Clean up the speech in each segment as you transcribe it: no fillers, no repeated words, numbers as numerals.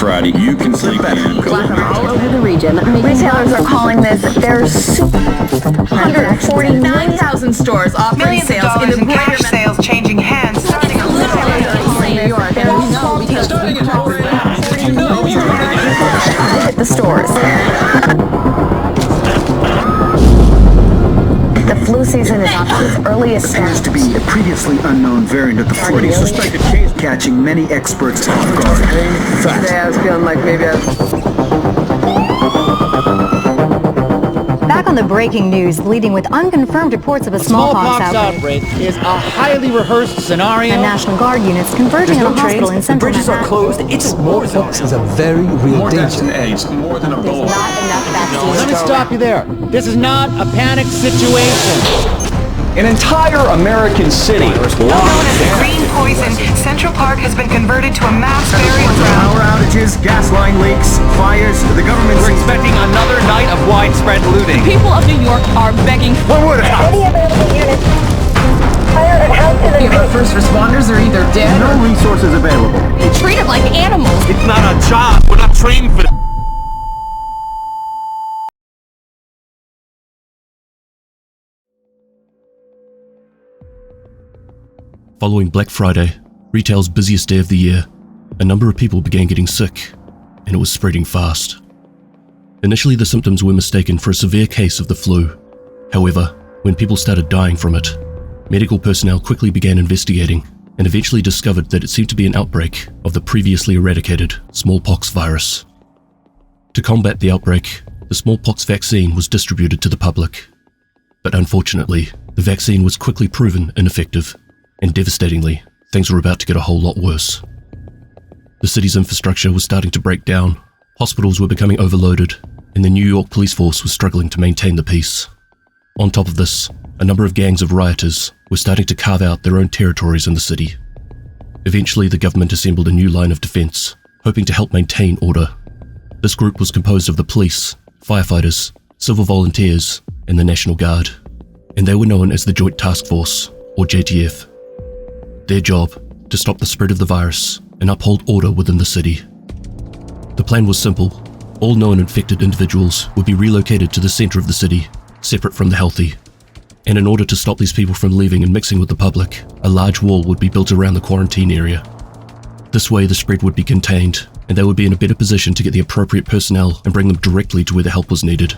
Friday. You can sleep better. All over the region. Retailers are calling this their 149,000 stores offering sales in the cash sales changing hands starting on New York. hit the stores. The flu season is off to its earliest Appears to be a previously unknown variant of the flu, suspected catching many experts off guard. Today I was feeling like maybe Back on the breaking news, leading with unconfirmed reports of a smallpox outbreak. Is a highly rehearsed scenario. And National Guard units converging on a hospital in central Manhattan. The bridges are closed. It's smallpox is a very real danger. More than a bullet. Not enough vaccines. Let me stop you there. This is not a panic situation. An entire American city was known as the Green Poison, Central Park has been converted to a mass burial ground. Power outages, gas line leaks, fires. The government. We're expecting another night of widespread looting. The people of New York are begging. What would have happened? Any available units. Fire at house in the our first responders are either dead No resources available. and treated like animals. It's not our job. We're not trained for that. Following Black Friday, retail's busiest day of the year, a number of people began getting sick, and it was spreading fast. Initially, the symptoms were mistaken for a severe case of the flu. However, when people started dying from it, medical personnel quickly began investigating and eventually discovered that it seemed to be an outbreak of the previously eradicated smallpox virus. To combat the outbreak, the smallpox vaccine was distributed to the public. But unfortunately, the vaccine was quickly proven ineffective. And devastatingly, things were about to get a whole lot worse. The city's infrastructure was starting to break down, hospitals were becoming overloaded, and the New York police force was struggling to maintain the peace. On top of this, a number of gangs of rioters were starting to carve out their own territories in the city. Eventually, the government assembled a new line of defense, hoping to help maintain order. This group was composed of the police, firefighters, civil volunteers, and the National Guard, and they were known as the Joint Task Force, or JTF. Their job, to stop the spread of the virus and uphold order within the city. The plan was simple. All known infected individuals would be relocated to the center of the city, separate from the healthy. And in order to stop these people from leaving and mixing with the public, a large wall would be built around the quarantine area. This way, the spread would be contained, and they would be in a better position to get the appropriate personnel and bring them directly to where the help was needed.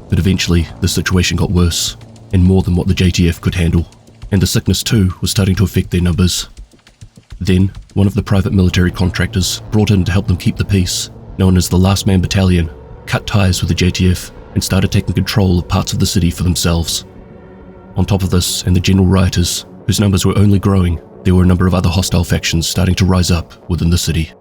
But eventually, the situation got worse, and more than what the JTF could handle. And the sickness too was starting to affect their numbers. Then, one of the private military contractors brought in to help them keep the peace, known as the Last Man Battalion, cut ties with the JTF and started taking control of parts of the city for themselves. On top of this, and the general rioters, whose numbers were only growing, there were a number of other hostile factions starting to rise up within the city.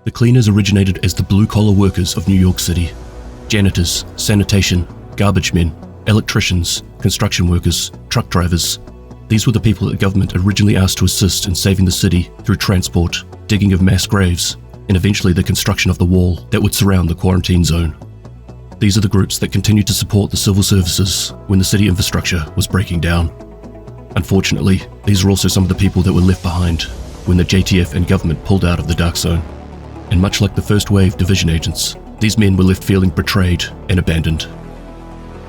The cleaners originated as the blue-collar workers of New York City. Janitors, sanitation, garbage men, electricians, construction workers, truck drivers. These were the people that the government originally asked to assist in saving the city through transport, digging of mass graves, and eventually the construction of the wall that would surround the quarantine zone. These are the groups that continued to support the civil services when the city infrastructure was breaking down. Unfortunately, these are also some of the people that were left behind when the JTF and government pulled out of the Dark Zone. And much like the first wave division agents, these men were left feeling betrayed and abandoned.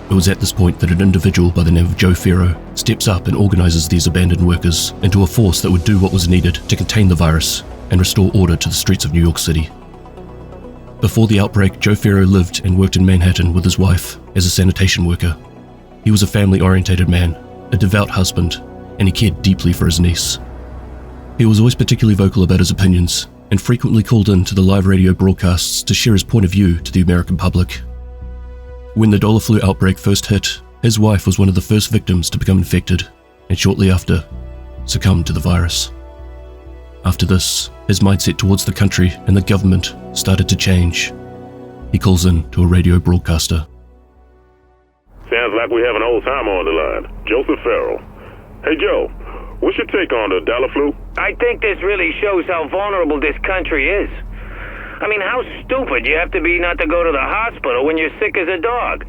It was at this point that an individual by the name of Joe Ferro steps up and organizes these abandoned workers into a force that would do what was needed to contain the virus and restore order to the streets of New York City. Before the outbreak, Joe Ferro lived and worked in Manhattan with his wife as a sanitation worker. He was a family-orientated man, a devout husband, and he cared deeply for his niece. He was always particularly vocal about his opinions and frequently called in to the live radio broadcasts to share his point of view to the American public. When the dollar flu outbreak first hit, His wife was one of the first victims to become infected, and shortly after, succumbed to the virus. After this, his mindset towards the country and the government started to change. He calls in to a radio broadcaster. Sounds like we have an old timer on the line, Joseph Farrell. Hey Joe, what's your take on the dollar flu? I think this really shows how vulnerable this country is. I mean, how stupid you have to be not to go to the hospital when you're sick as a dog.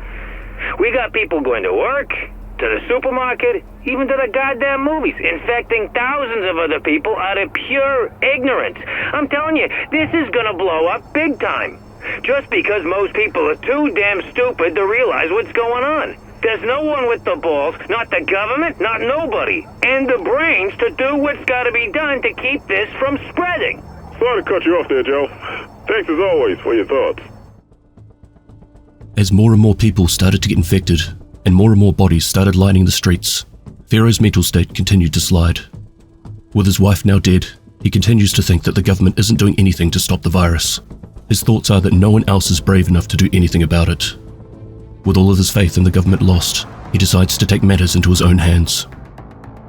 We got people going to work, to the supermarket, even to the goddamn movies, infecting thousands of other people out of pure ignorance. I'm telling you, this is gonna blow up big time. Just because most people are too damn stupid to realize what's going on. There's no one with the balls, not the government, not nobody, and the brains to do what's gotta be done to keep this from spreading. Sorry to cut you off there, Joe. Thanks as always for your thoughts. As more and more people started to get infected, and more bodies started lining the streets, Pharaoh's mental state continued to slide. With his wife now dead, he continues to think that the government isn't doing anything to stop the virus. His thoughts are that no one else is brave enough to do anything about it. With all of his faith in the government lost, he decides to take matters into his own hands.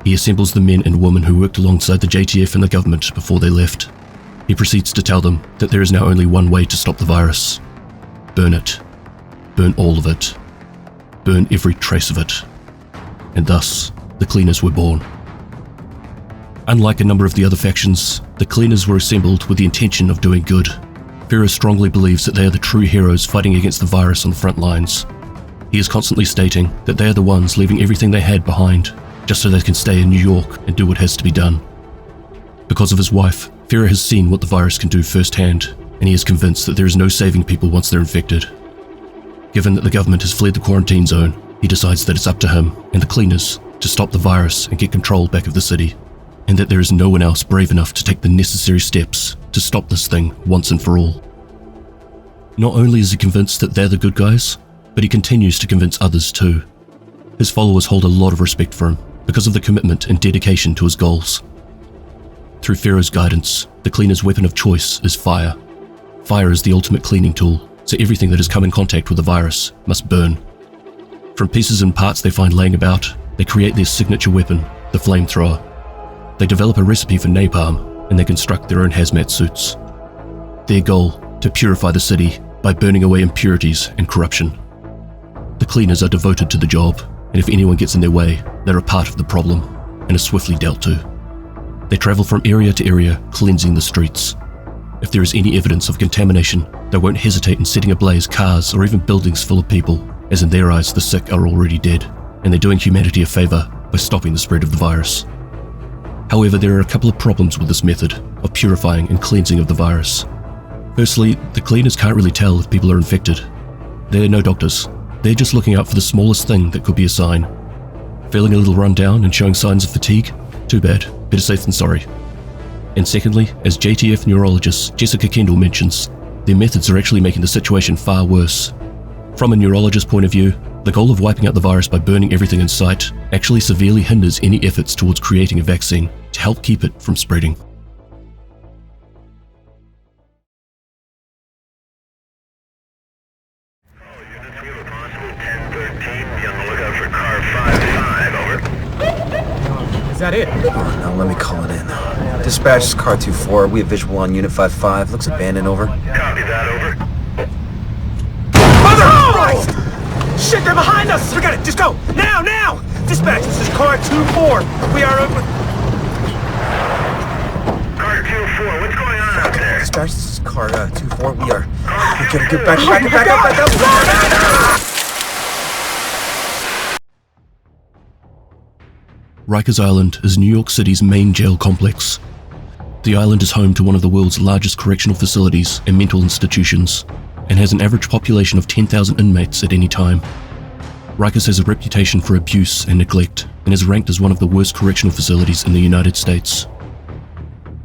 He assembles the men and women who worked alongside the JTF and the government before they left. He proceeds to tell them that there is now only one way to stop the virus. Burn it. Burn all of it. Burn every trace of it. And thus, the Cleaners were born. Unlike a number of the other factions, the Cleaners were assembled with the intention of doing good. Pharaoh strongly believes that they are the true heroes fighting against the virus on the front lines. He is constantly stating that they are the ones leaving everything they had behind, just so they can stay in New York and do what has to be done. Because of his wife, Pharaoh has seen what the virus can do firsthand, and he is convinced that there is no saving people once they're infected. Given that the government has fled the quarantine zone, he decides that it's up to him and the Cleaners to stop the virus and get control back of the city, and that there is no one else brave enough to take the necessary steps to stop this thing once and for all. Not only is he convinced that they're the good guys, but he continues to convince others too. His followers hold a lot of respect for him because of the commitment and dedication to his goals. Through Pharaoh's guidance, the Cleaners' weapon of choice is fire. Fire is the ultimate cleaning tool, so everything that has come in contact with the virus must burn. From pieces and parts they find laying about, they create their signature weapon, the flamethrower. They develop a recipe for napalm, and they construct their own hazmat suits. Their goal, to purify the city by burning away impurities and corruption. The Cleaners are devoted to the job, and if anyone gets in their way, they're a part of the problem, and are swiftly dealt to. They travel from area to area, cleansing the streets. If there is any evidence of contamination, they won't hesitate in setting ablaze cars or even buildings full of people, as in their eyes the sick are already dead, and they're doing humanity a favor by stopping the spread of the virus. However, there are a couple of problems with this method of purifying and cleansing of the virus. Firstly, the Cleaners can't really tell if people are infected. They're no doctors. They're just looking out for the smallest thing that could be a sign. Feeling a little run down and showing signs of fatigue? Too bad. Better safe than sorry. And secondly, as JTF neurologist Jessica Kendall mentions, their methods are actually making the situation far worse. From a neurologist's point of view, the goal of wiping out the virus by burning everything in sight actually severely hinders any efforts towards creating a vaccine to help keep it from spreading. Is that it? Now let me call it in. Dispatch is car 2-4. We have visual on unit 5-5. Looks abandoned, over. Copy that, over. Mother of Christ! Shit, they're behind us! Forget it, just go! Now, now! Dispatch, this is car 2-4. We are open. Car 2-4, what's going on out there? Dispatch, this is car 2-4. We are... We gotta get back up! Rikers Island is New York City's main jail complex. The island is home to one of the world's largest correctional facilities and mental institutions, and has an average population of 10,000 inmates at any time. Rikers has a reputation for abuse and neglect, and is ranked as one of the worst correctional facilities in the United States.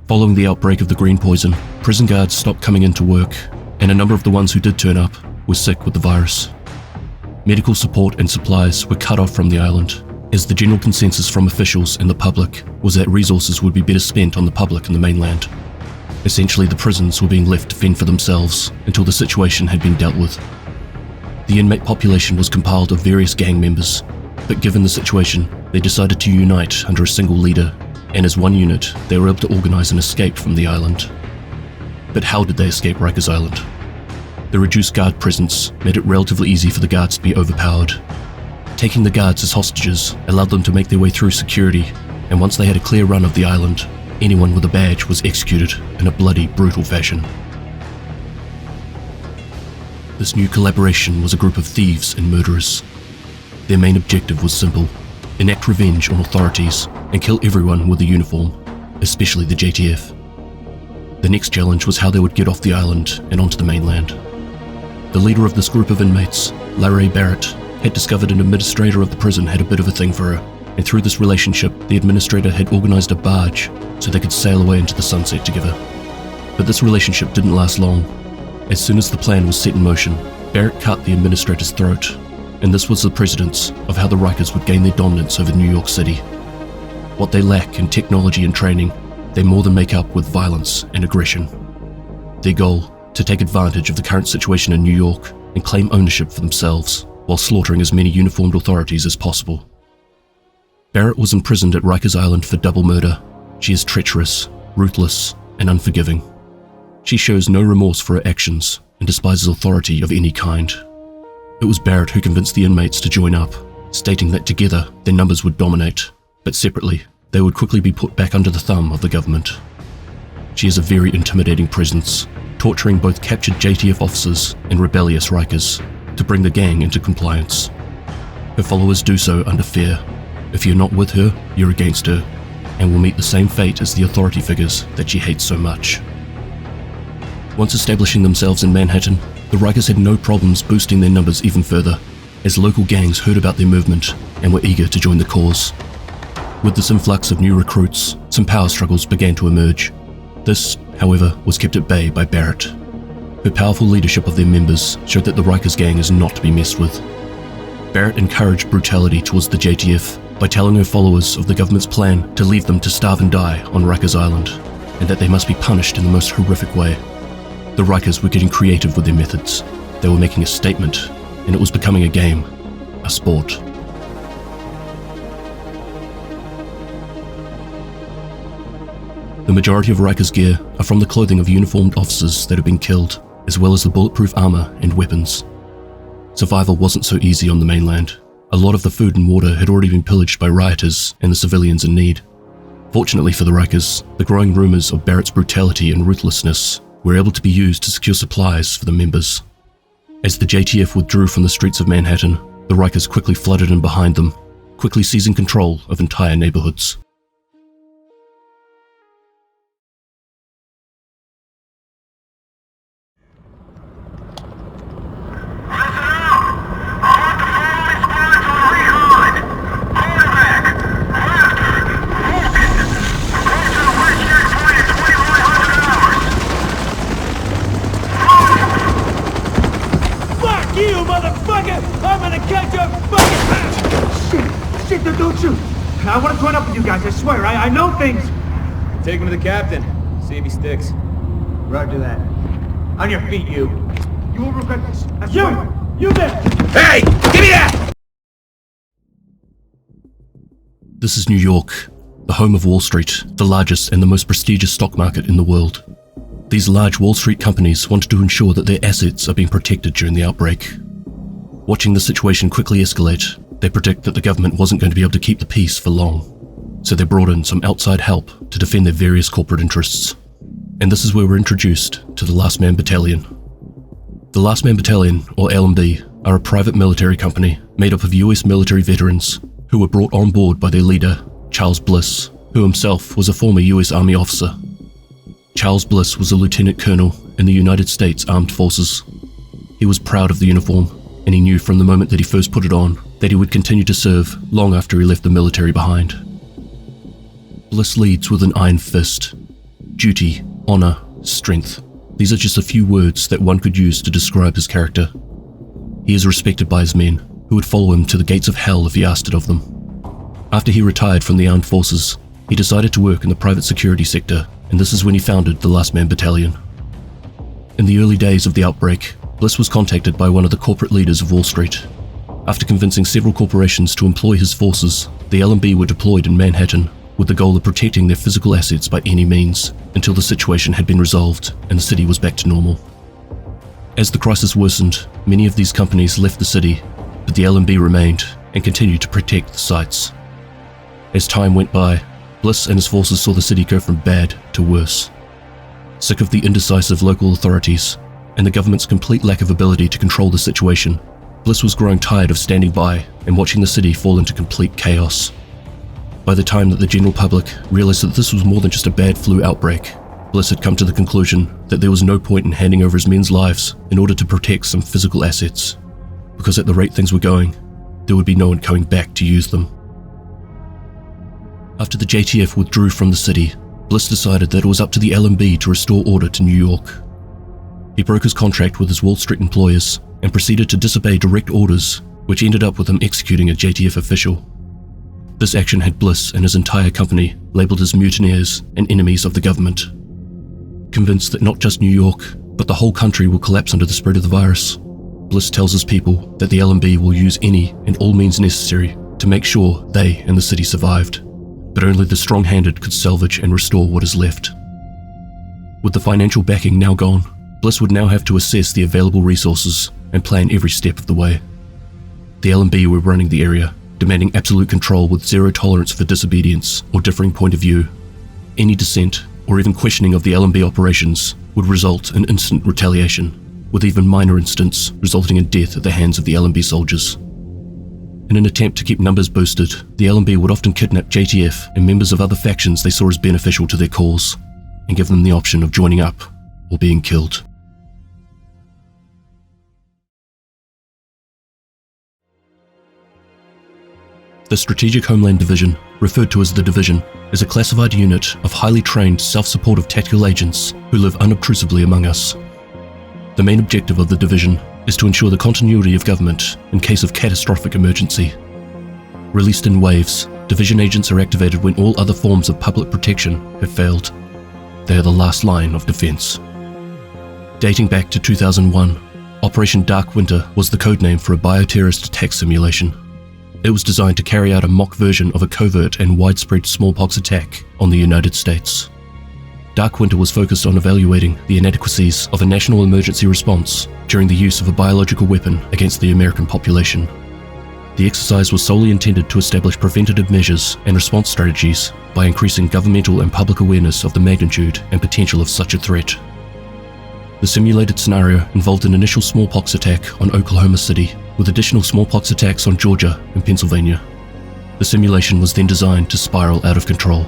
Following the outbreak of the green poison, prison guards stopped coming into work, and a number of the ones who did turn up were sick with the virus. Medical support and supplies were cut off from the island, as the general consensus from officials and the public was that resources would be better spent on the public in the mainland. Essentially, the prisons were being left to fend for themselves until the situation had been dealt with. The inmate population was compiled of various gang members, but given the situation, they decided to unite under a single leader, and as one unit, they were able to organize an escape from the island. But how did they escape Rikers Island? The reduced guard presence made it relatively easy for the guards to be overpowered. Taking the guards as hostages allowed them to make their way through security, and once they had a clear run of the island, anyone with a badge was executed in a bloody, brutal fashion. This new collaboration was a group of thieves and murderers. Their main objective was simple: enact revenge on authorities and kill everyone with a uniform, especially the JTF. The next challenge was how they would get off the island and onto the mainland. The leader of this group of inmates, Larry Barrett, had discovered an administrator of the prison had a bit of a thing for her, and through this relationship, the administrator had organized a barge so they could sail away into the sunset together. But this relationship didn't last long. As soon as the plan was set in motion, Barrett cut the administrator's throat, and this was the precedence of how the Rikers would gain their dominance over New York City. What they lack in technology and training, they more than make up with violence and aggression. Their goal, to take advantage of the current situation in New York and claim ownership for themselves, while slaughtering as many uniformed authorities as possible. Barrett was imprisoned at Rikers Island for double murder. She is treacherous, ruthless, and unforgiving. She shows no remorse for her actions and despises authority of any kind. It was Barrett who convinced the inmates to join up, stating that together their numbers would dominate, but separately they would quickly be put back under the thumb of the government. She is a very intimidating presence, torturing both captured JTF officers and rebellious Rikers to bring the gang into compliance. Her followers do so under fear. If you're not with her, you're against her, and will meet the same fate as the authority figures that she hates so much. Once establishing themselves in Manhattan, the Rikers had no problems boosting their numbers even further, as local gangs heard about their movement and were eager to join the cause. With this influx of new recruits, some power struggles began to emerge. This, however, was kept at bay by Barrett. Her powerful leadership of their members showed that the Rikers gang is not to be messed with. Barrett encouraged brutality towards the JTF by telling her followers of the government's plan to leave them to starve and die on Rikers Island, and that they must be punished in the most horrific way. The Rikers were getting creative with their methods. They were making a statement, and it was becoming a game, a sport. The majority of Rikers' gear are from the clothing of uniformed officers that have been killed, as well as the bulletproof armor and weapons. Survival wasn't so easy on the mainland. A lot of the food and water had already been pillaged by rioters and the civilians in need. Fortunately for the Rikers, the growing rumors of Barrett's brutality and ruthlessness were able to be used to secure supplies for the members. As the JTF withdrew from the streets of Manhattan, the Rikers quickly flooded in behind them, quickly seizing control of entire neighborhoods. I want to join up with you guys, I swear. I know things. Take him to the captain. See if he sticks. Roger that. On your feet, you. You will regret this. You there! Hey! Give me that! This is New York, the home of Wall Street, the largest and the most prestigious stock market in the world. These large Wall Street companies wanted to ensure that their assets are being protected during the outbreak. Watching the situation quickly escalate, they predict that the government wasn't going to be able to keep the peace for long, so they brought in some outside help to defend their various corporate interests. And this is where we're introduced to the Last Man Battalion. The Last Man Battalion, or LMB, are a private military company made up of US military veterans who were brought on board by their leader, Charles Bliss, who himself was a former US Army officer. Charles Bliss was a lieutenant colonel in the United States Armed Forces. He was proud of the uniform, and he knew from the moment that he first put it on that he would continue to serve long after he left the military behind. Bliss leads with an iron fist. Duty, honor, strength. These are just a few words that one could use to describe his character. He is respected by his men, who would follow him to the gates of hell if he asked it of them. After he retired from the armed forces, he decided to work in the private security sector, and this is when he founded the Last Man Battalion. In the early days of the outbreak, Bliss was contacted by one of the corporate leaders of Wall Street. After convincing several corporations to employ his forces, the LMB were deployed in Manhattan with the goal of protecting their physical assets by any means until the situation had been resolved and the city was back to normal. As the crisis worsened, many of these companies left the city, but the LMB remained and continued to protect the sites. As time went by, Bliss and his forces saw the city go from bad to worse. Sick of the indecisive local authorities and the government's complete lack of ability to control the situation, Bliss was growing tired of standing by and watching the city fall into complete chaos. By the time that the general public realized that this was more than just a bad flu outbreak, Bliss had come to the conclusion that there was no point in handing over his men's lives in order to protect some physical assets, because at the rate things were going, there would be no one coming back to use them. After the JTF withdrew from the city, Bliss decided that it was up to the LMB to restore order to New York. He broke his contract with his Wall Street employers and proceeded to disobey direct orders, which ended up with him executing a JTF official. This action had Bliss and his entire company labelled as mutineers and enemies of the government. Convinced that not just New York, but the whole country will collapse under the spread of the virus, Bliss tells his people that the LMB will use any and all means necessary to make sure they and the city survived, but only the strong-handed could salvage and restore what is left. With the financial backing now gone, Bliss would now have to assess the available resources and plan every step of the way. The LMB were running the area, demanding absolute control with zero tolerance for disobedience or differing point of view. Any dissent or even questioning of the LMB operations would result in instant retaliation, with even minor incidents resulting in death at the hands of the LMB soldiers. In an attempt to keep numbers boosted, the LMB would often kidnap JTF and members of other factions they saw as beneficial to their cause, and give them the option of joining up or being killed. The Strategic Homeland Division, referred to as the Division, is a classified unit of highly trained, self-supportive tactical agents who live unobtrusively among us. The main objective of the Division is to ensure the continuity of government in case of catastrophic emergency. Released in waves, Division agents are activated when all other forms of public protection have failed. They are the last line of defense. Dating back to 2001, Operation Dark Winter was the codename for a bioterrorist attack simulation. It was designed to carry out a mock version of a covert and widespread smallpox attack on the United States. Dark Winter was focused on evaluating the inadequacies of a national emergency response during the use of a biological weapon against the American population. The exercise was solely intended to establish preventative measures and response strategies by increasing governmental and public awareness of the magnitude and potential of such a threat. The simulated scenario involved an initial smallpox attack on Oklahoma City, with additional smallpox attacks on Georgia and Pennsylvania. The simulation was then designed to spiral out of control.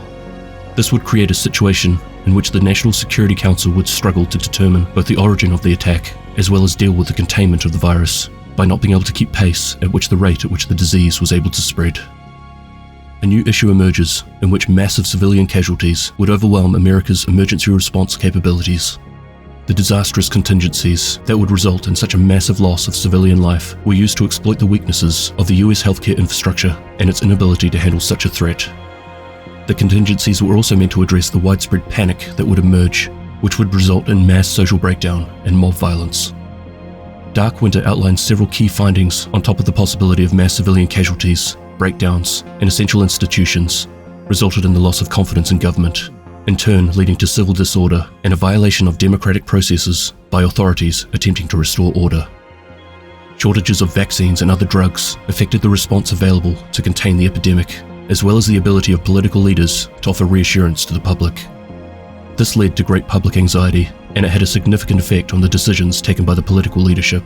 This would create a situation in which the National Security Council would struggle to determine both the origin of the attack as well as deal with the containment of the virus by not being able to keep pace at the rate at which the disease was able to spread. A new issue emerges in which massive civilian casualties would overwhelm America's emergency response capabilities. The disastrous contingencies that would result in such a massive loss of civilian life were used to exploit the weaknesses of the US healthcare infrastructure and its inability to handle such a threat. The contingencies were also meant to address the widespread panic that would emerge, which would result in mass social breakdown and mob violence. Dark Winter outlines several key findings on top of the possibility of mass civilian casualties, breakdowns, and essential institutions, resulted in the loss of confidence in government, in turn leading to civil disorder and a violation of democratic processes by authorities attempting to restore order. Shortages of vaccines and other drugs affected the response available to contain the epidemic, as well as the ability of political leaders to offer reassurance to the public. This led to great public anxiety, and it had a significant effect on the decisions taken by the political leadership.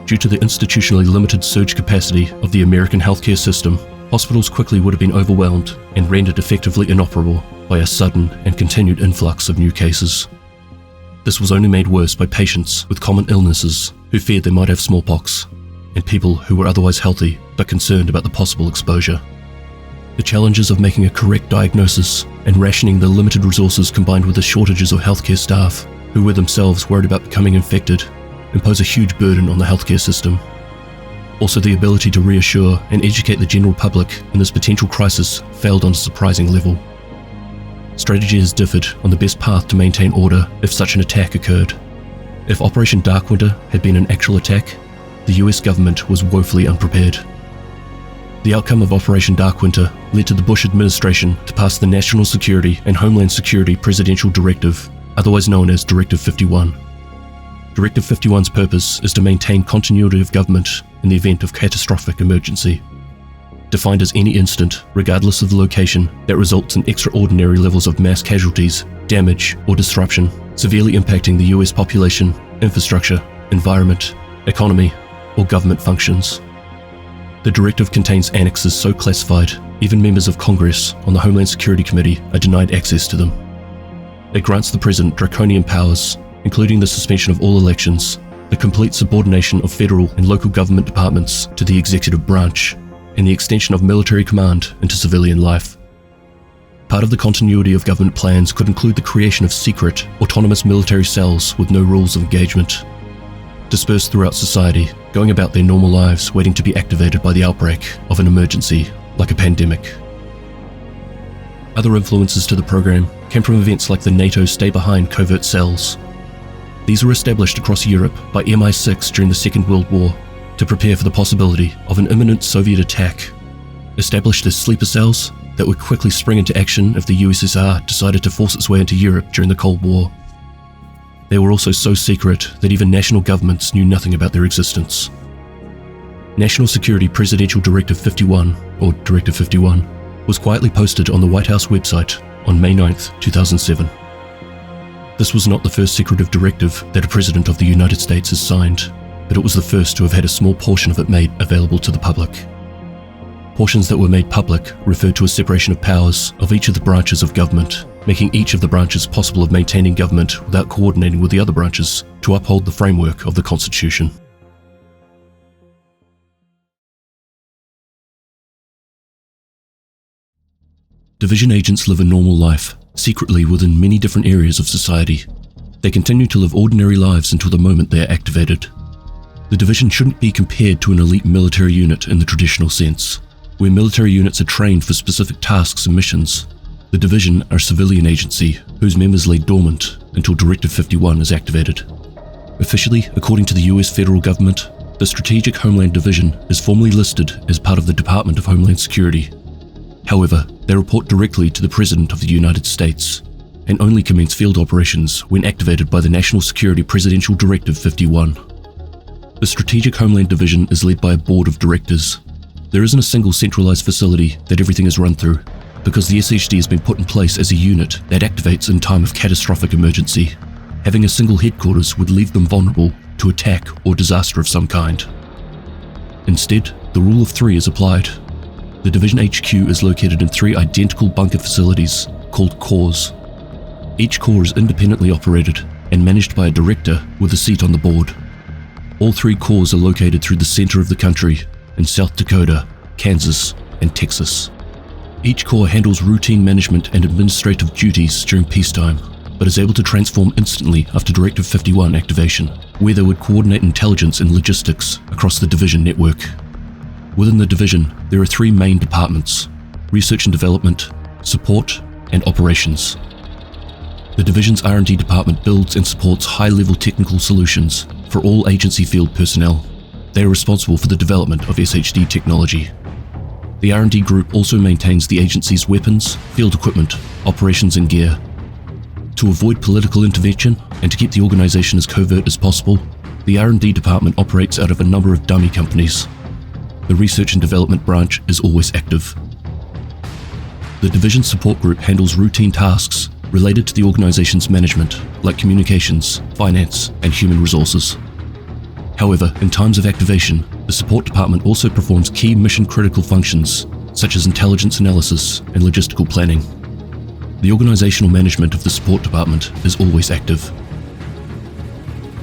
Due to the institutionally limited surge capacity of the American healthcare system, hospitals quickly would have been overwhelmed and rendered effectively inoperable by a sudden and continued influx of new cases. This was only made worse by patients with common illnesses who feared they might have smallpox, and people who were otherwise healthy but concerned about the possible exposure. The challenges of making a correct diagnosis and rationing the limited resources combined with the shortages of healthcare staff, who were themselves worried about becoming infected, impose a huge burden on the healthcare system. Also, the ability to reassure and educate the general public in this potential crisis failed on a surprising level. Strategy has differed on the best path to maintain order if such an attack occurred. If Operation Dark Winter had been an actual attack, the US government was woefully unprepared. The outcome of Operation Dark Winter led to the Bush administration to pass the National Security and Homeland Security Presidential Directive, otherwise known as Directive 51. Directive 51's purpose is to maintain continuity of government in the event of catastrophic emergency, defined as any incident, regardless of the location, that results in extraordinary levels of mass casualties, damage, or disruption, severely impacting the US population, infrastructure, environment, economy, or government functions. The directive contains annexes so classified, even members of Congress on the Homeland Security Committee are denied access to them. It grants the President draconian powers, including the suspension of all elections, the complete subordination of federal and local government departments to the executive branch, and the extension of military command into civilian life. Part of the continuity of government plans could include the creation of secret, autonomous military cells with no rules of engagement, dispersed throughout society, going about their normal lives waiting to be activated by the outbreak of an emergency, like a pandemic. Other influences to the program came from events like the NATO Stay Behind covert cells. These were established across Europe by MI6 during the Second World War to prepare for the possibility of an imminent Soviet attack, established as sleeper cells that would quickly spring into action if the USSR decided to force its way into Europe during the Cold War. They were also so secret that even national governments knew nothing about their existence. National Security Presidential Directive 51, or Directive 51, was quietly posted on the White House website on May 9, 2007. This was not the first secretive directive that a President of the United States has signed, but it was the first to have had a small portion of it made available to the public. Portions that were made public referred to a separation of powers of each of the branches of government, making each of the branches possible of maintaining government without coordinating with the other branches to uphold the framework of the Constitution. Division agents live a normal life, secretly within many different areas of society. They continue to live ordinary lives until the moment they are activated. The division shouldn't be compared to an elite military unit in the traditional sense, where military units are trained for specific tasks and missions. The division are a civilian agency whose members lay dormant until Directive 51 is activated. Officially, according to the US federal government, the Strategic Homeland Division is formally listed as part of the Department of Homeland Security. However, they report directly to the President of the United States and only commence field operations when activated by the National Security Presidential Directive 51. The Strategic Homeland Division is led by a board of directors. There isn't a single centralized facility that everything is run through, because the SHD has been put in place as a unit that activates in time of catastrophic emergency. Having a single headquarters would leave them vulnerable to attack or disaster of some kind. Instead, the rule of three is applied. The Division HQ is located in 3 identical bunker facilities called cores. Each core is independently operated and managed by a director with a seat on the board. All 3 cores are located through the center of the country in South Dakota, Kansas, and Texas. Each corps handles routine management and administrative duties during peacetime, but is able to transform instantly after Directive 51 activation, where they would coordinate intelligence and logistics across the division network. Within the division, there are 3 main departments: research and development, support, and operations. The division's R&D department builds and supports high-level technical solutions for all agency field personnel. They are responsible for the development of SHD technology. The R&D group also maintains the agency's weapons, field equipment, operations and gear. To avoid political intervention and to keep the organization as covert as possible, the R&D department operates out of a number of dummy companies. The research and development branch is always active. The division support group handles routine tasks related to the organization's management, like communications, finance, and human resources. However, in times of activation, the support department also performs key mission-critical functions, such as intelligence analysis and logistical planning. The organizational management of the support department is always active.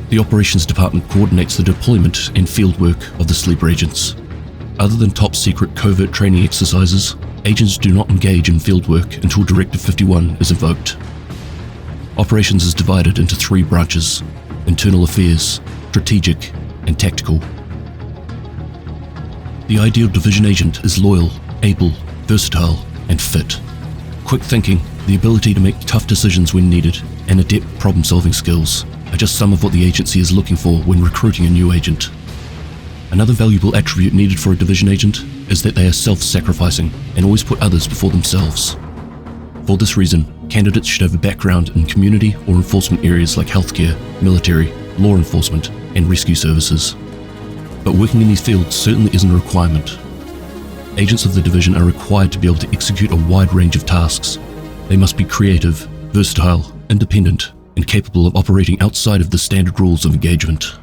The operations department coordinates the deployment and fieldwork of the sleeper agents. Other than top-secret covert training exercises, agents do not engage in fieldwork until Directive 51 is invoked. Operations is divided into 3 branches: internal affairs, strategic, and tactical. The ideal division agent is loyal, able, versatile, and fit. Quick thinking, the ability to make tough decisions when needed, and adept problem-solving skills. are just some of what the agency is looking for when recruiting a new agent. Another valuable attribute needed for a division agent is that they are self-sacrificing and always put others before themselves. For this reason, candidates should have a background in community or enforcement areas like healthcare, military, law enforcement, and rescue services. But working in these fields certainly isn't a requirement. Agents of the division are required to be able to execute a wide range of tasks. They must be creative, versatile, independent, and capable of operating outside of the standard rules of engagement.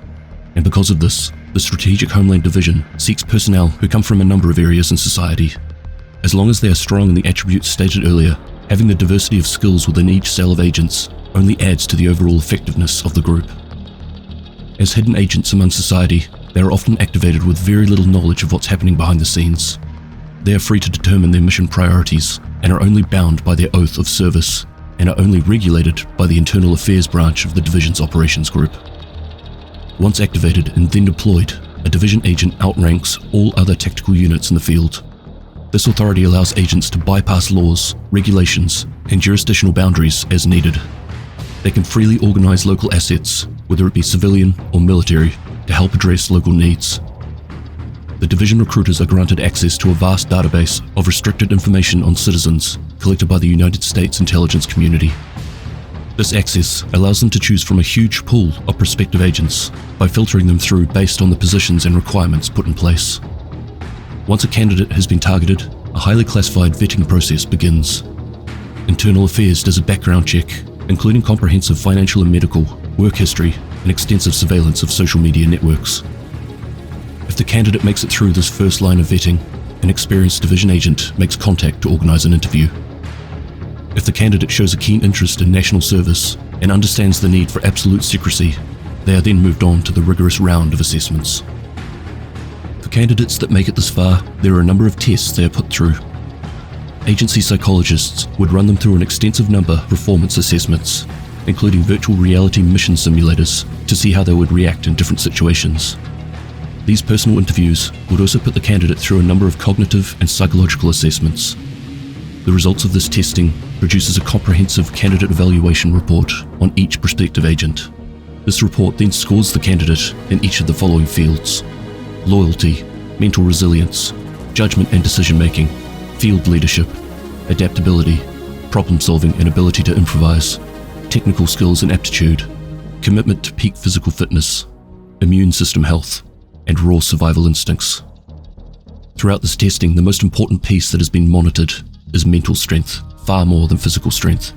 And because of this, the Strategic Homeland Division seeks personnel who come from a number of areas in society. As long as they are strong in the attributes stated earlier, having the diversity of skills within each cell of agents only adds to the overall effectiveness of the group. As hidden agents among society, they are often activated with very little knowledge of what's happening behind the scenes. They are free to determine their mission priorities and are only bound by their oath of service and are only regulated by the internal affairs branch of the division's operations group. Once activated and then deployed, a division agent outranks all other tactical units in the field. This authority allows agents to bypass laws, regulations, and jurisdictional boundaries as needed. They can freely organize local assets, whether it be civilian or military, to help address local needs. The division recruiters are granted access to a vast database of restricted information on citizens collected by the United States intelligence community. This access allows them to choose from a huge pool of prospective agents by filtering them through based on the positions and requirements put in place. Once a candidate has been targeted, a highly classified vetting process begins. Internal Affairs does a background check, including comprehensive financial and medical, work history, and extensive surveillance of social media networks. If the candidate makes it through this first line of vetting, an experienced division agent makes contact to organize an interview. If the candidate shows a keen interest in national service and understands the need for absolute secrecy, they are then moved on to the rigorous round of assessments. For candidates that make it this far, there are a number of tests they are put through. Agency psychologists would run them through an extensive number of performance assessments, including virtual reality mission simulators, to see how they would react in different situations. These personal interviews would also put the candidate through a number of cognitive and psychological assessments. The results of this testing produces a comprehensive candidate evaluation report on each prospective agent. This report then scores the candidate in each of the following fields: loyalty, mental resilience, judgment and decision-making, field leadership, adaptability, problem-solving and ability to improvise, technical skills and aptitude, commitment to peak physical fitness, immune system health, and raw survival instincts. Throughout this testing, the most important piece that has been monitored is mental strength, far more than physical strength.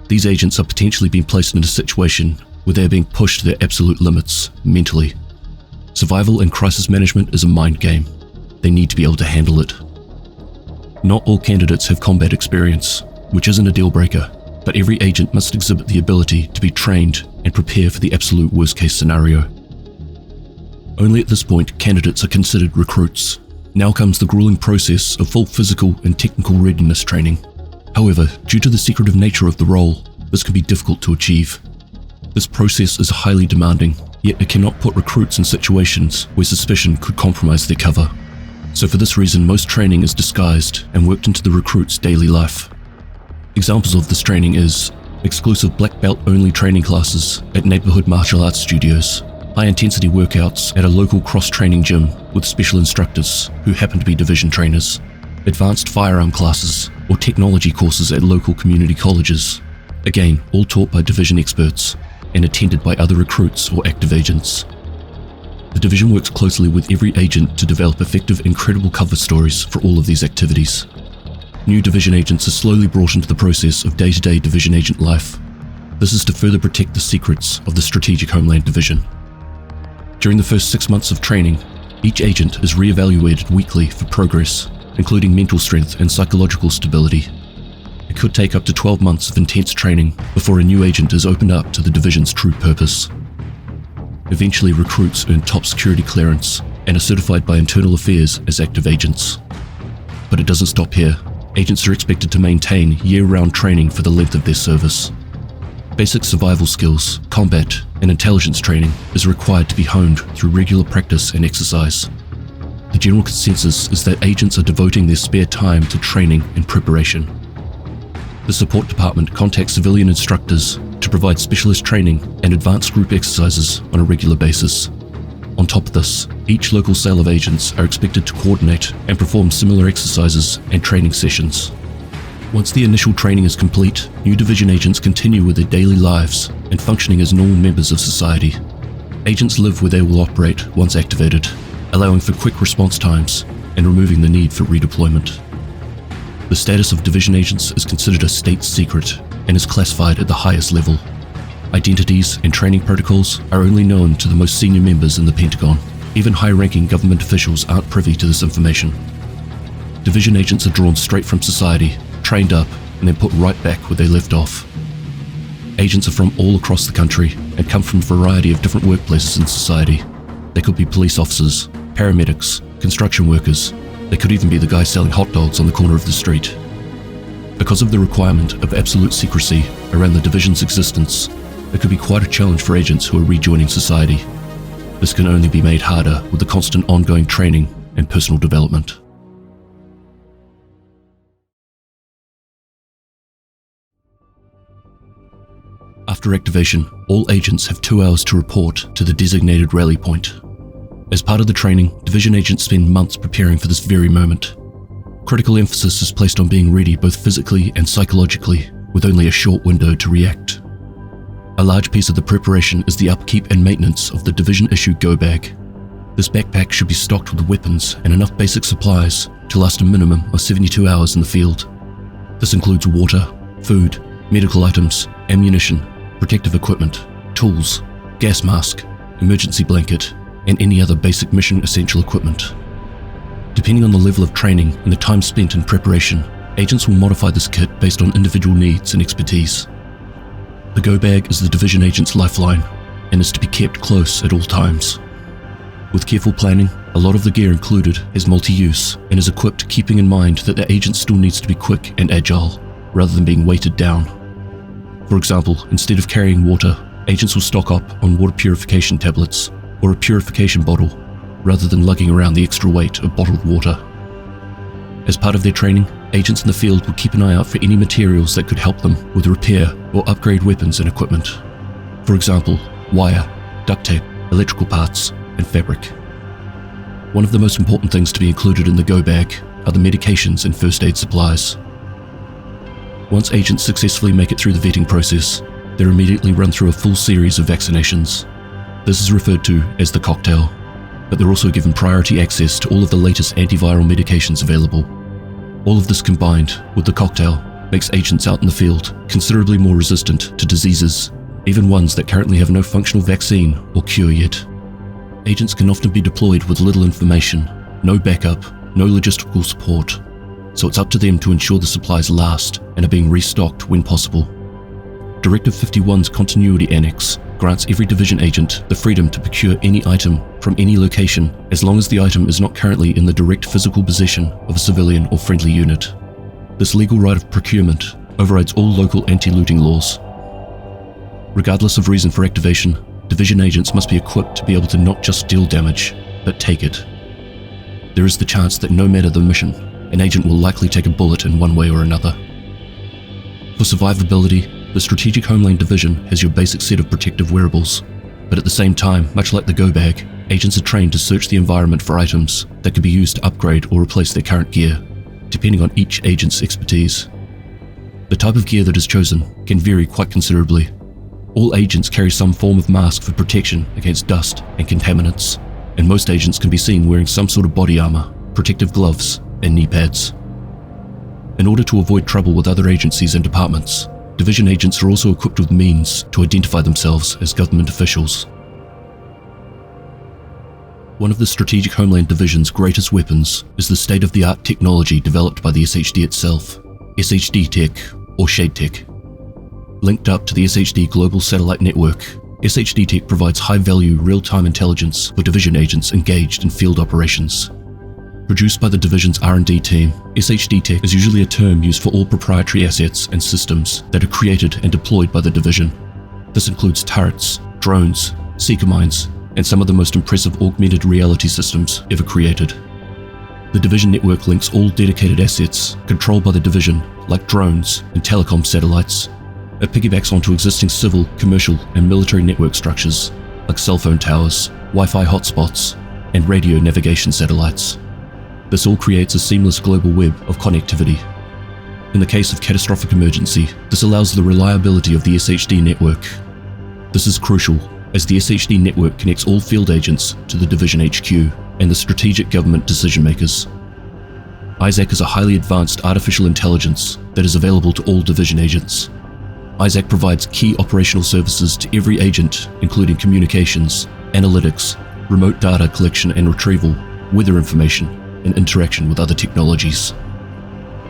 These agents are potentially being placed in a situation where they are being pushed to their absolute limits mentally. Survival and crisis management is a mind game. They need to be able to handle it. Not all candidates have combat experience, which isn't a deal breaker, but every agent must exhibit the ability to be trained and prepare for the absolute worst case scenario. Only at this point, candidates are considered recruits. Now comes the grueling process of full physical and technical readiness training. However, due to the secretive nature of the role, this can be difficult to achieve. This process is highly demanding, yet it cannot put recruits in situations where suspicion could compromise their cover. So for this reason, most training is disguised and worked into the recruit's daily life. Examples of this training is exclusive black belt only training classes at neighborhood martial arts studios, high-intensity workouts at a local cross-training gym with special instructors who happen to be division trainers, advanced firearm classes, or technology courses at local community colleges, again, all taught by division experts and attended by other recruits or active agents. The division works closely with every agent to develop effective and credible cover stories for all of these activities. New division agents are slowly brought into the process of day-to-day division agent life. This is to further protect the secrets of the Strategic Homeland Division. During the first 6 months of training, each agent is re-evaluated weekly for progress, including mental strength and psychological stability. It could take up to 12 months of intense training before a new agent is opened up to the division's true purpose. Eventually, recruits earn top security clearance and are certified by Internal Affairs as active agents. But it doesn't stop here. Agents are expected to maintain year-round training for the length of their service. Basic survival skills, combat, and intelligence training is required to be honed through regular practice and exercise. The general consensus is that agents are devoting their spare time to training and preparation. The support department contacts civilian instructors to provide specialist training and advanced group exercises on a regular basis. On top of this, each local cell of agents are expected to coordinate and perform similar exercises and training sessions. Once the initial training is complete, new division agents continue with their daily lives and functioning as normal members of society. Agents live where they will operate once activated, allowing for quick response times and removing the need for redeployment. The status of division agents is considered a state secret and is classified at the highest level. Identities and training protocols are only known to the most senior members in the Pentagon. Even high-ranking government officials aren't privy to this information. Division agents are drawn straight from society, trained up, and then put right back where they left off. Agents are from all across the country and come from a variety of different workplaces in society. They could be police officers, paramedics, construction workers. They could even be the guy selling hot dogs on the corner of the street. Because of the requirement of absolute secrecy around the division's existence, it could be quite a challenge for agents who are rejoining society. This can only be made harder with the constant ongoing training and personal development. After activation, all agents have 2 hours to report to the designated rally point. As part of the training, division agents spend months preparing for this very moment. Critical emphasis is placed on being ready both physically and psychologically, with only a short window to react. A large piece of the preparation is the upkeep and maintenance of the division-issued go bag. This backpack should be stocked with weapons and enough basic supplies to last a minimum of 72 hours in the field. This includes water, food, medical items, ammunition, protective equipment, tools, gas mask, emergency blanket, and any other basic mission essential equipment. Depending on the level of training and the time spent in preparation, agents will modify this kit based on individual needs and expertise. The go bag is the division agent's lifeline and is to be kept close at all times. With careful planning, a lot of the gear included is multi-use and is equipped keeping in mind that the agent still needs to be quick and agile, rather than being weighted down. For example, instead of carrying water, agents will stock up on water purification tablets or a purification bottle, rather than lugging around the extra weight of bottled water. As part of their training, agents in the field will keep an eye out for any materials that could help them with repair or upgrade weapons and equipment. For example, wire, duct tape, electrical parts, and fabric. One of the most important things to be included in the go bag are the medications and first aid supplies. Once agents successfully make it through the vetting process, they're immediately run through a full series of vaccinations. This is referred to as the cocktail, but they're also given priority access to all of the latest antiviral medications available. All of this combined with the cocktail makes agents out in the field considerably more resistant to diseases, even ones that currently have no functional vaccine or cure yet. Agents can often be deployed with little information, no backup, no logistical support, so it's up to them to ensure the supplies last and are being restocked when possible. Directive 51's Continuity Annex grants every division agent the freedom to procure any item from any location as long as the item is not currently in the direct physical possession of a civilian or friendly unit. This legal right of procurement overrides all local anti-looting laws. Regardless of reason for activation, division agents must be equipped to be able to not just deal damage, but take it. There is the chance that no matter the mission, an agent will likely take a bullet in one way or another. For survivability, the Strategic Homeland Division has your basic set of protective wearables, but at the same time, much like the go bag, agents are trained to search the environment for items that could be used to upgrade or replace their current gear, depending on each agent's expertise. The type of gear that is chosen can vary quite considerably. All agents carry some form of mask for protection against dust and contaminants, and most agents can be seen wearing some sort of body armor, protective gloves, and knee pads. In order to avoid trouble with other agencies and departments, division agents are also equipped with means to identify themselves as government officials. One of the Strategic Homeland Division's greatest weapons is the state-of-the-art technology developed by the SHD itself, SHD Tech or SHD Tech. Linked up to the SHD Global Satellite Network, SHD Tech provides high-value real-time intelligence for division agents engaged in field operations. Produced by the division's R&D team, SHD Tech is usually a term used for all proprietary assets and systems that are created and deployed by the division. This includes turrets, drones, seeker mines, and some of the most impressive augmented reality systems ever created. The division network links all dedicated assets controlled by the division, like drones and telecom satellites, It piggybacks onto existing civil, commercial, and military network structures, like cell phone towers, Wi-Fi hotspots, and radio navigation satellites. This all creates a seamless global web of connectivity. In the case of catastrophic emergency, this allows the reliability of the SHD network. This is crucial, as the SHD network connects all field agents to the Division HQ and the strategic government decision makers. ISAC is a highly advanced artificial intelligence that is available to all Division agents. ISAC provides key operational services to every agent, including communications, analytics, remote data collection and retrieval, weather information, and interaction with other technologies.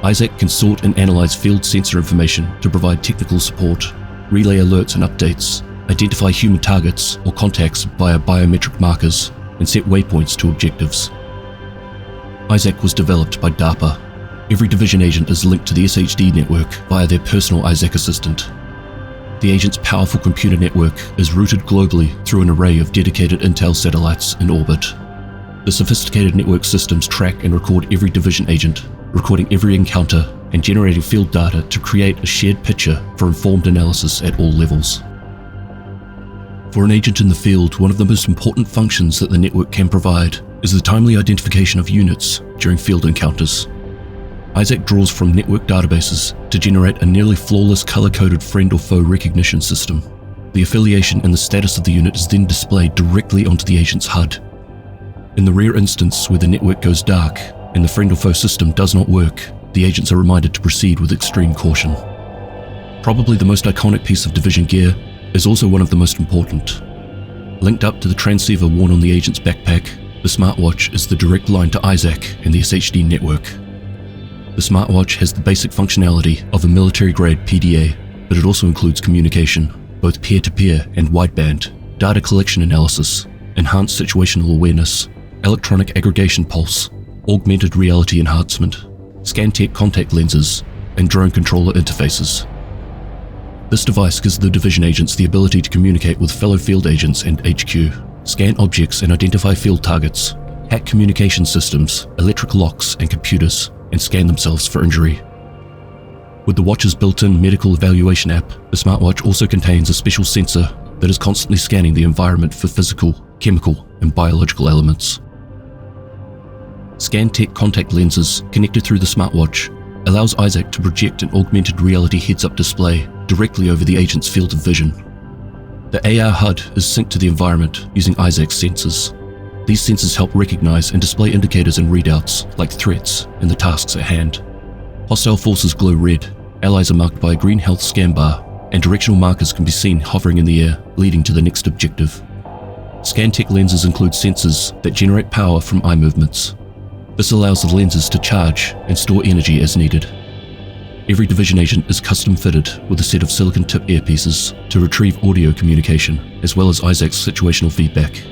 ISAC can sort and analyze field sensor information to provide technical support, relay alerts and updates, identify human targets or contacts via biometric markers, and set waypoints to objectives. ISAC was developed by DARPA. Every Division agent is linked to the SHD network via their personal ISAC assistant. The agent's powerful computer network is routed globally through an array of dedicated Intel satellites in orbit. The sophisticated network systems track and record every Division agent, recording every encounter and generating field data to create a shared picture for informed analysis at all levels. For an agent in the field, one of the most important functions that the network can provide is the timely identification of units during field encounters. ISAC draws from network databases to generate a nearly flawless color-coded friend or foe recognition system. The affiliation and the status of the unit is then displayed directly onto the agent's HUD. In the rare instance where the network goes dark and the friend or foe system does not work, the agents are reminded to proceed with extreme caution. Probably the most iconic piece of Division gear is also one of the most important. Linked up to the transceiver worn on the agent's backpack, the smartwatch is the direct line to ISAC and the SHD network. The smartwatch has the basic functionality of a military-grade PDA, but it also includes communication, both peer-to-peer and wideband, data collection analysis, enhanced situational awareness, electronic aggregation pulse, augmented reality enhancement, Scantech contact lenses, and drone controller interfaces. This device gives the Division agents the ability to communicate with fellow field agents and HQ, scan objects and identify field targets, hack communication systems, electric locks and computers, and scan themselves for injury. With the watch's built-in medical evaluation app, the smartwatch also contains a special sensor that is constantly scanning the environment for physical, chemical, and biological elements. Scantech contact lenses connected through the smartwatch allows ISAC to project an augmented reality heads-up display directly over the agent's field of vision. The AR HUD is synced to the environment using ISAC's sensors. These sensors help recognize and display indicators and readouts like threats and the tasks at hand. Hostile forces glow red, allies are marked by a green health scan bar, and directional markers can be seen hovering in the air, leading to the next objective. Scantech lenses include sensors that generate power from eye movements. This allows the lenses to charge and store energy as needed. Every Division agent is custom fitted with a set of silicon tip earpieces to retrieve audio communication, as well as ISAC's situational feedback.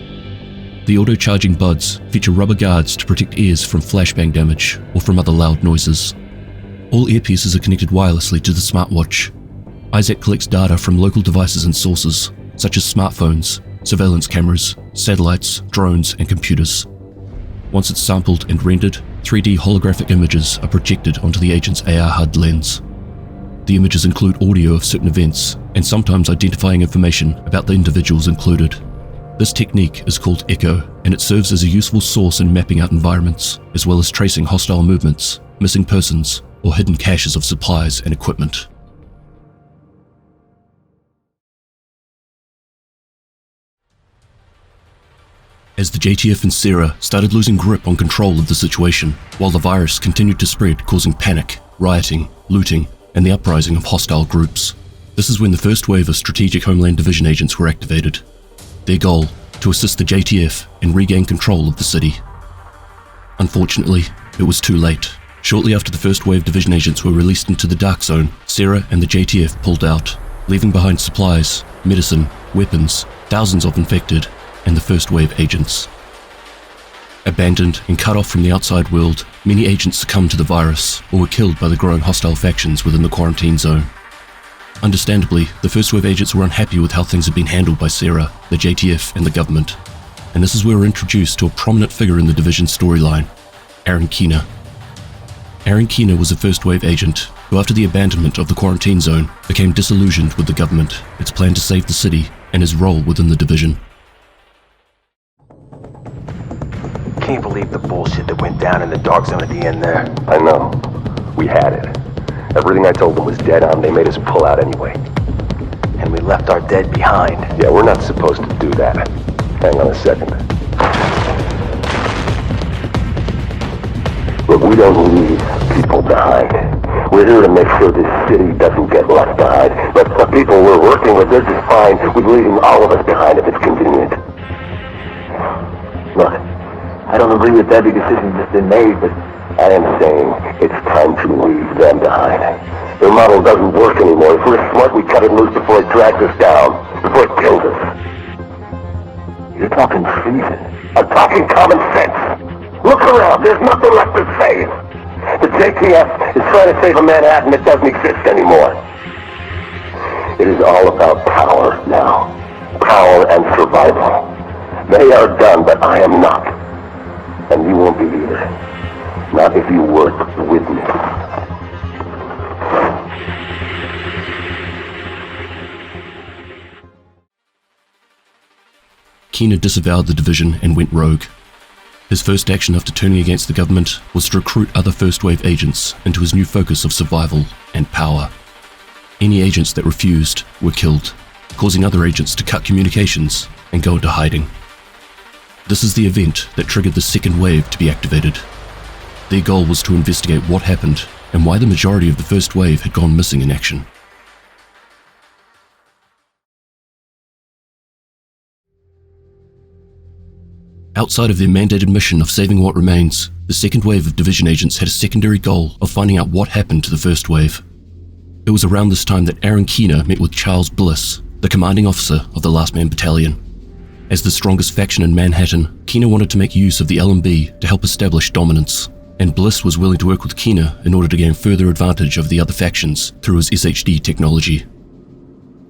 The auto-charging buds feature rubber guards to protect ears from flashbang damage or from other loud noises. All earpieces are connected wirelessly to the smartwatch. ISAC collects data from local devices and sources, such as smartphones, surveillance cameras, satellites, drones, and computers. Once it's sampled and rendered, 3D holographic images are projected onto the agent's AR HUD lens. The images include audio of certain events and sometimes identifying information about the individuals included. This technique is called Echo, and it serves as a useful source in mapping out environments, as well as tracing hostile movements, missing persons, or hidden caches of supplies and equipment. As the JTF and Sierra started losing grip on control of the situation, while the virus continued to spread, causing panic, rioting, looting, and the uprising of hostile groups. This is when the first wave of strategic Homeland Division agents were activated. Their goal, to assist the JTF and regain control of the city. Unfortunately, it was too late. Shortly after the first wave Division agents were released into the Dark Zone, Sierra and the JTF pulled out, leaving behind supplies, medicine, weapons, thousands of infected, and the first wave agents. Abandoned and cut off from the outside world, many agents succumbed to the virus or were killed by the growing hostile factions within the quarantine zone. Understandably, the first wave agents were unhappy with how things had been handled by Sierra, the JTF, and the government. And this is where we're introduced to a prominent figure in the Division storyline, Aaron Keener. Aaron Keener was a first-wave agent who, after the abandonment of the quarantine zone, became disillusioned with the government, its plan to save the city, and his role within the division. Can't believe the bullshit that went down in the dark zone at the end there. I know. We had it. Everything I told them was dead on. They made us pull out anyway. And we left our dead behind. Yeah, we're not supposed to do that. Hang on a second. Look, we don't leave people behind. We're here to make sure this city doesn't get left behind. But the people we're working with, they're just fine with leaving all of us behind if it's convenient. Look, I don't agree with every decision that's been made, but I am saying it's time to leave them behind. Their model doesn't work anymore. If we're smart, we cut it loose before it drags us down, before it kills us. You're talking treason. I'm talking common sense. Look around, there's nothing left to save. The JTF is trying to save a Manhattan that doesn't exist anymore. It is all about power now. Power and survival. They are done, but I am not. And you won't be either. Not if you work with me. Keener disavowed the division and went rogue. His first action after turning against the government was to recruit other first-wave agents into his new focus of survival and power. Any agents that refused were killed, causing other agents to cut communications and go into hiding. This is the event that triggered the second wave to be activated. Their goal was to investigate what happened and why the majority of the first wave had gone missing in action. Outside of their mandated mission of saving what remains, the second wave of division agents had a secondary goal of finding out what happened to the first wave. It was around this time that Aaron Keener met with Charles Bliss, the commanding officer of the Last Man Battalion. As the strongest faction in Manhattan, Keener wanted to make use of the LMB to help establish dominance, and Bliss was willing to work with Keener in order to gain further advantage of the other factions through his SHD technology.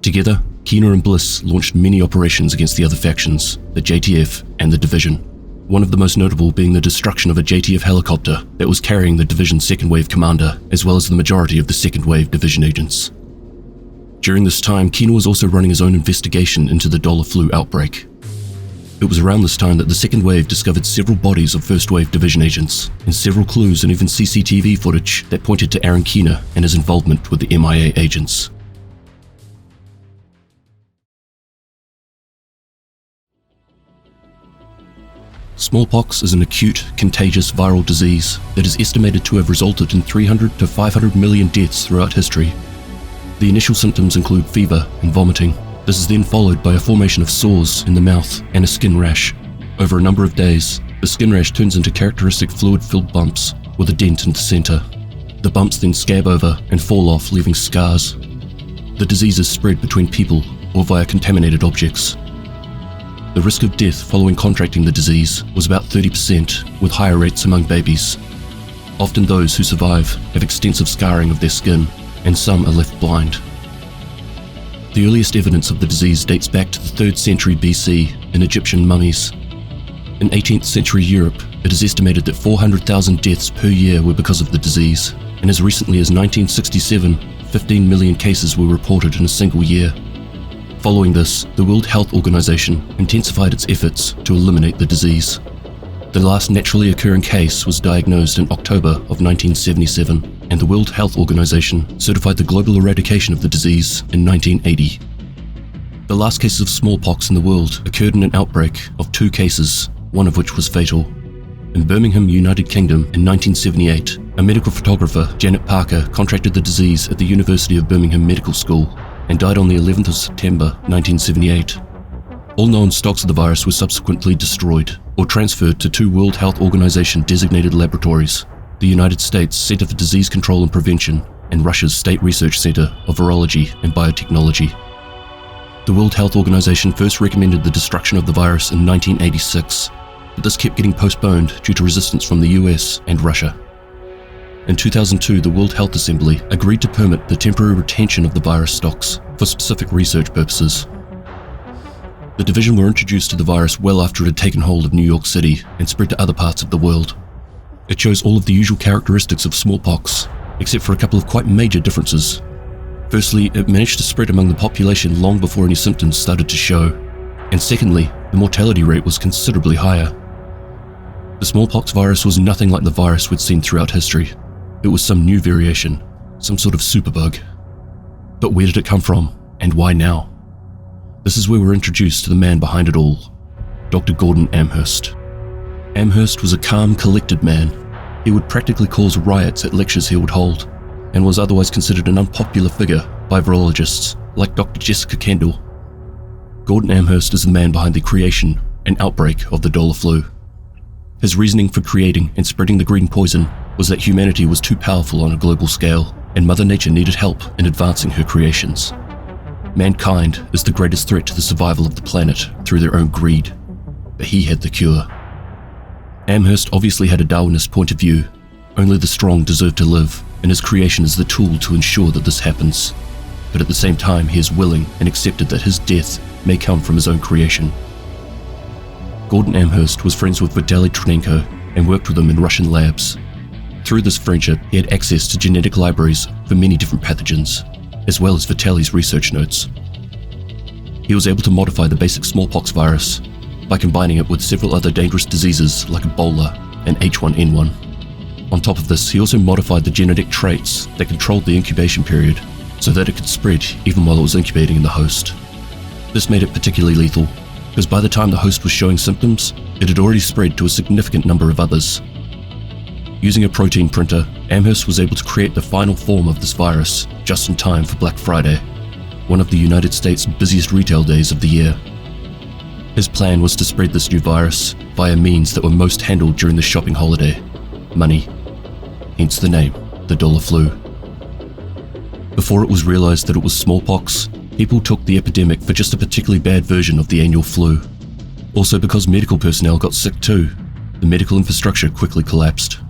Together, Keener and Bliss launched many operations against the other factions, the JTF and the Division, one of the most notable being the destruction of a JTF helicopter that was carrying the Division's second wave commander, as well as the majority of the second wave Division agents. During this time, Keener was also running his own investigation into the Dollar Flu outbreak. It was around this time that the second wave discovered several bodies of first wave Division agents, and several clues and even CCTV footage that pointed to Aaron Keener and his involvement with the MIA agents. Smallpox is an acute, contagious viral disease that is estimated to have resulted in 300 to 500 million deaths throughout history. The initial symptoms include fever and vomiting. This is then followed by a formation of sores in the mouth and a skin rash. Over a number of days, the skin rash turns into characteristic fluid-filled bumps with a dent in the center. The bumps then scab over and fall off, leaving scars. The disease is spread between people or via contaminated objects. The risk of death following contracting the disease was about 30%, with higher rates among babies. Often those who survive have extensive scarring of their skin, and some are left blind. The earliest evidence of the disease dates back to the 3rd century BC in Egyptian mummies. In 18th century Europe, it is estimated that 400,000 deaths per year were because of the disease, and as recently as 1967, 15 million cases were reported in a single year. Following this, the World Health Organization intensified its efforts to eliminate the disease. The last naturally occurring case was diagnosed in October of 1977, and the World Health Organization certified the global eradication of the disease in 1980. The last cases of smallpox in the world occurred in an outbreak of 2 cases, one of which was fatal. In Birmingham, United Kingdom in 1978, a medical photographer, Janet Parker, contracted the disease at the University of Birmingham Medical School and died on the 11th of September 1978. All known stocks of the virus were subsequently destroyed or transferred to 2 World Health Organization designated laboratories, the United States Center for Disease Control and Prevention and Russia's State Research Center of Virology and Biotechnology. The World Health Organization first recommended the destruction of the virus in 1986, but this kept getting postponed due to resistance from the US and Russia. In 2002, the World Health Assembly agreed to permit the temporary retention of the virus stocks for specific research purposes. The division were introduced to the virus well after it had taken hold of New York City and spread to other parts of the world. It shows all of the usual characteristics of smallpox, except for a couple of quite major differences. Firstly, it managed to spread among the population long before any symptoms started to show. And secondly, the mortality rate was considerably higher. The smallpox virus was nothing like the virus we'd seen throughout history. It was some new variation, some sort of superbug. But where did it come from, and why now? This is where we're introduced to the man behind it all, Dr. Gordon Amherst. Amherst was a calm, collected man. He would practically cause riots at lectures he would hold, and was otherwise considered an unpopular figure by virologists like Dr. Jessica Kendall. Gordon Amherst is the man behind the creation and outbreak of the dollar flu. His reasoning for creating and spreading the green poison was that humanity was too powerful on a global scale, and Mother Nature needed help in advancing her creations. Mankind is the greatest threat to the survival of the planet through their own greed, but he had the cure. Amherst obviously had a Darwinist point of view. Only the strong deserve to live, and his creation is the tool to ensure that this happens. But at the same time, he is willing and accepted that his death may come from his own creation. Gordon Amherst was friends with Vitaly Tchernenko and worked with him in Russian labs. Through this friendship, he had access to genetic libraries for many different pathogens, as well as Vitaly's research notes. He was able to modify the basic smallpox virus by combining it with several other dangerous diseases like Ebola and H1N1. On top of this, he also modified the genetic traits that controlled the incubation period so that it could spread even while it was incubating in the host. This made it particularly lethal, because by the time the host was showing symptoms, it had already spread to a significant number of others. Using a protein printer, Amherst was able to create the final form of this virus just in time for Black Friday, one of the United States' busiest retail days of the year. His plan was to spread this new virus via means that were most handled during the shopping holiday: money. Hence the name, the dollar flu. Before it was realized that it was smallpox, people took the epidemic for just a particularly bad version of the annual flu. Also, because medical personnel got sick too, the medical infrastructure quickly collapsed.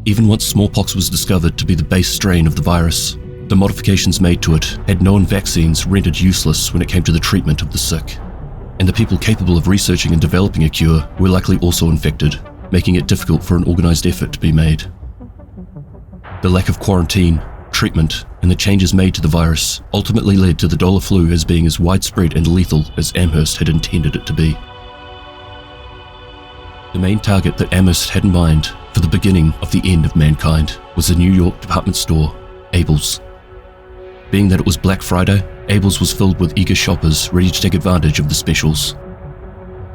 Even once smallpox was discovered to be the base strain of the virus, the modifications made to it had known vaccines rendered useless when it came to the treatment of the sick. And the people capable of researching and developing a cure were likely also infected, making it difficult for an organized effort to be made. The lack of quarantine, treatment, and the changes made to the virus ultimately led to the dollar flu as being as widespread and lethal as Amherst had intended it to be. The main target that Amherst had in mind for the beginning of the end of mankind was the New York department store, Abel's. Being that it was Black Friday, Abel's was filled with eager shoppers ready to take advantage of the specials.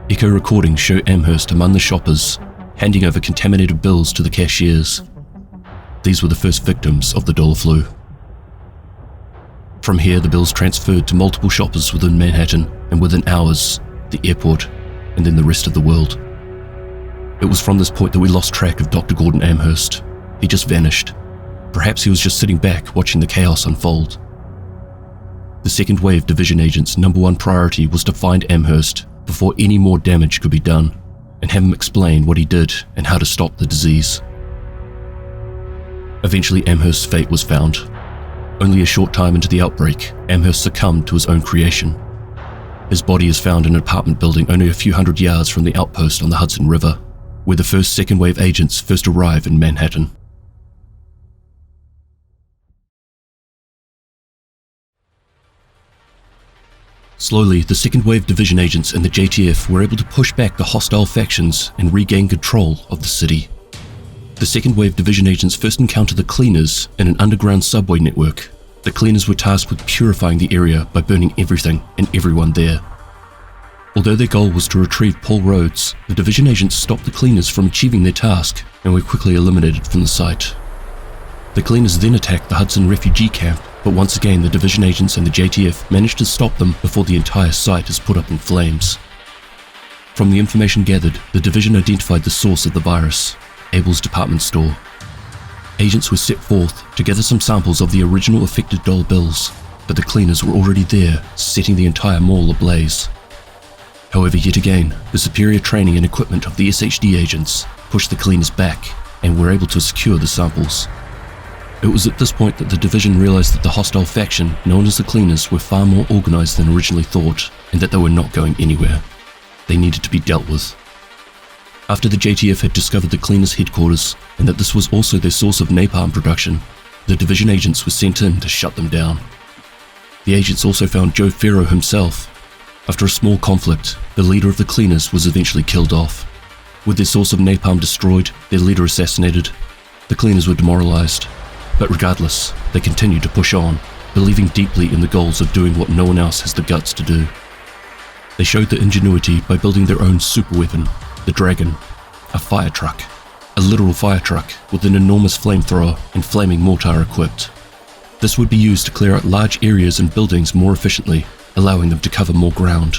Echo recordings show Amherst among the shoppers, handing over contaminated bills to the cashiers. These were the first victims of the dollar flu. From here, the bills transferred to multiple shoppers within Manhattan, and within hours, the airport, and then the rest of the world. It was from this point that we lost track of Dr. Gordon Amherst. He just vanished. Perhaps he was just sitting back watching the chaos unfold. The second wave division agent's #1 priority was to find Amherst before any more damage could be done, and have him explain what he did and how to stop the disease. Eventually, Amherst's fate was found. Only a short time into the outbreak, Amherst succumbed to his own creation. His body is found in an apartment building only a few hundred yards from the outpost on the Hudson River, where the first second wave agents first arrive in Manhattan. Slowly, the second wave division agents and the JTF were able to push back the hostile factions and regain control of the city. The second wave division agents first encountered the cleaners in an underground subway network. The cleaners were tasked with purifying the area by burning everything and everyone there. Although their goal was to retrieve Paul Rhodes, the division agents stopped the cleaners from achieving their task and were quickly eliminated from the site. The cleaners then attacked the Hudson refugee camp, but once again the division agents and the JTF managed to stop them before the entire site is put up in flames. From the information gathered, the division identified the source of the virus: Abel's department store. Agents were set forth to gather some samples of the original affected dollar bills, but the cleaners were already there, setting the entire mall ablaze. However, yet again, the superior training and equipment of the SHD agents pushed the cleaners back and were able to secure the samples. It was at this point that the division realized that the hostile faction known as the cleaners were far more organized than originally thought, and that they were not going anywhere. They needed to be dealt with. After the JTF had discovered the Cleaners' headquarters and that this was also their source of napalm production, the division agents were sent in to shut them down. The agents also found Joe Ferro himself. After a small conflict, the leader of the Cleaners was eventually killed off. With their source of napalm destroyed, their leader assassinated, the Cleaners were demoralized. But regardless, they continued to push on, believing deeply in the goals of doing what no one else has the guts to do. They showed their ingenuity by building their own superweapon, the Dragon, a fire truck, a literal fire truck with an enormous flamethrower and flaming mortar equipped. This would be used to clear out large areas and buildings more efficiently, allowing them to cover more ground.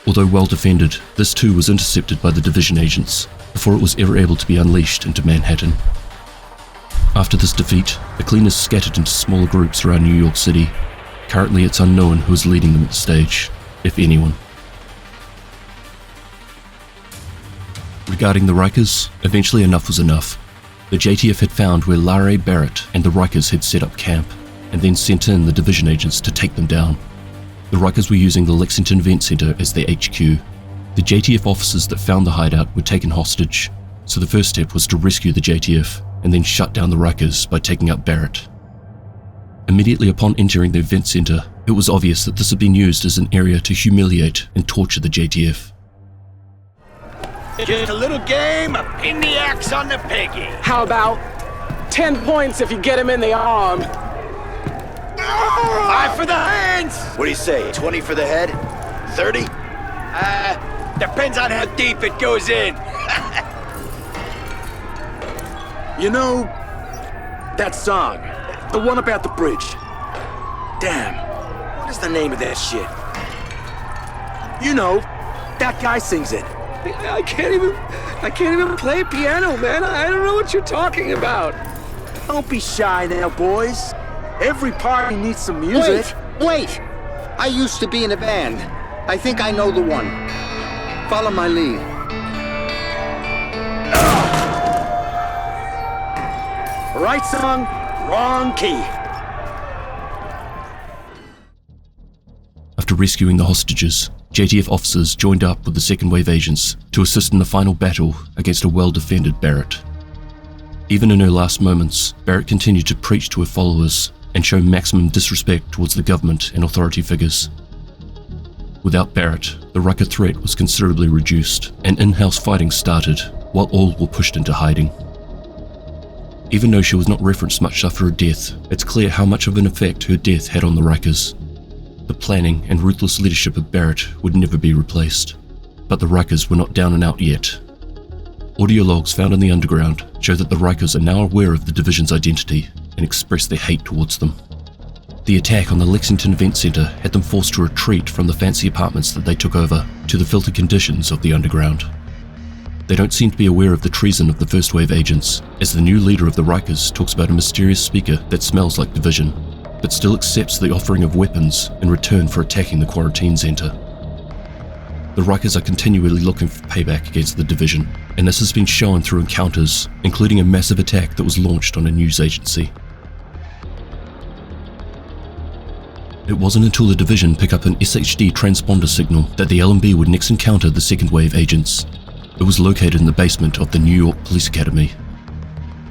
Although well defended, this too was intercepted by the division agents before it was ever able to be unleashed into Manhattan. After this defeat, the Cleaners scattered into smaller groups around New York City. Currently it's unknown who is leading them at the stage, if anyone. Regarding the Rikers, eventually enough was enough. The JTF had found where Larry Barrett and the Rikers had set up camp, and then sent in the division agents to take them down. The Rikers were using the Lexington Event Center as their HQ. The JTF officers that found the hideout were taken hostage, so the first step was to rescue the JTF and then shut down the Rikers by taking out Barrett. Immediately upon entering the event center, it was obvious that this had been used as an area to humiliate and torture the JTF. Just a little game of pin the axe on the piggy. How about 10 points if you get him in the arm? 5 for the hands! What do you say, 20 for the head? 30? Depends on how deep it goes in. You know, that song, the one about the bridge. Damn, what is the name of that shit? You know, that guy sings it. I can't even play piano, man. I don't know what you're talking about. Don't be shy now, boys. Every party needs some music. Wait! I used to be in a band. I think I know the one. Follow my lead. Right song, wrong key. After rescuing the hostages, JTF officers joined up with the second wave agents to assist in the final battle against a well-defended Barrett. Even in her last moments, Barrett continued to preach to her followers and show maximum disrespect towards the government and authority figures. Without Barrett, the Riker threat was considerably reduced and in-house fighting started while all were pushed into hiding. Even though she was not referenced much after her death, it's clear how much of an effect her death had on the Rikers. The planning and ruthless leadership of Barrett would never be replaced, but the Rikers were not down and out yet. Audio logs found in the underground show that the Rikers are now aware of the division's identity and express their hate towards them. The attack on the Lexington Event Center had them forced to retreat from the fancy apartments that they took over to the filthy conditions of the underground. They don't seem to be aware of the treason of the first wave agents, as the new leader of the Rikers talks about a mysterious speaker that smells like division, but still accepts the offering of weapons in return for attacking the quarantine center. The Rikers are continually looking for payback against the division, and this has been shown through encounters, including a massive attack that was launched on a news agency. It wasn't until the division picked up an SHD transponder signal that the LMB would next encounter the second wave agents. It was located in the basement of the New York Police Academy.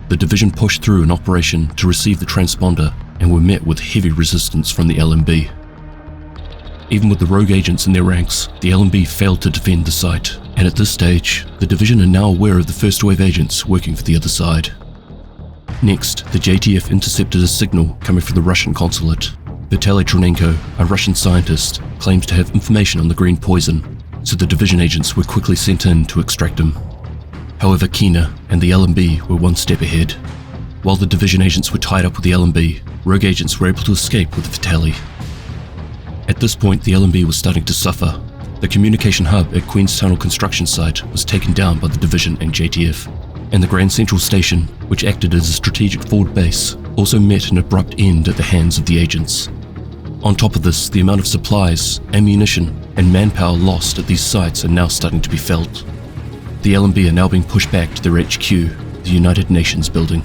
The division pushed through an operation to receive the transponder and were met with heavy resistance from the LMB. Even with the rogue agents in their ranks, the LMB failed to defend the site, and at this stage, the division are now aware of the first wave agents working for the other side. Next, the JTF intercepted a signal coming from the Russian consulate. Vitaly Tronenko, a Russian scientist, claims to have information on the green poison, so the division agents were quickly sent in to extract him. However, Kina and the LMB were one step ahead. While the division agents were tied up with the LMB, rogue agents were able to escape with Vitaly. At this point, the LMB was starting to suffer. The communication hub at Queens Tunnel construction site was taken down by the division and JTF, and the Grand Central Station, which acted as a strategic forward base, also met an abrupt end at the hands of the agents. On top of this, the amount of supplies, ammunition, and manpower lost at these sites are now starting to be felt. The LMB are now being pushed back to their HQ, the United Nations building.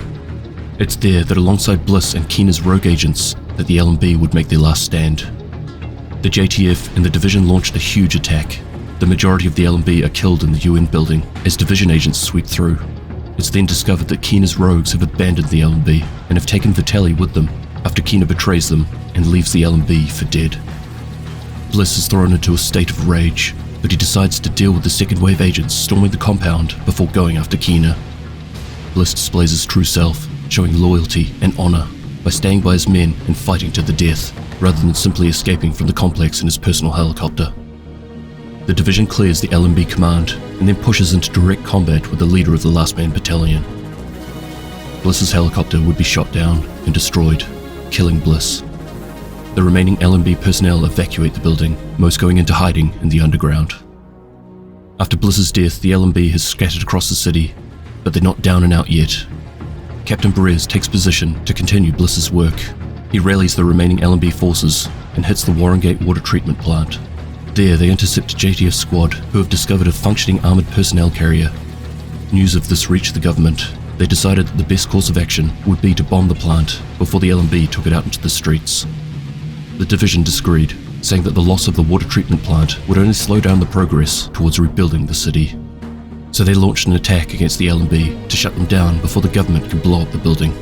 It's there that alongside Bliss and Keena's rogue agents, that the LMB would make their last stand. The JTF and the division launched a huge attack, The majority of the LMB are killed in the UN building as division agents sweep through. It's then discovered that Keena's rogues have abandoned the LMB and have taken Vitelli with them after Keena betrays them and leaves the LMB for dead. Bliss is thrown into a state of rage, but he decides to deal with the second wave agents storming the compound before going after Keena. Bliss displays his true self, showing loyalty and honor by staying by his men and fighting to the death, rather than simply escaping from the complex in his personal helicopter. The division clears the LMB command and then pushes into direct combat with the leader of the Last Man Battalion. Bliss's helicopter would be shot down and destroyed, killing Bliss. The remaining LMB personnel evacuate the building, most going into hiding in the underground. After Bliss's death, the LMB has scattered across the city, but they're not down and out yet. Captain Perez takes position to continue Bliss's work. He rallies the remaining LMB forces and hits the Warrengate water treatment plant. There, they intercept JTF squad, who have discovered a functioning armoured personnel carrier. News of this reached the government. They decided that the best course of action would be to bomb the plant before the LMB took it out into the streets. The division disagreed, saying that the loss of the water treatment plant would only slow down the progress towards rebuilding the city. So they launched an attack against the LMB to shut them down before the government could blow up the building.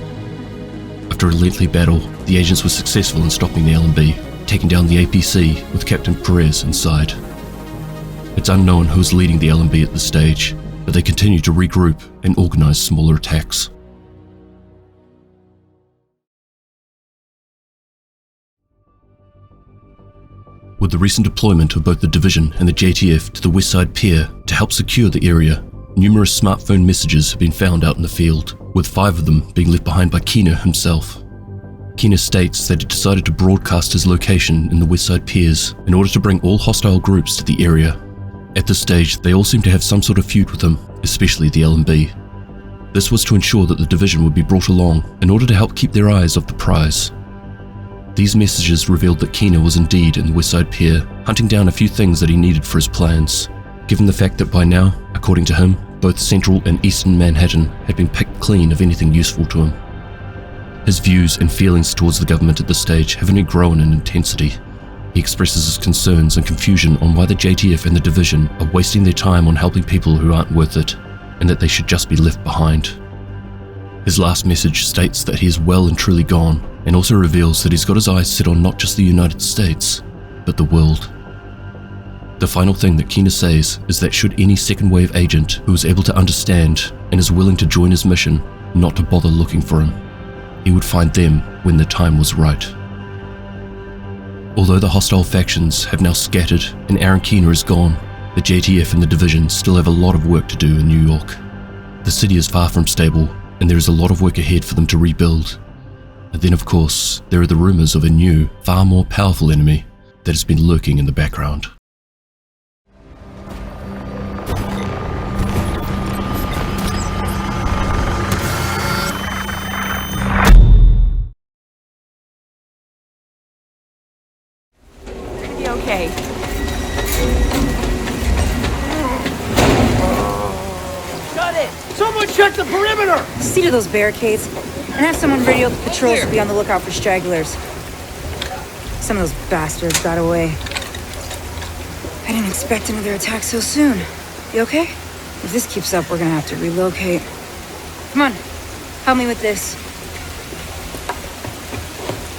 After a lengthy battle, the agents were successful in stopping the LMB, taking down the APC with Captain Perez inside. It's unknown who is leading the LMB at this stage, but they continue to regroup and organize smaller attacks. With the recent deployment of both the division and the JTF to the West Side Pier to help secure the area, numerous smartphone messages have been found out in the field, with 5 of them being left behind by Keena himself. Keena states that he decided to broadcast his location in the West Side Piers in order to bring all hostile groups to the area. At this stage, they all seem to have some sort of feud with him, especially the LMB. This was to ensure that the division would be brought along in order to help keep their eyes off the prize. These messages revealed that Keena was indeed in the West Side Pier, hunting down a few things that he needed for his plans, given the fact that by now, according to him, both central and eastern Manhattan had been picked clean of anything useful to him. His views and feelings towards the government at this stage have only grown in intensity. He expresses his concerns and confusion on why the JTF and the division are wasting their time on helping people who aren't worth it, and that they should just be left behind. His last message states that he is well and truly gone, and also reveals that he's got his eyes set on not just the United States, but the world. The final thing that Keena says is that should any second wave agent who is able to understand and is willing to join his mission, not to bother looking for him. He would find them when the time was right. Although the hostile factions have now scattered and Aaron Keena is gone, the JTF and the division still have a lot of work to do in New York. The city is far from stable, and there is a lot of work ahead for them to rebuild. And then of course, there are the rumors of a new, far more powerful enemy that has been lurking in the background. Okay. Shut it! Someone check the perimeter! See to those barricades, and have someone radio the patrols to be on the lookout for stragglers. Some of those bastards got away. I didn't expect another attack so soon. You okay? If this keeps up, we're gonna have to relocate. Come on, help me with this.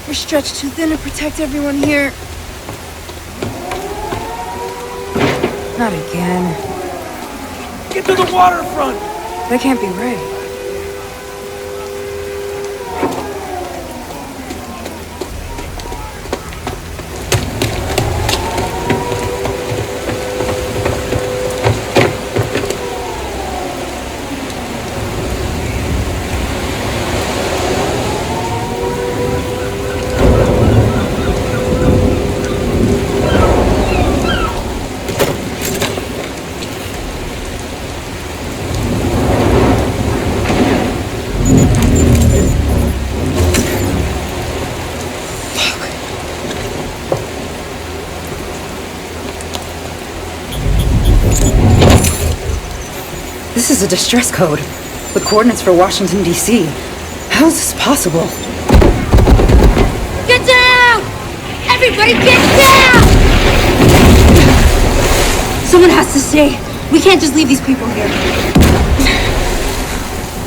We're stretched too thin to protect everyone here. Not again. Get to the waterfront! That can't be right. This is a distress code, with coordinates for Washington, DC. How is this possible? Get down! Everybody get down! Someone has to stay. We can't just leave these people here.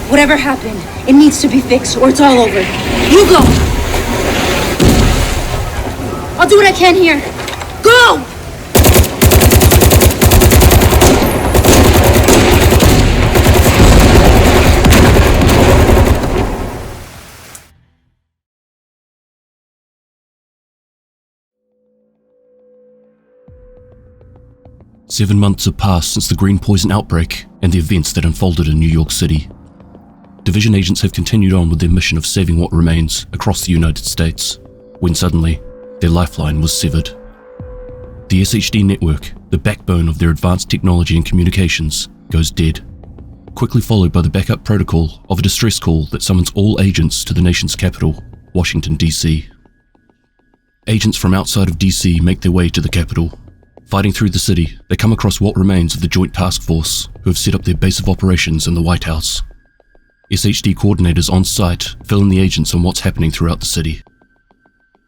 Whatever happened, it needs to be fixed or it's all over. You go! I'll do what I can here. Go! Seven months have passed since the green poison outbreak and the events that unfolded in New York City. Division agents have continued on with their mission of saving what remains across the United States, when suddenly, their lifeline was severed. The SHD network, the backbone of their advanced technology and communications, goes dead, quickly followed by the backup protocol of a distress call that summons all agents to the nation's capital, Washington, DC. Agents from outside of DC make their way to the capital. Fighting through the city, they come across what remains of the Joint Task Force, who have set up their base of operations in the White House. SHD coordinators on site fill in the agents on what's happening throughout the city.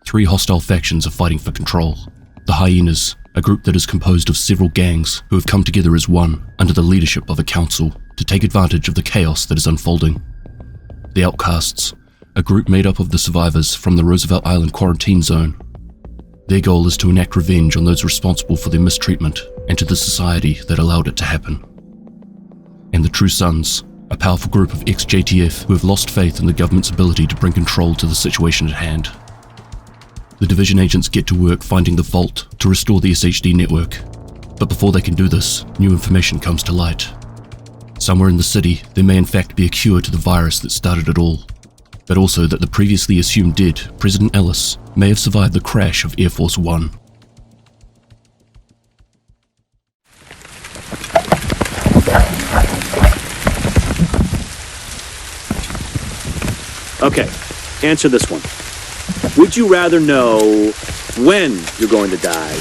Three hostile factions are fighting for control. The Hyenas, a group that is composed of several gangs who have come together as one under the leadership of a council to take advantage of the chaos that is unfolding. The Outcasts, a group made up of the survivors from the Roosevelt Island quarantine zone. Their goal is to enact revenge on those responsible for their mistreatment and to the society that allowed it to happen. And the True Sons, a powerful group of ex-JTF who have lost faith in the government's ability to bring control to the situation at hand. The division agents get to work finding the fault to restore the SHD network, but before they can do this, new information comes to light. Somewhere in the city, there may in fact be a cure to the virus that started it all, but also that the previously assumed dead President Ellis may have survived the crash of Air Force One. Okay, answer this one. Would you rather know when you're going to die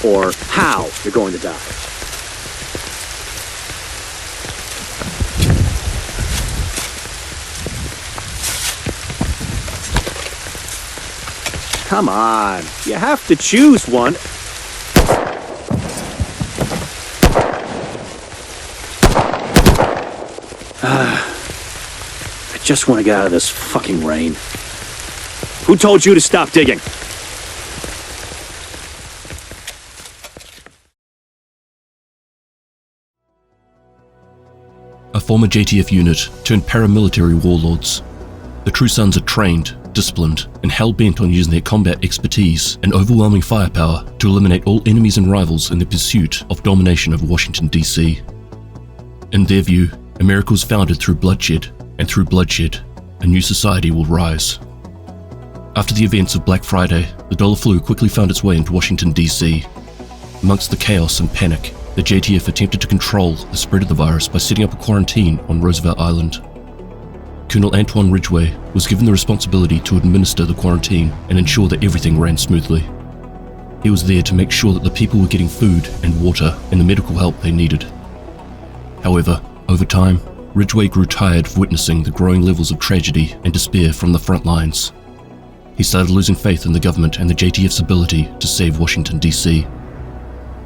or how you're going to die? Come on, you have to choose one. I just want to get out of this fucking rain. Who told you to stop digging? A former JTF unit turned paramilitary warlords. The True Sons are trained, disciplined, and hell-bent on using their combat expertise and overwhelming firepower to eliminate all enemies and rivals in the pursuit of domination of Washington, DC. In their view, America was founded through bloodshed, and through bloodshed, a new society will rise. After the events of Black Friday, the dollar flu quickly found its way into Washington, DC. Amongst the chaos and panic, the JTF attempted to control the spread of the virus by setting up a quarantine on Roosevelt Island. Colonel Antoine Ridgway was given the responsibility to administer the quarantine and ensure that everything ran smoothly. He was there to make sure that the people were getting food and water and the medical help they needed. However, over time, Ridgway grew tired of witnessing the growing levels of tragedy and despair from the front lines. He started losing faith in the government and the JTF's ability to save Washington, DC.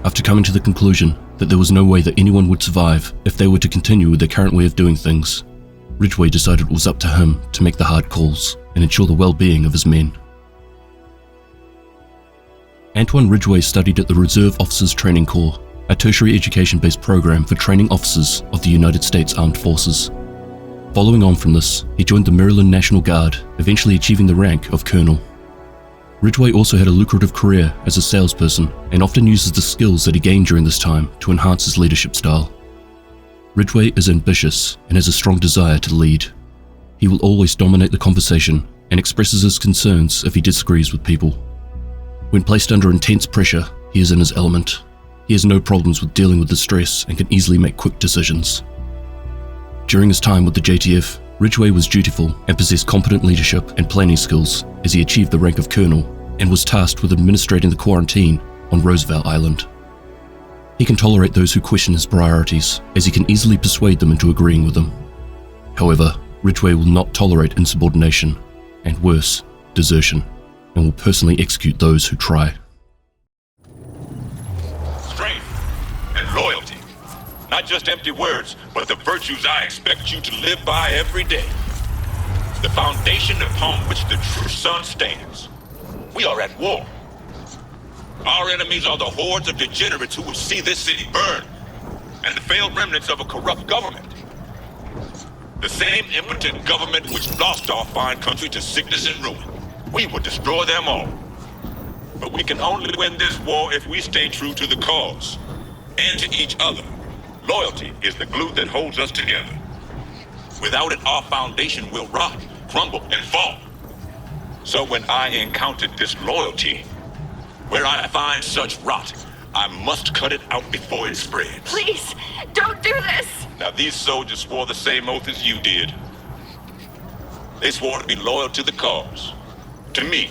After coming to the conclusion that there was no way that anyone would survive if they were to continue with their current way of doing things, Ridgway decided it was up to him to make the hard calls and ensure the well-being of his men. Antoine Ridgway studied at the Reserve Officers Training Corps, a tertiary education-based program for training officers of the United States Armed Forces. Following on from this, he joined the Maryland National Guard, eventually achieving the rank of colonel. Ridgway also had a lucrative career as a salesperson and often uses the skills that he gained during this time to enhance his leadership style. Ridgway is ambitious and has a strong desire to lead. He will always dominate the conversation and expresses his concerns if he disagrees with people. When placed under intense pressure, he is in his element. He has no problems with dealing with the stress and can easily make quick decisions. During his time with the JTF, Ridgway was dutiful and possessed competent leadership and planning skills as he achieved the rank of colonel and was tasked with administrating the quarantine on Roosevelt Island. He can tolerate those who question his priorities, as he can easily persuade them into agreeing with them. However, Ridgway will not tolerate insubordination, and worse, desertion, and will personally execute those who try. Strength and not just empty words, but the virtues I expect you to live by every day. The foundation upon which the true sun stands. We are at war. Our enemies are the hordes of degenerates who will see this city burn, and the failed remnants of a corrupt government. The same impotent government which lost our fine country to sickness and ruin. We will destroy them all. But we can only win this war if we stay true to the cause, and to each other. Loyalty is the glue that holds us together. Without it, our foundation will rot, crumble, and fall. So when I encountered disloyalty, where I find such rot, I must cut it out before it spreads. Please, don't do this! Now these soldiers swore the same oath as you did. They swore to be loyal to the cause. To me.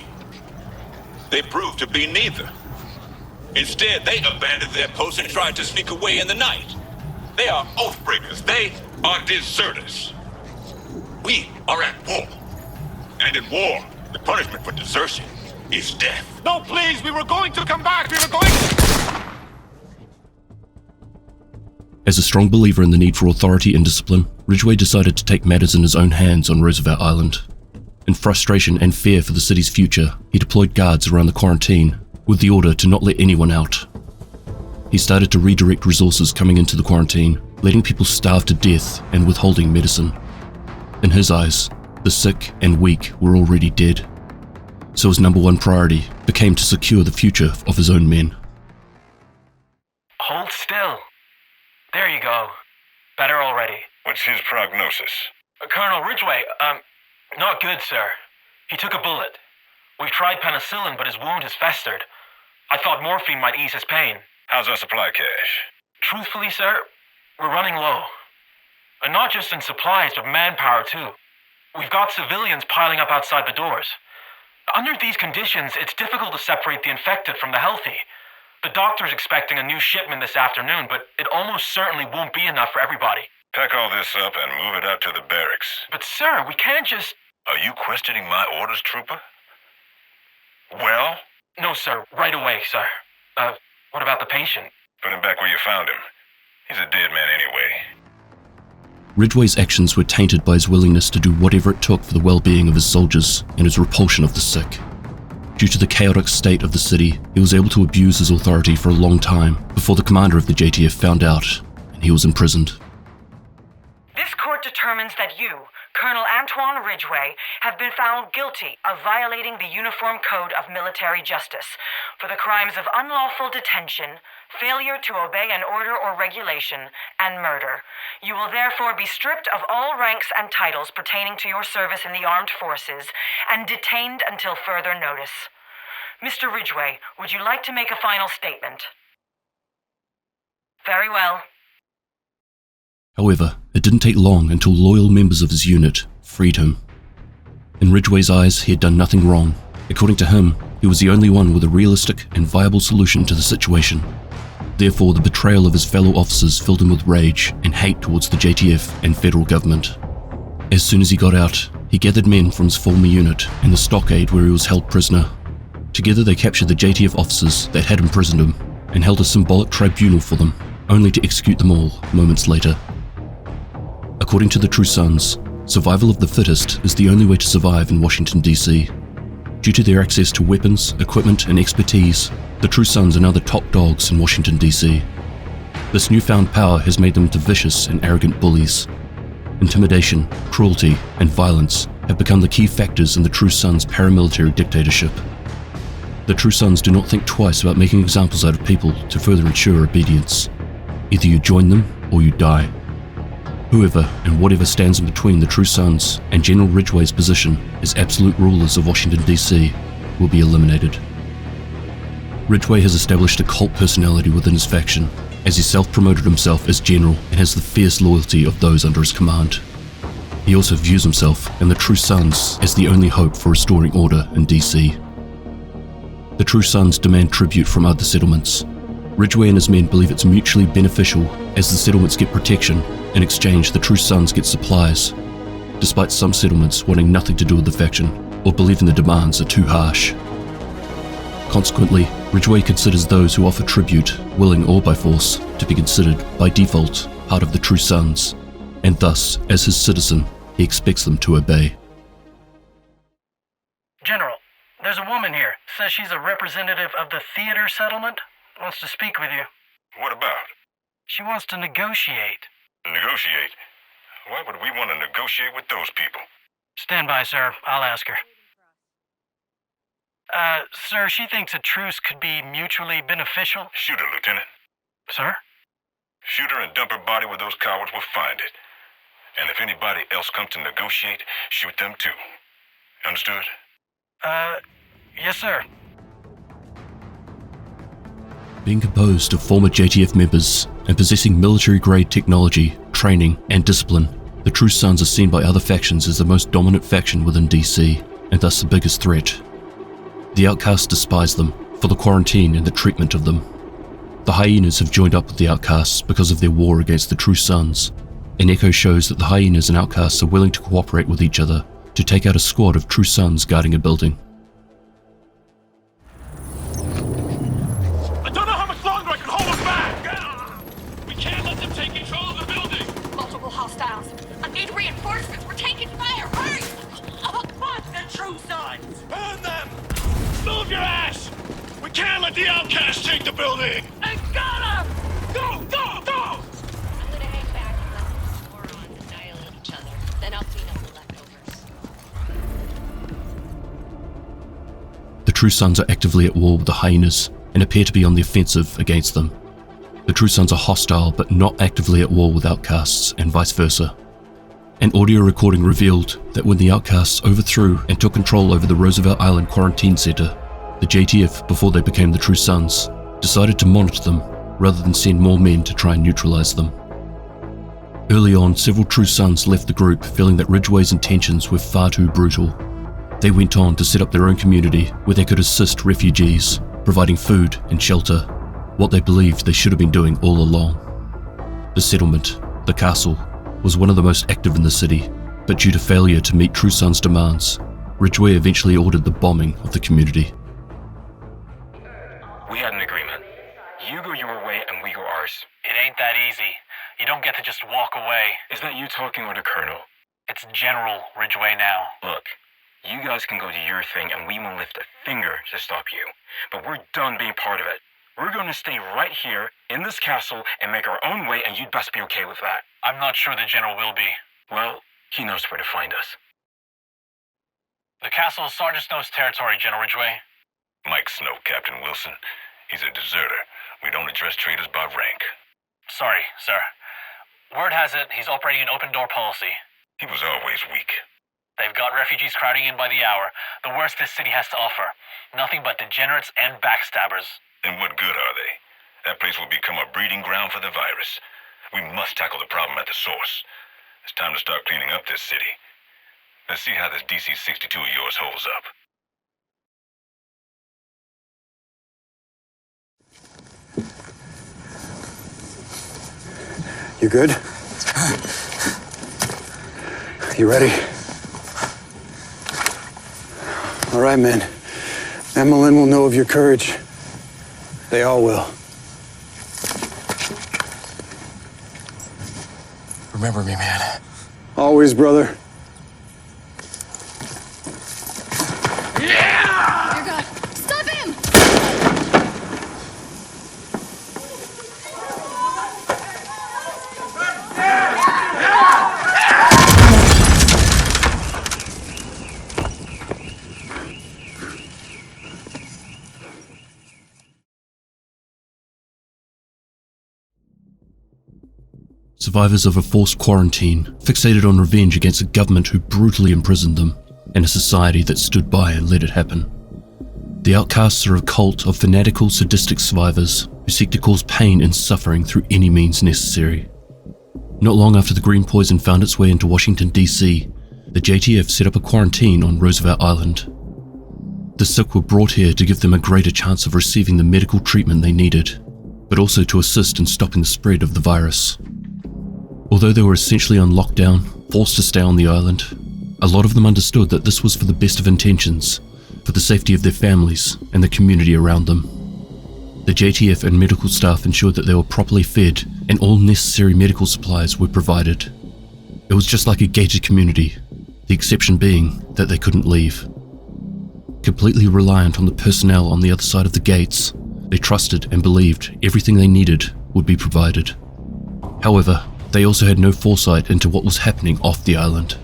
They proved to be neither. Instead, they abandoned their posts and tried to sneak away in the night. They are oath-breakers. They are deserters. We are at war. And in war, the punishment for desertion is death. No, please, we were going to come back. We were going to... As a strong believer in the need for authority and discipline, Ridgway decided to take matters in his own hands on Roosevelt Island. In frustration and fear for the city's future, he deployed guards around the quarantine with the order to not let anyone out. He started to redirect resources coming into the quarantine, letting people starve to death and withholding medicine. In his eyes, the sick and weak were already dead. So his number one priority became to secure the future of his own men. Hold still. There you go. Better already. What's his prognosis? Colonel Ridgway, not good, sir. He took a bullet. We've tried penicillin, but his wound has festered. I thought morphine might ease his pain. How's our supply cache? Truthfully, sir, we're running low. And not just in supplies, but manpower, too. We've got civilians piling up outside the doors. Under these conditions, it's difficult to separate the infected from the healthy. The doctor's expecting a new shipment this afternoon, but it almost certainly won't be enough for everybody. Pack all this up and move it out to the barracks. But sir, we can't just... Are you questioning my orders, trooper? Well? No, sir. Right away, sir. What about the patient? Put him back where you found him. He's a dead man anyway. Ridgway's actions were tainted by his willingness to do whatever it took for the well-being of his soldiers and his repulsion of the sick. Due to the chaotic state of the city, he was able to abuse his authority for a long time before the commander of the JTF found out, and he was imprisoned. This court determines that you, Colonel Antoine Ridgway, have been found guilty of violating the Uniform Code of Military Justice for the crimes of unlawful detention, failure to obey an order or regulation, and murder. You will therefore be stripped of all ranks and titles pertaining to your service in the armed forces and detained until further notice. Mr. Ridgway, would you like to make a final statement? Very well. However, it didn't take long until loyal members of his unit freed him. In Ridgway's eyes, he had done nothing wrong. According to him, he was the only one with a realistic and viable solution to the situation. Therefore, the betrayal of his fellow officers filled him with rage and hate towards the JTF and federal government. As soon as he got out, he gathered men from his former unit in the stockade where he was held prisoner. Together they captured the JTF officers that had imprisoned him and held a symbolic tribunal for them, only to execute them all moments later. According to the True Sons, survival of the fittest is the only way to survive in Washington, DC. Due to their access to weapons, equipment, and expertise, the True Sons are now the top dogs in Washington, DC. This newfound power has made them into vicious and arrogant bullies. Intimidation, cruelty, and violence have become the key factors in the True Sons' paramilitary dictatorship. The True Sons do not think twice about making examples out of people to further ensure obedience. Either you join them or you die. Whoever and whatever stands in between the True Sons and General Ridgway's position as absolute rulers of Washington, DC will be eliminated. Ridgway has established a cult personality within his faction, as he self-promoted himself as general and has the fierce loyalty of those under his command. He also views himself and the True Sons as the only hope for restoring order in DC. The True Sons demand tribute from other settlements. Ridgway and his men believe it's mutually beneficial as the settlements get protection. In exchange, the True Sons get supplies, despite some settlements wanting nothing to do with the faction or believing the demands are too harsh. Consequently, Ridgway considers those who offer tribute, willing or by force, to be considered, by default, part of the True Sons, and thus, as his citizen, he expects them to obey. General, there's a woman here. Says she's a representative of the theater settlement. Wants to speak with you. What about? She wants to negotiate. Negotiate? Why would we want to negotiate with those people? Stand by, sir. I'll ask her. Sir, she thinks a truce could be mutually beneficial. Shoot her, Lieutenant. Sir? Shoot her and dump her body where those cowards will find it. And if anybody else comes to negotiate, shoot them too. Understood? Yes, sir. Being composed of former JTF members and possessing military-grade technology, training, and discipline, the True Sons are seen by other factions as the most dominant faction within DC, and thus the biggest threat. The Outcasts despise them for the quarantine and the treatment of them. The Hyenas have joined up with the Outcasts because of their war against the True Sons, and Echo shows that the Hyenas and Outcasts are willing to cooperate with each other to take out a squad of True Sons guarding a building. I don't know how much longer I can hold them back! We can't let them take control of the building! Multiple hostiles. I need reinforcements. We're taking fire. Hurry! Fuck the True Sons! Burn them! Move your ass! We can't let the Outcasts take the building! I got him! Go! Go! Go! I'm gonna hang back and let these morons annihilate each other. Then I'll clean up the leftovers. The True Sons are actively at war with the Hyenas and appear to be on the offensive against them. The True Sons are hostile but not actively at war with Outcasts, and vice versa. An audio recording revealed that when the Outcasts overthrew and took control over the Roosevelt Island Quarantine Center, the JTF, before they became the True Sons, decided to monitor them rather than send more men to try and neutralize them. Early on, several True Sons left the group feeling that Ridgway's intentions were far too brutal. They went on to set up their own community where they could assist refugees, providing food and shelter, what they believed they should have been doing all along. The settlement, the castle, was one of the most active in the city, but due to failure to meet True Sons' demands, Ridgway eventually ordered the bombing of the community. We had an agreement. You go your way and we go ours. It ain't that easy. You don't get to just walk away. Is that you talking or the Colonel? It's General Ridgway now. Look, you guys can go do your thing and we won't lift a finger to stop you. But we're done being part of it. We're going to stay right here in this castle and make our own way, and you'd best be okay with that. I'm not sure the General will be. Well, he knows where to find us. The castle is Sergeant Snow's territory, General Ridgway. Mike Snow, Captain Wilson. He's a deserter. We don't address traitors by rank. Sorry, sir. Word has it he's operating an open-door policy. He was always weak. They've got refugees crowding in by the hour. The worst this city has to offer. Nothing but degenerates and backstabbers. And what good are they? That place will become a breeding ground for the virus. We must tackle the problem at the source. It's time to start cleaning up this city. Let's see how this DC-62 of yours holds up. You good? You ready? All right, man. Emmeline will know of your courage. They all will. Remember me, man. Always, brother. Yeah! Dear God, stop him! Survivors of a forced quarantine, fixated on revenge against a government who brutally imprisoned them, and a society that stood by and let it happen. The Outcasts are a cult of fanatical, sadistic survivors who seek to cause pain and suffering through any means necessary. Not long after the green poison found its way into Washington, DC, the JTF set up a quarantine on Roosevelt Island. The sick were brought here to give them a greater chance of receiving the medical treatment they needed, but also to assist in stopping the spread of the virus. Although they were essentially on lockdown, forced to stay on the island, a lot of them understood that this was for the best of intentions, for the safety of their families and the community around them. The JTF and medical staff ensured that they were properly fed and all necessary medical supplies were provided. It was just like a gated community, the exception being that they couldn't leave. Completely reliant on the personnel on the other side of the gates, they trusted and believed everything they needed would be provided. However, they also had no foresight into what was happening off the island.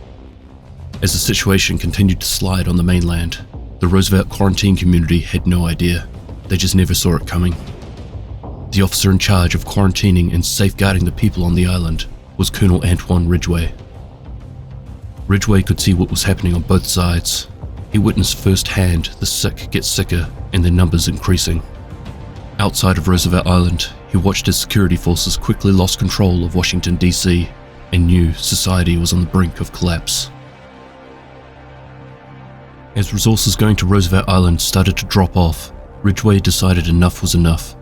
As the situation continued to slide on the mainland, the Roosevelt quarantine community had no idea. They just never saw it coming. The officer in charge of quarantining and safeguarding the people on the island was Colonel Antoine Ridgway. Ridgway could see what was happening on both sides. He witnessed firsthand the sick get sicker and their numbers increasing. Outside of Roosevelt Island, he watched as security forces quickly lost control of Washington DC and knew society was on the brink of collapse. As resources going to Roosevelt Island started to drop off, Ridgway decided enough was enough.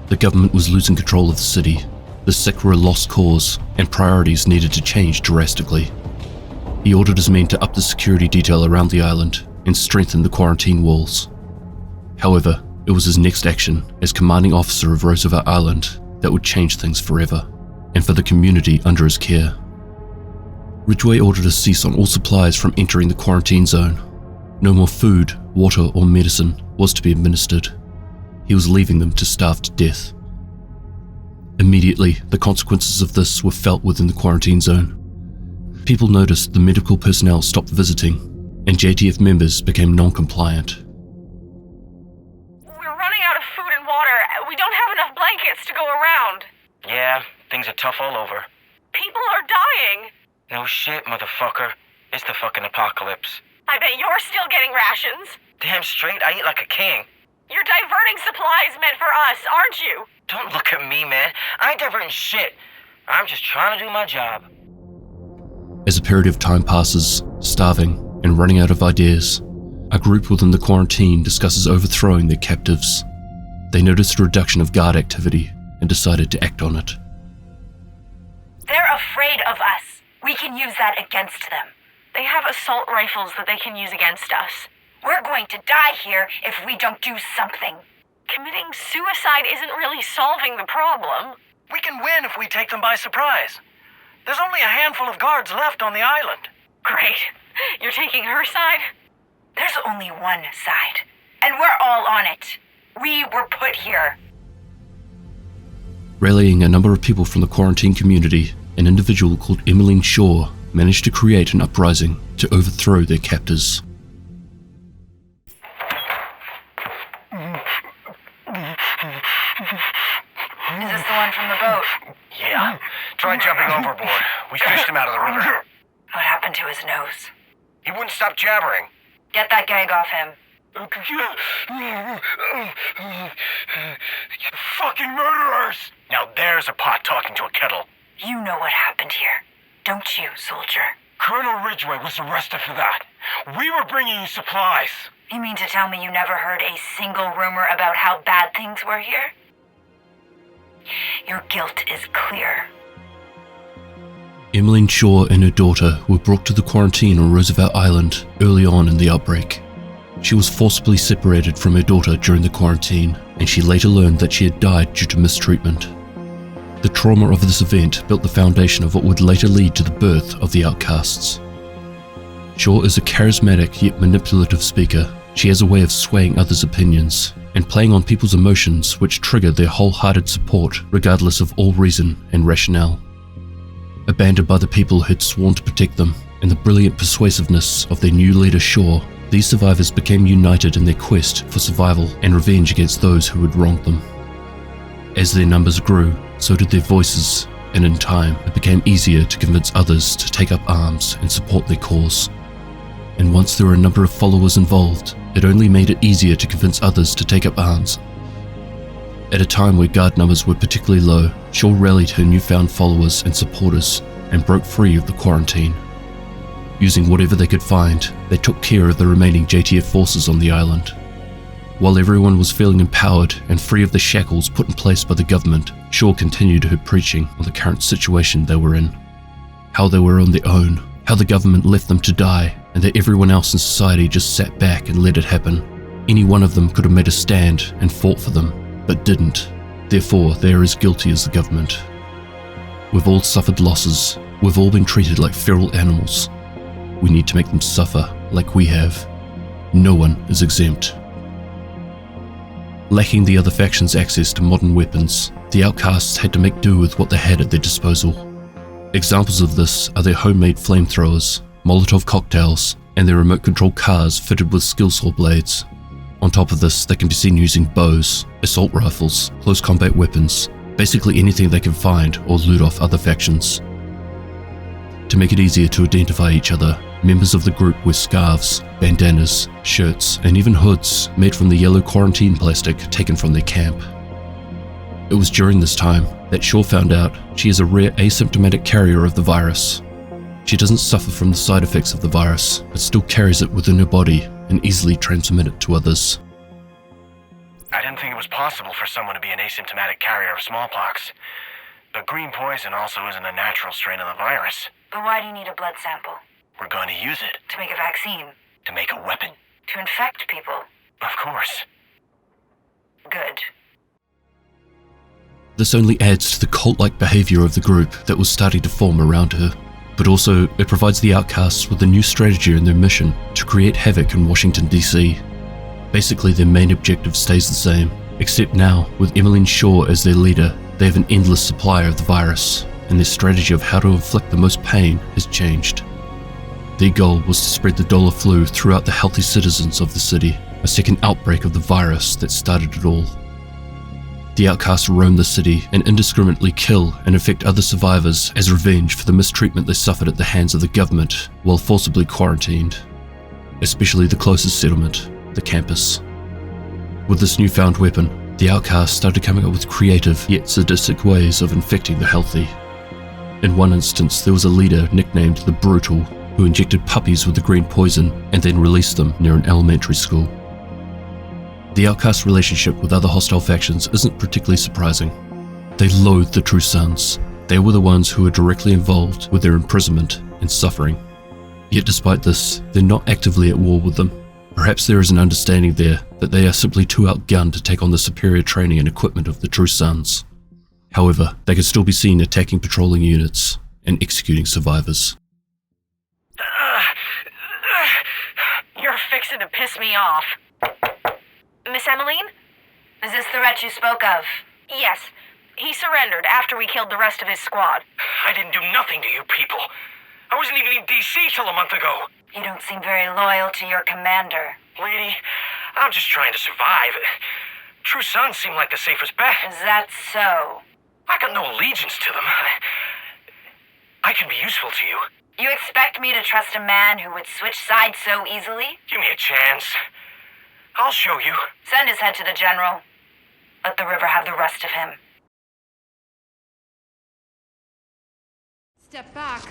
The government was losing control of the city, the sick were a lost cause, and priorities needed to change drastically. He ordered his men to up the security detail around the island and strengthen the quarantine walls. However, it was his next action as commanding officer of Roosevelt Island that would change things forever, and for the community under his care. Ridgway ordered a cease on all supplies from entering the quarantine zone. No more food, water, or medicine was to be administered. He was leaving them to starve to death. Immediately, the consequences of this were felt within the quarantine zone. People noticed the medical personnel stopped visiting, and JTF members became non-compliant. We're running out of food and water. We don't have enough blankets to go around. Yeah, things are tough all over. People are dying. No shit, motherfucker. It's the fucking apocalypse. I bet you're still getting rations. Damn straight, I eat like a king. You're diverting supplies meant for us, aren't you? Don't look at me, man. I ain't diverting shit. I'm just trying to do my job. As a period of time passes, starving and running out of ideas, a group within the quarantine discusses overthrowing their captives. They noticed a reduction of guard activity and decided to act on it. They're afraid of us. We can use that against them. They have assault rifles that they can use against us. We're going to die here if we don't do something. Committing suicide isn't really solving the problem. We can win if we take them by surprise. There's only a handful of guards left on the island. Great. You're taking her side? There's only one side, and we're all on it. We were put here. Rallying a number of people from the quarantine community, an individual called Emmeline Shaw managed to create an uprising to overthrow their captors. Is this the one from the boat? Yeah. Try jumping overboard. We fished him out of the river. What happened to his nose? He wouldn't stop jabbering. Get that gag off him. Fucking murderers! Now there's a pot talking to a kettle. You know what happened here, don't you, soldier? Colonel Ridgway was arrested for that. We were bringing you supplies. You mean to tell me you never heard a single rumor about how bad things were here? Your guilt is clear. Emmeline Shaw and her daughter were brought to the quarantine on Roosevelt Island early on in the outbreak. She was forcibly separated from her daughter during the quarantine, and she later learned that she had died due to mistreatment. The trauma of this event built the foundation of what would later lead to the birth of the Outcasts. Shaw is a charismatic yet manipulative speaker. She has a way of swaying others' opinions and playing on people's emotions, which trigger their wholehearted support regardless of all reason and rationale. Abandoned by the people who had sworn to protect them and the brilliant persuasiveness of their new leader Shaw, these survivors became united in their quest for survival and revenge against those who had wronged them. As their numbers grew, so did their voices, and in time it became easier to convince others to take up arms and support their cause. And once there were a number of followers involved, it only made it easier to convince others to take up arms. At a time where guard numbers were particularly low, Shaw rallied her newfound followers and supporters and broke free of the quarantine. Using whatever they could find, they took care of the remaining JTF forces on the island. While everyone was feeling empowered and free of the shackles put in place by the government, Shaw continued her preaching on the current situation they were in. How they were on their own, how the government left them to die, and that everyone else in society just sat back and let it happen. Any one of them could have made a stand and fought for them, but didn't. Therefore, they are as guilty as the government. We've all suffered losses. We've all been treated like feral animals. We need to make them suffer like we have. No one is exempt. Lacking the other factions' access to modern weapons, the Outcasts had to make do with what they had at their disposal. Examples of this are their homemade flamethrowers, Molotov cocktails, and their remote-controlled cars fitted with skill saw blades. On top of this, they can be seen using bows, assault rifles, close combat weapons, basically anything they can find or loot off other factions. To make it easier to identify each other, members of the group wear scarves, bandanas, shirts, and even hoods made from the yellow quarantine plastic taken from their camp. It was during this time that Shaw found out she is a rare asymptomatic carrier of the virus. She doesn't suffer from the side effects of the virus, but still carries it within her body and easily transmit it to others. I didn't think it was possible for someone to be an asymptomatic carrier of smallpox. But green poison also isn't a natural strain of the virus. But why do you need a blood sample? We're going to use it. To make a vaccine? To make a weapon. To infect people? Of course. Good. This only adds to the cult-like behavior of the group that was starting to form around her. But also, it provides the Outcasts with a new strategy in their mission to create havoc in Washington DC. Basically, their main objective stays the same, except now, with Emmeline Shaw as their leader, they have an endless supply of the virus, and their strategy of how to inflict the most pain has changed. Their goal was to spread the dollar flu throughout the healthy citizens of the city, a second outbreak of the virus that started it all. The Outcasts roam the city and indiscriminately kill and infect other survivors as revenge for the mistreatment they suffered at the hands of the government while forcibly quarantined, especially the closest settlement, the campus. With this newfound weapon, the Outcasts started coming up with creative yet sadistic ways of infecting the healthy. In one instance, there was a leader nicknamed the Brutal who injected puppies with the green poison and then released them near an elementary school. The Outcast relationship with other hostile factions isn't particularly surprising. They loathe the True Sons. They were the ones who were directly involved with their imprisonment and suffering. Yet despite this, they're not actively at war with them. Perhaps there is an understanding there that they are simply too outgunned to take on the superior training and equipment of the True Sons. However, they can still be seen attacking patrolling units and executing survivors. You're fixing to piss me off. Miss Emmeline? Is this the wretch you spoke of? Yes. He surrendered after we killed the rest of his squad. I didn't do nothing to you people. I wasn't even in DC till a month ago. You don't seem very loyal to your commander. Lady, I'm just trying to survive. True Sons seem like the safest bet. Is that so? I got no allegiance to them. I can be useful to you. You expect me to trust a man who would switch sides so easily? Give me a chance. I'll show you. Send his head to the general. Let the river have the rest of him. Step back.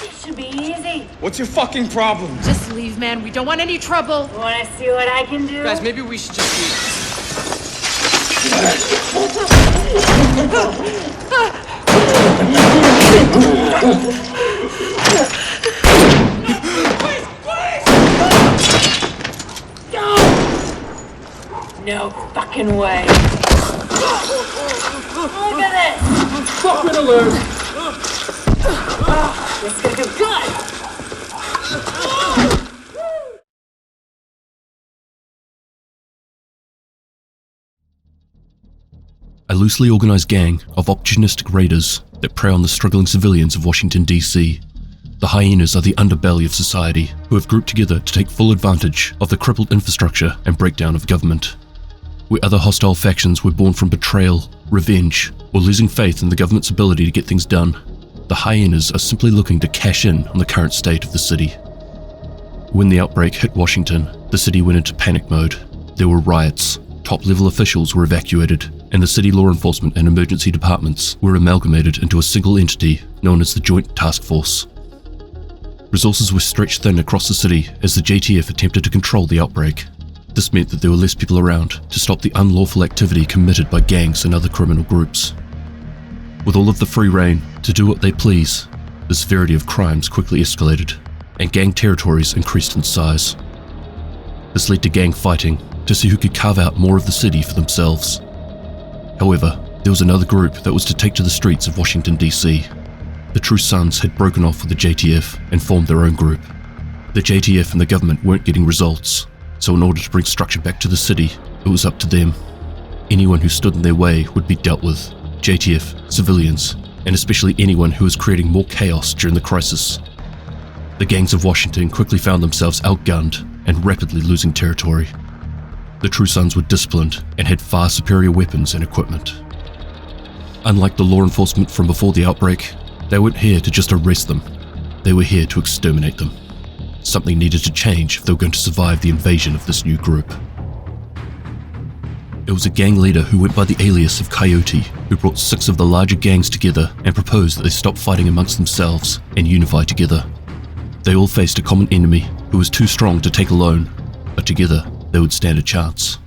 It should be easy. What's your fucking problem? Just leave, man. We don't want any trouble. Want to see what I can do? Guys, maybe we should just leave. No fucking way. Look at this. Fucking alert. This is gonna do good. A loosely organized gang of opportunistic raiders that prey on the struggling civilians of Washington, DC. The Hyenas are the underbelly of society, who have grouped together to take full advantage of the crippled infrastructure and breakdown of government. Where other hostile factions were born from betrayal, revenge, or losing faith in the government's ability to get things done, the Hyenas are simply looking to cash in on the current state of the city. When the outbreak hit Washington, the city went into panic mode. There were riots, top-level officials were evacuated, and the city law enforcement and emergency departments were amalgamated into a single entity known as the Joint Task Force. Resources were stretched thin across the city as the JTF attempted to control the outbreak. This meant that there were less people around to stop the unlawful activity committed by gangs and other criminal groups. With all of the free reign to do what they please, the severity of crimes quickly escalated, and gang territories increased in size. This led to gang fighting to see who could carve out more of the city for themselves. However, there was another group that was to take to the streets of Washington DC. The True Sons had broken off with the JTF and formed their own group. The JTF and the government weren't getting results, so in order to bring structure back to the city, it was up to them. Anyone who stood in their way would be dealt with. JTF, civilians, and especially anyone who was creating more chaos during the crisis. The gangs of Washington quickly found themselves outgunned and rapidly losing territory. The True Sons were disciplined and had far superior weapons and equipment. Unlike the law enforcement from before the outbreak, they weren't here to just arrest them. They were here to exterminate them. Something needed to change if they were going to survive the invasion of this new group. It was a gang leader who went by the alias of Coyote who brought 6 of the larger gangs together and proposed that they stop fighting amongst themselves and unify together. They all faced a common enemy who was too strong to take alone, but together they would stand a chance.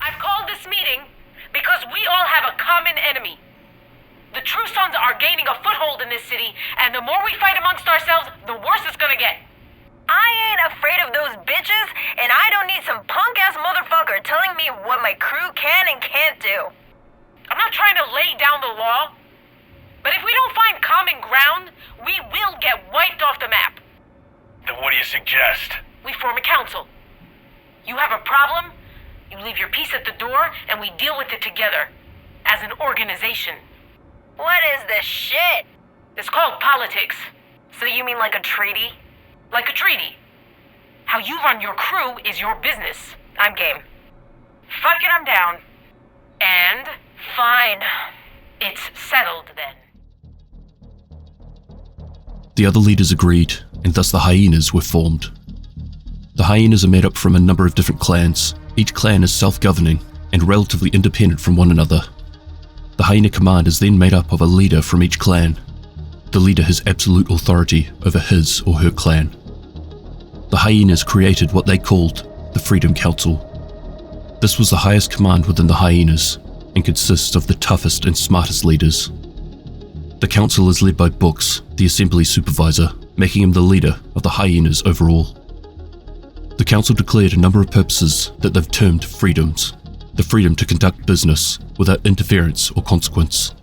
I've called this meeting because we all have a common enemy. The True Sons are gaining a foothold in this city, and the more we fight amongst ourselves, the worse it's gonna get. I ain't afraid of those bitches, and I don't need some punk-ass motherfucker telling me what my crew can and can't do. I'm not trying to lay down the law, but if we don't find common ground, we will get wiped off the map. Then what do you suggest? We form a council. You have a problem, you leave your piece at the door, and we deal with it together, as an organization. What is this shit? It's called politics. So you mean like a treaty? Like a treaty. How you run your crew is your business. I'm game. Fuck it, I'm down. And? Fine. It's settled then. The other leaders agreed, and thus the Hyenas were formed. The Hyenas are made up from a number of different clans. Each clan is self-governing and relatively independent from one another. The Hyena command is then made up of a leader from each clan. The leader has absolute authority over his or her clan. The Hyenas created what they called the Freedom Council. This was the highest command within the Hyenas and consists of the toughest and smartest leaders. The council is led by Books, the assembly supervisor, making him the leader of the Hyenas overall. The council declared a number of purposes that they've termed freedoms. The freedom to conduct business without interference or consequence.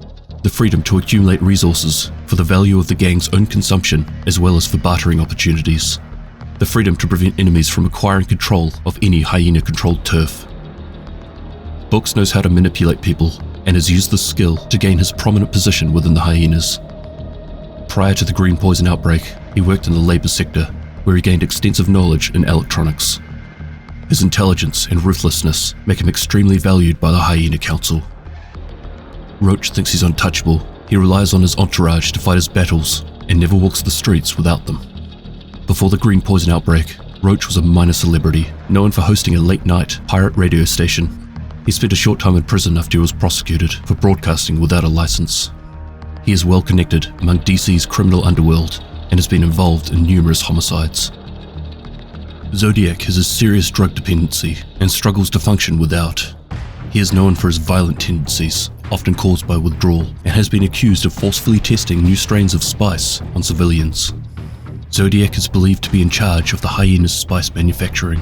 The freedom to accumulate resources for the value of the gang's own consumption as well as for bartering opportunities. The freedom to prevent enemies from acquiring control of any Hyena-controlled turf. Books knows how to manipulate people and has used this skill to gain his prominent position within the Hyenas. Prior to the green poison outbreak, he worked in the labor sector, where he gained extensive knowledge in electronics. His intelligence and ruthlessness make him extremely valued by the Hyena Council. Roach thinks he's untouchable. He relies on his entourage to fight his battles and never walks the streets without them. Before the green poison outbreak, Roach was a minor celebrity, known for hosting a late-night pirate radio station. He spent a short time in prison after he was prosecuted for broadcasting without a license. He is well connected among DC's criminal underworld and has been involved in numerous homicides. Zodiac has a serious drug dependency and struggles to function without. He is known for his violent tendencies, often caused by withdrawal, and has been accused of forcefully testing new strains of spice on civilians. Zodiac is believed to be in charge of the Hyena's spice manufacturing.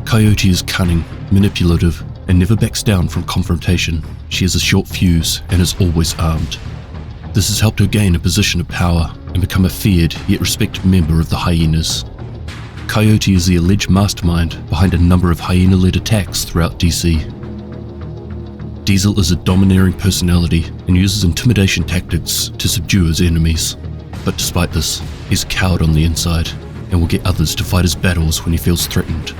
Coyote is cunning, manipulative, and never backs down from confrontation. She has a short fuse and is always armed. This has helped her gain a position of power and become a feared yet respected member of the Hyenas. Coyote is the alleged mastermind behind a number of Hyena-led attacks throughout DC. Diesel is a domineering personality and uses intimidation tactics to subdue his enemies. But despite this, he's a coward on the inside and will get others to fight his battles when he feels threatened.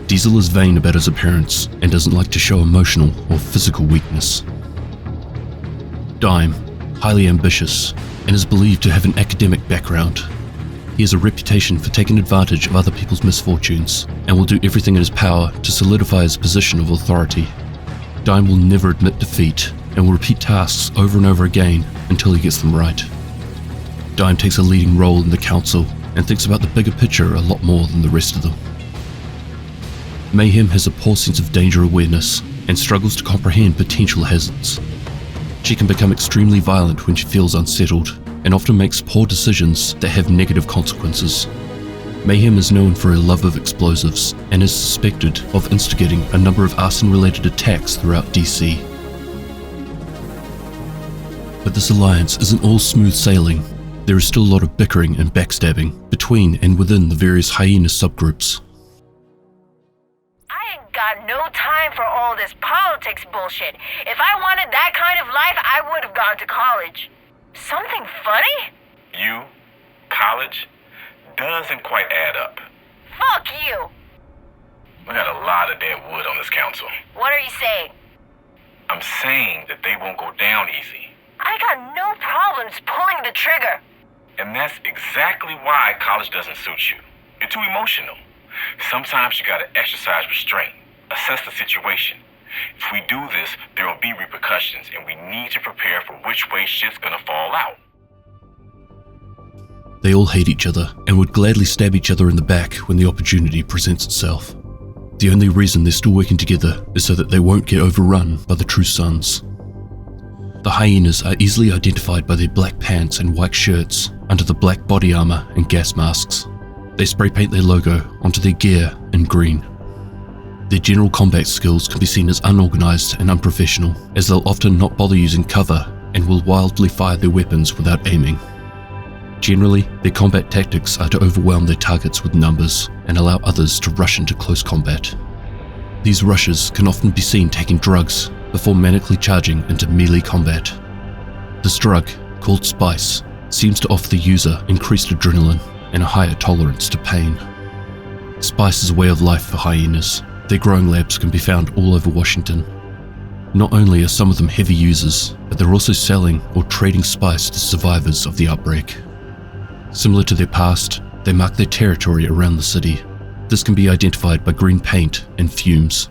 Diesel is vain about his appearance and doesn't like to show emotional or physical weakness. Dime, highly ambitious, and is believed to have an academic background. He has a reputation for taking advantage of other people's misfortunes and will do everything in his power to solidify his position of authority. Dime will never admit defeat and will repeat tasks over and over again until he gets them right. Dime takes a leading role in the council and thinks about the bigger picture a lot more than the rest of them. Mayhem has a poor sense of danger awareness and struggles to comprehend potential hazards. She can become extremely violent when she feels unsettled and often makes poor decisions that have negative consequences. Mayhem is known for a love of explosives and is suspected of instigating a number of arson-related attacks throughout DC. But this alliance isn't all smooth sailing. There is still a lot of bickering and backstabbing between and within the various Hyenas subgroups. I ain't got no time for all this politics bullshit. If I wanted that kind of life, I would have gone to college. Something funny? You? College? Doesn't quite add up. Fuck you! We got a lot of dead wood on this council. What are you saying? I'm saying that they won't go down easy. I got no problems pulling the trigger. And that's exactly why college doesn't suit you. You're too emotional. Sometimes you gotta exercise restraint, assess the situation. If we do this, there will be repercussions, and we need to prepare for which way shit's gonna fall out. They all hate each other and would gladly stab each other in the back when the opportunity presents itself. The only reason they're still working together is so that they won't get overrun by the True Sons. The Hyenas are easily identified by their black pants and white shirts under the black body armor and gas masks. They spray paint their logo onto their gear in green. Their general combat skills can be seen as unorganized and unprofessional, as they'll often not bother using cover and will wildly fire their weapons without aiming. Generally, their combat tactics are to overwhelm their targets with numbers and allow others to rush into close combat. These rushers can often be seen taking drugs before manically charging into melee combat. This drug, called Spice, seems to offer the user increased adrenaline and a higher tolerance to pain. Spice is a way of life for Hyenas. Their growing labs can be found all over Washington. Not only are some of them heavy users, but they're also selling or trading spice to survivors of the outbreak. Similar to their past, they mark their territory around the city. This can be identified by green paint and fumes.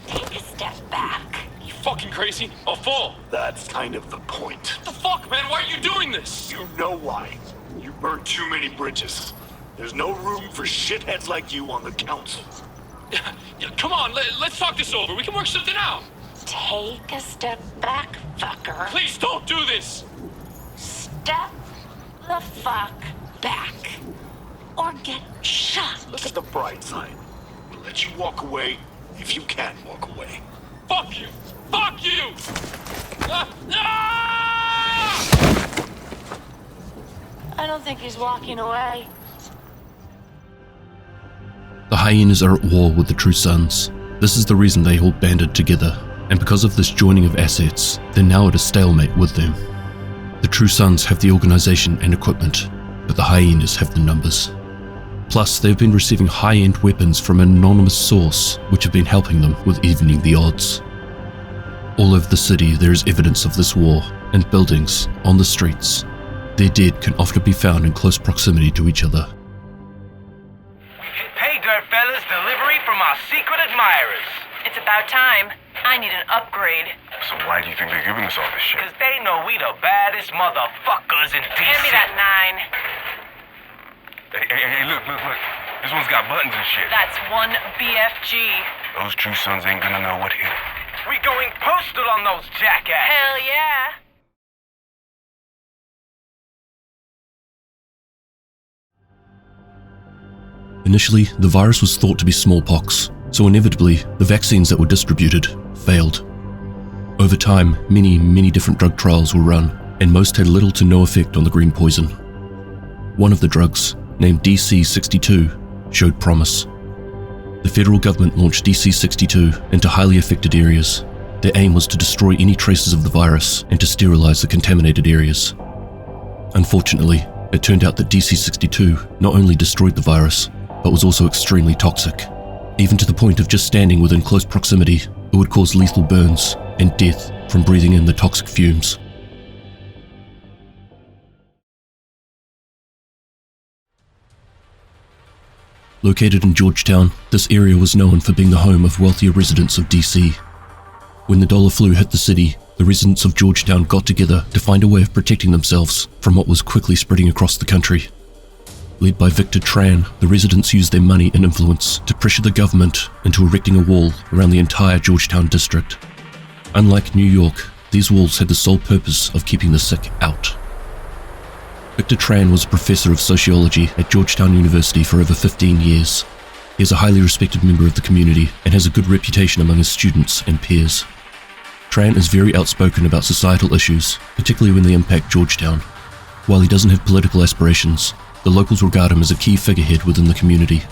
Take a step back. You fucking crazy? I'll fall. That's kind of the point. What the fuck, man? Why are you doing this? You know why. You burned too many bridges. There's no room for shitheads like you on the council. Yeah, come on, let's talk this over. We can work something out. Take a step back, fucker. Please don't do this. Step the fuck back. Or get shot. Look at the bright side. We'll let you walk away if you can walk away. Fuck you! Fuck you! I don't think he's walking away. The Hyenas are at war with the True Sons. This is the reason they all banded together, and because of this joining of assets, they're now at a stalemate with them. The True Sons have the organization and equipment, but the Hyenas have the numbers. Plus, they've been receiving high-end weapons from an anonymous source, which have been helping them with evening the odds. All over the city there is evidence of this war, and buildings, on the streets. Their dead can often be found in close proximity to each other. Hey, dirt fellas, delivery from our secret admirers. It's about time. I need an upgrade. So why do you think they're giving us all this shit? Because they know we the baddest motherfuckers in DC. Hand me that 9. Hey, look. This one's got buttons and shit. That's 1 BFG. Those True Sons ain't gonna know what hit. We going postal on those jackasses. Hell yeah. Initially, the virus was thought to be smallpox, so inevitably, the vaccines that were distributed failed. Over time, many different drug trials were run, and most had little to no effect on the green poison. One of the drugs, named DC-62, showed promise. The federal government launched DC-62 into highly affected areas. Their aim was to destroy any traces of the virus and to sterilize the contaminated areas. Unfortunately, it turned out that DC-62 not only destroyed the virus, but was also extremely toxic. Even to the point of just standing within close proximity, it would cause lethal burns and death from breathing in the toxic fumes. Located in Georgetown, this area was known for being the home of wealthier residents of DC. When the dollar flu hit the city, the residents of Georgetown got together to find a way of protecting themselves from what was quickly spreading across the country. Led by Victor Tran, the residents used their money and influence to pressure the government into erecting a wall around the entire Georgetown district. Unlike New York, these walls had the sole purpose of keeping the sick out. Victor Tran was a professor of sociology at Georgetown University for over 15 years. He is a highly respected member of the community and has a good reputation among his students and peers. Tran is very outspoken about societal issues, particularly when they impact Georgetown. While he doesn't have political aspirations, the locals regard him as a key figurehead within the community.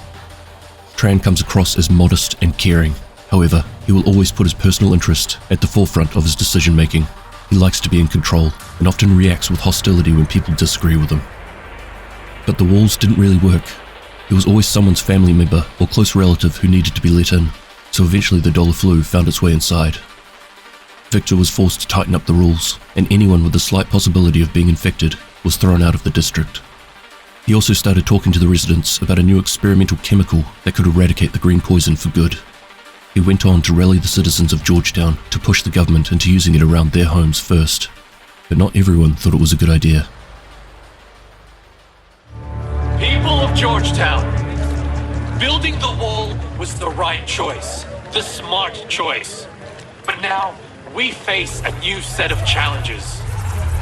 Tran comes across as modest and caring. However, he will always put his personal interest at the forefront of his decision-making. He likes to be in control and often reacts with hostility when people disagree with him. But the walls didn't really work. There was always someone's family member or close relative who needed to be let in, so eventually the dollar flu found its way inside. Victor was forced to tighten up the rules, and anyone with a slight possibility of being infected was thrown out of the district. He also started talking to the residents about a new experimental chemical that could eradicate the green poison for good. He went on to rally the citizens of Georgetown to push the government into using it around their homes first, but not everyone thought it was a good idea. People of Georgetown, building the wall was the right choice, the smart choice. But now, we face a new set of challenges.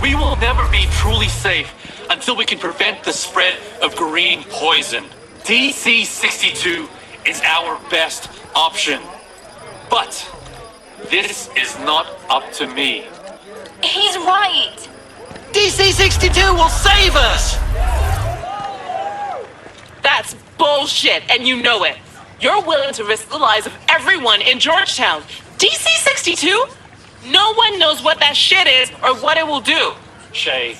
We will never be truly safe until we can prevent the spread of green poison. DC-62 is our best option. But this is not up to me. He's right. DC-62 will save us! That's bullshit, and you know it. You're willing to risk the lives of everyone in Georgetown. DC-62? No one knows what that shit is or what it will do. Shay,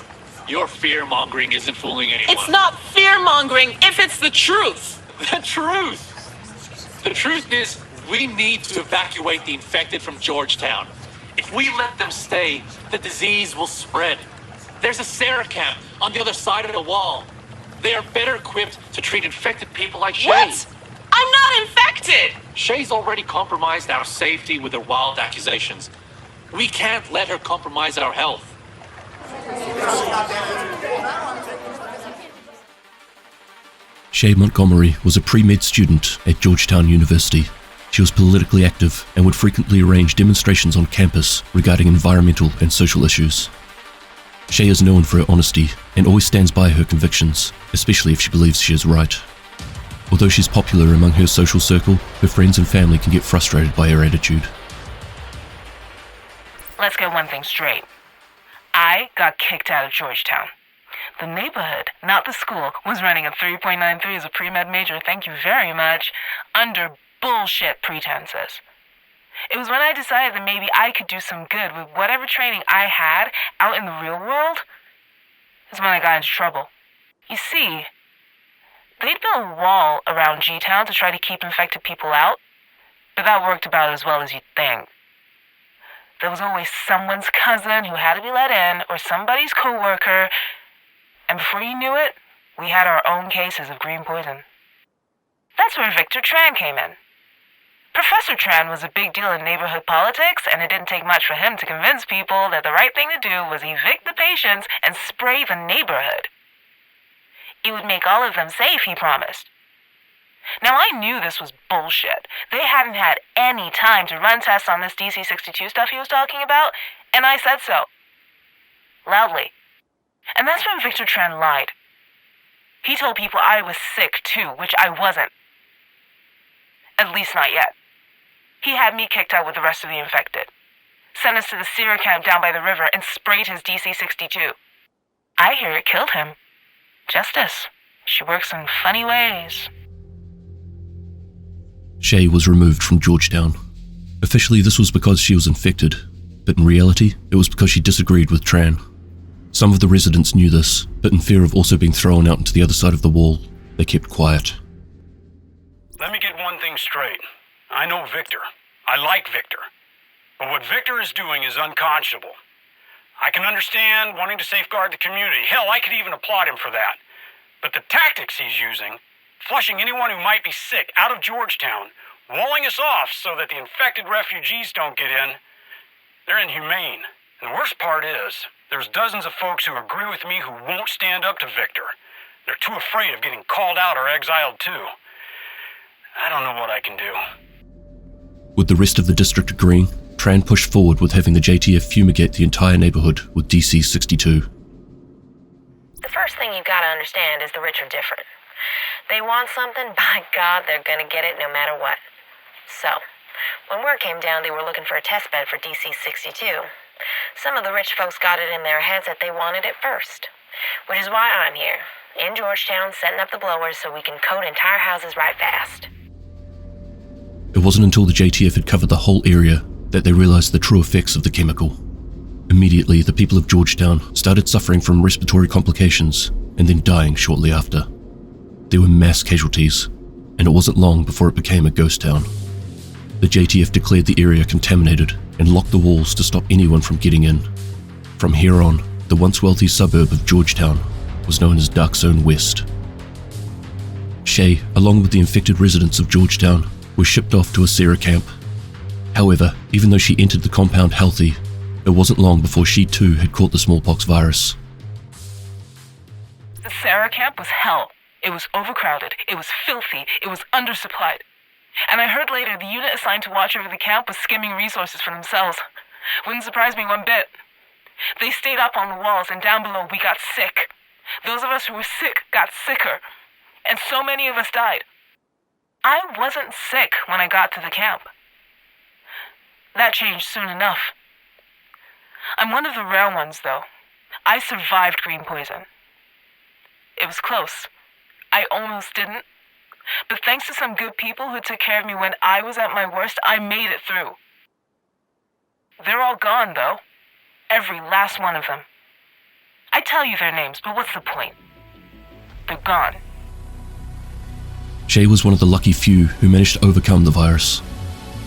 your fear-mongering isn't fooling anyone. It's not fear-mongering if it's the truth. The truth! The truth is, we need to evacuate the infected from Georgetown. If we let them stay, the disease will spread. There's a Sarah camp on the other side of the wall. They are better equipped to treat infected people like Shay. What? I'm not infected! Shay's already compromised our safety with her wild accusations. We can't let her compromise our health. Shay Montgomery was a pre-med student at Georgetown University. She was politically active and would frequently arrange demonstrations on campus regarding environmental and social issues. Shay is known for her honesty and always stands by her convictions, especially if she believes she is right. Although she's popular among her social circle, her friends and family can get frustrated by her attitude. Let's get one thing straight. I got kicked out of Georgetown. The neighborhood, not the school, was running a 3.93 as a pre-med major, thank you very much, under bullshit pretenses. It was when I decided that maybe I could do some good with whatever training I had out in the real world, is when I got into trouble. You see, they'd built a wall around G-Town to try to keep infected people out, but that worked about as well as you'd think. There was always someone's cousin who had to be let in, or somebody's co-worker, and before you knew it, we had our own cases of green poison. That's where Victor Tran came in. Professor Tran was a big deal in neighborhood politics, and it didn't take much for him to convince people that the right thing to do was evict the patients and spray the neighborhood. It would make all of them safe, he promised. Now, I knew this was bullshit. They hadn't had any time to run tests on this DC-62 stuff he was talking about, and I said so. Loudly. And that's when Victor Tran lied. He told people I was sick, too, which I wasn't. At least not yet. He had me kicked out with the rest of the infected, sent us to the Sarah camp down by the river, and sprayed his DC-62. I hear it killed him. Justice. She works in funny ways. Shay was removed from Georgetown. Officially, this was because she was infected, but in reality, it was because she disagreed with Tran. Some of the residents knew this, but in fear of also being thrown out into the other side of the wall, they kept quiet. Let me get one thing straight. I know Victor. I like Victor. But what Victor is doing is unconscionable. I can understand wanting to safeguard the community. Hell, I could even applaud him for that. But the tactics he's using, flushing anyone who might be sick out of Georgetown, walling us off so that the infected refugees don't get in, they're inhumane. And the worst part is, there's dozens of folks who agree with me who won't stand up to Victor. They're too afraid of getting called out or exiled too. I don't know what I can do. With the rest of the district agreeing, Tran pushed forward with having the JTF fumigate the entire neighborhood with DC-62. The first thing you've got to understand is the rich are different. They want something, by God, they're gonna get it no matter what. So, when word came down they were looking for a test bed for DC 62, some of the rich folks got it in their heads that they wanted it first. Which is why I'm here, in Georgetown, setting up the blowers so we can coat entire houses right fast. It wasn't until the JTF had covered the whole area that they realized the true effects of the chemical. Immediately, the people of Georgetown started suffering from respiratory complications and then dying shortly after. There were mass casualties, and it wasn't long before it became a ghost town. The JTF declared the area contaminated and locked the walls to stop anyone from getting in. From here on, the once wealthy suburb of Georgetown was known as Darkzone West. Shay, along with the infected residents of Georgetown, was shipped off to a Sarah camp. However, even though she entered the compound healthy, it wasn't long before she too had caught the smallpox virus. The Sarah camp was hell. It was overcrowded, it was filthy, it was undersupplied. And I heard later the unit assigned to watch over the camp was skimming resources for themselves. Wouldn't surprise me one bit. They stayed up on the walls, and down below we got sick. Those of us who were sick got sicker, and so many of us died. I wasn't sick when I got to the camp. That changed soon enough. I'm one of the rare ones, though. I survived green poison. It was close. I almost didn't. But thanks to some good people who took care of me when I was at my worst, I made it through. They're all gone, though. Every last one of them. I tell you their names, but what's the point? They're gone. Shay was one of the lucky few who managed to overcome the virus.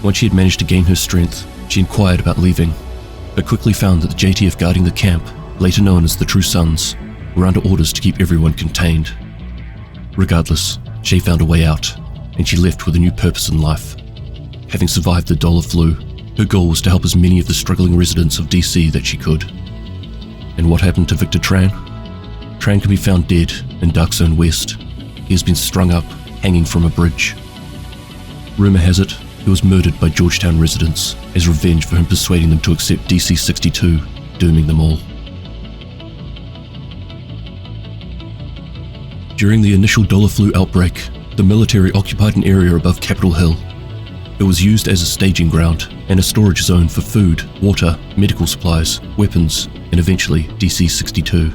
Once she had managed to gain her strength, she inquired about leaving, but quickly found that the JTF guarding the camp, later known as the True Sons, were under orders to keep everyone contained. Regardless, Shay found a way out, and she left with a new purpose in life. Having survived the dollar flu, her goal was to help as many of the struggling residents of DC that she could. And what happened to Victor Tran? Tran can be found dead in Darkzone West. He has been strung up, hanging from a bridge. Rumor has it he was murdered by Georgetown residents as revenge for him persuading them to accept DC 62, dooming them all. During the initial dollar flu outbreak, the military occupied an area above Capitol Hill. It was used as a staging ground and a storage zone for food, water, medical supplies, weapons, and eventually DC 62.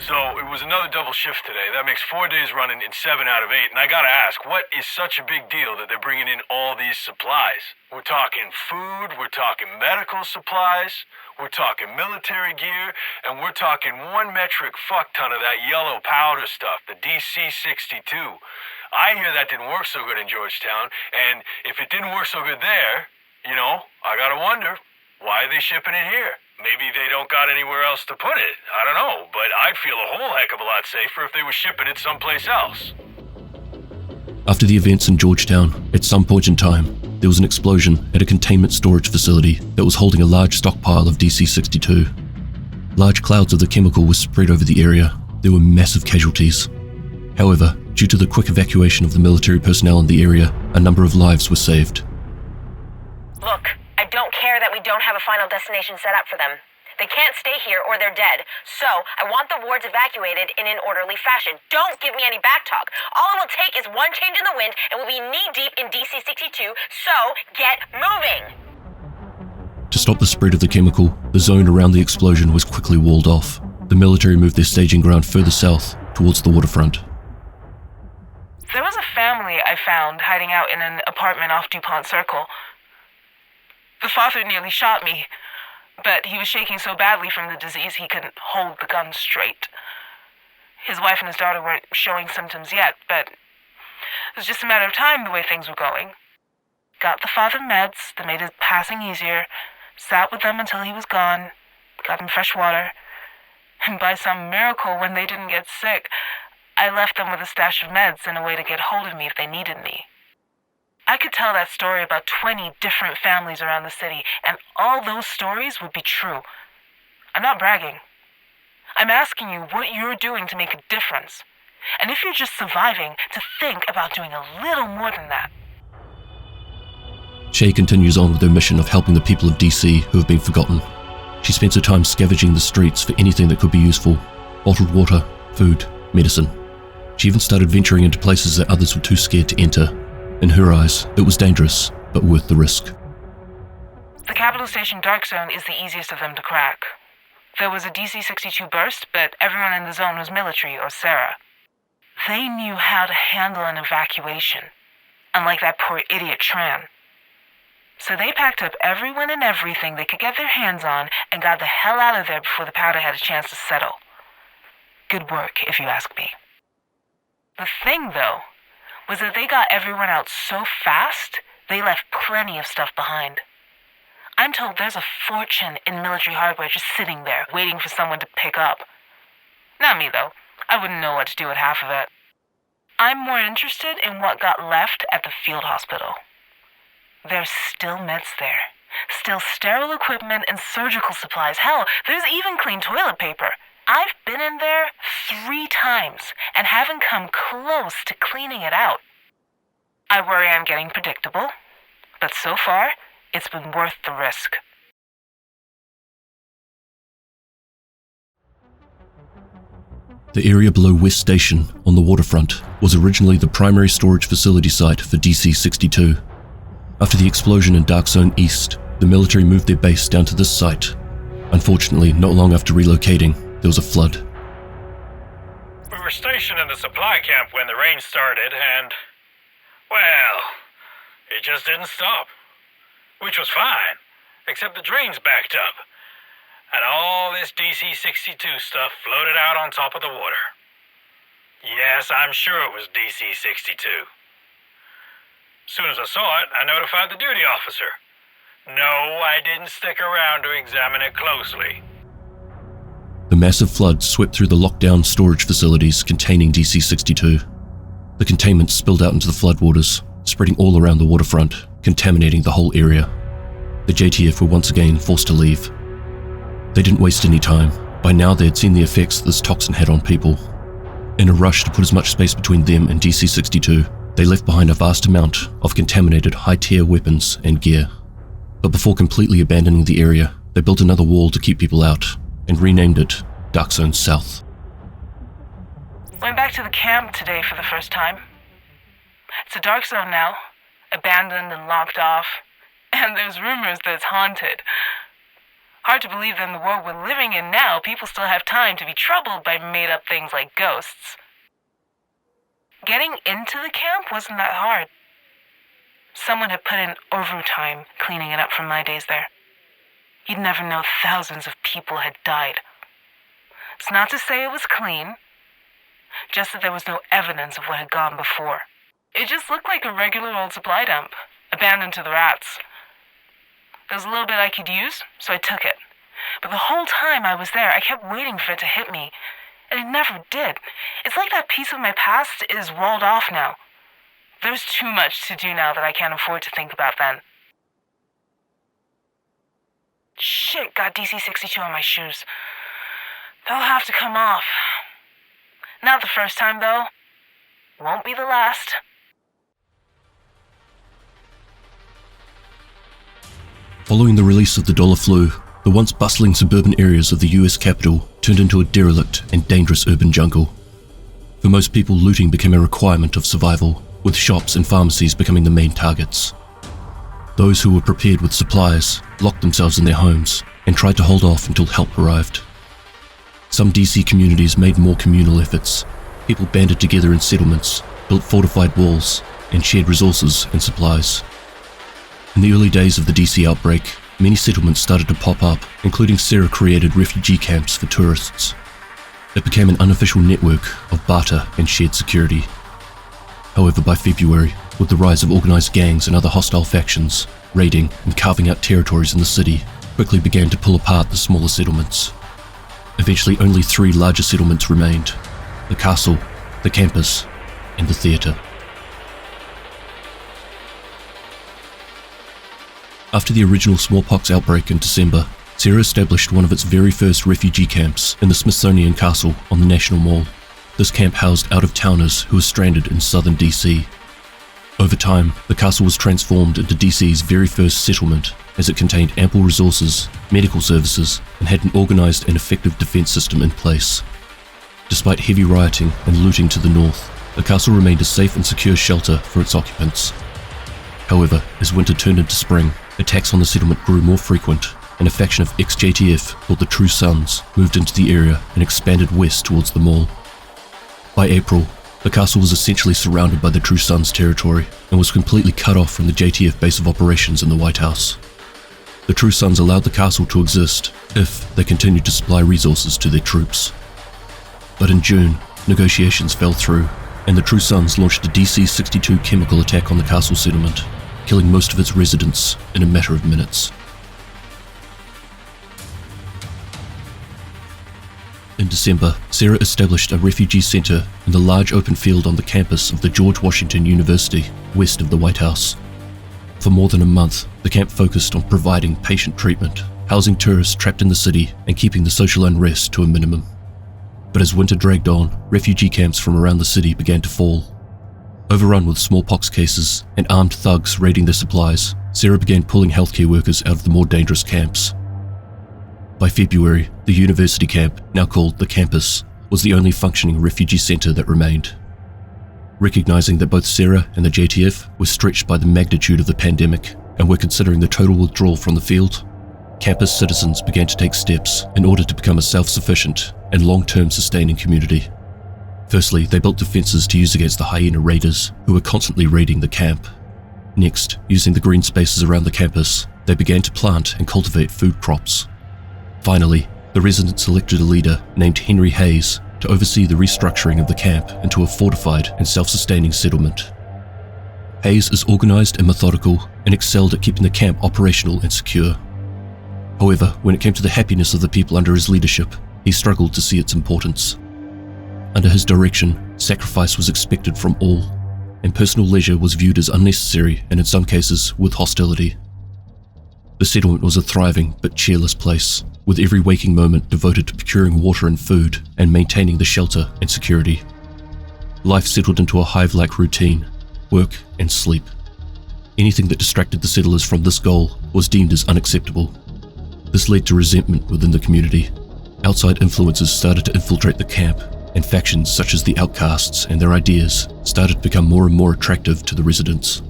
So, it was another double shift today. That makes 4 days running in 7 out of 8. And I gotta ask, what is such a big deal that they're bringing in all these supplies? We're talking food, we're talking medical supplies, we're talking military gear, and we're talking 1 metric fuck ton of that yellow powder stuff, the DC 62. I hear that didn't work so good in Georgetown, and if it didn't work so good there, you know, I gotta wonder, why are they shipping it here? Maybe they don't got anywhere else to put it. I don't know, but I'd feel a whole heck of a lot safer if they were shipping it someplace else. After the events in Georgetown, at some point in time, there was an explosion at a containment storage facility that was holding a large stockpile of DC 62. Large clouds of the chemical were spread over the area. There were massive casualties. However, due to the quick evacuation of the military personnel in the area, a number of lives were saved. Look, I don't care that we don't have a final destination set up for them. They can't stay here or they're dead. So, I want the wards evacuated in an orderly fashion. Don't give me any back talk. All it will take is one change in the wind and we'll be knee-deep in DC 62, so get moving! To stop the spread of the chemical, the zone around the explosion was quickly walled off. The military moved their staging ground further south, towards the waterfront. There was a family I found hiding out in an apartment off DuPont Circle. The father nearly shot me, but he was shaking so badly from the disease he couldn't hold the gun straight. His wife and his daughter weren't showing symptoms yet, but it was just a matter of time the way things were going. Got the father meds that made his passing easier, sat with them until he was gone, got him fresh water, and by some miracle, when they didn't get sick, I left them with a stash of meds and a way to get hold of me if they needed me. I could tell that story about 20 different families around the city, and all those stories would be true. I'm not bragging. I'm asking you what you're doing to make a difference. And if you're just surviving, to think about doing a little more than that. Shay continues on with her mission of helping the people of DC who have been forgotten. She spends her time scavenging the streets for anything that could be useful. bottled water, food, medicine. She even started venturing into places that others were too scared to enter. In her eyes, it was dangerous, but worth the risk. The Capital Station Dark Zone is the easiest of them to crack. There was a DC-62 burst, but everyone in the zone was military or Sarah. They knew how to handle an evacuation, unlike that poor idiot Tran. So they packed up everyone and everything they could get their hands on and got the hell out of there before the powder had a chance to settle. Good work, if you ask me. The thing, though, was that they got everyone out so fast, they left plenty of stuff behind. I'm told there's a fortune in military hardware just sitting there, waiting for someone to pick up. Not me, though. I wouldn't know what to do with half of it. I'm more interested in what got left at the field hospital. There's still meds there. Still sterile equipment and surgical supplies. Hell, there's even clean toilet paper. I've been in there 3 times and haven't come close to cleaning it out. I worry I'm getting predictable, but so far, it's been worth the risk. The area below West Station, on the waterfront, was originally the primary storage facility site for DC-62. After the explosion in Dark Zone East, the military moved their base down to this site. Unfortunately, not long after relocating, there was a flood. We were stationed in the supply camp when the rain started, and, well, it just didn't stop. Which was fine, except the drains backed up. And all this DC-62 stuff floated out on top of the water. Yes, I'm sure it was DC-62. Soon as I saw it, I notified the duty officer. No, I didn't stick around to examine it closely. The massive flood swept through the lockdown storage facilities containing DC-62. The containment spilled out into the floodwaters, spreading all around the waterfront, contaminating the whole area. The JTF were once again forced to leave. They didn't waste any time. By now they had seen the effects this toxin had on people. In a rush to put as much space between them and DC-62, they left behind a vast amount of contaminated high-tier weapons and gear. But before completely abandoning the area, they built another wall to keep people out, and renamed it Darkzones South. Went back to the camp today for the first time. It's a dark zone now, abandoned and locked off, and there's rumors that it's haunted. Hard to believe that in the world we're living in now, people still have time to be troubled by made-up things like ghosts. Getting into the camp wasn't that hard. Someone had put in overtime cleaning it up from my days there. You'd never know thousands of people had died. It's not to say it was clean, just that there was no evidence of what had gone before. It just looked like a regular old supply dump, abandoned to the rats. There was a little bit I could use, so I took it. But the whole time I was there, I kept waiting for it to hit me, and it never did. It's like that piece of my past is walled off now. There's too much to do now that I can't afford to think about then. Shit, got DC-62 on my shoes. They'll have to come off. Not the first time, though. Won't be the last. Following the release of the dollar flu, the once bustling suburban areas of the US capital turned into a derelict and dangerous urban jungle. For most people, looting became a requirement of survival, with shops and pharmacies becoming the main targets. Those who were prepared with supplies locked themselves in their homes and tried to hold off until help arrived. Some DC communities made more communal efforts. People banded together in settlements, built fortified walls, and shared resources and supplies. In the early days of the DC outbreak, many settlements started to pop up, including Sarah-created refugee camps for tourists. It became an unofficial network of barter and shared security. However, by February, with the rise of organized gangs and other hostile factions, raiding and carving out territories in the city quickly began to pull apart the smaller settlements. Eventually, only 3 larger settlements remained: the castle, the campus, and the theatre. After the original smallpox outbreak in December, Sarah established one of its very first refugee camps in the Smithsonian Castle on the National Mall. This camp housed out-of-towners who were stranded in southern DC. Over time, the castle was transformed into DC's very first settlement, as it contained ample resources, medical services, and had an organized and effective defense system in place. Despite heavy rioting and looting to the north, the castle remained a safe and secure shelter for its occupants. However, as winter turned into spring, attacks on the settlement grew more frequent, and a faction of ex-JTF called the True Sons moved into the area and expanded west towards the mall. By April, the castle was essentially surrounded by the True Sons territory and was completely cut off from the JTF base of operations in the White House. The True Sons allowed the castle to exist if they continued to supply resources to their troops. But in June, negotiations fell through, and the True Sons launched a DC-62 chemical attack on the castle settlement, killing most of its residents in a matter of minutes. In December, Sarah established a refugee center in the large open field on the campus of the George Washington University, west of the White House. For more than a month, the camp focused on providing patient treatment, housing tourists trapped in the city, and keeping the social unrest to a minimum. But as winter dragged on, refugee camps from around the city began to fall. Overrun with smallpox cases and armed thugs raiding their supplies, Sarah began pulling healthcare workers out of the more dangerous camps. By February, the university camp, now called the campus, was the only functioning refugee center that remained. Recognizing that both Sarah and the JTF were stretched by the magnitude of the pandemic and were considering the total withdrawal from the field, campus citizens began to take steps in order to become a self-sufficient and long-term sustaining community. Firstly, they built defenses to use against the hyena raiders who were constantly raiding the camp. Next, using the green spaces around the campus, they began to plant and cultivate food crops. Finally, the residents elected a leader named Henry Hayes to oversee the restructuring of the camp into a fortified and self-sustaining settlement. Hayes is organized and methodical and excelled at keeping the camp operational and secure. However, when it came to the happiness of the people under his leadership, he struggled to see its importance. Under his direction, sacrifice was expected from all, and personal leisure was viewed as unnecessary and in some cases with hostility. The settlement was a thriving but cheerless place, with every waking moment devoted to procuring water and food and maintaining the shelter and security. Life settled into a hive-like routine, work and sleep. Anything that distracted the settlers from this goal was deemed as unacceptable. This led to resentment within the community. Outside influences started to infiltrate the camp, and factions such as the Outcasts and their ideas started to become more and more attractive to the residents.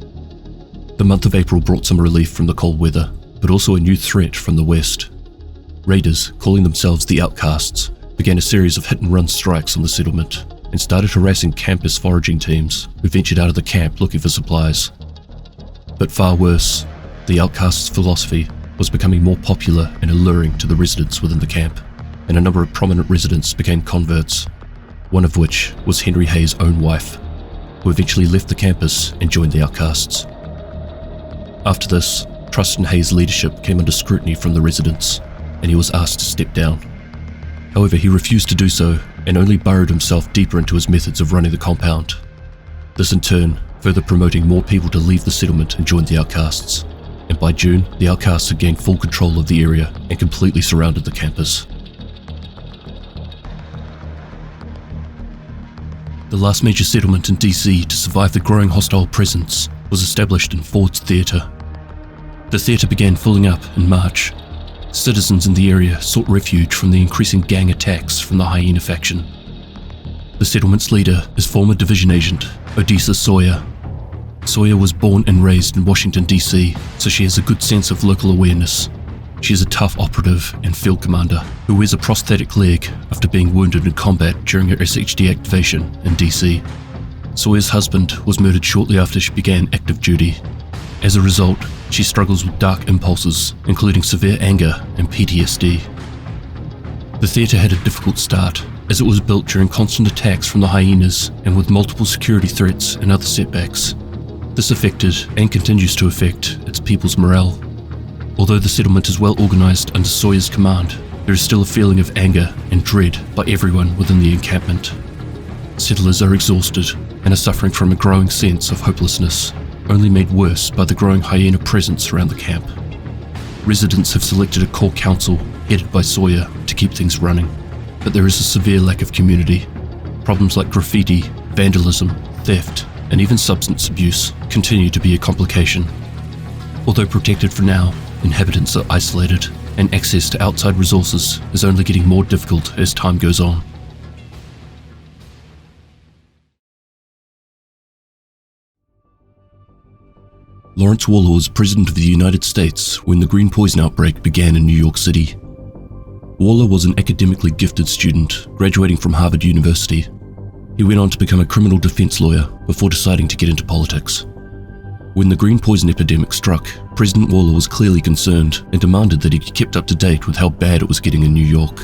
The month of April brought some relief from the cold weather, but also a new threat from the west. Raiders, calling themselves the Outcasts, began a series of hit-and-run strikes on the settlement and started harassing campus foraging teams who ventured out of the camp looking for supplies. But far worse, the Outcasts' philosophy was becoming more popular and alluring to the residents within the camp, and a number of prominent residents became converts, one of which was Henry Hayes' own wife, who eventually left the campus and joined the Outcasts. After this, trust in Hayes' leadership came under scrutiny from the residents, and he was asked to step down. However, he refused to do so and only burrowed himself deeper into his methods of running the compound. This in turn further promoting more people to leave the settlement and join the Outcasts, and by June, the Outcasts had gained full control of the area and completely surrounded the campus. The last major settlement in DC to survive the growing hostile presence was established in Ford's Theatre. The theatre began filling up in March. Citizens in the area sought refuge from the increasing gang attacks from the Hyena faction. The settlement's leader is former division agent Odessa Sawyer. Sawyer was born and raised in Washington, DC, so she has a good sense of local awareness. She is a tough operative and field commander who wears a prosthetic leg after being wounded in combat during her SHD activation in DC. Sawyer's husband was murdered shortly after she began active duty. As a result, she struggles with dark impulses, including severe anger and PTSD. The theatre had a difficult start, as it was built during constant attacks from the Hyenas and with multiple security threats and other setbacks. This affected, and continues to affect, its people's morale. Although the settlement is well organised under Sawyer's command, there is still a feeling of anger and dread by everyone within the encampment. Settlers are exhausted and are suffering from a growing sense of hopelessness, only made worse by the growing hyena presence around the camp. Residents have selected a core council headed by Sawyer to keep things running, but there is a severe lack of community. Problems like graffiti, vandalism, theft, and even substance abuse continue to be a complication. Although protected for now, inhabitants are isolated, and access to outside resources is only getting more difficult as time goes on. Lawrence Waller was President of the United States when the green poison outbreak began in New York City. Waller was an academically gifted student, graduating from Harvard University. He went on to become a criminal defense lawyer before deciding to get into politics. When the green poison epidemic struck, President Waller was clearly concerned and demanded that he be kept up to date with how bad it was getting in New York.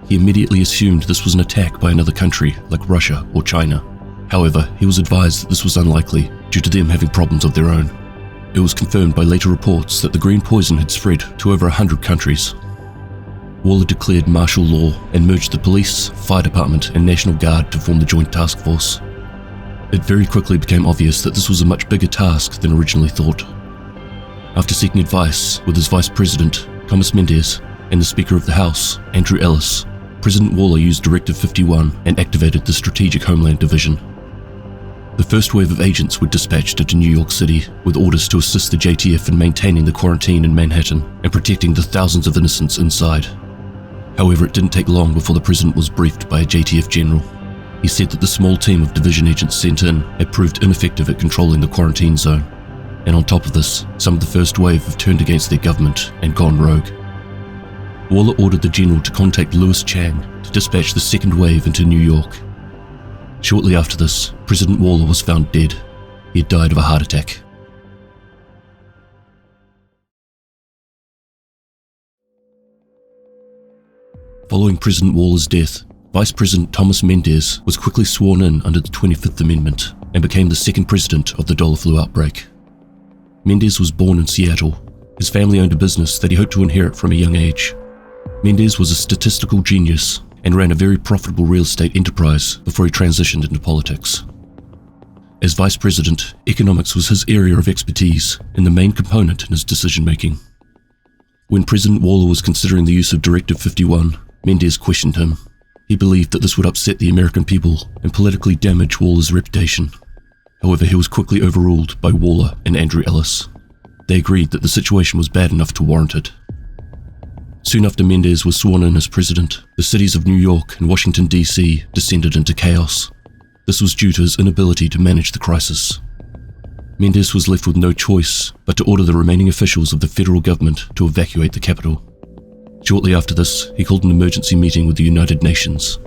He immediately assumed this was an attack by another country like Russia or China. However, he was advised that this was unlikely due to them having problems of their own. It was confirmed by later reports that the green poison had spread to over 100 countries. Waller declared martial law and merged the police, fire department and National Guard to form the Joint Task Force. It very quickly became obvious that this was a much bigger task than originally thought. After seeking advice with his Vice President, Thomas Mendez, and the Speaker of the House, Andrew Ellis, President Waller used Directive 51 and activated the Strategic Homeland Division. The first wave of agents were dispatched into New York City with orders to assist the JTF in maintaining the quarantine in Manhattan and protecting the thousands of innocents inside. However, it didn't take long before the president was briefed by a JTF general. He said that the small team of division agents sent in had proved ineffective at controlling the quarantine zone. And on top of this, some of the first wave have turned against their government and gone rogue. Waller ordered the general to contact Louis Chang to dispatch the second wave into New York. Shortly after this, President Waller was found dead. He had died of a heart attack. Following President Waller's death, Vice President Thomas Mendez was quickly sworn in under the 25th Amendment and became the second president of the dollar flu outbreak. Mendez was born in Seattle. His family owned a business that he hoped to inherit from a young age. Mendez was a statistical genius and ran a very profitable real estate enterprise before he transitioned into politics. As vice president, economics was his area of expertise and the main component in his decision-making. When President Waller was considering the use of Directive 51, Mendez questioned him. He believed that this would upset the American people and politically damage Waller's reputation. However, he was quickly overruled by Waller and Andrew Ellis. They agreed that the situation was bad enough to warrant it. Soon after Mendez was sworn in as president, the cities of New York and Washington DC descended into chaos. This was due to his inability to manage the crisis. Mendez was left with no choice but to order the remaining officials of the federal government to evacuate the capital. Shortly after this, he called an emergency meeting with the United Nations.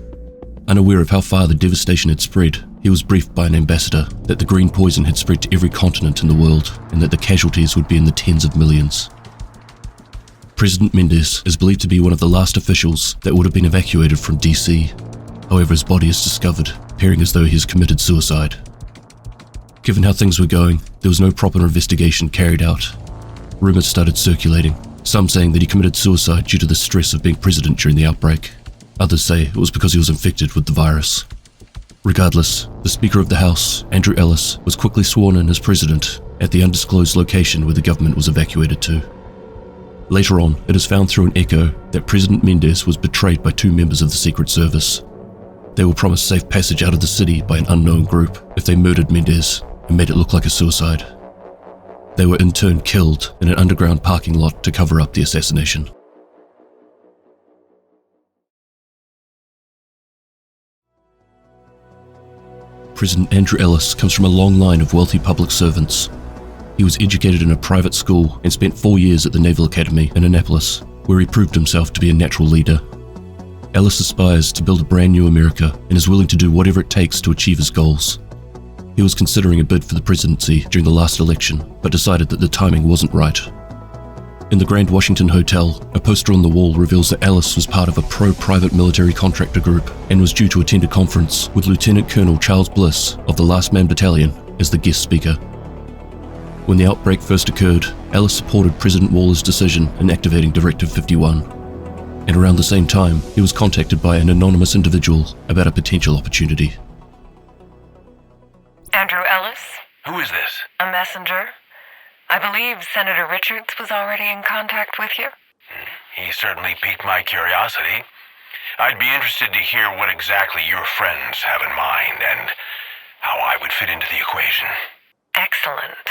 Unaware of how far the devastation had spread, he was briefed by an ambassador that the green poison had spread to every continent in the world and that the casualties would be in the tens of millions. President Mendez is believed to be one of the last officials that would have been evacuated from DC. However, his body is discovered, appearing as though he has committed suicide. Given how things were going, there was no proper investigation carried out. Rumors started circulating, some saying that he committed suicide due to the stress of being president during the outbreak. Others say it was because he was infected with the virus. Regardless, the Speaker of the House, Andrew Ellis, was quickly sworn in as president at the undisclosed location where the government was evacuated to. Later on, it is found through an echo that President Mendez was betrayed by two members of the Secret Service. They were promised safe passage out of the city by an unknown group if they murdered Mendez and made it look like a suicide. They were in turn killed in an underground parking lot to cover up the assassination. President Andrew Ellis comes from a long line of wealthy public servants. He was educated in a private school and spent 4 years at the Naval Academy in Annapolis, where he proved himself to be a natural leader. Ellis aspires to build a brand new America and is willing to do whatever it takes to achieve his goals. He was considering a bid for the presidency during the last election, but decided that the timing wasn't right. In the Grand Washington Hotel, a poster on the wall reveals that Ellis was part of a pro-private military contractor group and was due to attend a conference with Lieutenant Colonel Charles Bliss of the Last Man Battalion as the guest speaker. When the outbreak first occurred, Ellis supported President Waller's decision in activating Directive 51. And around the same time, he was contacted by an anonymous individual about a potential opportunity. Andrew Ellis? Who is this? A messenger. I believe Senator Richards was already in contact with you. He certainly piqued my curiosity. I'd be interested to hear what exactly your friends have in mind and how I would fit into the equation. Excellent.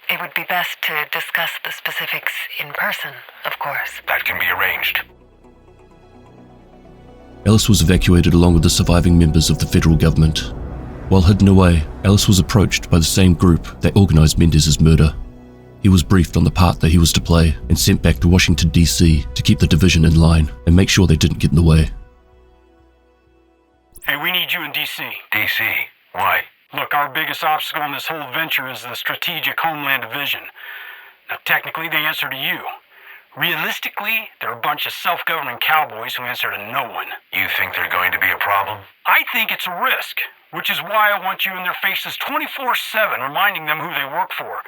It would be best to discuss the specifics in person, of course. That can be arranged. Ellis was evacuated along with the surviving members of the federal government. While hidden away, Ellis was approached by the same group that organized Mendez's murder. He was briefed on the part that he was to play and sent back to Washington, DC to keep the division in line and make sure they didn't get in the way. Hey, we need you in DC. DC? Why? Look, our biggest obstacle in this whole venture is the Strategic Homeland Division. Now, technically, they answer to you. Realistically, they're a bunch of self-governing cowboys who answer to no one. You think they're going to be a problem? I think it's a risk, which is why I want you in their faces 24/7, reminding them who they work for,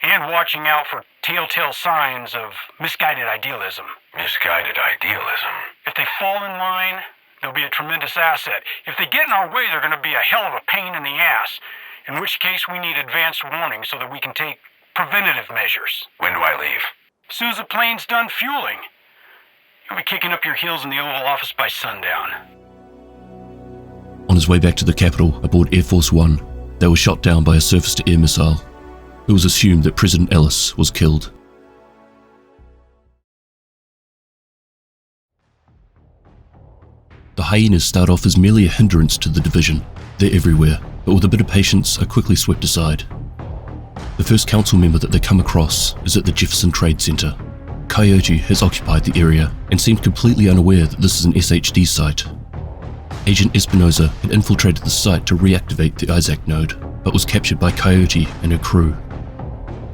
and watching out for telltale signs of misguided idealism. Misguided idealism? If they fall in line, they'll be a tremendous asset. If they get in our way, they're going to be a hell of a pain in the ass, in which case we need advanced warning so that we can take preventative measures. When do I leave? As soon as the plane's done fueling. You'll be kicking up your heels in the Oval Office by sundown. On his way back to the capital aboard Air Force One, they were shot down by a surface-to-air missile. It was assumed that President Ellis was killed. The Hyenas start off as merely a hindrance to the division. They're everywhere, but with a bit of patience are quickly swept aside. The first council member that they come across is at the Jefferson Trade Center. Coyote has occupied the area and seemed completely unaware that this is an SHD site. Agent Espinosa had infiltrated the site to reactivate the ISAC node, but was captured by Coyote and her crew.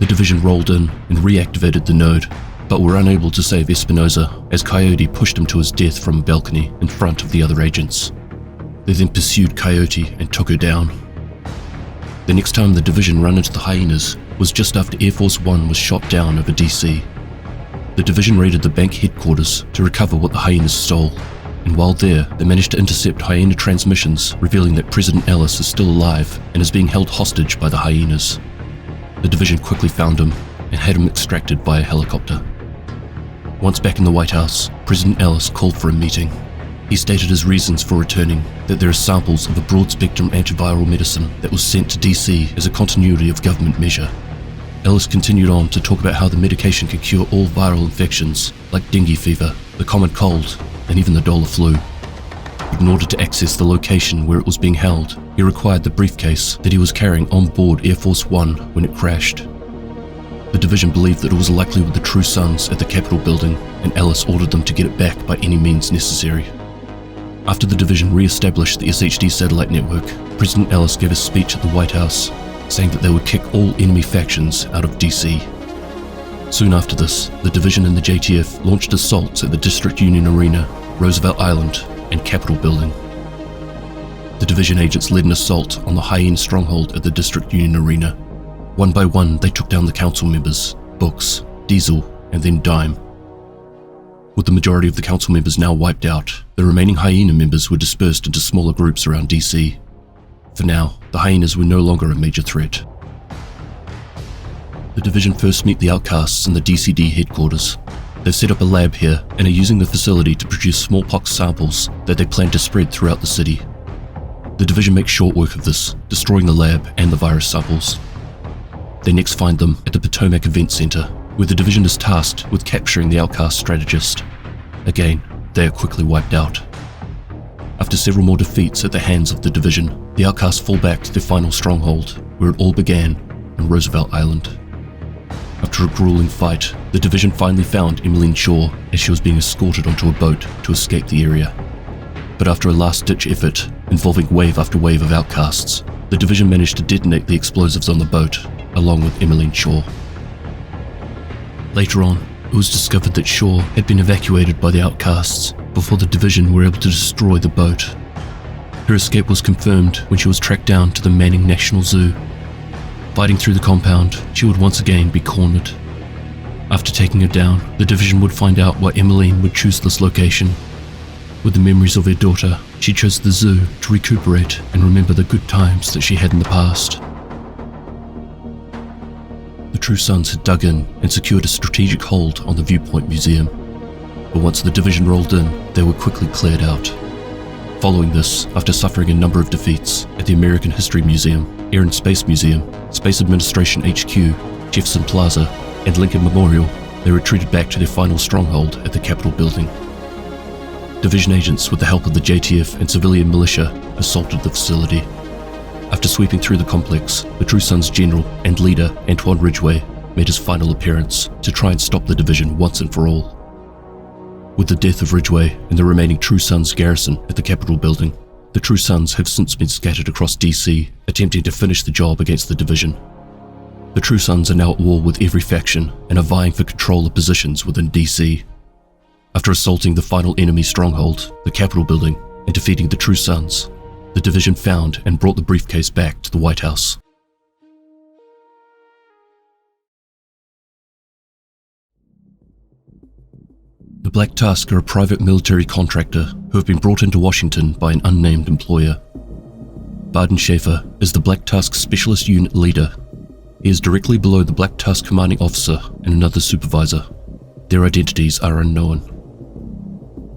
The division rolled in and reactivated the node, but were unable to save Espinosa as Coyote pushed him to his death from a balcony in front of the other agents. They then pursued Coyote and took her down. The next time the division ran into the Hyenas was just after Air Force One was shot down over DC. The division raided the bank headquarters to recover what the Hyenas stole, and while there, they managed to intercept Hyena transmissions revealing that President Ellis is still alive and is being held hostage by the Hyenas. The division quickly found him and had him extracted by a helicopter. Once back in the White House, President Ellis called for a meeting. He stated his reasons for returning, that there are samples of a broad-spectrum antiviral medicine that was sent to DC as a continuity of government measure. Ellis continued on to talk about how the medication could cure all viral infections, like dengue fever, the common cold, and even the dollar flu. But in order to access the location where it was being held, he required the briefcase that he was carrying on board Air Force One when it crashed. The division believed that it was likely with the True Sons at the Capitol building, and Ellis ordered them to get it back by any means necessary. After the division re-established the SHD satellite network, President Ellis gave a speech at the White House, saying that they would kick all enemy factions out of DC. Soon after this, the division and the JTF launched assaults at the District Union Arena, Roosevelt Island, and Capitol building. The division agents led an assault on the Hyena stronghold at the District Union Arena. One by one, they took down the council members, Books, Diesel, and then Dime. With the majority of the council members now wiped out, the remaining Hyena members were dispersed into smaller groups around DC. For now, the Hyenas were no longer a major threat. The division first meet the Outcasts in the DCD headquarters. They've set up a lab here and are using the facility to produce smallpox samples that they plan to spread throughout the city. The division makes short work of this, destroying the lab and the virus samples. They next find them at the Potomac Event Center, where the division is tasked with capturing the Outcast strategist. Again, they are quickly wiped out. After several more defeats at the hands of the division, the Outcasts fall back to their final stronghold, where it all began, on Roosevelt Island. After a grueling fight, the division finally found Emmeline Shaw as she was being escorted onto a boat to escape the area. But after a last-ditch effort, involving wave after wave of Outcasts, the division managed to detonate the explosives on the boat, along with Emmeline Shaw. Later on, it was discovered that Shaw had been evacuated by the Outcasts before the division were able to destroy the boat. Her escape was confirmed when she was tracked down to the Manning National Zoo. Fighting through the compound, she would once again be cornered. After taking her down, the division would find out why Emmeline would choose this location. With the memories of her daughter, she chose the zoo to recuperate and remember the good times that she had in the past. The True Sons had dug in and secured a strategic hold on the Viewpoint Museum. But once the division rolled in, they were quickly cleared out. Following this, after suffering a number of defeats at the American History Museum, Air and Space Museum, Space Administration HQ, Jefferson Plaza, and Lincoln Memorial, they retreated back to their final stronghold at the Capitol building. Division agents, with the help of the JTF and civilian militia, assaulted the facility. After sweeping through the complex, the True Sons general and leader Antoine Ridgway made his final appearance to try and stop the division once and for all. With the death of Ridgway and the remaining True Sons garrison at the Capitol building, the True Sons have since been scattered across DC, attempting to finish the job against the division. The True Sons are now at war with every faction and are vying for control of positions within DC. After assaulting the final enemy stronghold, the Capitol building, and defeating the True Sons, the division found and brought the briefcase back to the White House. The Black Tusk are a private military contractor who have been brought into Washington by an unnamed employer. Barden Schaefer is the Black Tusk Specialist Unit leader. He is directly below the Black Tusk commanding officer and another supervisor. Their identities are unknown.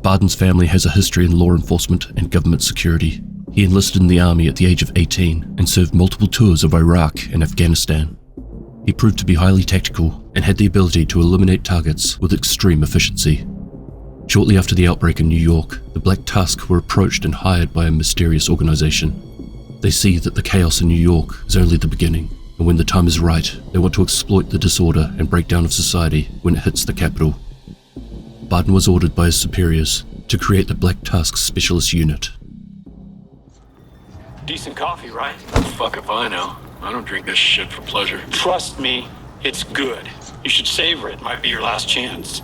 Barden's family has a history in law enforcement and government security. He enlisted in the army at the age of 18 and served multiple tours of Iraq and Afghanistan. He proved to be highly tactical and had the ability to eliminate targets with extreme efficiency. Shortly after the outbreak in New York, the Black Tusk were approached and hired by a mysterious organization. They see that the chaos in New York is only the beginning, and when the time is right, they want to exploit the disorder and breakdown of society when it hits the Capitol. Barden was ordered by his superiors to create the Black Tusk Specialist Unit. Decent coffee, right? Fuck if I know. I don't drink this shit for pleasure. Trust me, it's good. You should savor it. Might be your last chance.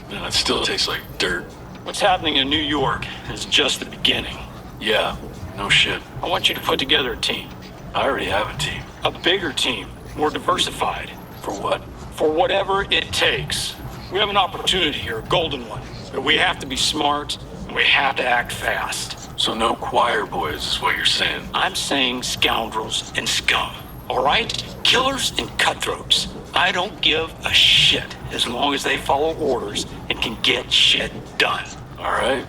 No, it still tastes like dirt. What's happening in New York is just the beginning. Yeah, no shit. I want you to put together a team. I already have a team. A bigger team, more diversified. For what? For whatever it takes. We have an opportunity here, a golden one. But we have to be smart, and we have to act fast. So no choir boys is what you're saying? I'm saying scoundrels and scum. All right? Killers and cutthroats. I don't give a shit as long as they follow orders and can get shit done. All right.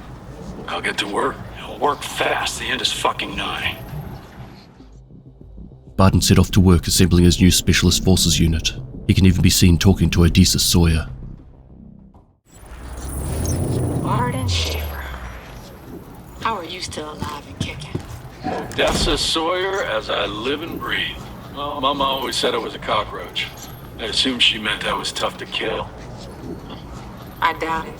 I'll get to work. I'll work fast. The end is fucking nigh. Barden set off to work assembling his new Specialist Forces unit. He can even be seen talking to Odessa Sawyer. Barden Schaefer. How are you still alive and kicking? Odessa Sawyer as I live and breathe. Well, Mama always said I was a cockroach. I assumed she meant I was tough to kill. I doubt it.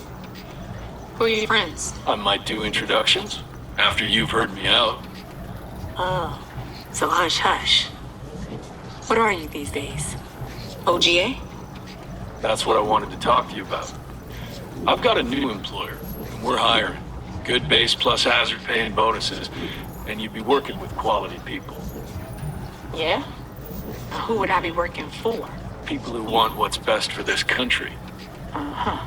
Who are your friends? I might do introductions after you've heard me out. Oh, so hush hush. What are you these days? OGA? That's what I wanted to talk to you about. I've got a new employer, and we're hiring. Good base plus hazard pay and bonuses, and you'd be working with quality people. Yeah? Now who would I be working for? People who want what's best for this country. Uh-huh.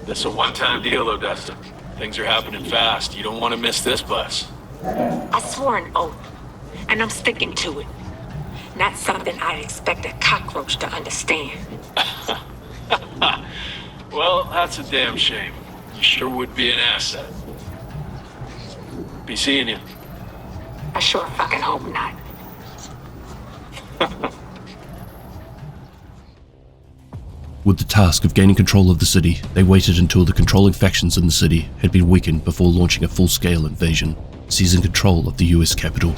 This is a one-time deal, Odessa. Things are happening fast. You don't want to miss this bus. I swore an oath, and I'm sticking to it. Not something I'd expect a cockroach to understand. Well, that's a damn shame. You sure would be an asset. Be seeing you. I sure fucking hope not. With the task of gaining control of the city, they waited until the controlling factions in the city had been weakened before launching a full-scale invasion, seizing control of the US Capitol.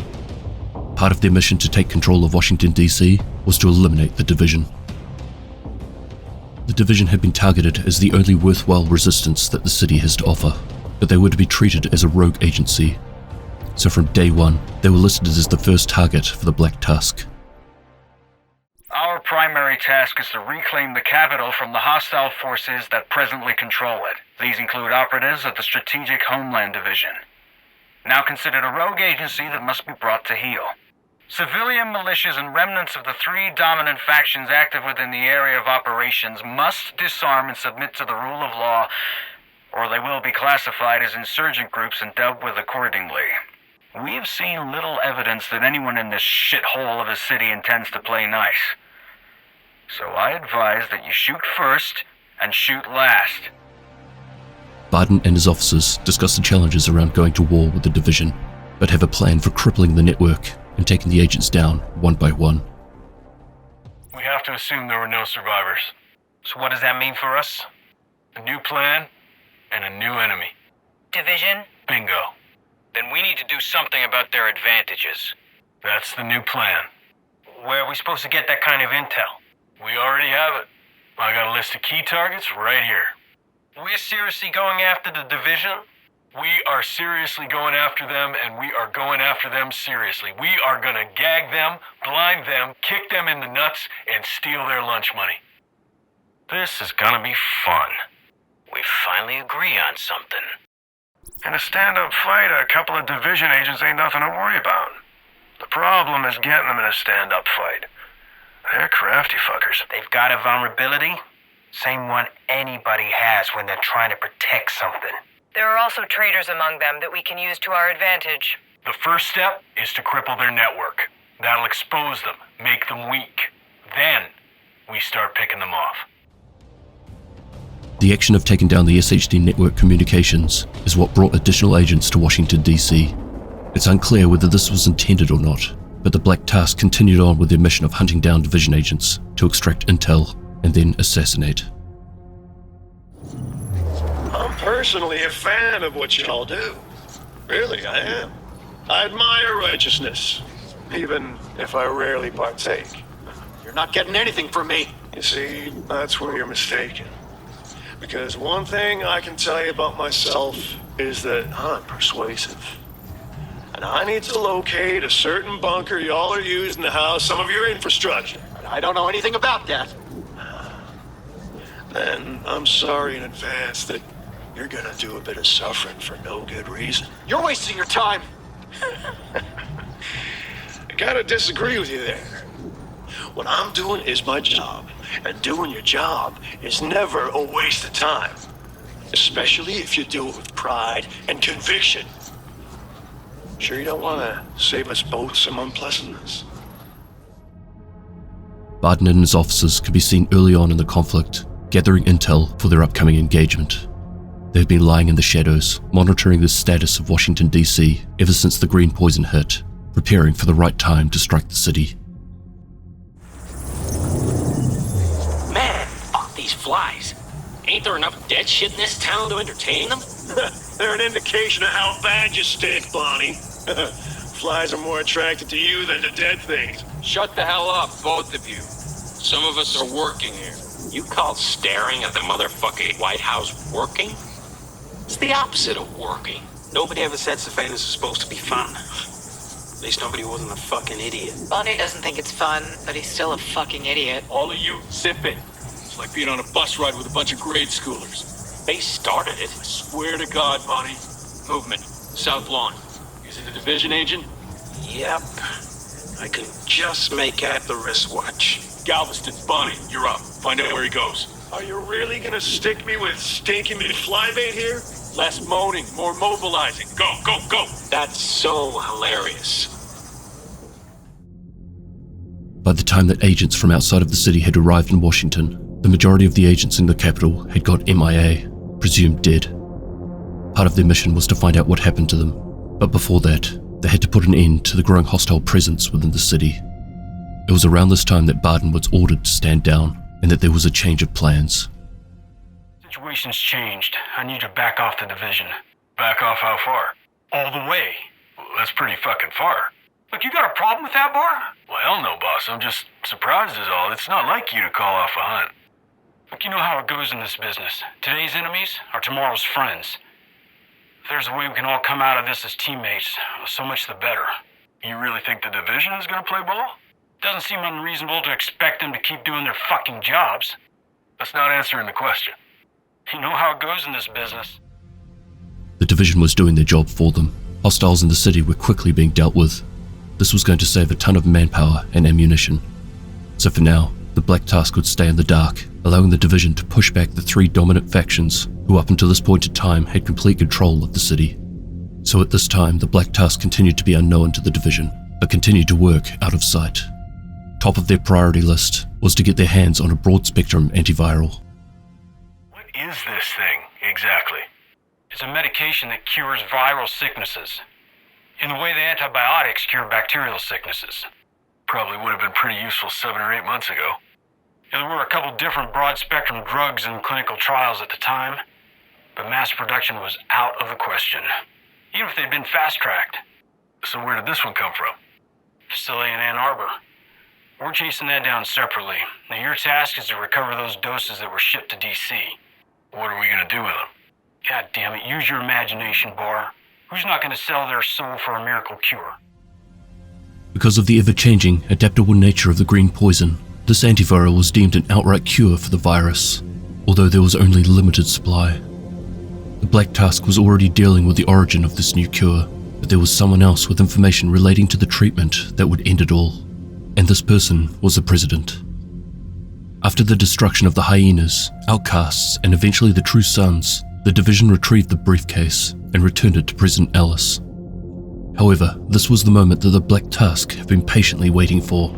Part of their mission to take control of Washington DC was to eliminate the division. The division had been targeted as the only worthwhile resistance that the city has to offer, but they were to be treated as a rogue agency. So from day one, they were listed as the first target for the Black Tusk. Our primary task is to reclaim the capital from the hostile forces that presently control it. These include operatives of the Strategic Homeland Division, now considered a rogue agency that must be brought to heel. Civilian militias and remnants of the three dominant factions active within the area of operations must disarm and submit to the rule of law, or they will be classified as insurgent groups and dealt with accordingly. We have seen little evidence that anyone in this shithole of a city intends to play nice. So I advise that you shoot first and shoot last. Barden and his officers discuss the challenges around going to war with the division, but have a plan for crippling the network and taking the agents down one by one. We have to assume there were no survivors. So what does that mean for us? A new plan and a new enemy. Division? Bingo. then we need to do something about their advantages. That's the new plan. Where are we supposed to get that kind of intel? We already have it. I got a list of key targets right here. We're seriously going after the division? We are seriously going after them, and we are going after them seriously. We are gonna gag them, blind them, kick them in the nuts, and steal their lunch money. This is gonna be fun. We finally agree on something. In a stand-up fight, a couple of division agents ain't nothing to worry about. The problem is getting them in a stand-up fight. They're crafty fuckers. They've got a vulnerability, same one anybody has when they're trying to protect something. There are also traitors among them that we can use to our advantage. The first step is to cripple their network. That'll expose them, make them weak. Then, we start picking them off. The action of taking down the SHD network communications is what brought additional agents to Washington DC. It's unclear whether this was intended or not, but the Black Tusk continued on with their mission of hunting down division agents to extract intel and then assassinate. I'm personally a fan of what y'all do. Really, I am. I admire righteousness, even if I rarely partake. You're not getting anything from me. You see, that's where you're mistaken. Because one thing I can tell you about myself is that I'm persuasive. And I need to locate a certain bunker y'all are using to house some of your infrastructure. I don't know anything about that. Then I'm sorry in advance that you're gonna do a bit of suffering for no good reason. You're wasting your time. I gotta disagree with you there. What I'm doing is my job, and doing your job is never a waste of time. Especially if you do it with pride and conviction. Sure you don't want to save us both some unpleasantness? Barden and his officers could be seen early on in the conflict, gathering intel for their upcoming engagement. They've been lying in the shadows, monitoring the status of Washington DC ever since the green poison hit, preparing for the right time to strike the city. Man, fuck these flies. Ain't there enough dead shit in this town to entertain them? They're an indication of how bad you stink, Bonnie. Flies are more attracted to you than to dead things. Shut the hell up, both of you. Some of us are working here. You call staring at the motherfucking White House working? It's the opposite of working. Nobody ever said Savannah's is supposed to be fun. At least nobody wasn't a fucking idiot. Bonnie doesn't think it's fun, but he's still a fucking idiot. All of you, zip it. It's like being on a bus ride with a bunch of grade schoolers. They started it. I swear to God, Bonnie. Movement. South Lawn. Is it a division agent? Yep. I can just make out the wristwatch. Galveston, Bonnie, you're up. Find out where he goes. Are you really gonna stick me with stinking flybait here? Less moaning, more mobilizing. Go, go, go! That's so hilarious. By the time that agents from outside of the city had arrived in Washington, the majority of the agents in the capital had got MIA, presumed dead. Part of their mission was to find out what happened to them, but before that, they had to put an end to the growing hostile presence within the city. It was around this time that Barden was ordered to stand down, and that there was a change of plans. Situation's changed. I need to back off the division. Back off how far? All the way. That's pretty fucking far. Look, you got a problem with that bar? Well, hell no, boss. I'm just surprised is all. It's not like you to call off a hunt. Look, you know how it goes in this business. Today's enemies are tomorrow's friends. If there's a way we can all come out of this as teammates, so much the better. You really think the division is gonna play ball? Doesn't seem unreasonable to expect them to keep doing their fucking jobs. That's not answering the question. You know how it goes in this business. The division was doing their job for them. Hostiles in the city were quickly being dealt with. This was going to save a ton of manpower and ammunition. So for now, the Black Tusk would stay in the dark, allowing the division to push back the three dominant factions who up until this point in time had complete control of the city. So at this time, the Black Tusk continued to be unknown to the division, but continued to work out of sight. Top of their priority list was to get their hands on a broad-spectrum antiviral. What is this thing, exactly? It's a medication that cures viral sicknesses, in the way the antibiotics cure bacterial sicknesses. Probably would have been pretty useful 7 or 8 months ago. And there were a couple different broad-spectrum drugs in clinical trials at the time, but mass production was out of the question. even if they'd been fast-tracked. So where did this one come from? Facility in Ann Arbor. We're chasing that down separately. Now your task is to recover those doses that were shipped to DC. What are we gonna do with them? God damn it, use your imagination, Bar. Who's not gonna sell their soul for a miracle cure? Because of the ever-changing, adaptable nature of the green poison, this antiviral was deemed an outright cure for the virus, although there was only limited supply. The Black Tusk was already dealing with the origin of this new cure, but there was someone else with information relating to the treatment that would end it all, and this person was the President. After the destruction of the Hyenas, Outcasts, and eventually the True Sons, the division retrieved the briefcase and returned it to President Ellis. However, this was the moment that the Black Tusk have been patiently waiting for.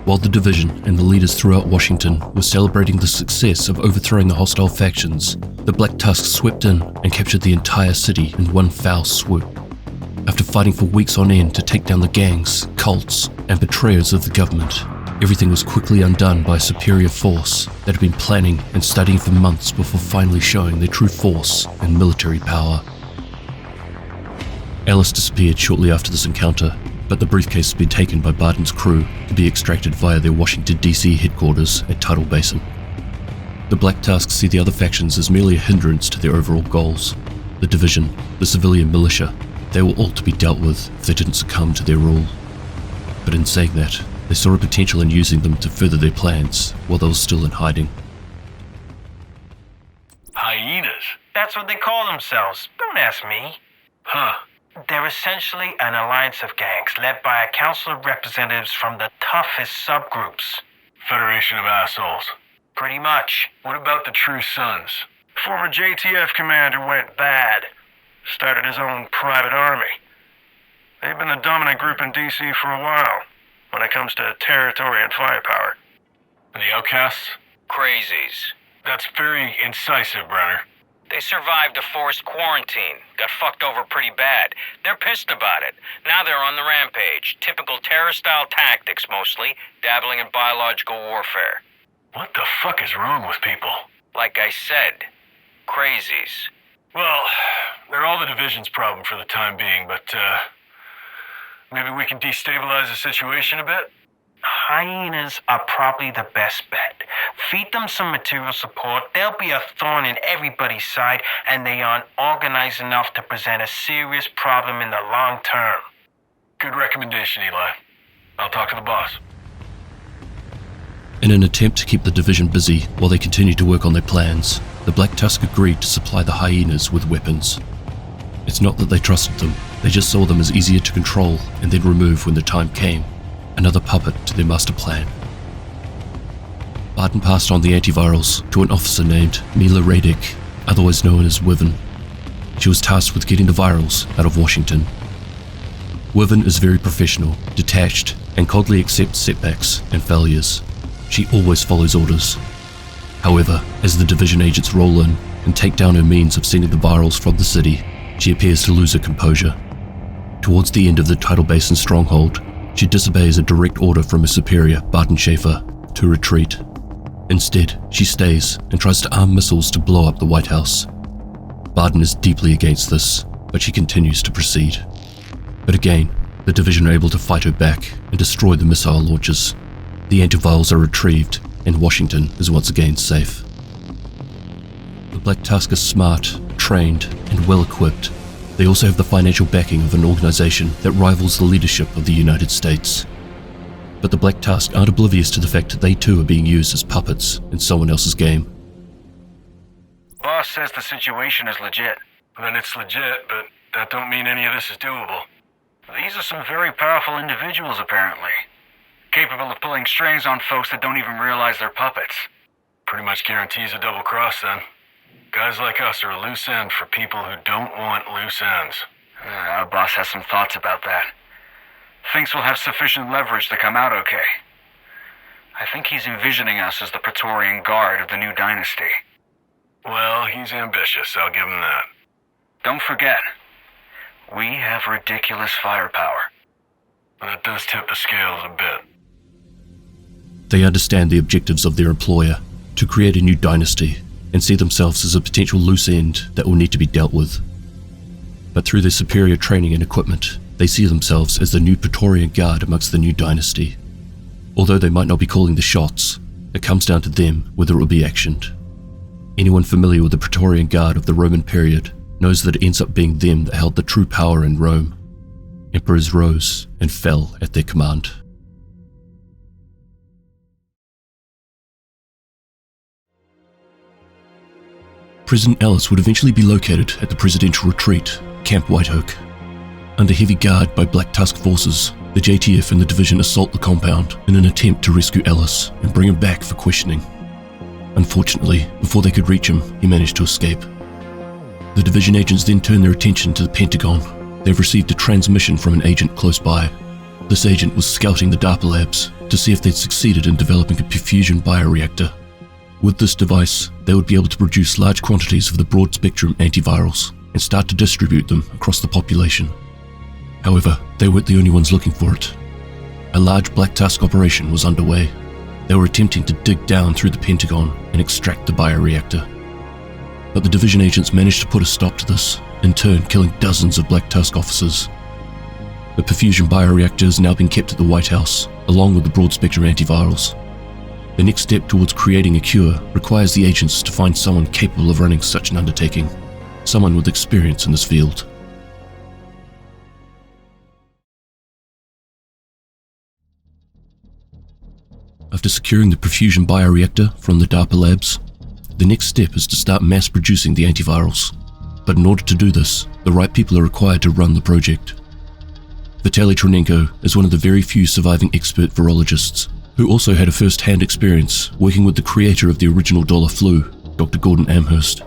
While the division and the leaders throughout Washington were celebrating the success of overthrowing the hostile factions, the Black Tusk swept in and captured the entire city in one foul swoop. After fighting for weeks on end to take down the gangs, cults, and betrayers of the government, everything was quickly undone by a superior force that had been planning and studying for months before finally showing their true force and military power. Ellis disappeared shortly after this encounter, but the briefcase had been taken by Barton's crew to be extracted via their Washington DC headquarters at Tidal Basin. The Black Tusk see the other factions as merely a hindrance to their overall goals. The division, the civilian militia, they were all to be dealt with if they didn't succumb to their rule. But in saying that, they saw a potential in using them to further their plans while they were still in hiding. Hyenas? That's what they call themselves. Don't ask me. Huh. They're essentially an alliance of gangs led by a council of representatives from the toughest subgroups. Federation of assholes. Pretty much. What about the True Sons? Former JTF commander went bad. Started his own private army. They've been the dominant group in DC for a while, when it comes to territory and firepower. And the Outcasts? Crazies. That's very incisive, Brenner. They survived a forced quarantine, got fucked over pretty bad. They're pissed about it. Now they're on the rampage. Typical terror-style tactics, mostly, dabbling in biological warfare. What the fuck is wrong with people? Like I said, crazies. Well, they're all the division's problem for the time being, but, maybe we can destabilize the situation a bit? Hyenas are probably the best bet. Feed them some material support, they'll be a thorn in everybody's side, and they aren't organized enough to present a serious problem in the long term. Good recommendation, Eli. I'll talk to the boss. In an attempt to keep the division busy while they continued to work on their plans, the Black Tusk agreed to supply the Hyenas with weapons. It's not that they trusted them, they just saw them as easier to control and then remove when the time came. Another puppet to their master plan. Barton passed on the antivirals to an officer named Mila Radic, otherwise known as Vivian. She was tasked with getting the virals out of Washington. Vivian is very professional, detached, and coldly accepts setbacks and failures. She always follows orders. However, as the division agents roll in and take down her means of sending the virals from the city, she appears to lose her composure. Towards the end of the Tidal Basin stronghold, she disobeys a direct order from her superior, Barton Schaefer, to retreat. Instead, she stays and tries to arm missiles to blow up the White House. Barton is deeply against this, but she continues to proceed. But again, the division are able to fight her back and destroy the missile launchers. The antivirals are retrieved, and Washington is once again safe. The Black Tusk is smart, trained, and well-equipped. They also have the financial backing of an organization that rivals the leadership of the United States. But the Black Tusk aren't oblivious to the fact that they too are being used as puppets in someone else's game. Boss says the situation is legit. Then it's legit, but that don't mean any of this is doable. These are some very powerful individuals, apparently. Capable of pulling strings on folks that don't even realize they're puppets. Pretty much guarantees a double cross, then. Guys like us are a loose end for people who don't want loose ends. Our boss has some thoughts about that. Thinks we'll have sufficient leverage to come out okay. I think he's envisioning us as the Praetorian Guard of the new dynasty. Well, he's ambitious, I'll give him that. Don't forget, we have ridiculous firepower. That does tip the scales a bit. They understand the objectives of their employer, to create a new dynasty, and see themselves as a potential loose end that will need to be dealt with. but through their superior training and equipment, they see themselves as the new Praetorian Guard amongst the new dynasty. Although they might not be calling the shots, it comes down to them whether it will be actioned. Anyone familiar with the Praetorian Guard of the Roman period knows that it ends up being them that held the true power in Rome. Emperors rose and fell at their command. President Ellis would eventually be located at the presidential retreat, Camp Whitehawk. Under heavy guard by Black Tusk forces, the JTF and the division assault the compound in an attempt to rescue Ellis and bring him back for questioning. Unfortunately, before they could reach him, he managed to escape. The division agents then turn their attention to the Pentagon. They've received a transmission from an agent close by. This agent was scouting the DARPA labs to see if they'd succeeded in developing a perfusion bioreactor. With this device, they would be able to produce large quantities of the broad-spectrum antivirals and start to distribute them across the population. However, they weren't the only ones looking for it. A large Black Tusk operation was underway. They were attempting to dig down through the Pentagon and extract the bioreactor. But the division agents managed to put a stop to this, in turn killing dozens of Black Tusk officers. The perfusion bioreactor has now been kept at the White House, along with the broad-spectrum antivirals. The next step towards creating a cure requires the agents to find someone capable of running such an undertaking, someone with experience in this field. After securing the perfusion bioreactor from the DARPA labs, the next step is to start mass producing the antivirals. But in order to do this, the right people are required to run the project. Vitaly Tronenko is one of the very few surviving expert virologists who also had a first-hand experience working with the creator of the original dollar flu, Dr. Gordon Amherst.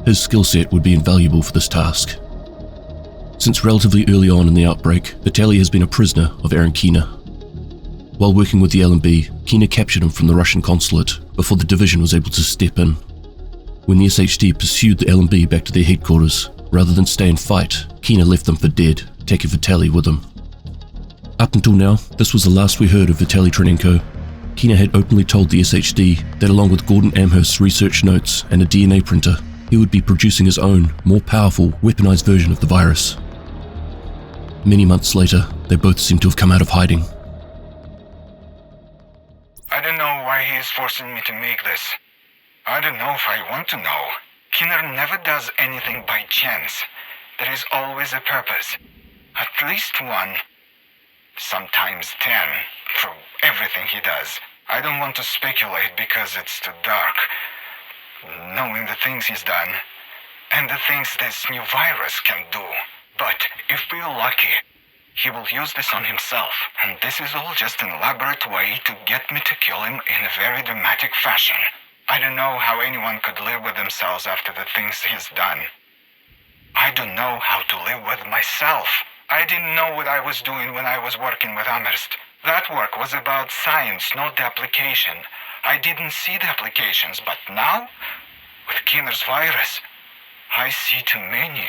His skill set would be invaluable for this task. Since relatively early on in the outbreak, Vitaly has been a prisoner of Aaron Keener. While working with the LMB, Keener captured him from the Russian consulate before the division was able to step in. When the SHD pursued the LMB back to their headquarters, rather than stay and fight, Keener left them for dead, taking Vitaly with him. Up until now, this was the last we heard of Vitaly Tronenko. Keener had openly told the SHD that along with Gordon Amherst's research notes and a DNA printer, he would be producing his own, more powerful, weaponized version of the virus. Many months later, they both seem to have come out of hiding. I don't know why he is forcing me to make this. I don't know if I want to know. Keener never does anything by chance. There is always a purpose. At least one. Sometimes 10, for everything he does. I don't want to speculate because it's too dark. Knowing the things he's done, and the things this new virus can do. But if we're lucky, he will use this on himself, and this is all just an elaborate way to get me to kill him in a very dramatic fashion. I don't know how anyone could live with themselves after the things he's done. I don't know how to live with myself. I didn't know what I was doing when I was working with Amherst. That work was about science, not the application. I didn't see the applications, but now, with Keener's virus, I see too many,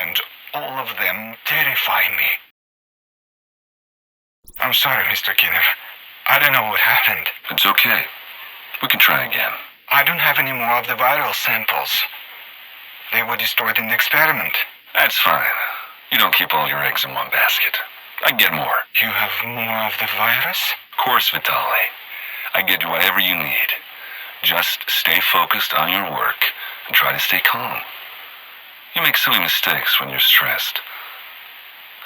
and all of them terrify me. I'm sorry, Mr. Keener. I don't know what happened. It's okay. We can try again. I don't have any more of the viral samples. They were destroyed in the experiment. That's fine. You don't keep all your eggs in one basket. I get more. You have more of the virus? Of course, Vitaly. I get you whatever you need. Just stay focused on your work and try to stay calm. You make silly mistakes when you're stressed.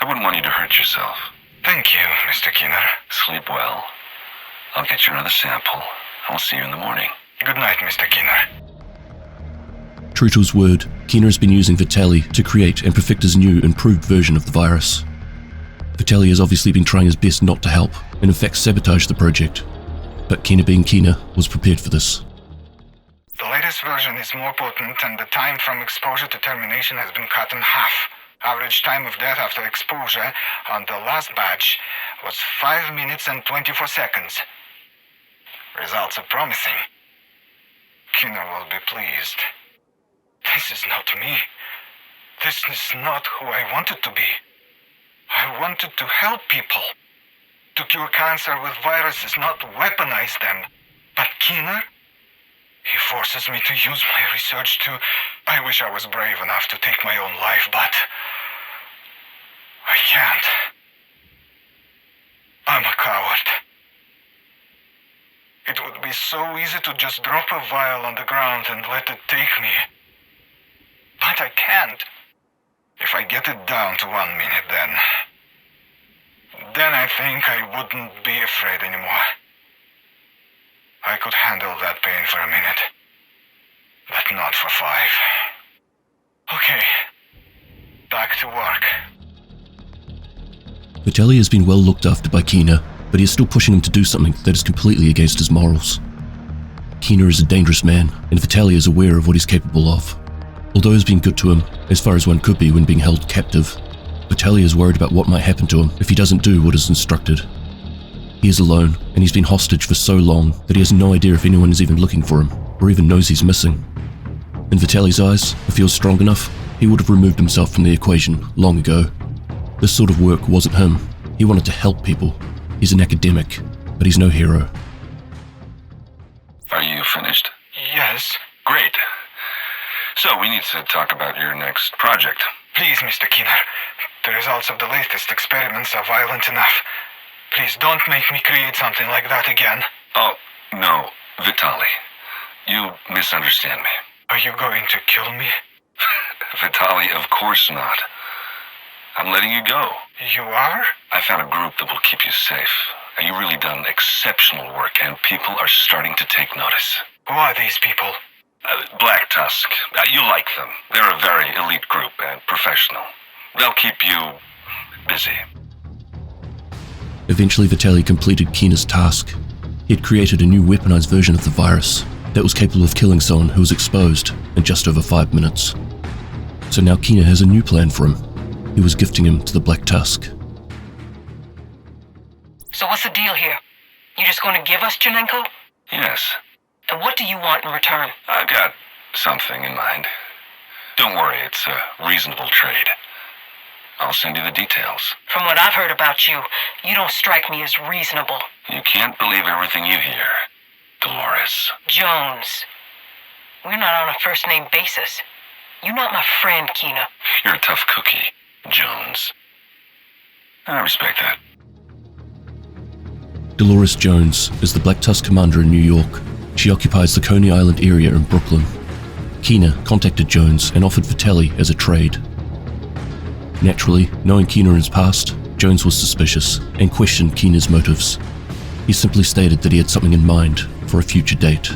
I wouldn't want you to hurt yourself. Thank you, Mr. Keener. Sleep well. I'll get you another sample. I'll see you in the morning. Good night, Mr. Keener. True to his word, Keener has been using Vitaly to create and perfect his new, improved version of the virus. Vitaly has obviously been trying his best not to help, and in fact sabotage the project. But Keener being Keener was prepared for this. The latest version is more potent, and the time from exposure to termination has been cut in half. Average time of death after exposure on the last batch was 5 minutes and 24 seconds. Results are promising. Keener will be pleased. This is not me. This is not who I wanted to be. I wanted to help people. To cure cancer with viruses, not weaponize them. But Keener? He forces me to use my research to... I wish I was brave enough to take my own life, but... can't. I'm a coward. It would be so easy to just drop a vial on the ground and let it take me. But I can't. If I get it down to 1 minute, then I think I wouldn't be afraid anymore. I could handle that pain for a minute, but not for 5. Okay, back to work. Vitaly has been well looked after by Keener, but he is still pushing him to do something that is completely against his morals. Keener is a dangerous man, and Vitaly is aware of what he's capable of. Although he's been good to him, as far as one could be when being held captive, Vitaly is worried about what might happen to him if he doesn't do what is instructed. He is alone, and he's been hostage for so long that he has no idea if anyone is even looking for him, or even knows he's missing. In Vitaly's eyes, if he was strong enough, he would have removed himself from the equation long ago. This sort of work wasn't him. He wanted to help people. He's an academic, but he's no hero. Are you finished? Yes. Great. So we need to talk about your next project. Please, Mr. Keener. The results of the latest experiments are violent enough. Please don't make me create something like that again. Oh, no, Vitaly. You misunderstand me. Are you going to kill me? Vitaly, of course not. I'm letting you go. You are? I found a group that will keep you safe. You've really done exceptional work, and people are starting to take notice. Who are these people? Black Tusk. You like them. They're a very elite group and professional. They'll keep you busy. Eventually, Vitaly completed Keener's task. He had created a new weaponized version of the virus that was capable of killing someone who was exposed in just over 5 minutes. So now Keener has a new plan for him. He was gifting him to the Black Tusk. So what's the deal here? You just going to give us Chernenko? Yes. And what do you want in return? I've got something in mind. Don't worry, it's a reasonable trade. I'll send you the details. From what I've heard about you, you don't strike me as reasonable. You can't believe everything you hear, Dolores. Jones. We're not on a first-name basis. You're not my friend, Keener. You're a tough cookie, Jones. I respect that. Dolores Jones is the Black Tusk commander in New York. She occupies the Coney Island area in Brooklyn. Keener contacted Jones and offered Vitaly as a trade. Naturally, knowing Keener in his past, Jones was suspicious and questioned Keener's motives. He simply stated that he had something in mind for a future date.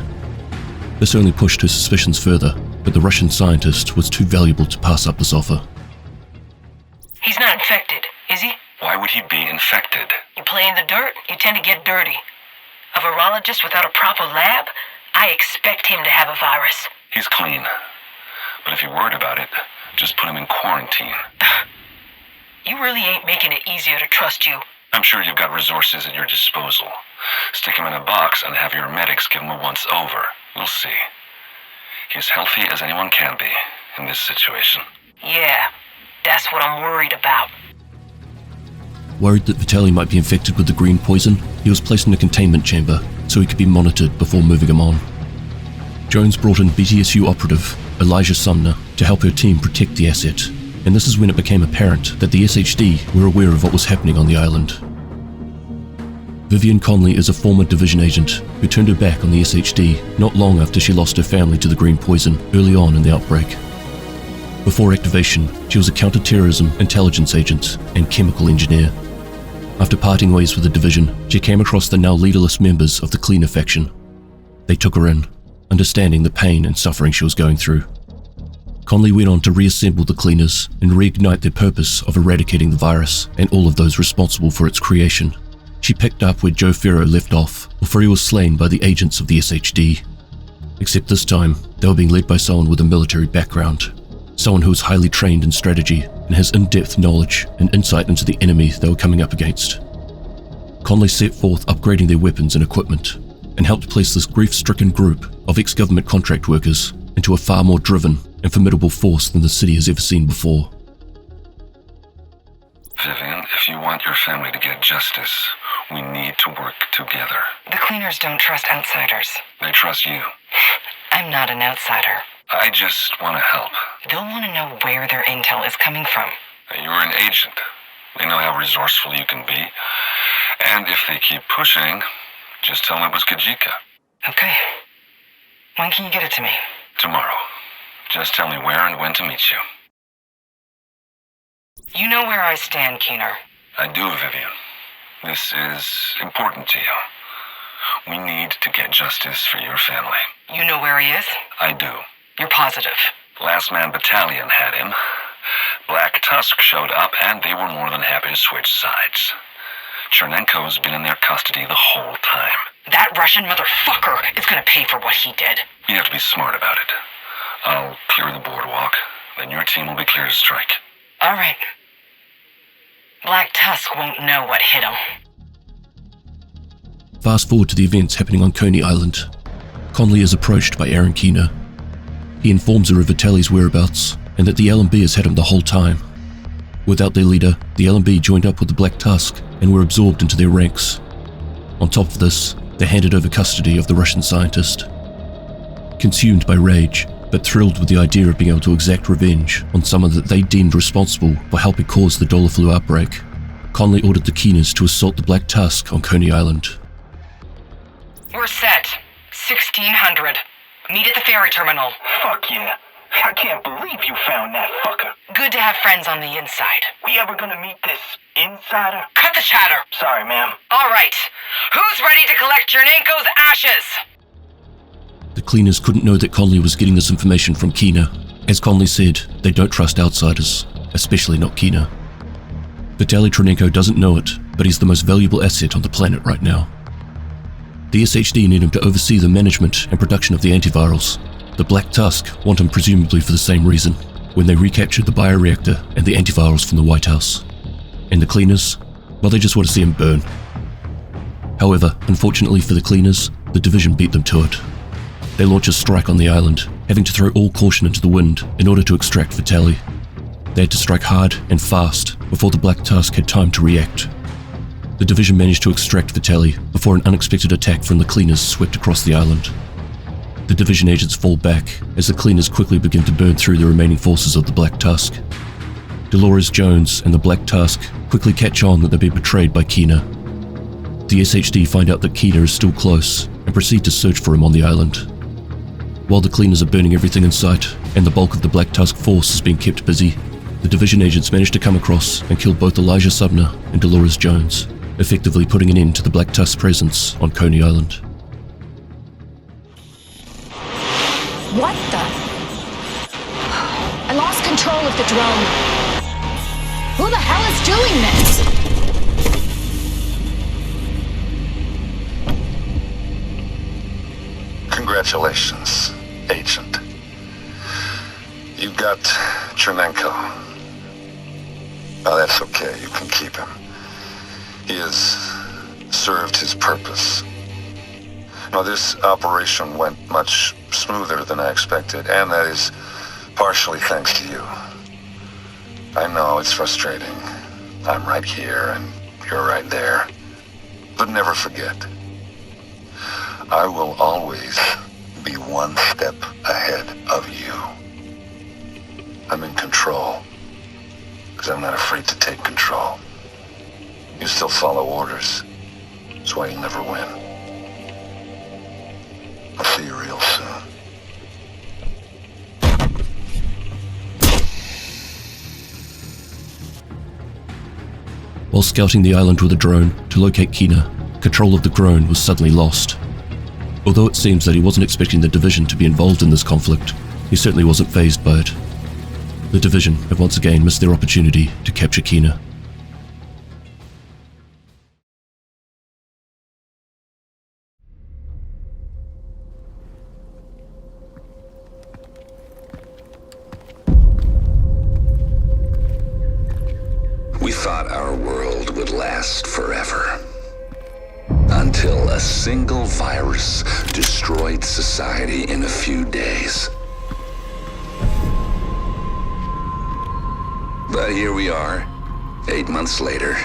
This only pushed her suspicions further, but the Russian scientist was too valuable to pass up this offer. He's not infected, is he? Why would he be infected? You play in the dirt, you tend to get dirty. A virologist without a proper lab? I expect him to have a virus. He's clean. But if you're worried about it, just put him in quarantine. You really ain't making it easier to trust you. I'm sure you've got resources at your disposal. Stick him in a box and have your medics give him a once-over. We'll see. He's healthy as anyone can be in this situation. Yeah, that's what I'm worried about. Worried that Vitaly might be infected with the green poison, he was placed in a containment chamber so he could be monitored before moving him on. Jones brought in BTSU operative Elijah Sumner to help her team protect the asset, and this is when it became apparent that the SHD were aware of what was happening on the island. Vivian Conley is a former division agent who turned her back on the SHD not long after she lost her family to the green poison early on in the outbreak. Before activation, she was a counter-terrorism intelligence agent and chemical engineer. After parting ways with the division, she came across the now leaderless members of the Cleaner faction. They took her in, understanding the pain and suffering she was going through. Conley went on to reassemble the Cleaners and reignite their purpose of eradicating the virus and all of those responsible for its creation. She picked up where Joe Ferro left off before he was slain by the agents of the SHD. Except this time, they were being led by someone with a military background. Someone who was highly trained in strategy and has in-depth knowledge and insight into the enemy they were coming up against. Conley set forth upgrading their weapons and equipment and helped place this grief-stricken group of ex-government contract workers into a far more driven and formidable force than the city has ever seen before. Vivian, if you want your family to get justice, we need to work together. The Cleaners don't trust outsiders. They trust you. I'm not an outsider. I just want to help. They'll want to know where their intel is coming from. You're an agent. They know how resourceful you can be. And if they keep pushing, just tell them it was Kajika. Okay. When can you get it to me? Tomorrow. Just tell me where and when to meet you. You know where I stand, Keener. I do, Vivian. This is important to you. We need to get justice for your family. You know where he is? I do. You're positive? Last Man Battalion had him. Black Tusk showed up, and they were more than happy to switch sides. Chernenko's been in their custody the whole time. That Russian motherfucker is gonna pay for what he did. You have to be smart about it. I'll clear the boardwalk, then your team will be clear to strike. All right. Black Tusk won't know what hit him. Fast forward to the events happening on Coney Island. Conley is approached by Aaron Keener. He informs her of Vitaly's whereabouts and that the LMB has had him the whole time. Without their leader, the LMB joined up with the Black Tusk and were absorbed into their ranks. On top of this, they handed over custody of the Russian scientist. Consumed by rage, but thrilled with the idea of being able to exact revenge on someone that they deemed responsible for helping cause the dollar flu outbreak, Conley ordered the Keeners to assault the Black Tusk on Coney Island. We're set. 1600. Meet at the ferry terminal. Fuck yeah. I can't believe you found that fucker. Good to have friends on the inside. We ever gonna meet this insider? Cut the chatter. Sorry, ma'am. All right. Who's ready to collect Chernenko's ashes? The cleaners couldn't know that Conley was getting this information from Keener. As Conley said, they don't trust outsiders, especially not Keener. Vitaly Chernenko doesn't know it, but he's the most valuable asset on the planet right now. The SHD need him to oversee the management and production of the antivirals. The Black Tusk want him presumably for the same reason, when they recaptured the bioreactor and the antivirals from the White House. And the cleaners? Well, they just want to see him burn. However, unfortunately for the cleaners, the division beat them to it. They launch a strike on the island, having to throw all caution into the wind in order to extract Vitaly. They had to strike hard and fast before the Black Tusk had time to react. The division managed to extract Vitaly before an unexpected attack from the cleaners swept across the island. The division agents fall back as the cleaners quickly begin to burn through the remaining forces of the Black Tusk. Dolores Jones and the Black Tusk quickly catch on that they've been betrayed by Keener. The SHD find out that Keener is still close and proceed to search for him on the island. While the cleaners are burning everything in sight and the bulk of the Black Tusk force is being kept busy, the division agents manage to come across and kill both Elijah Subner and Dolores Jones, effectively putting an end to the Black Tusk's presence on Coney Island. What the? I lost control of the drone. Who the hell is doing this? Congratulations, Agent. You got Chernenko. Oh, that's okay. You can keep him. He has served his purpose. Now, this operation went much smoother than I expected, and that is partially thanks to you. I know it's frustrating. I'm right here, and you're right there. But never forget, I will always be one step ahead of you. I'm in control, because I'm not afraid to take control. You still follow orders. That's why you'll never win. I'll see you real soon. While scouting the island with a drone to locate Keener, control of the drone was suddenly lost. Although it seems that he wasn't expecting the division to be involved in this conflict, he certainly wasn't fazed by it. The division have once again missed their opportunity to capture Keener. We thought our world would last forever. Until a single virus destroyed society in a few days. But here we are, 8 months later,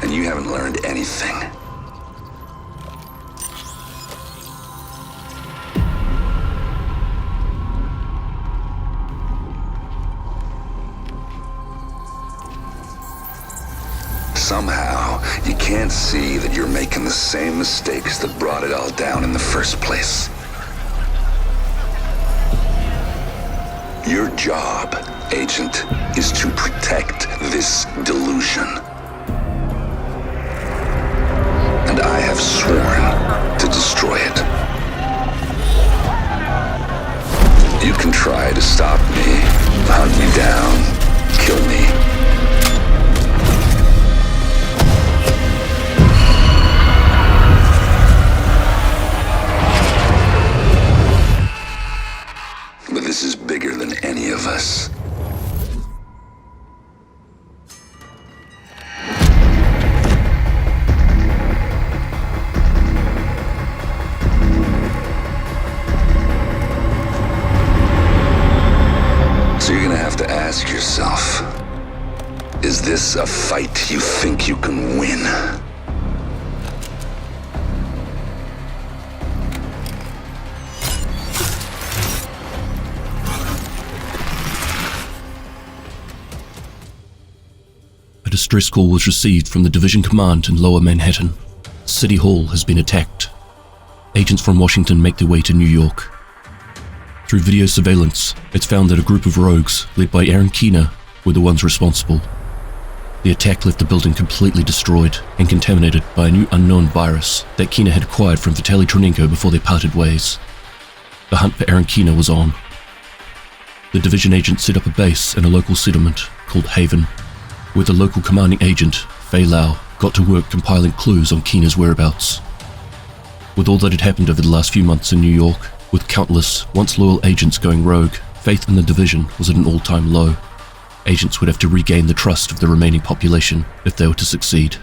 and you haven't learned anything. somehow you can't see that you're making the same mistakes that brought it all down in the first place. Your job, Agent, is to protect this delusion. And I have sworn to destroy it. You can try to stop me, hunt me down, kill me. But this is bigger than any of us. So you're gonna have to ask yourself, is this a fight you think you can win? A distress call was received from the Division Command in Lower Manhattan. City Hall has been attacked. Agents from Washington make their way to New York. Through video surveillance, it's found that a group of rogues, led by Aaron Keener, were the ones responsible. The attack left the building completely destroyed and contaminated by a new unknown virus that Keener had acquired from Vitaly Tronenko before they parted ways. The hunt for Aaron Keener was on. The division agent set up a base in a local settlement called Haven, where the local commanding agent, Fei Lau, got to work compiling clues on Keener's whereabouts. With all that had happened over the last few months in New York, with countless once loyal agents going rogue, faith in the division was at an all-time low. Agents would have to regain the trust of the remaining population if they were to succeed.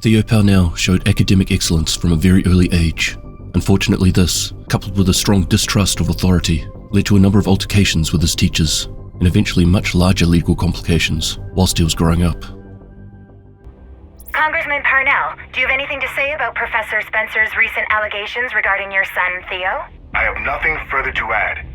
Theo Parnell showed academic excellence from a very early age. Unfortunately, this, coupled with a strong distrust of authority, led to a number of altercations with his teachers, and eventually much larger legal complications whilst he was growing up. Congressman Parnell, do you have anything to say about Professor Spencer's recent allegations regarding your son, Theo? I have nothing further to add.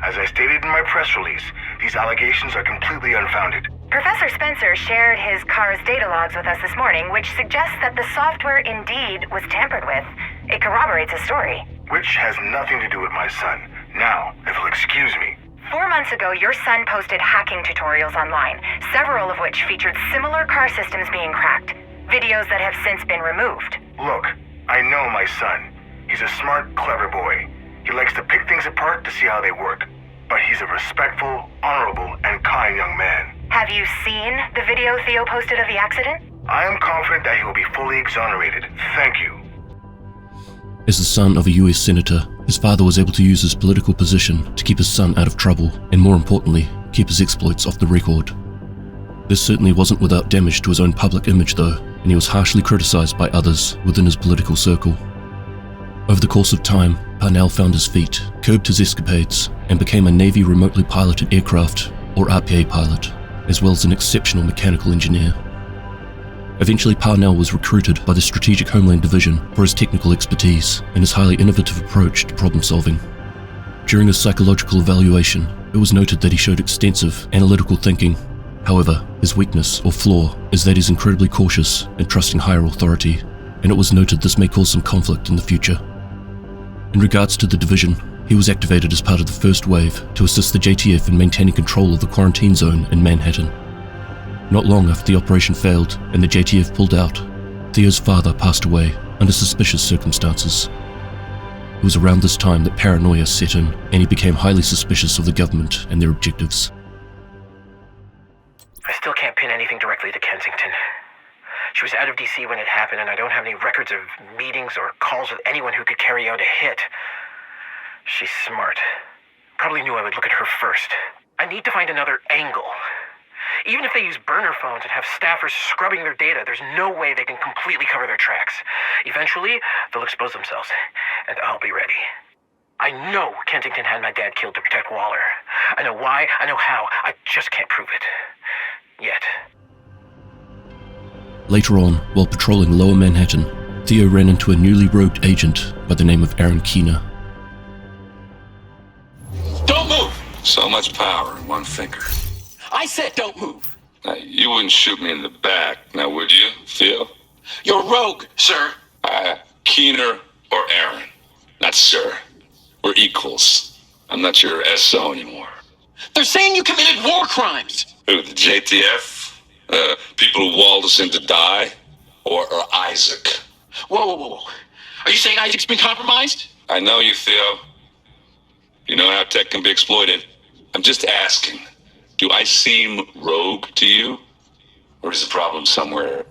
As I stated in my press release, these allegations are completely unfounded. Professor Spencer shared his car's data logs with us this morning, which suggests that the software indeed was tampered with. It corroborates his story. Which has nothing to do with my son. Now, if you'll excuse me. 4 months ago, your son posted hacking tutorials online, several of which featured similar car systems being cracked. Videos that have since been removed. Look, I know my son. He's a smart, clever boy. He likes to pick things apart to see how they work. But he's a respectful, honorable, and kind young man. Have you seen the video Theo posted of the accident? I am confident that he will be fully exonerated. Thank you. As the son of a US senator, his father was able to use his political position to keep his son out of trouble, and more importantly, keep his exploits off the record. This certainly wasn't without damage to his own public image though, and he was harshly criticized by others within his political circle. Over the course of time, Parnell found his feet, curbed his escapades, and became a Navy remotely piloted aircraft, or RPA pilot, as well as an exceptional mechanical engineer. Eventually, Parnell was recruited by the Strategic Homeland Division for his technical expertise and his highly innovative approach to problem solving. During his psychological evaluation, it was noted that he showed extensive analytical thinking. However, his weakness or flaw is that he's incredibly cautious and trusting higher authority, and it was noted this may cause some conflict in the future. In regards to the division, he was activated as part of the first wave to assist the JTF in maintaining control of the quarantine zone in Manhattan. Not long after the operation failed and the JTF pulled out, Theo's father passed away under suspicious circumstances. It was around this time that paranoia set in, and he became highly suspicious of the government and their objectives. I still can't pin anything directly to Kensington. She was out of DC when it happened, and I don't have any records of meetings or calls with anyone who could carry out a hit. She's smart. Probably knew I would look at her first. I need to find another angle. Even if they use burner phones and have staffers scrubbing their data, there's no way they can completely cover their tracks. Eventually, they'll expose themselves, and I'll be ready. I know Kensington had my dad killed to protect Waller. I know why, I know how, I just can't prove it. Yet. Later on, while patrolling Lower Manhattan, Theo ran into a newly rogued agent by the name of Aaron Keener. Don't move! So much power in one finger. I said don't move. Now, you wouldn't shoot me in the back, now would you, Theo? You're rogue, sir. Keener or Aaron. Not sir. We're equals. I'm not your SO anymore. They're saying you committed war crimes. Who, the JTF? People who walled us in to die? Or Isaac? Whoa. Are you saying Isaac's been compromised? I know you, Theo. You know how tech can be exploited. I'm just asking, do I seem rogue to you? Or is the problem somewhere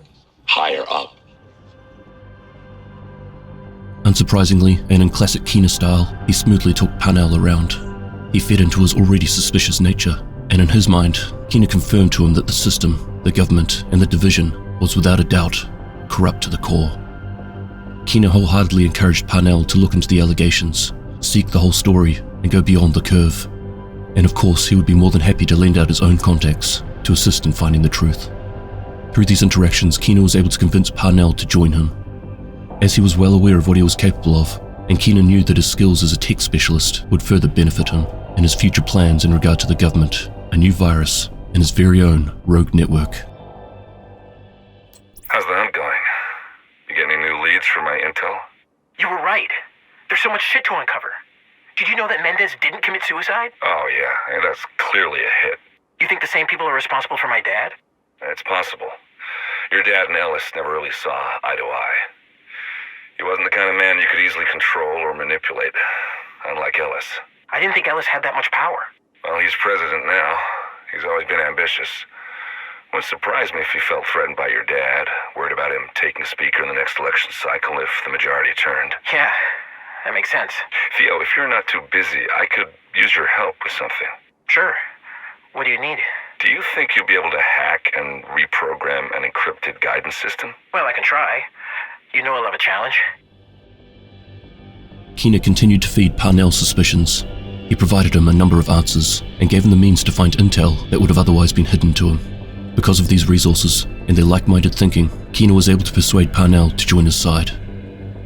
higher up? Unsurprisingly, and in classic Keener style, he smoothly took Parnell around. He fed into his already suspicious nature, and in his mind, Keener confirmed to him that the system, the government, and the division was without a doubt corrupt to the core. Keener wholeheartedly encouraged Parnell to look into the allegations, seek the whole story, and go beyond the curve. And of course, he would be more than happy to lend out his own contacts to assist in finding the truth. Through these interactions, Keener was able to convince Parnell to join him, as he was well aware of what he was capable of, and Keener knew that his skills as a tech specialist would further benefit him in his future plans in regard to the government, a new virus, and his very own rogue network. How's the hunt going? You get any new leads for my intel? You were right. There's so much shit to uncover. Did you know that Mendez didn't commit suicide? Oh yeah, that's clearly a hit. You think the same people are responsible for my dad? It's possible. Your dad and Ellis never really saw eye to eye. He wasn't the kind of man you could easily control or manipulate, unlike Ellis. I didn't think Ellis had that much power. Well, he's president now. He's always been ambitious. Wouldn't surprise me if he felt threatened by your dad, worried about him taking a speaker in the next election cycle if the majority turned. Yeah, that makes sense. Theo, if you're not too busy, I could use your help with something. Sure. What do you need? Do you think you'll be able to hack and reprogram an encrypted guidance system? Well, I can try. You know I love a challenge. Keener continued to feed Parnell's suspicions. He provided him a number of answers and gave him the means to find intel that would have otherwise been hidden to him. Because of these resources and their like-minded thinking, Keener was able to persuade Parnell to join his side.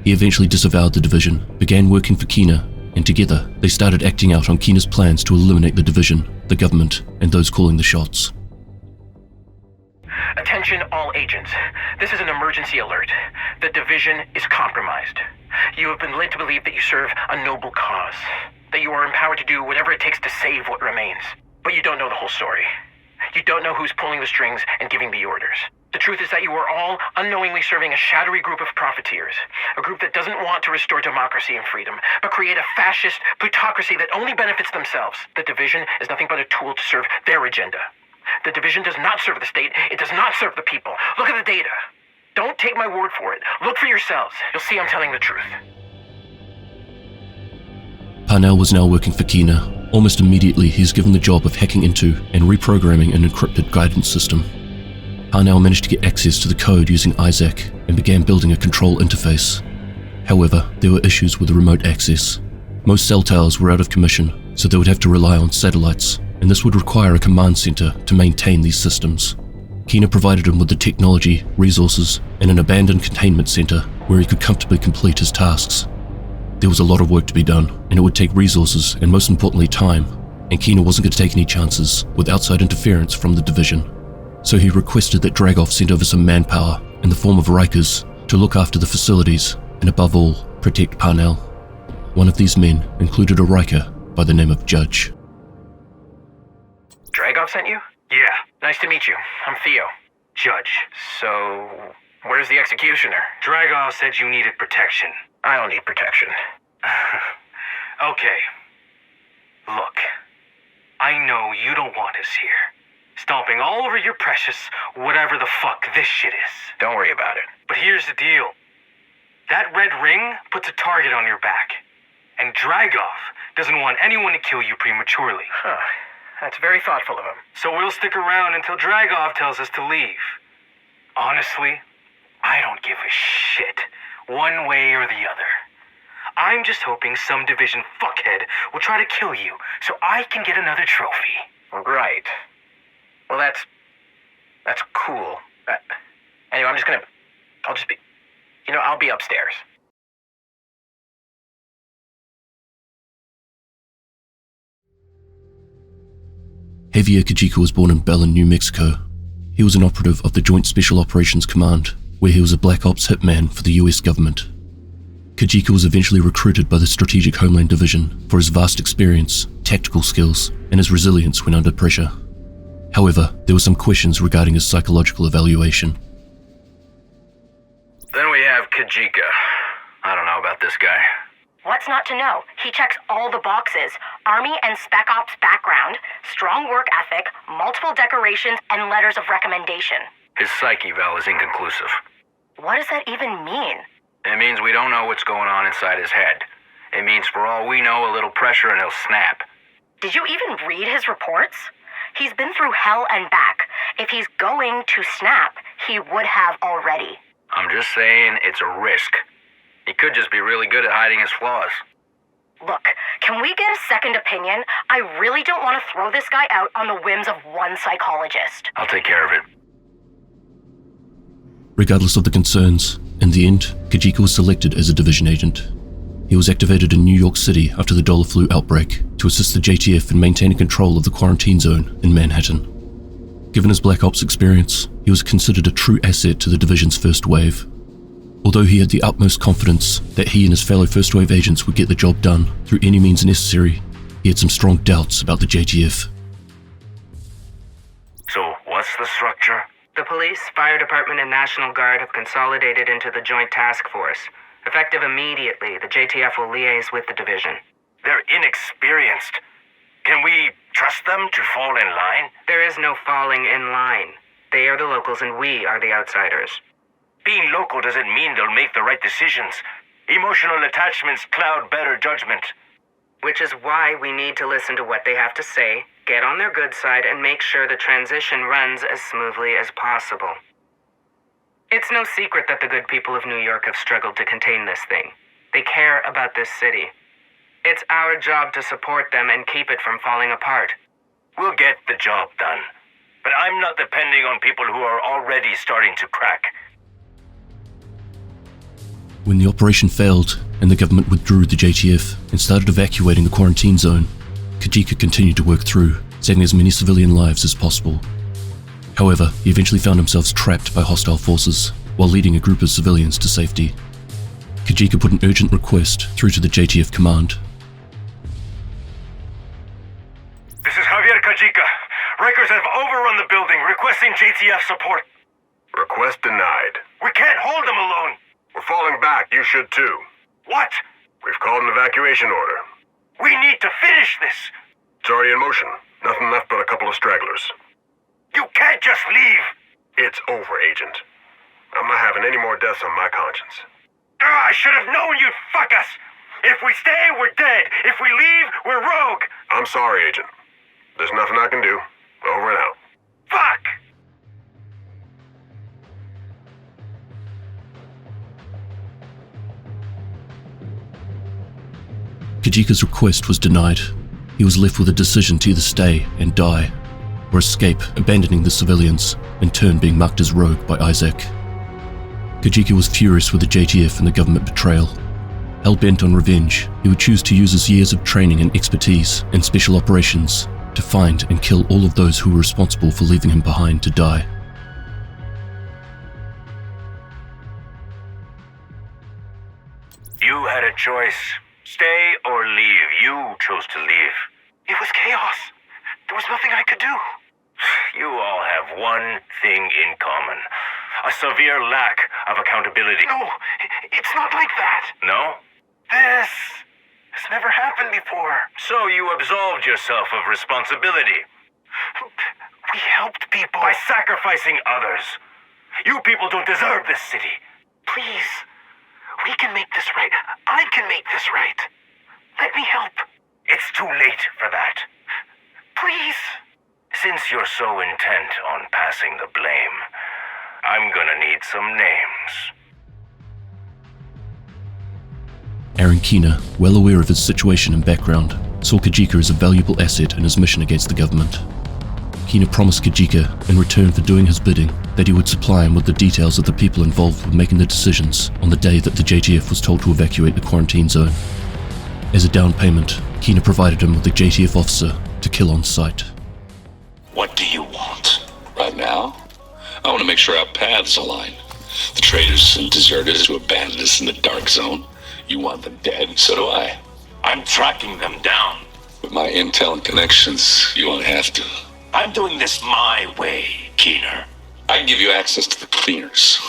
He eventually disavowed the division, began working for Keener, and together they started acting out on Keener's plans to eliminate the division, the government, and those calling the shots. Attention all agents. This is an emergency alert. The division is compromised. You have been led to believe that you serve a noble cause, that you are empowered to do whatever it takes to save what remains. But you don't know the whole story. You don't know who's pulling the strings and giving the orders. The truth is that you are all unknowingly serving a shadowy group of profiteers, a group that doesn't want to restore democracy and freedom, but create a fascist plutocracy that only benefits themselves. The division is nothing but a tool to serve their agenda. The division does not serve the state. It does not serve the people. Look at the data. Don't take my word for it. Look for yourselves. You'll see I'm telling the truth. Parnell was now working for Keener. Almost immediately, he's given the job of hacking into and reprogramming an encrypted guidance system. Parnell managed to get access to the code using ISAC and began building a control interface. However, there were issues with the remote access. Most cell towers were out of commission, so they would have to rely on satellites, and this would require a command center to maintain these systems. Keener provided him with the technology, resources, and an abandoned containment center where he could comfortably complete his tasks. There was a lot of work to be done, and it would take resources and most importantly time, and Keener wasn't going to take any chances with outside interference from the division. So he requested that Dragov send over some manpower in the form of Rikers to look after the facilities and above all, protect Parnell. One of these men included a Riker by the name of Judge. Dragov sent you? Yeah. Nice to meet you. I'm Theo. Judge. So, where's the executioner? Dragov said you needed protection. I don't need protection. Okay. Look, I know you don't want us here. Stomping all over your precious, whatever the fuck this shit is. Don't worry about it. But here's the deal. That red ring puts a target on your back. And Dragov doesn't want anyone to kill you prematurely. Huh. That's very thoughtful of him. So we'll stick around until Dragov tells us to leave. Honestly, I don't give a shit, one way or the other. I'm just hoping some division fuckhead will try to kill you so I can get another trophy. Right. Well, that's cool. Anyway, I'll be upstairs. Javier Kajika was born in Belen, New Mexico. He was an operative of the Joint Special Operations Command, where he was a Black Ops hitman for the US government. Kajika was eventually recruited by the Strategic Homeland Division for his vast experience, tactical skills, and his resilience when under pressure. However, there were some questions regarding his psychological evaluation. Then we have Kajika. I don't know about this guy. What's not to know? He checks all the boxes. Army and Spec Ops background, strong work ethic, multiple decorations, and letters of recommendation. His psych eval is inconclusive. What does that even mean? It means we don't know what's going on inside his head. It means for all we know, a little pressure and he'll snap. Did you even read his reports? He's been through hell and back. If he's going to snap, he would have already. I'm just saying it's a risk. He could just be really good at hiding his flaws. Look, can we get a second opinion? I really don't want to throw this guy out on the whims of one psychologist. I'll take care of it. Regardless of the concerns, in the end, Kajika was selected as a division agent. He was activated in New York City after the dollar flu outbreak to assist the JTF in maintaining control of the quarantine zone in Manhattan. Given his Black Ops experience, he was considered a true asset to the division's first wave. Although he had the utmost confidence that he and his fellow first wave agents would get the job done through any means necessary, he had some strong doubts about the JTF. So, what's the structure? The police, fire department, and National Guard have consolidated into the Joint Task Force. Effective immediately, the JTF will liaise with the division. They're inexperienced. Can we trust them to fall in line? There is no falling in line. They are the locals and we are the outsiders. Being local doesn't mean they'll make the right decisions. Emotional attachments cloud better judgment. Which is why we need to listen to what they have to say, get on their good side, and make sure the transition runs as smoothly as possible. It's no secret that the good people of New York have struggled to contain this thing. They care about this city. It's our job to support them and keep it from falling apart. We'll get the job done. But I'm not depending on people who are already starting to crack. When the operation failed and the government withdrew the JTF and started evacuating the quarantine zone, Kajika continued to work through, saving as many civilian lives as possible. However, he eventually found himself trapped by hostile forces while leading a group of civilians to safety. Kajika put an urgent request through to the JTF command. This is Javier Kajika. Rikers have overrun the building, requesting JTF support. Request denied. We can't hold them alone. We're falling back. You should too. What? We've called an evacuation order. We need to finish this. It's already in motion. Nothing left but a couple of stragglers. You can't just leave. It's over, Agent. I'm not having any more deaths on my conscience. I should have known you'd fuck us. If we stay, we're dead. If we leave, we're rogue. I'm sorry, Agent. There's nothing I can do. Over and out. Fuck! Kajika's request was denied. He was left with a decision to either stay and die, or escape, abandoning the civilians, in turn being marked as rogue by ISAC. Kajika was furious with the JTF and the government betrayal. Hell-bent on revenge, he would choose to use his years of training and expertise in special operations to find and kill all of those who were responsible for leaving him behind to die. You had a choice. Stay or leave. You chose to leave. It was chaos. There was nothing I could do. You all have one thing in common. A severe lack of accountability. No, it's not like that. No? This has never happened before. So you absolved yourself of responsibility. We helped people. By sacrificing others. You people don't deserve this city. Please, we can make this right. I can make this right. Let me help. It's too late for that. Please. Since you're so intent on passing the blame, I'm gonna need some names. Aaron Keener, well aware of his situation and background, saw Kajika as a valuable asset in his mission against the government. Keener promised Kajika, in return for doing his bidding, that he would supply him with the details of the people involved with making the decisions on the day that the JTF was told to evacuate the quarantine zone. As a down payment, Keener provided him with a JTF officer to kill on sight. What do you want? Right now, I want to make sure our paths align. The traitors and deserters who abandoned us in the Dark Zone. You want them dead, so do I. I'm tracking them down. With my intel and connections, you won't have to. I'm doing this my way, Keener. I can give you access to the cleaners.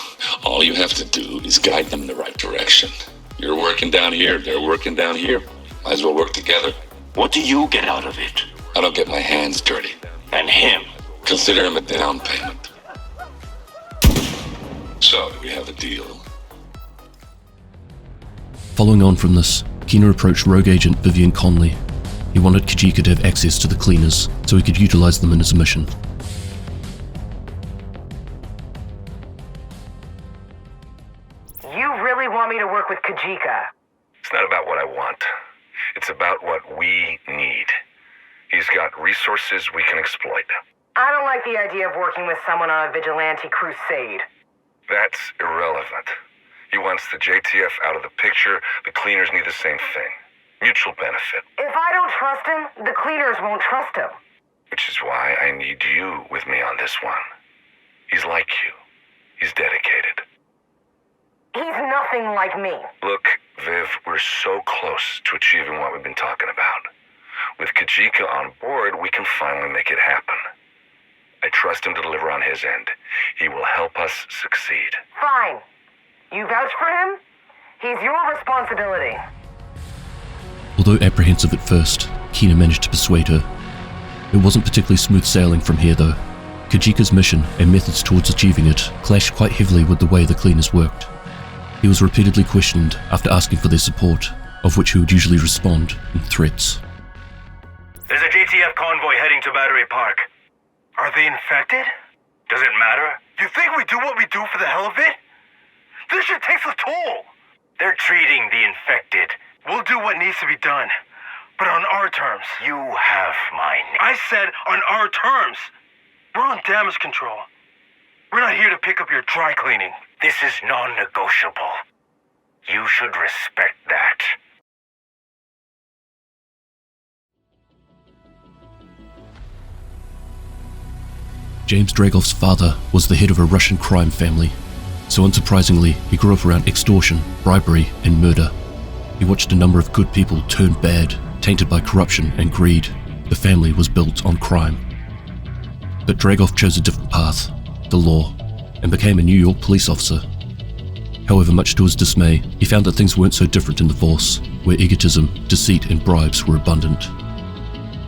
All you have to do is guide them in the right direction. You're working down here, they're working down here. Might as well work together. What do you get out of it? I don't get my hands dirty. And him? Consider him a down payment. So, do we have a deal? Following on from this, Keener approached rogue agent Vivian Conley. He wanted Kajika to have access to the cleaners so he could utilize them in his mission. You really want me to work with Kajika? It's not about what I want. It's about what we need. He's got resources we can exploit. I don't like the idea of working with someone on a vigilante crusade. That's irrelevant. He wants the JTF out of the picture. The cleaners need the same thing. Mutual benefit. If I don't trust him, the cleaners won't trust him. Which is why I need you with me on this one. He's like you. He's dedicated. He's nothing like me. Look, Viv, we're so close to achieving what we've been talking about. With Kajika on board, we can finally make it happen. I trust him to deliver on his end. He will help us succeed. Fine. You vouch for him? He's your responsibility. Although apprehensive at first, Keener managed to persuade her. It wasn't particularly smooth sailing from here though. Kajika's mission and methods towards achieving it clashed quite heavily with the way the cleaners worked. He was repeatedly questioned after asking for their support, of which he would usually respond in threats. There's a JTF convoy heading to Battery Park. Are they infected? Does it matter? You think we do what we do for the hell of it? This shit takes a toll. They're treating the infected. We'll do what needs to be done, but on our terms. You have mine. I said on our terms. We're on damage control. We're not here to pick up your dry cleaning. This is non-negotiable. You should respect that. Jame Dragov's father was the head of a Russian crime family, so unsurprisingly, he grew up around extortion, bribery, and murder. He watched a number of good people turn bad, tainted by corruption and greed. The family was built on crime. But Dragov chose a different path, the law, and became a New York police officer. However, much to his dismay, he found that things weren't so different in the force, where egotism, deceit, and bribes were abundant.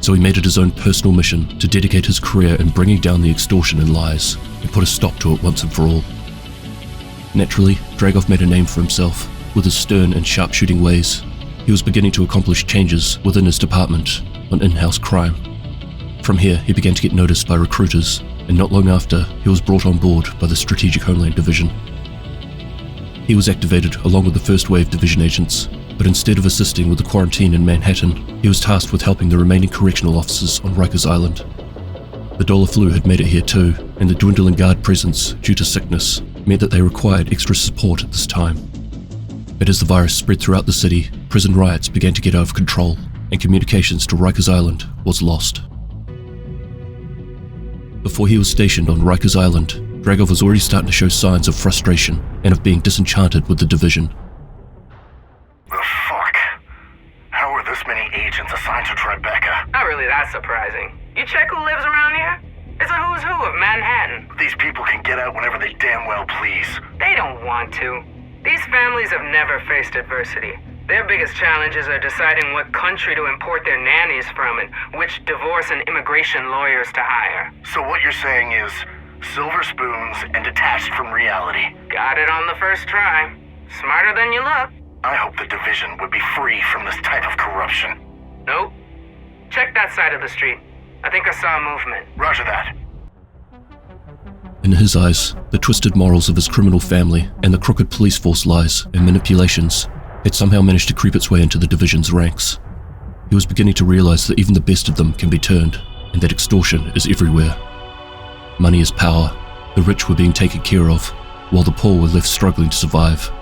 So he made it his own personal mission to dedicate his career in bringing down the extortion and lies, and put a stop to it once and for all. Naturally, Dragov made a name for himself. With his stern and sharpshooting ways, he was beginning to accomplish changes within his department on in-house crime. From here, he began to get noticed by recruiters, and not long after, he was brought on board by the Strategic Homeland Division. He was activated along with the first wave division agents, but instead of assisting with the quarantine in Manhattan, he was tasked with helping the remaining correctional officers on Rikers Island. The dollar flu had made it here too, and the dwindling guard presence due to sickness meant that they required extra support at this time. But as the virus spread throughout the city, prison riots began to get out of control, and communications to Rikers Island was lost. Before he was stationed on Rikers Island, Dragov was already starting to show signs of frustration and of being disenchanted with the division. The fuck? How are this many agents assigned to Tribeca? Not really that surprising. You check who lives around here? It's a who's who of Manhattan. These people can get out whenever they damn well please. They don't want to. These families have never faced adversity. Their biggest challenges are deciding what country to import their nannies from and which divorce and immigration lawyers to hire. So what you're saying is silver spoons and detached from reality. Got it on the first try. Smarter than you look. I hope the division would be free from this type of corruption. Nope. Check that side of the street. I think I saw a movement. Roger that. In his eyes, the twisted morals of his criminal family and the crooked police force lies and manipulations had somehow managed to creep its way into the division's ranks. He was beginning to realize that even the best of them can be turned, and that extortion is everywhere. Money is power. The rich were being taken care of, while the poor were left struggling to survive.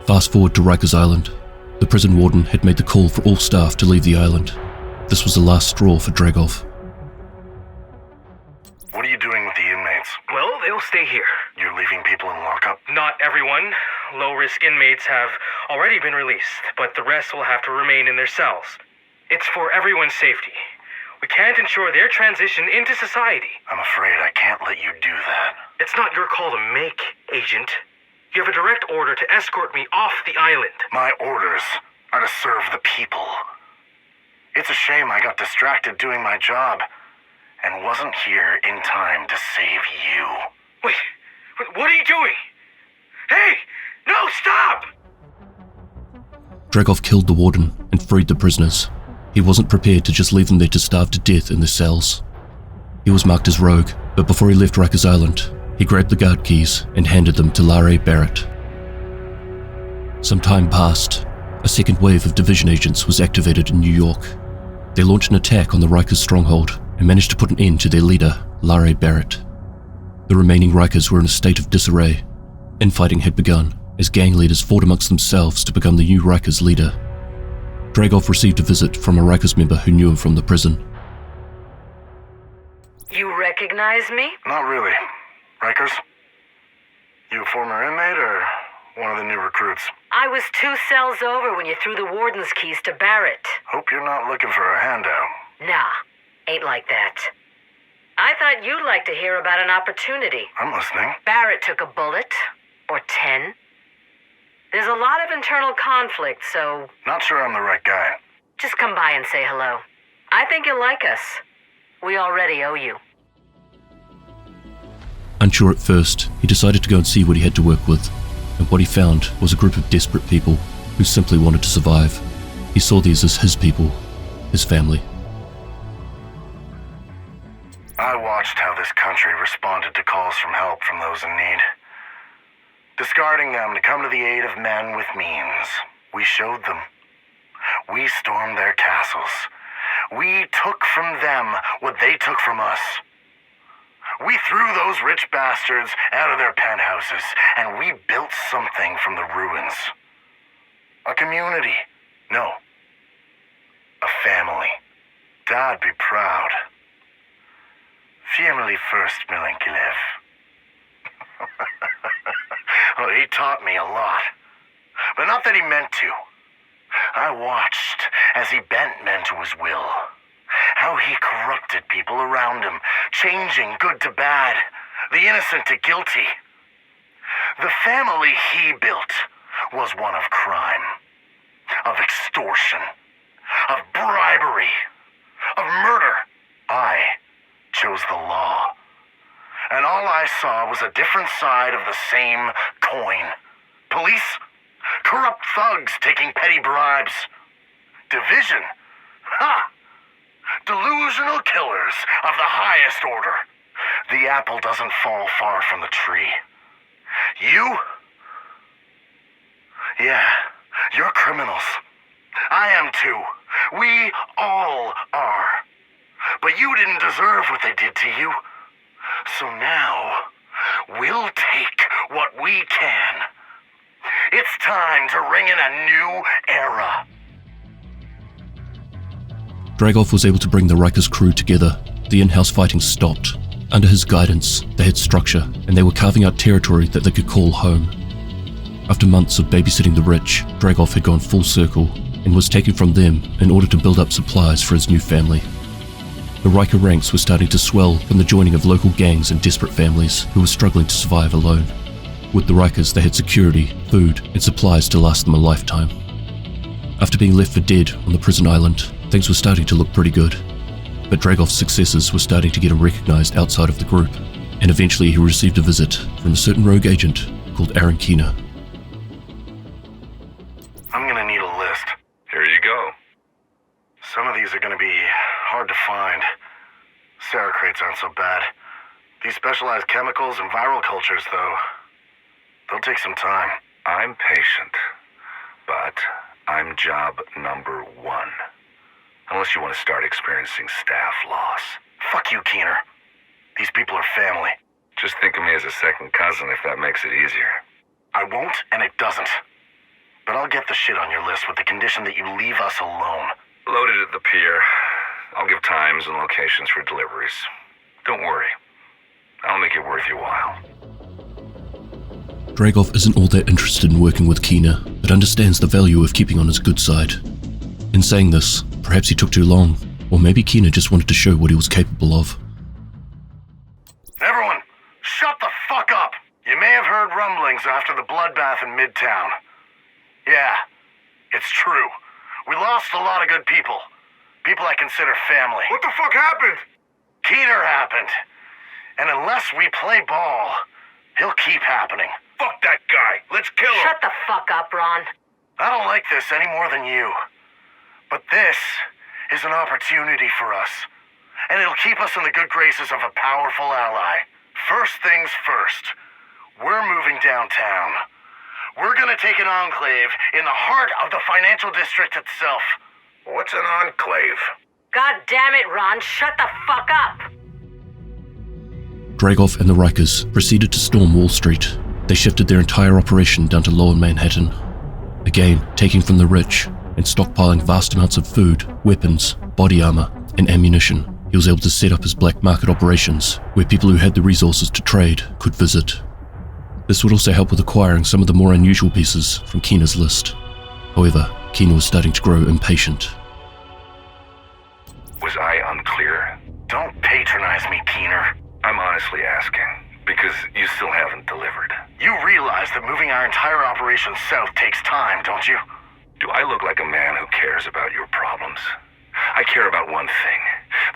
Fast forward to Rikers Island. The prison warden had made the call for all staff to leave the island. This was the last straw for Dragov. with the inmates? Well, they'll stay here. You're leaving people in lockup? Not everyone. Low-risk inmates have already been released, but the rest will have to remain in their cells. It's for everyone's safety. We can't ensure their transition into society. I'm afraid I can't let you do that. It's not your call to make, Agent. You have a direct order to escort me off the island. My orders are to serve the people. It's a shame I got distracted doing my job and wasn't here in time to save you. Wait, what are you doing? Hey, no, stop! Dragov killed the warden and freed the prisoners. He wasn't prepared to just leave them there to starve to death in their cells. He was marked as rogue, but before he left Rikers Island, he grabbed the guard keys and handed them to Larry Barrett. Some time passed. A second wave of division agents was activated in New York. They launched an attack on the Rikers stronghold and managed to put an end to their leader, Larry Barrett. The remaining Rikers were in a state of disarray. Infighting had begun as gang leaders fought amongst themselves to become the new Rikers leader. Dragov received a visit from a Rikers member who knew him from the prison. You recognize me? Not really. Rikers? You a former inmate or one of the new recruits? I was 2 cells over when you threw the warden's keys to Barrett. Hope you're not looking for a handout. Nah, ain't like that. I thought you'd like to hear about an opportunity. I'm listening. Barrett took a bullet, or 10. There's a lot of internal conflict, so... Not sure I'm the right guy. Just come by and say hello. I think you'll like us. We already owe you. Unsure at first, he decided to go and see what he had to work with, and what he found was a group of desperate people who simply wanted to survive. He saw these as his people, his family. I watched how this country responded to calls from help from those in need. Discarding them to come to the aid of men with means. We showed them. We stormed their castles. We took from them what they took from us. We threw those rich bastards out of their penthouses, and we built something from the ruins. A community. No. A family. Dad'd be proud. Family first, Milenkilev. Well, he taught me a lot. But not that he meant to. I watched as he bent men to his will. How he corrupted people around him, changing good to bad, the innocent to guilty. The family he built was one of crime, of extortion, of bribery, of murder. I chose the law. And all I saw was a different side of the same coin. Police, corrupt thugs taking petty bribes. Division, ha! Delusional killers of the highest order. The apple doesn't fall far from the tree. You? Yeah, you're criminals. I am too. We all are. But you didn't deserve what they did to you. So now, we'll take what we can. It's time to ring in a new era. Dragov was able to bring the Rikers crew together. The in-house fighting stopped. Under his guidance, they had structure, and they were carving out territory that they could call home. After months of babysitting the rich, Dragov had gone full circle and was taken from them in order to build up supplies for his new family. The Riker ranks were starting to swell from the joining of local gangs and desperate families who were struggling to survive alone. With the Rikers, they had security, food, and supplies to last them a lifetime. After being left for dead on the prison island, things were starting to look pretty good. But Dragov's successes were starting to get him recognized outside of the group, and eventually he received a visit from a certain rogue agent called Aaron Keener. I'm gonna need a list. Here you go. Some of these are gonna be hard to find. Sarah crates aren't so bad. These specialized chemicals and viral cultures, though, they'll take some time. I'm patient, but I'm job number 1. Unless you want to start experiencing staff loss. Fuck you, Keener. These people are family. Just think of me as a second cousin if that makes it easier. I won't, and it doesn't. But I'll get the shit on your list with the condition that you leave us alone. Loaded at the pier. I'll give times and locations for deliveries. Don't worry. worth your while. Dragov isn't all that interested in working with Keener, but understands the value of keeping on his good side. In saying this, perhaps he took too long, or maybe Keener just wanted to show what he was capable of. Everyone, shut the fuck up! You may have heard rumblings after the bloodbath in Midtown. Yeah, it's true. We lost a lot of good people. People I consider family. What the fuck happened? Keener happened. And unless we play ball, he'll keep happening. Fuck that guy. Let's kill him. Shut the fuck up, Ron. I don't like this any more than you. But this is an opportunity for us. And it'll keep us in the good graces of a powerful ally. First things first. We're moving downtown. We're gonna take an enclave in the heart of the financial district itself. What's an enclave? God damn it, Ron. Shut the fuck up. Dragov and the Rikers proceeded to storm Wall Street. They shifted their entire operation down to Lower Manhattan. Again, taking from the rich and stockpiling vast amounts of food, weapons, body armor, and ammunition. He was able to set up his black market operations, where people who had the resources to trade could visit. This would also help with acquiring some of the more unusual pieces from Keener's list. However, Keener was starting to grow impatient. Was I unclear? Don't patronize me, Keener. I'm honestly asking, because you still haven't delivered. You realize that moving our entire operation south takes time, don't you? Do I look like a man who cares about your problems? I care about one thing,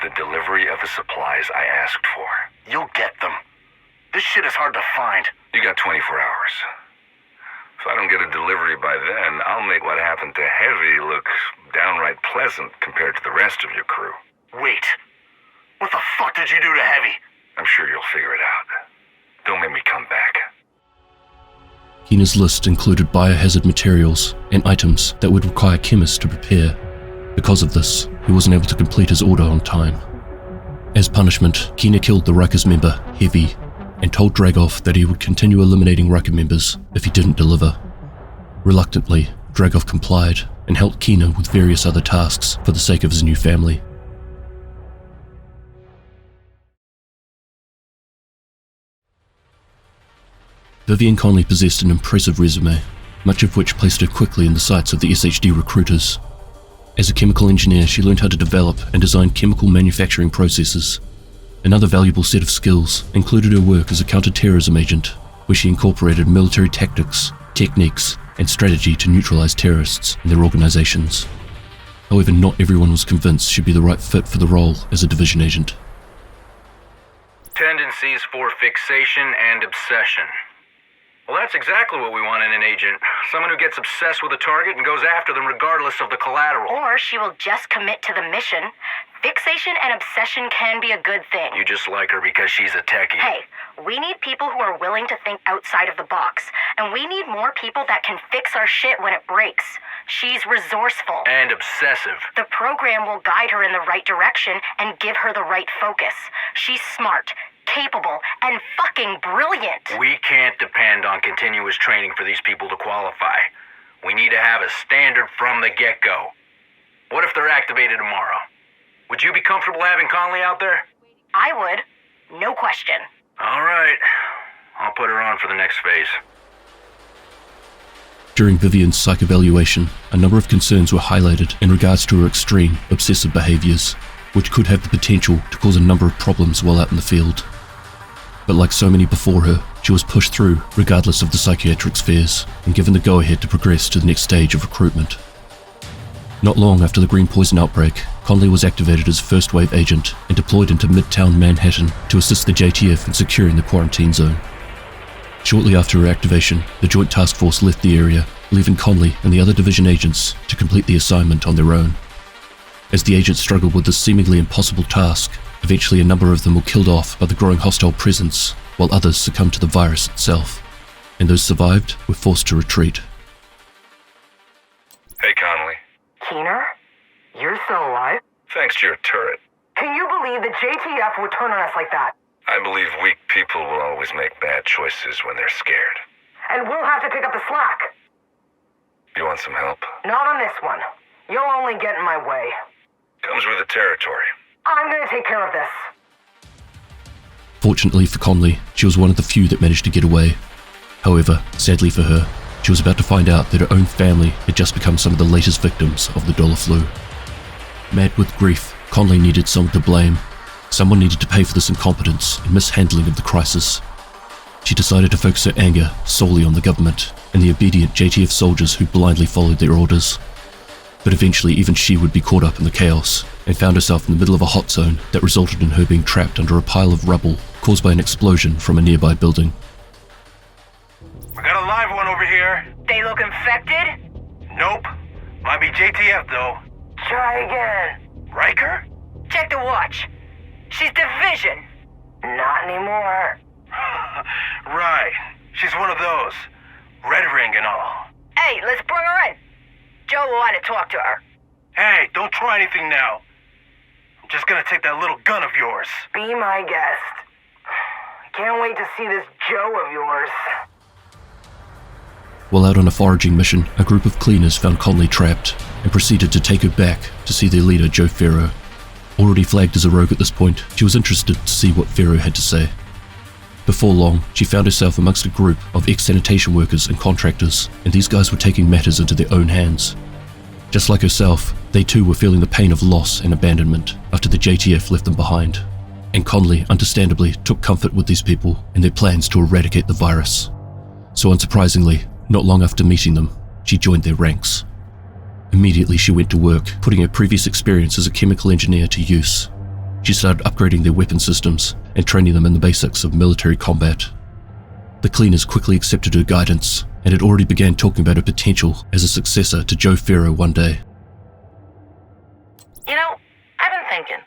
the delivery of the supplies I asked for. You'll get them. This shit is hard to find. You got 24 hours. If I don't get a delivery by then, I'll make what happened to Heavy look downright pleasant compared to the rest of your crew. Wait. What the fuck did you do to Heavy? I'm sure you'll figure it out. Don't make me come back. Keener's list included biohazard materials and items that would require chemists to prepare. Because of this, he wasn't able to complete his order on time. As punishment, Keener killed the Rikers member, Heavy, and told Dragov that he would continue eliminating Riker members if he didn't deliver. Reluctantly, Dragov complied and helped Keener with various other tasks for the sake of his new family. Vivian Conley possessed an impressive resume, much of which placed her quickly in the sights of the SHD recruiters. As a chemical engineer, she learned how to develop and design chemical manufacturing processes. Another valuable set of skills included her work as a counter-terrorism agent, where she incorporated military tactics, techniques, and strategy to neutralize terrorists and their organizations. However, not everyone was convinced she'd be the right fit for the role as a division agent. Tendencies for fixation and obsession. Well, that's exactly what we want in an agent. Someone who gets obsessed with a target and goes after them regardless of the collateral. Or she will just commit to the mission. Fixation and obsession can be a good thing. You just like her because she's a techie. Hey, we need people who are willing to think outside of the box. And we need more people that can fix our shit when it breaks. She's resourceful. And obsessive. The program will guide her in the right direction and give her the right focus. She's smart, capable, and fucking brilliant. We can't depend on continuous training for these people to qualify. We need to have a standard from the get-go. What if they're activated tomorrow? Would you be comfortable having Conley out there? I would. No question. All right. I'll put her on for the next phase. During Vivian's psych evaluation, a number of concerns were highlighted in regards to her extreme, obsessive behaviors, which could have the potential to cause a number of problems while out in the field. But like so many before her, she was pushed through regardless of the psychiatric spheres and given the go-ahead to progress to the next stage of recruitment. Not long after the green poison outbreak, Conley was activated as first wave agent and deployed into Midtown Manhattan to assist the JTF in securing the quarantine zone. Shortly after her activation, the Joint Task Force left the area, leaving Conley and the other division agents to complete the assignment on their own. As the agents struggled with this seemingly impossible task, eventually a number of them were killed off by the growing hostile presence, while others succumbed to the virus itself, and those survived were forced to retreat. Hey, Conley. Keener? You're still alive? Thanks to your turret. Can you believe the JTF would turn on us like that? I believe weak people will always make bad choices when they're scared. And we'll have to pick up the slack. You want some help? Not on this one. You'll only get in my way. Comes with the territory. I'm gonna take care of this. Fortunately for Conley, she was one of the few that managed to get away. However, sadly for her, she was about to find out that her own family had just become some of the latest victims of the dollar flu. Mad with grief, Conley needed someone to blame. Someone needed to pay for this incompetence and mishandling of the crisis. She decided to focus her anger solely on the government and the obedient JTF soldiers who blindly followed their orders. But eventually even she would be caught up in the chaos and found herself in the middle of a hot zone that resulted in her being trapped under a pile of rubble caused by an explosion from a nearby building. We got a live one over here. They look infected? Nope. Might be JTF though. Try again. Riker? Check the watch. She's Division. Not anymore. Right. She's one of those. Red ring and all. Hey, let's bring her in. Joe will want to talk to her. Hey, don't try anything now. I'm just gonna take that little gun of yours. Be my guest. Can't wait to see this Joe of yours. While out on a foraging mission, a group of cleaners found Conley trapped and proceeded to take her back to see their leader, Joe Farrow. Already flagged as a rogue at this point, she was interested to see what Farrow had to say. Before long, she found herself amongst a group of ex-sanitation workers and contractors, and these guys were taking matters into their own hands. Just like herself, they too were feeling the pain of loss and abandonment after the JTF left them behind. And Conley, understandably, took comfort with these people and their plans to eradicate the virus. So unsurprisingly, not long after meeting them, she joined their ranks. Immediately she went to work, putting her previous experience as a chemical engineer to use. She started upgrading their weapon systems and training them in the basics of military combat. The cleaners quickly accepted her guidance and had already began talking about her potential as a successor to Joe Farrow one day. You know, I've been thinking.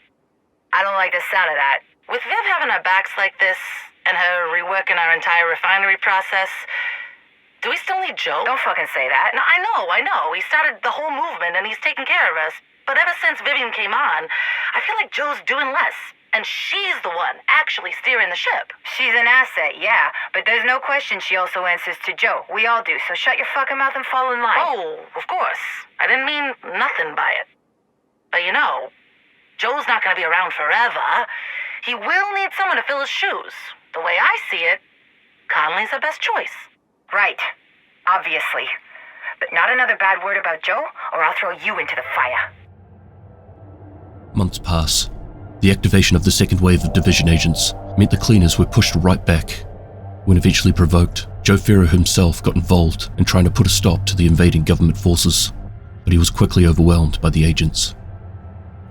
I don't like the sound of that. With Viv having our backs like this and her reworking our entire refinery process, do we still need Joe? Don't fucking say that. No, I know. He started the whole movement and he's taking care of us. But ever since Vivian came on, I feel like Joe's doing less. And she's the one actually steering the ship. She's an asset, yeah. But there's no question she also answers to Joe. We all do, so shut your fucking mouth and fall in line. Oh, of course. I didn't mean nothing by it. But you know, Joe's not gonna be around forever. He will need someone to fill his shoes. The way I see it, Conley's the best choice. Right. Obviously. But not another bad word about Joe, or I'll throw you into the fire. Months pass. The activation of the second wave of division agents meant the cleaners were pushed right back. When eventually provoked, Joe Farrow himself got involved in trying to put a stop to the invading government forces, but he was quickly overwhelmed by the agents.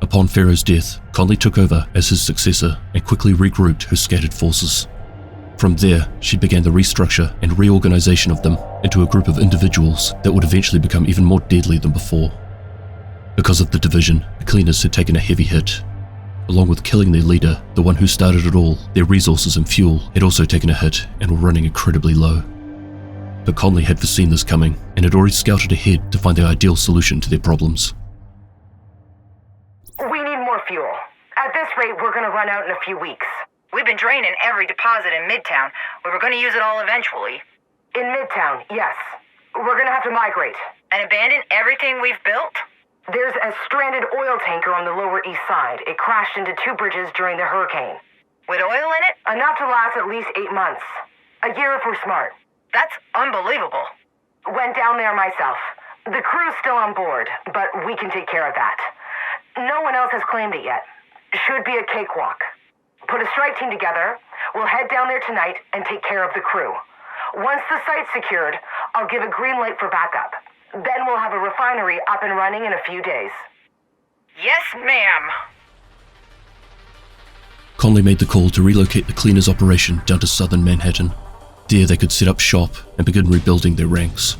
Upon Farrow's death, Conley took over as his successor and quickly regrouped her scattered forces. From there, she began the restructure and reorganization of them into a group of individuals that would eventually become even more deadly than before. Because of the division, the cleaners had taken a heavy hit. Along with killing their leader, the one who started it all, their resources and fuel had also taken a hit and were running incredibly low. But Conley had foreseen this coming and had already scouted ahead to find the ideal solution to their problems. We need more fuel. At this rate, we're gonna run out in a few weeks. We've been draining every deposit in Midtown. We were gonna use it all eventually. In Midtown, yes. We're gonna have to migrate. And abandon everything we've built? There's a stranded oil tanker on the Lower East Side. It crashed into 2 bridges during the hurricane. With oil in it? Enough to last at least 8 months. A year if we're smart. That's unbelievable. Went down there myself. The crew's still on board, but we can take care of that. No one else has claimed it yet. Should be a cakewalk. Put a strike team together, we'll head down there tonight and take care of the crew. Once the site's secured, I'll give a green light for backup. Then we'll have a refinery up and running in a few days. Yes, ma'am. Conley made the call to relocate the cleaners' operation down to southern Manhattan. There they could set up shop and begin rebuilding their ranks.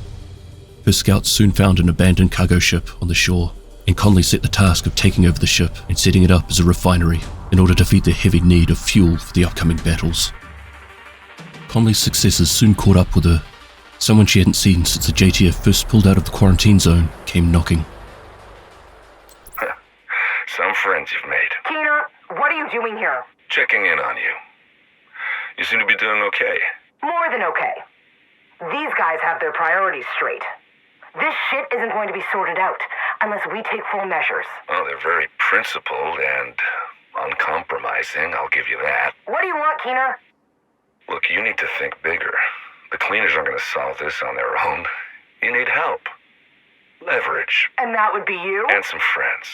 Her scouts soon found an abandoned cargo ship on the shore, and Conley set the task of taking over the ship and setting it up as a refinery in order to feed their heavy need of fuel for the upcoming battles. Conley's successors soon caught up with her. Someone she hadn't seen since the JTF first pulled out of the quarantine zone came knocking. Some friends you've made. Keener, what are you doing here? Checking in on you. You seem to be doing okay. More than okay. These guys have their priorities straight. This shit isn't going to be sorted out unless we take full measures. Well, they're very principled and Uncompromising, I'll give you that. What do you want, Keener? Look, you need to think bigger. The cleaners aren't going to solve this on their own. You need help. Leverage. And that would be you? And some friends.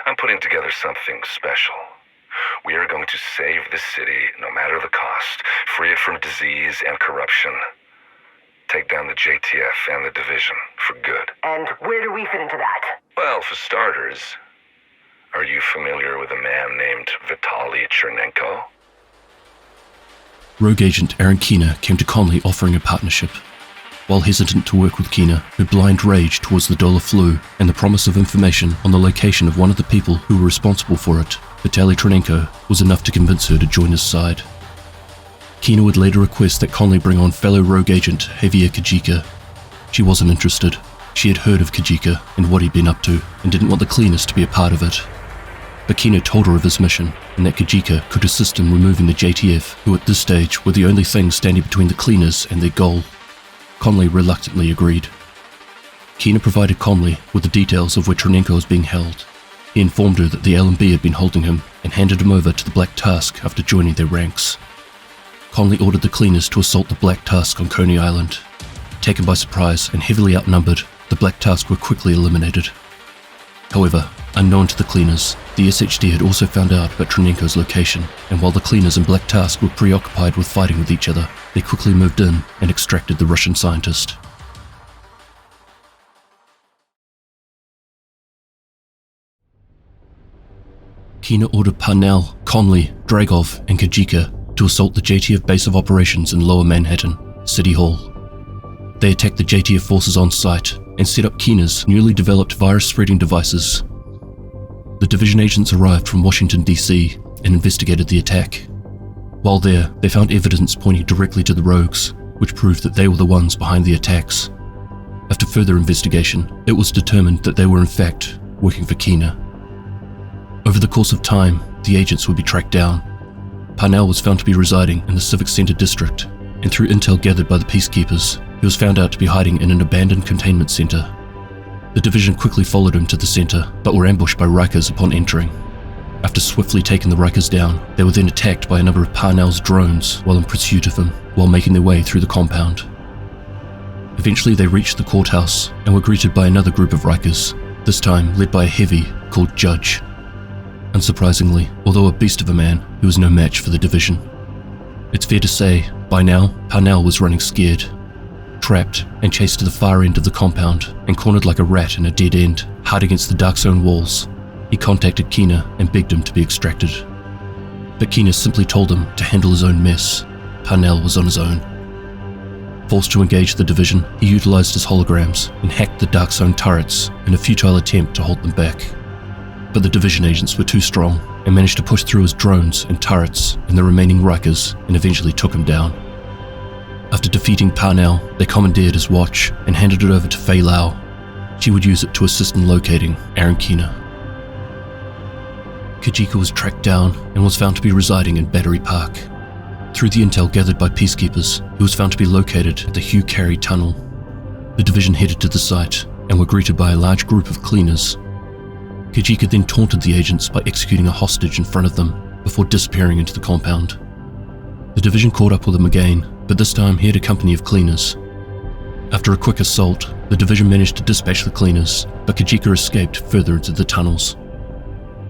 I'm putting together something special. We are going to save this city, no matter the cost. Free it from disease and corruption. Take down the JTF and the division for good. And where do we fit into that? Well, for starters, are you familiar with a man named Vitaly Chernenko? Rogue agent Aaron Keener came to Conley offering a partnership. While hesitant to work with Keener, her blind rage towards the dollar flu and the promise of information on the location of one of the people who were responsible for it, Vitaly Chernenko, was enough to convince her to join his side. Keener would later request that Conley bring on fellow rogue agent Javier Kajika. She wasn't interested. She had heard of Kajika and what he'd been up to, and didn't want the cleaners to be a part of it. But Keener told her of his mission, and that Kajika could assist in removing the JTF, who at this stage were the only thing standing between the cleaners and their goal. Conley reluctantly agreed. Keener provided Conley with the details of where Chernenko was being held. He informed her that the LMB had been holding him and handed him over to the Black Tusk after joining their ranks. Conley ordered the cleaners to assault the Black Tusk on Coney Island. Taken by surprise and heavily outnumbered, the Black Tusk were quickly eliminated. However, unknown to the cleaners, the SHD had also found out about Chernenko's location, and while the cleaners and Black Tusk were preoccupied with fighting with each other, they quickly moved in and extracted the Russian scientist. Keener ordered Parnell, Conley, Dragov, and Kajika to assault the JTF base of operations in Lower Manhattan, City Hall. They attacked the JTF forces on site and set up Keener's newly developed virus-spreading devices. The division agents arrived from Washington, DC and investigated the attack. While there, they found evidence pointing directly to the rogues, which proved that they were the ones behind the attacks. After further investigation, it was determined that they were in fact working for Keener. Over the course of time, the agents would be tracked down. Parnell was found to be residing in the Civic Center district, and through intel gathered by the peacekeepers, he was found out to be hiding in an abandoned containment center. The division quickly followed him to the center, but were ambushed by Rikers upon entering. After swiftly taking the Rikers down, they were then attacked by a number of Parnell's drones while in pursuit of him, while making their way through the compound. Eventually they reached the courthouse and were greeted by another group of Rikers, this time led by a heavy called Judge. Unsurprisingly, although a beast of a man, he was no match for the division. It's fair to say, by now, Parnell was running scared. Trapped and chased to the far end of the compound and cornered like a rat in a dead end, hard against the Darkzone walls, he contacted Keener and begged him to be extracted. But Keener simply told him to handle his own mess. Parnell was on his own. Forced to engage the division, he utilized his holograms and hacked the Darkzone turrets in a futile attempt to hold them back. But the division agents were too strong and managed to push through his drones and turrets and the remaining Rikers and eventually took him down. After defeating Parnell, they commandeered his watch and handed it over to Fei Lau. She would use it to assist in locating Aaron Keener. Kajika was tracked down and was found to be residing in Battery Park. Through the intel gathered by peacekeepers, he was found to be located at the Hugh Carey Tunnel. The division headed to the site and were greeted by a large group of cleaners. Kajika then taunted the agents by executing a hostage in front of them before disappearing into the compound. The division caught up with him again, but this time he had a company of cleaners. After a quick assault, the division managed to dispatch the cleaners, but Kajika escaped further into the tunnels.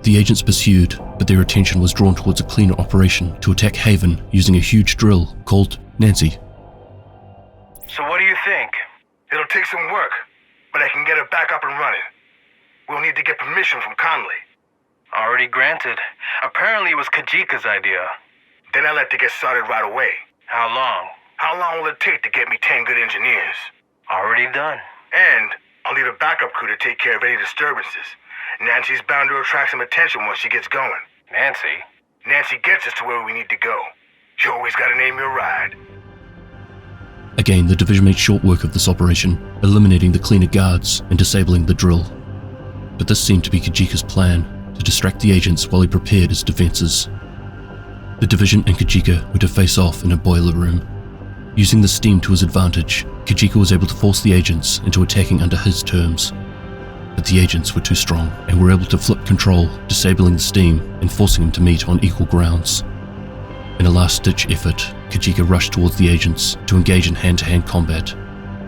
The agents pursued, but their attention was drawn towards a cleaner operation to attack Haven using a huge drill called Nancy. So what do you think? It'll take some work, but I can get it back up and running. We'll need to get permission from Conley. Already granted. Apparently it was Kajika's idea. Then I'll let it get started right away. How long? How long will it take to get me 10 good engineers? Already done. And I'll need a backup crew to take care of any disturbances. Nancy's bound to attract some attention once she gets going. Nancy? Nancy gets us to where we need to go. You always gotta name your ride. Again, the division made short work of this operation, eliminating the cleaner guards and disabling the drill. But this seemed to be Kajika's plan, to distract the agents while he prepared his defenses. The division and Kajika were to face off in a boiler room. Using the steam to his advantage, Kajika was able to force the agents into attacking under his terms. but the agents were too strong and were able to flip control, disabling the steam and forcing him to meet on equal grounds. In a last-ditch effort, Kajika rushed towards the agents to engage in hand-to-hand combat,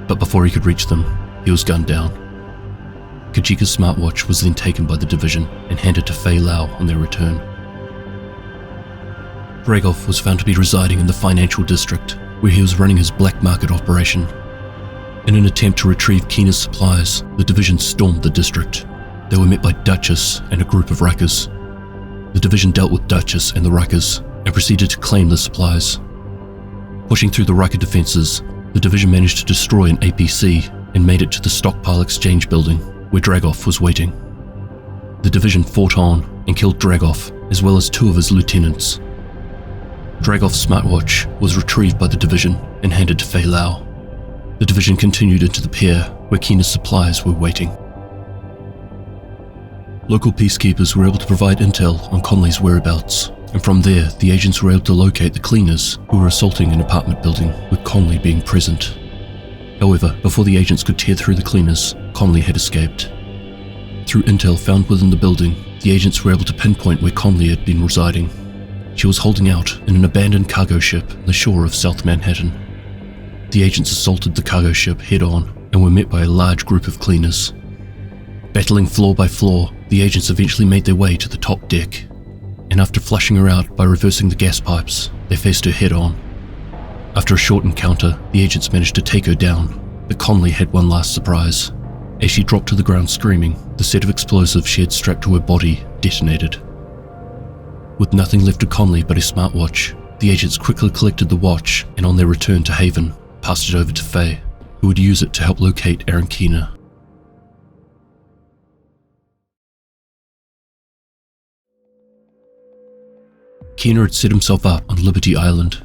but before he could reach them, he was gunned down. Kajika's smartwatch was then taken by the division and handed to Fei Lau on their return. Dragov was found to be residing in the financial district, where he was running his black market operation. In an attempt to retrieve Keena's supplies, the division stormed the district. They were met by Duchess and a group of Rikers. The division dealt with Duchess and the Rikers and proceeded to claim the supplies. Pushing through the Riker defenses, the division managed to destroy an APC and made it to the stockpile exchange building, where Dragov was waiting. The division fought on and killed Dragov, as well as 2 of his lieutenants. Dragov's smartwatch was retrieved by the division and handed to Fei Lau. The division continued into the pier, where Keena's supplies were waiting. Local peacekeepers were able to provide intel on Conley's whereabouts, and from there, the agents were able to locate the cleaners who were assaulting an apartment building, with Conley being present. However, before the agents could tear through the cleaners, Conley had escaped. Through intel found within the building, the agents were able to pinpoint where Conley had been residing. She was holding out in an abandoned cargo ship on the shore of South Manhattan. The agents assaulted the cargo ship head-on and were met by a large group of cleaners. Battling floor by floor, the agents eventually made their way to the top deck, and after flushing her out by reversing the gas pipes, they faced her head-on. After a short encounter, the agents managed to take her down, but Conley had one last surprise. As she dropped to the ground screaming, the set of explosives she had strapped to her body detonated. With nothing left to Conley but his smartwatch, the agents quickly collected the watch and on their return to Haven, passed it over to Faye, who would use it to help locate Aaron Keena. Keena had set himself up on Liberty Island.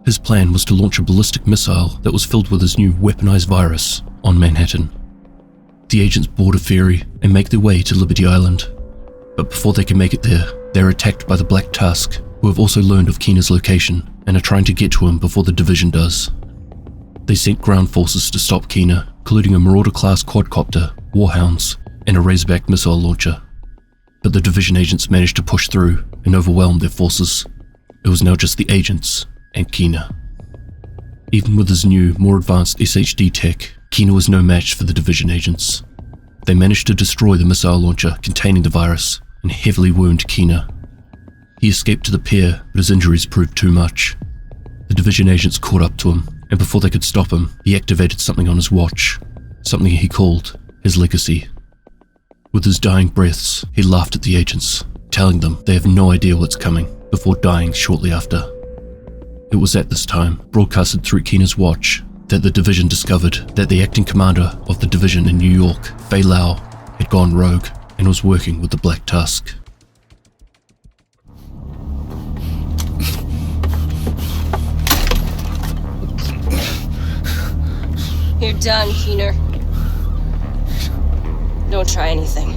His plan was to launch a ballistic missile that was filled with his new weaponized virus on Manhattan. The agents board a ferry and make their way to Liberty Island. But before they can make it there, they are attacked by the Black Tusk, who have also learned of Keena's location and are trying to get to him before the division does. They sent ground forces to stop Keena, including a Marauder-class quadcopter, Warhounds, and a Razorback missile launcher. But the division agents managed to push through and overwhelm their forces. It was now just the agents and Keena. Even with his new, more advanced SHD tech, Keena was no match for the division agents. They managed to destroy the missile launcher containing the virus and heavily wound Keena. He escaped to the pier, but his injuries proved too much. The division agents caught up to him, and before they could stop him, he activated something on his watch, something he called his legacy. With his dying breaths, he laughed at the agents, telling them they have no idea what's coming, before dying shortly after. It was at this time, broadcasted through Keena's watch, that the division discovered that the acting commander of the division in New York, Fei Lau, had gone rogue and was working with the Black Tusk. You're done, Keener. Don't try anything.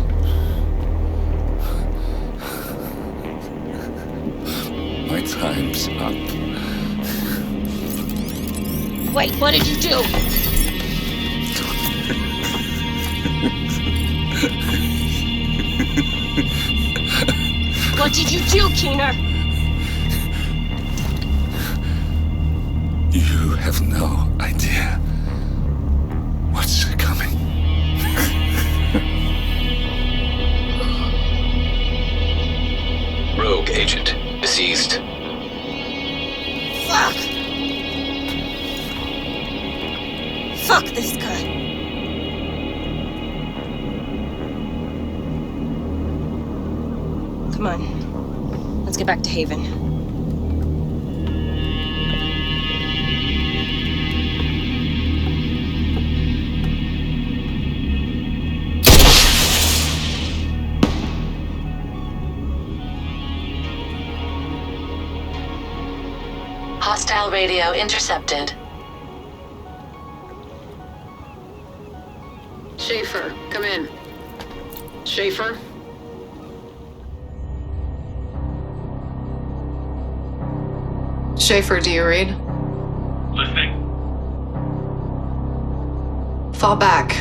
My time's up. Wait, what did you do? What did you do, Keener? You have no idea what's coming. Rogue agent, deceased. Fuck! Fuck this guy. Come on. Let's get back to Haven. Hostile radio intercepted. Schaefer, come in. Schaefer? Schaefer, do you read? Listening. Fall back.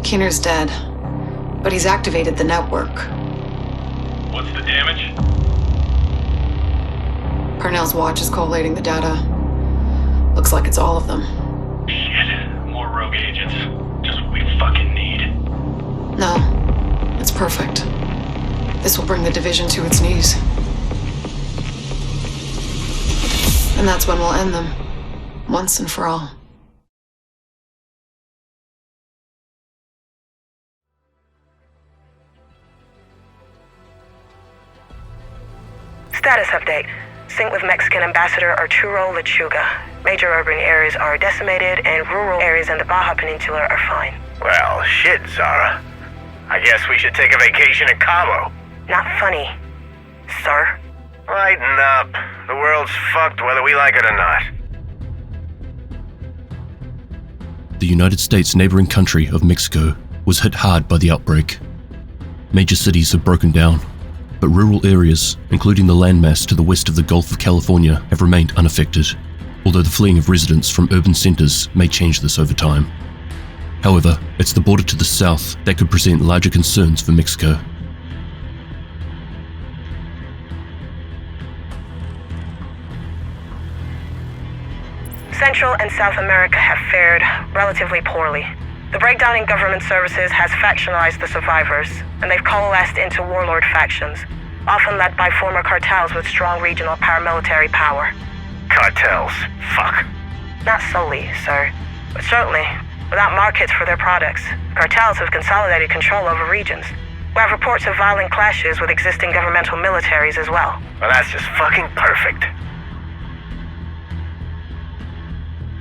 Keener's dead. but he's activated the network. What's the damage? Parnell's watch is collating the data. Looks like it's all of them. Shit, more rogue agents. Just what we fucking need. No, it's perfect. This will bring the division to its knees. And that's when we'll end them, once and for all. Status update. Sync with Mexican Ambassador Arturo Lechuga. Major urban areas are decimated and rural areas in the Baja Peninsula are fine. Well, shit, Zara. I guess we should take a vacation in Cabo. Not funny, sir. Lighten up. The world's fucked whether we like it or not. The United States neighboring country of Mexico was hit hard by the outbreak. Major cities have broken down, but rural areas, including the landmass to the west of the Gulf of California, have remained unaffected, although the fleeing of residents from urban centers may change this over time. However, it's the border to the south that could present larger concerns for Mexico. Central and South America have fared relatively poorly. The breakdown in government services has factionalized the survivors, and they've coalesced into warlord factions, often led by former cartels with strong regional paramilitary power. Cartels? Fuck. Not solely, sir, but certainly, without markets for their products, cartels have consolidated control over regions. We have reports of violent clashes with existing governmental militaries as well. Well, that's just fucking perfect.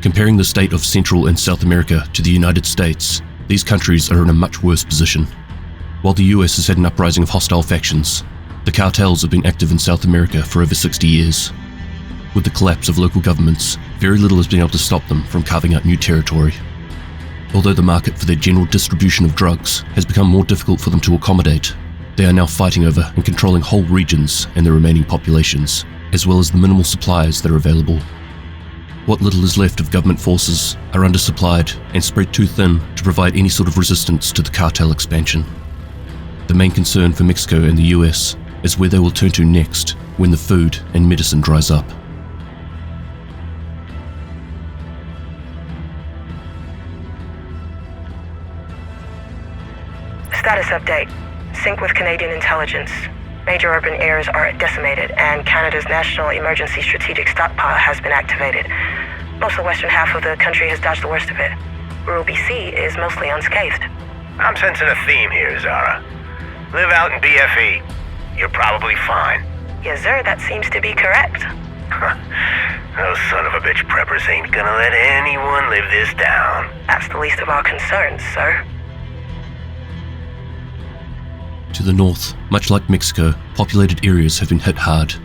Comparing the state of Central and South America to the United States, these countries are in a much worse position. While the US has had an uprising of hostile factions, the cartels have been active in South America for over 60 years. With the collapse of local governments, very little has been able to stop them from carving out new territory. Although the market for their general distribution of drugs has become more difficult for them to accommodate, they are now fighting over and controlling whole regions and their remaining populations, as well as the minimal supplies that are available. What little is left of government forces are undersupplied and spread too thin to provide any sort of resistance to the cartel expansion. The main concern for Mexico and the US is where they will turn to next when the food and medicine dries up. Status update. Sync with Canadian intelligence. Major urban areas are decimated, and Canada's National Emergency Strategic Stockpile has been activated. Most of the western half of the country has dodged the worst of it. Rural BC is mostly unscathed. I'm sensing a theme here, Zara. Live out in BFE. You're probably fine. Yes, sir, that seems to be correct. Those son of a bitch preppers ain't gonna let anyone live this down. That's the least of our concerns, sir. To the north, much like Mexico, populated areas have been hit hard.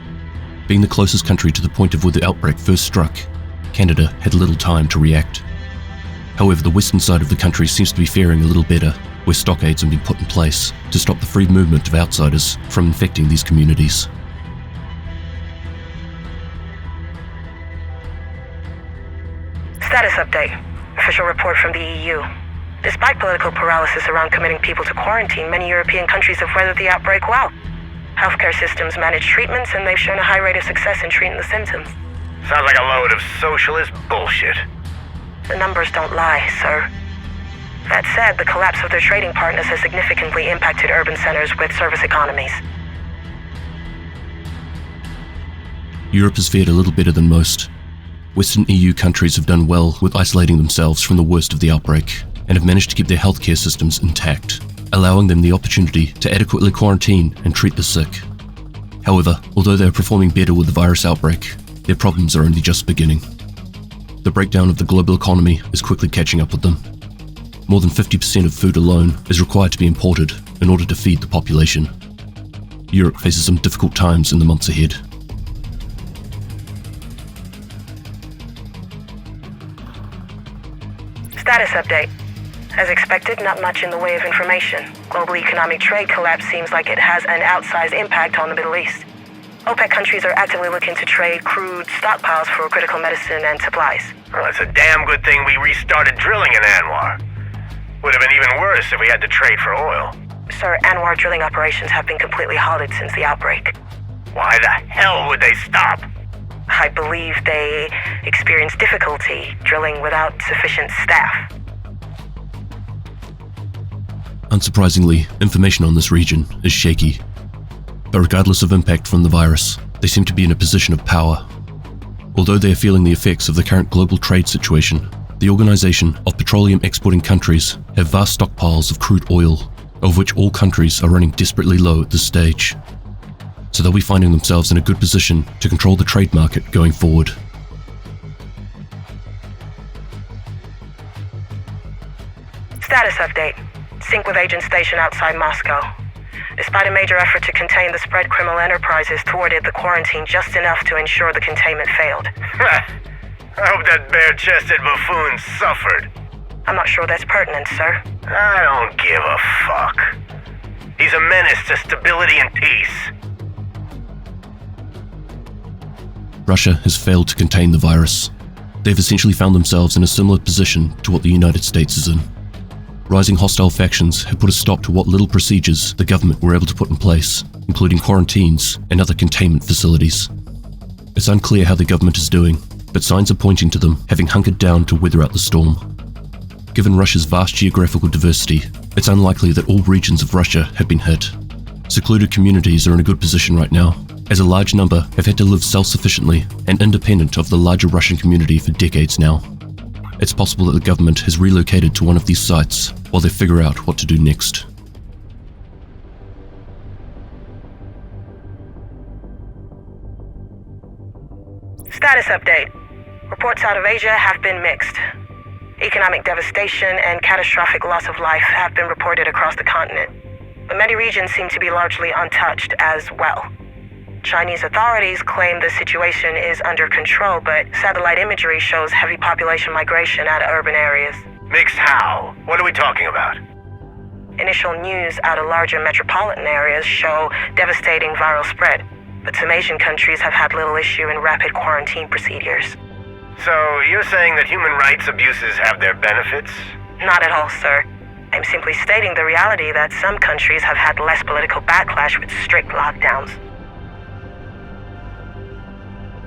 Being the closest country to the point of where the outbreak first struck, Canada had little time to react. However, the western side of the country seems to be faring a little better, where stockades have been put in place to stop the free movement of outsiders from infecting these communities. Status update. Official report from the EU. Despite political paralysis around committing people to quarantine, many European countries have weathered the outbreak well. Healthcare systems manage treatments, and they've shown a high rate of success in treating the symptoms. Sounds like a load of socialist bullshit. The numbers don't lie, sir. That said, the collapse of their trading partners has significantly impacted urban centers with service economies. Europe has fared a little better than most. Western EU countries have done well with isolating themselves from the worst of the outbreak, and have managed to keep their healthcare systems intact, allowing them the opportunity to adequately quarantine and treat the sick. However, although they are performing better with the virus outbreak, their problems are only just beginning. The breakdown of the global economy is quickly catching up with them. More than 50% of food alone is required to be imported in order to feed the population. Europe faces some difficult times in the months ahead. Status update. As expected, not much in the way of information. Global economic trade collapse seems like it has an outsized impact on the Middle East. OPEC countries are actively looking to trade crude stockpiles for critical medicine and supplies. Well, it's a damn good thing we restarted drilling in Anwar. Would have been even worse if we had to trade for oil. Sir, Anwar drilling operations have been completely halted since the outbreak. Why the hell would they stop? I believe they experienced difficulty drilling without sufficient staff. Unsurprisingly, information on this region is shaky. But regardless of impact from the virus, they seem to be in a position of power. Although they are feeling the effects of the current global trade situation, the Organization of Petroleum Exporting Countries have vast stockpiles of crude oil, of which all countries are running desperately low at this stage. So they'll be finding themselves in a good position to control the trade market going forward. Status update. Sync with agent station outside Moscow. Despite a major effort to contain the spread, criminal enterprises thwarted the quarantine just enough to ensure the containment failed. I hope that bare-chested buffoon suffered. I'm not sure that's pertinent, sir. I don't give a fuck. He's a menace to stability and peace. Russia has failed to contain the virus. They've essentially found themselves in a similar position to what the United States is in. Rising hostile factions have put a stop to what little procedures the government were able to put in place, including quarantines and other containment facilities. It's unclear how the government is doing, but signs are pointing to them having hunkered down to weather out the storm. Given Russia's vast geographical diversity, it's unlikely that all regions of Russia have been hit. Secluded communities are in a good position right now, as a large number have had to live self-sufficiently and independent of the larger Russian community for decades now. It's possible that the government has relocated to one of these sites while they figure out what to do next. Status update. Reports out of Asia have been mixed. Economic devastation and catastrophic loss of life have been reported across the continent, but many regions seem to be largely untouched as well. Chinese authorities claim the situation is under control, but satellite imagery shows heavy population migration out of urban areas. Mixed how? What are we talking about? Initial news out of larger metropolitan areas show devastating viral spread, but some Asian countries have had little issue in rapid quarantine procedures. So you're saying that human rights abuses have their benefits? Not at all, sir. I'm simply stating the reality that some countries have had less political backlash with strict lockdowns.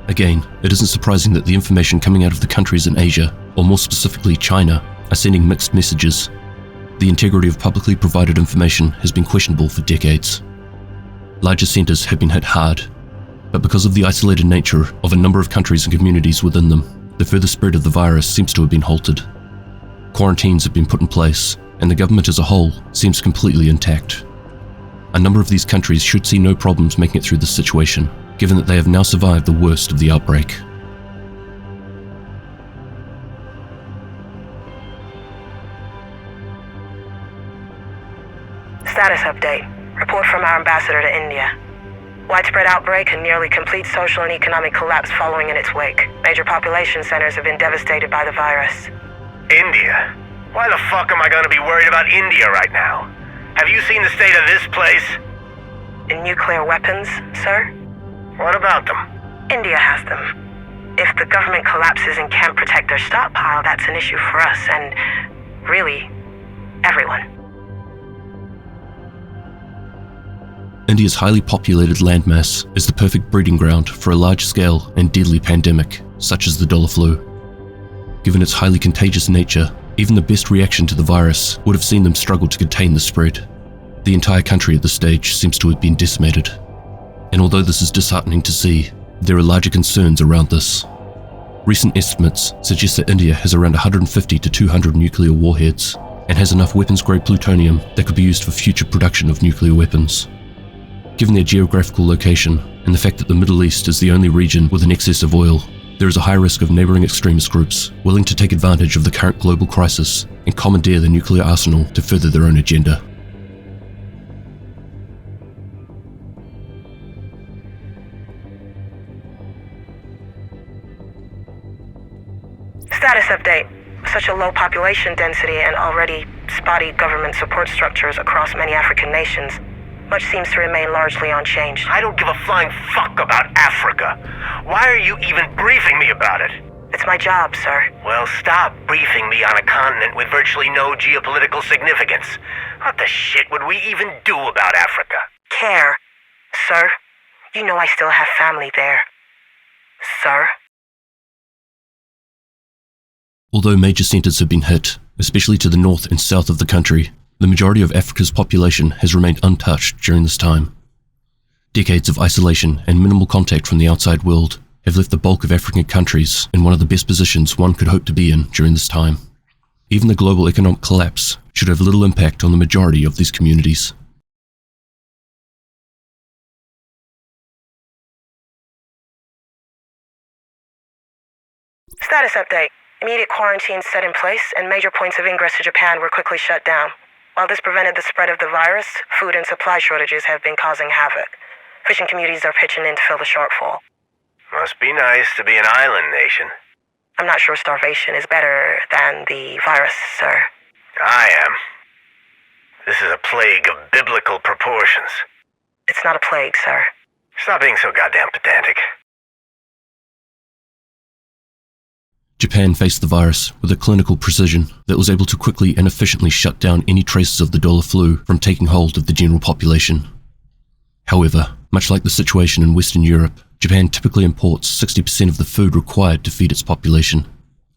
Again, it isn't surprising that the information coming out of the countries in Asia, or more specifically China, are sending mixed messages. The integrity of publicly provided information has been questionable for decades. Larger centers have been hit hard, but because of the isolated nature of a number of countries and communities within them, the further spread of the virus seems to have been halted. Quarantines have been put in place, and the government as a whole seems completely intact. A number of these countries should see no problems making it through this situation, given that they have now survived the worst of the outbreak. Status update. Report from our ambassador to India. Widespread outbreak and nearly complete social and economic collapse following in its wake. Major population centers have been devastated by the virus. India? Why the fuck am I gonna be worried about India right now? Have you seen the state of this place? In nuclear weapons, sir? What about them? India has them. If the government collapses and can't protect their stockpile, that's an issue for us and, really, everyone. India's highly populated landmass is the perfect breeding ground for a large-scale and deadly pandemic, such as the dollar flu. Given its highly contagious nature, even the best reaction to the virus would have seen them struggle to contain the spread. The entire country at this stage seems to have been decimated. And although this is disheartening to see, there are larger concerns around this. Recent estimates suggest that India has around 150 to 200 nuclear warheads and has enough weapons-grade plutonium that could be used for future production of nuclear weapons. Given their geographical location and the fact that the Middle East is the only region with an excess of oil, there is a high risk of neighboring extremist groups willing to take advantage of the current global crisis and commandeer the nuclear arsenal to further their own agenda. Status update. Such a low population density and already spotty government support structures across many African nations, much seems to remain largely unchanged. I don't give a flying fuck about Africa. Why are you even briefing me about it? It's It's my job, sir. Well, stop briefing me on a continent with virtually no geopolitical significance. What the shit would we even do about Africa? Care. Sir, you know I still have family there. Sir? Although major centres have been hit, especially to the north and south of the country, the majority of Africa's population has remained untouched during this time. Decades of isolation and minimal contact from the outside world have left the bulk of African countries in one of the best positions one could hope to be in during this time. Even the global economic collapse should have little impact on the majority of these communities. Status update. Immediate quarantine set in place, and major points of ingress to Japan were quickly shut down. While this prevented the spread of the virus, food and supply shortages have been causing havoc. Fishing communities are pitching in to fill the shortfall. Must be nice to be an island nation. I'm not sure starvation is better than the virus, sir. I am. This is a plague of biblical proportions. It's not a plague, sir. Stop being so goddamn pedantic. Japan faced the virus with a clinical precision that was able to quickly and efficiently shut down any traces of the dollar flu from taking hold of the general population. However, much like the situation in Western Europe, Japan typically imports 60% of the food required to feed its population,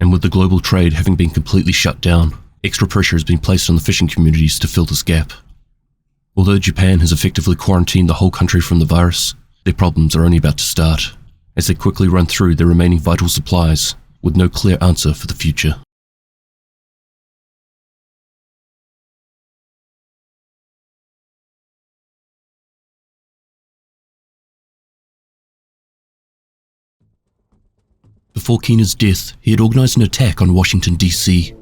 and with the global trade having been completely shut down, extra pressure has been placed on the fishing communities to fill this gap. Although Japan has effectively quarantined the whole country from the virus, their problems are only about to start, as they quickly run through their remaining vital supplies with no clear answer for the future. Before Keena's death, he had organised an attack on Washington DC.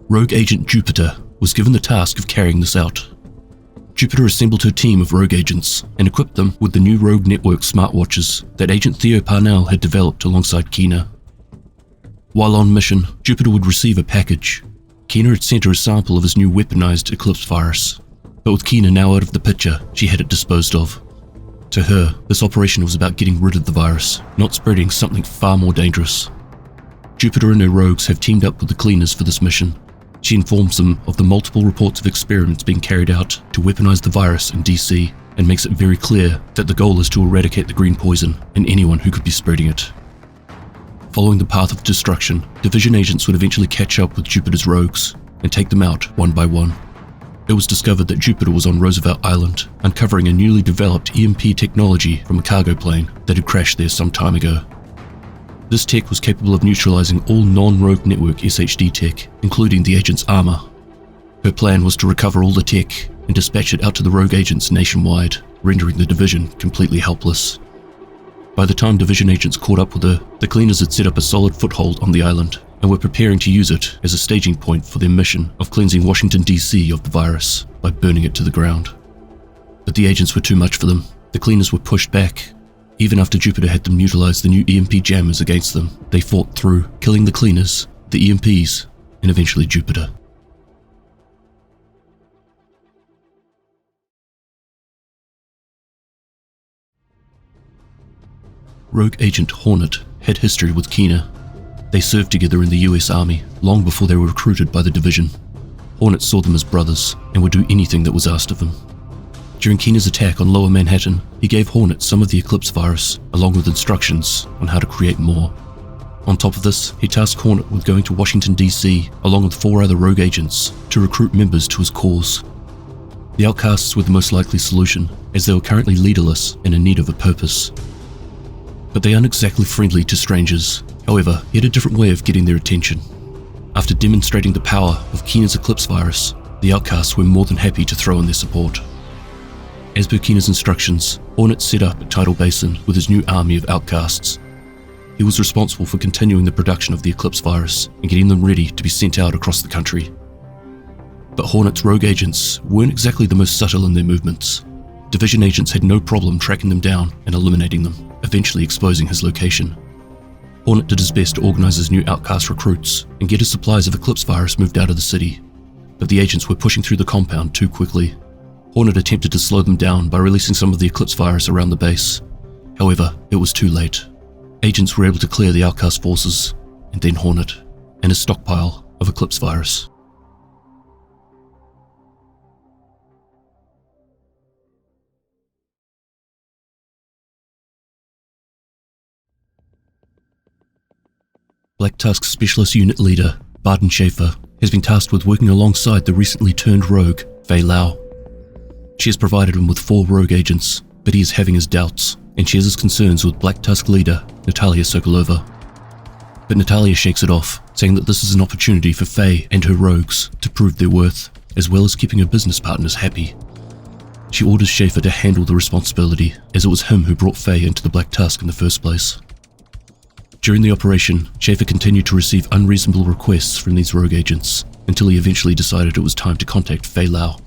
Rogue agent Jupiter was given the task of carrying this out. Jupiter assembled her team of rogue agents and equipped them with the new Rogue Network smartwatches that Agent Theo Parnell had developed alongside Keena. While on mission, Jupiter would receive a package. Keena had sent her a sample of his new weaponized Eclipse virus, but with Keena now out of the picture, she had it disposed of. To her, this operation was about getting rid of the virus, not spreading something far more dangerous. Jupiter and her rogues have teamed up with the Cleaners for this mission. She informs them of the multiple reports of experiments being carried out to weaponize the virus in DC, and makes it very clear that the goal is to eradicate the green poison and anyone who could be spreading it. Following the path of destruction, Division agents would eventually catch up with Jupiter's rogues and take them out one by one. It was discovered that Jupiter was on Roosevelt Island, uncovering a newly developed EMP technology from a cargo plane that had crashed there some time ago. This tech was capable of neutralizing all non-Rogue Network SHD tech, including the agent's armor. Her plan was to recover all the tech and dispatch it out to the rogue agents nationwide, rendering the Division completely helpless. By the time Division agents caught up with her, the Cleaners had set up a solid foothold on the island and were preparing to use it as a staging point for their mission of cleansing Washington DC of the virus by burning it to the ground. But the agents were too much for them. The Cleaners were pushed back. Even after Jupiter had them utilize the new EMP jammers against them, they fought through, killing the Cleaners, the EMPs, and eventually Jupiter. Rogue agent Hornet had history with Keena. They served together in the US Army long before they were recruited by the Division. Hornet saw them as brothers and would do anything that was asked of him. During Keena's attack on Lower Manhattan, he gave Hornet some of the Eclipse virus, along with instructions on how to create more. On top of this, he tasked Hornet with going to Washington DC, along with 4 other rogue agents, to recruit members to his cause. The Outcasts were the most likely solution, as they were currently leaderless and in need of a purpose. But they aren't exactly friendly to strangers. However, he had a different way of getting their attention. After demonstrating the power of Keena's Eclipse virus, the Outcasts were more than happy to throw in their support. As per Keena's instructions, Hornet set up at Tidal Basin with his new army of Outcasts. He was responsible for continuing the production of the Eclipse virus and getting them ready to be sent out across the country. But Hornet's rogue agents weren't exactly the most subtle in their movements. Division agents had no problem tracking them down and eliminating them, eventually exposing his location. Hornet did his best to organize his new Outcast recruits and get his supplies of Eclipse virus moved out of the city, but the agents were pushing through the compound too quickly. Hornet attempted to slow them down by releasing some of the Eclipse virus around the base. However, it was too late. Agents were able to clear the Outcast forces. and then Hornet, and a stockpile of Eclipse virus. Black Tusk Specialist Unit Leader, Barton Schaefer, has been tasked with working alongside the recently turned rogue, Fei Lau. She has provided him with 4 rogue agents, but he is having his doubts, and shares his concerns with Black Tusk leader, Natalia Sokolova. But Natalia shakes it off, saying that this is an opportunity for Fei and her rogues to prove their worth, as well as keeping her business partners happy. She orders Schaefer to handle the responsibility, as it was him who brought Fei into the Black Tusk in the first place. During the operation, Schaefer continued to receive unreasonable requests from these rogue agents, until he eventually decided it was time to contact Fei Lau.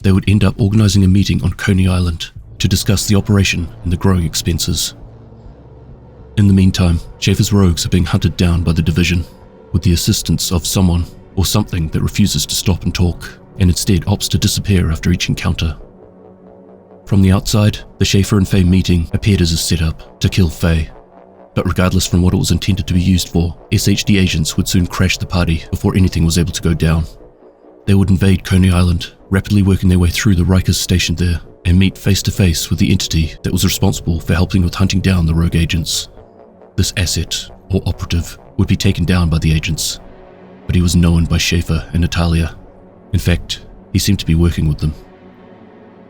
They would end up organizing a meeting on Coney Island to discuss the operation and the growing expenses. In the meantime, Schaefer's rogues are being hunted down by the division, with the assistance of someone or something that refuses to stop and talk, and instead opts to disappear after each encounter. From the outside, the Schaefer and Fei meeting appeared as a setup to kill Fei. But regardless from what it was intended to be used for, SHD agents would soon crash the party before anything was able to go down. They would invade Coney Island, rapidly working their way through the Rikers stationed there, and meet face to face with the entity that was responsible for helping with hunting down the rogue agents. This asset, or operative, would be taken down by the agents, but he was known by Schaefer and Natalia. In fact, he seemed to be working with them.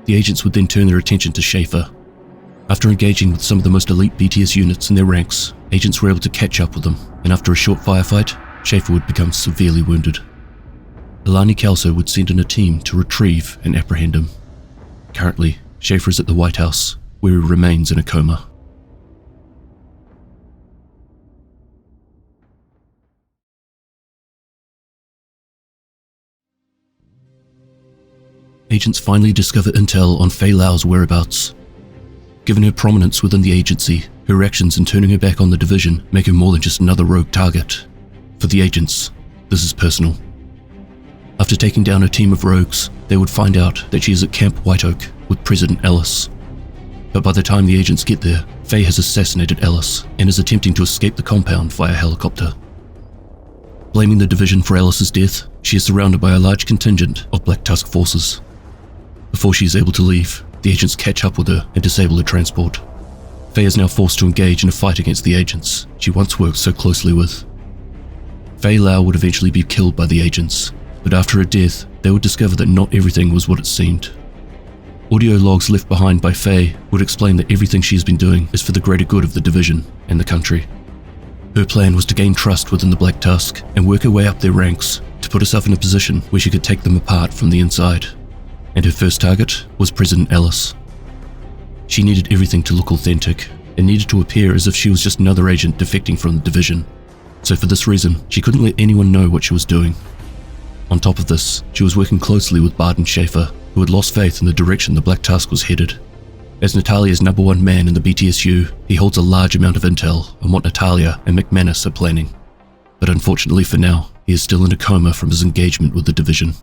The agents would then turn their attention to Schaefer. After engaging with some of the most elite BTS units in their ranks, agents were able to catch up with them, and after a short firefight, Schaefer would become severely wounded. Alani Kelso would send in a team to retrieve and apprehend him. Currently, Schaefer is at the White House, where he remains in a coma. Agents finally discover intel on Fei Lau's whereabouts. Given her prominence within the agency, her actions in turning her back on the division make her more than just another rogue target. For the agents, this is personal. After taking down a team of rogues, they would find out that she is at Camp White Oak with President Ellis. But by the time the agents get there, Fei has assassinated Ellis and is attempting to escape the compound via helicopter. Blaming the division for Ellis's death, she is surrounded by a large contingent of Black Tusk forces. Before she is able to leave, the agents catch up with her and disable her transport. Fei is now forced to engage in a fight against the agents she once worked so closely with. Fei Lau would eventually be killed by the agents, but after her death, they would discover that not everything was what it seemed. Audio logs left behind by Fei would explain that everything she has been doing is for the greater good of the division and the country. Her plan was to gain trust within the Black Tusk and work her way up their ranks to put herself in a position where she could take them apart from the inside. And her first target was President Ellis. She needed everything to look authentic and needed to appear as if she was just another agent defecting from the division. So for this reason, she couldn't let anyone know what she was doing. On top of this, she was working closely with Barton Schaefer, who had lost faith in the direction the Black Tusk was headed. As Natalia's #1 man in the BTSU, he holds a large amount of intel on what Natalia and McManus are planning. But unfortunately for now, he is still in a coma from his engagement with the division.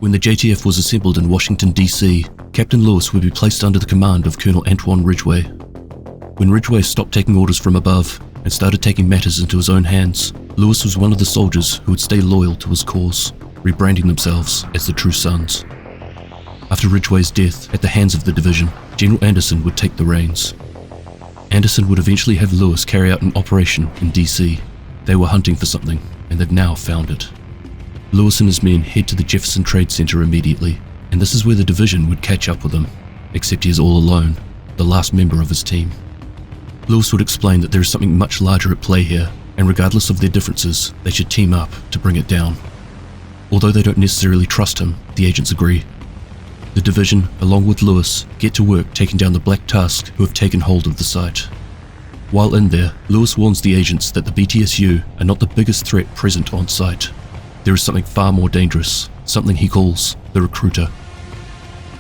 When the JTF was assembled in Washington, DC, Captain Lewis would be placed under the command of Colonel Antoine Ridgway. When Ridgway stopped taking orders from above and started taking matters into his own hands, Lewis was one of the soldiers who would stay loyal to his cause, rebranding themselves as the True Sons. After Ridgway's death at the hands of the division, General Anderson would take the reins. Anderson would eventually have Lewis carry out an operation in DC. They were hunting for something, and they'd now found it. Lewis and his men head to the Jefferson Trade Center immediately, and this is where the division would catch up with him, except he is all alone, the last member of his team. Lewis would explain that there is something much larger at play here, and regardless of their differences, they should team up to bring it down. Although they don't necessarily trust him, the agents agree. The division, along with Lewis, get to work taking down the Black Tusk who have taken hold of the site. While in there, Lewis warns the agents that the BTSU are not the biggest threat present on site. there is something far more dangerous, something he calls the Recruiter.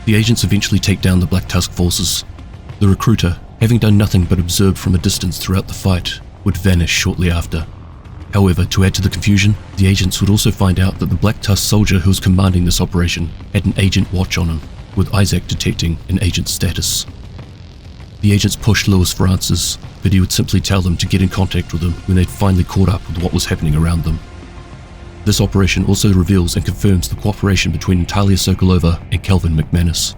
The agents eventually take down the Black Tusk forces. The Recruiter, having done nothing but observe from a distance throughout the fight, would vanish shortly after. However, to add to the confusion, the agents would also find out that the Black Tusk soldier who was commanding this operation had an agent watch on him, with ISAC detecting an agent status. The agents pushed Lewis for answers, but he would simply tell them to get in contact with him when they'd finally caught up with what was happening around them. This operation also reveals and confirms the cooperation between Natalia Sokolova and Kelvin McManus.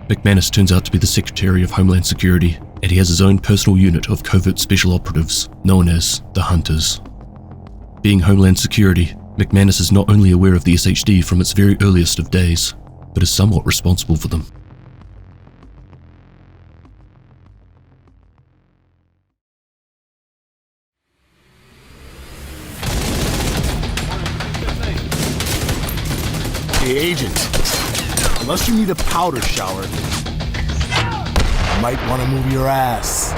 McManus turns out to be the Secretary of Homeland Security, and he has his own personal unit of covert special operatives, known as the Hunters. Being Homeland Security, McManus is not only aware of the SHD from its very earliest of days, but is somewhat responsible for them. Hey, Agent. Unless you need a powder shower, you might want to move your ass.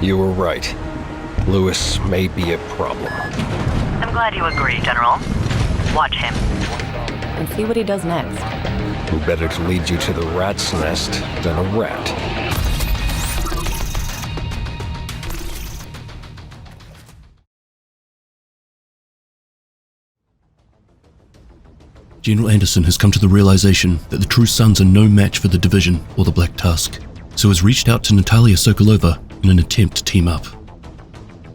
You were right. Lewis may be a problem. I'm glad you agree, General. Watch him. And see what he does next. Who better to lead you to the rat's nest than a rat? General Anderson has come to the realization that the True Sons are no match for the Division or the Black Tusk, so has reached out to Natalia Sokolova in an attempt to team up.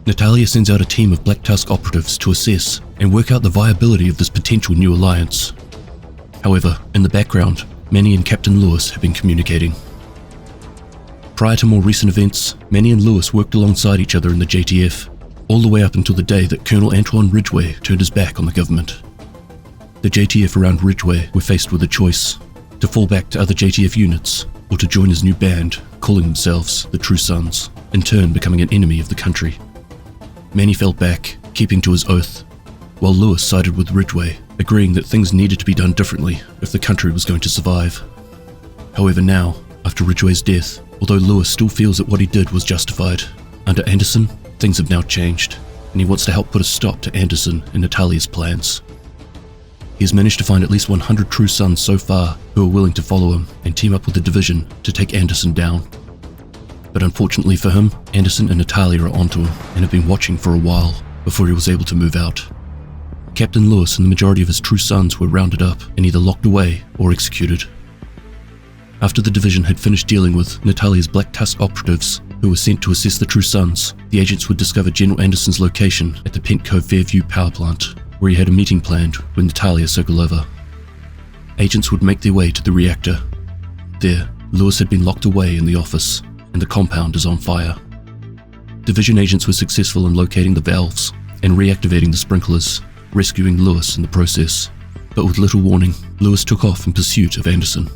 Natalia sends out a team of Black Tusk operatives to assess and work out the viability of this potential new alliance. However, in the background, Manny and Captain Lewis have been communicating. Prior to more recent events, Manny and Lewis worked alongside each other in the JTF, all the way up until the day that Colonel Antoine Ridgway turned his back on the government. The JTF around Ridgway were faced with a choice: to fall back to other JTF units, or to join his new band, calling themselves the True Sons, in turn becoming an enemy of the country. Manny fell back, keeping to his oath, while Lewis sided with Ridgway, agreeing that things needed to be done differently if the country was going to survive. However now, after Ridgway's death, although Lewis still feels that what he did was justified, under Anderson, things have now changed, and he wants to help put a stop to Anderson and Natalia's plans. He has managed to find at least 100 True Sons so far who are willing to follow him and team up with the Division to take Anderson down. But unfortunately for him, Anderson and Natalia are onto him and have been watching for a while before he was able to move out. Captain Lewis and the majority of his True Sons were rounded up and either locked away or executed. After the Division had finished dealing with Natalia's Black Tusk operatives, who were sent to assess the True Sons, the agents would discover General Anderson's location at the Pentco Fairview power plant, where he had a meeting planned with Natalia Sokolova. Agents would make their way to the reactor. There, Lewis had been locked away in the office, and the compound is on fire. Division agents were successful in locating the valves and reactivating the sprinklers, rescuing Lewis in the process. But with little warning, Lewis took off in pursuit of Anderson.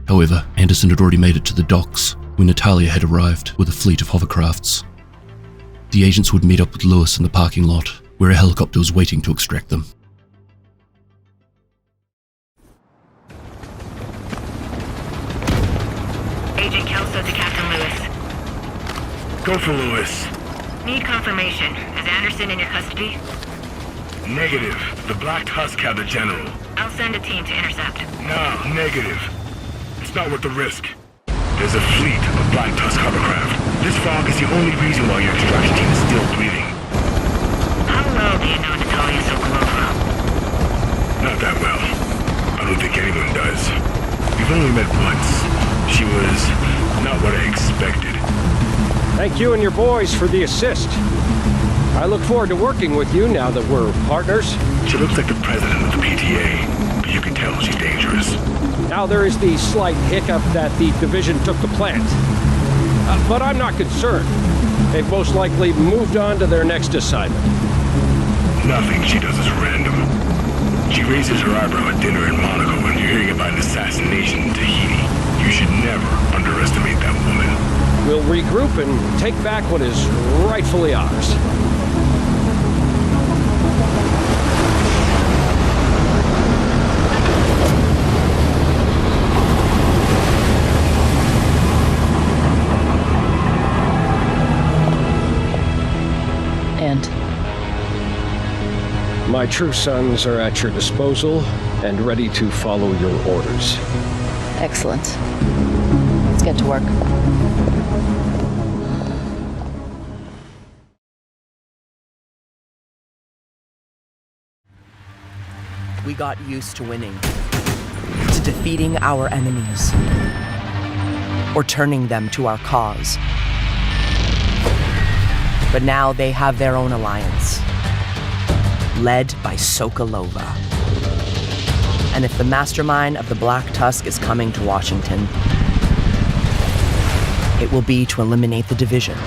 However, Anderson had already made it to the docks when Natalia had arrived with a fleet of hovercrafts. The agents would meet up with Lewis in the parking lot, where a helicopter was waiting to extract them. Agent Kelso to Captain Lewis. Go for Lewis. Need confirmation. Is Anderson in your custody? Negative. The Black Tusk have the general. I'll send a team to intercept. No, negative. It's not worth the risk. There's a fleet of Black Tusk hovercraft. This fog is the only reason why your extraction team is still breathing. How well do you know Natalia Sokolova? Not that well. I don't think anyone does. We've only met once. She was not what I expected. Thank you and your boys for the assist. I look forward to working with you now that we're partners. She looks like the president of the PTA, but you can tell she's dangerous. Now there is the slight hiccup that the Division took the plant. But I'm not concerned. They've most likely moved on to their next assignment. Nothing she does is random. She raises her eyebrow at dinner in Monaco when you're hearing about an assassination in Tahiti. You should never underestimate that woman. We'll regroup and take back what is rightfully ours. My true sons are at your disposal and ready to follow your orders. Excellent. Let's get to work. We got used to winning, to defeating our enemies, or turning them to our cause. But now they have their own alliance, led by Sokolova. And if the mastermind of the Black Tusk is coming to Washington, it will be to eliminate the division.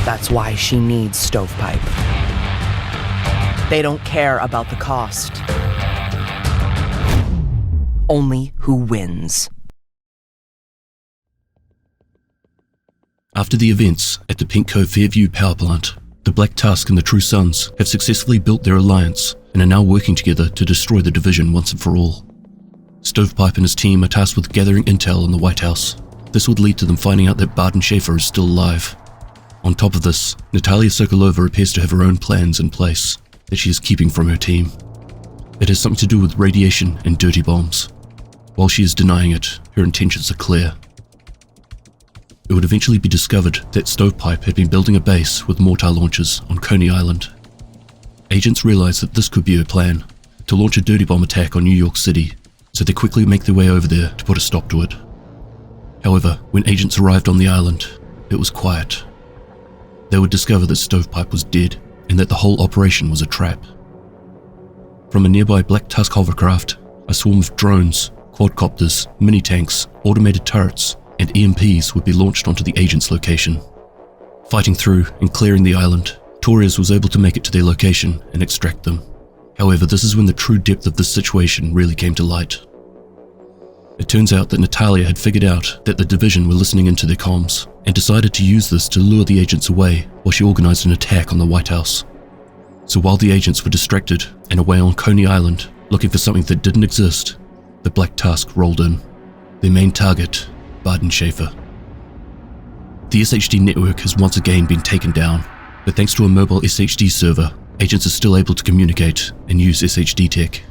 That's why she needs Stovepipe. They don't care about the cost. Only who wins. After the events at the Pink Cove Fairview power plant, the Black Tusk and the True Sons have successfully built their alliance and are now working together to destroy the division once and for all. Stovepipe and his team are tasked with gathering intel in the White House. This would lead to them finding out that Barton Schaefer is still alive. On top of this, Natalia Sokolova appears to have her own plans in place that she is keeping from her team. It has something to do with radiation and dirty bombs. While she is denying it, her intentions are clear. It would eventually be discovered that Stovepipe had been building a base with mortar launchers on Coney Island. Agents realized that this could be her plan, to launch a dirty bomb attack on New York City, so they quickly make their way over there to put a stop to it. However, when agents arrived on the island, it was quiet. They would discover that Stovepipe was dead, and that the whole operation was a trap. From a nearby Black Tusk hovercraft, a swarm of drones, quadcopters, mini-tanks, automated turrets, and EMPs would be launched onto the agent's location. Fighting through and clearing the island, Torres was able to make it to their location and extract them. However, this is when the true depth of this situation really came to light. It turns out that Natalia had figured out that the division were listening into their comms and decided to use this to lure the agents away while she organized an attack on the White House. So while the agents were distracted and away on Coney Island looking for something that didn't exist, the Black Tusk rolled in. Their main target, Barton Schaefer. The SHD network has once again been taken down, but thanks to a mobile SHD server, agents are still able to communicate and use SHD tech.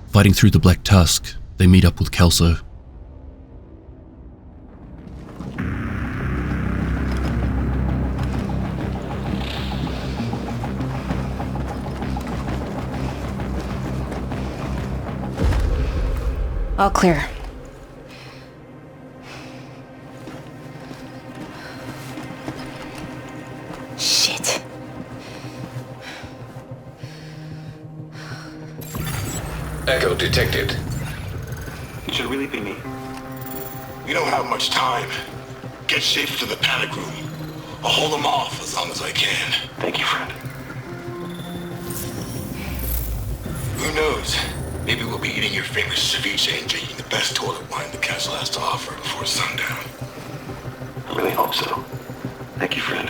Fighting through the Black Tusk, they meet up with Kelso. All clear. Shit. Echo detected. It should really be me. We don't have much time. Get Schaefer to the panic room. I'll hold him off as long as I can. Thank you, friend. Who knows? Maybe we'll be eating your famous ceviche and drinking the best toilet wine the castle has to offer before sundown. I really hope so. Thank you, friend.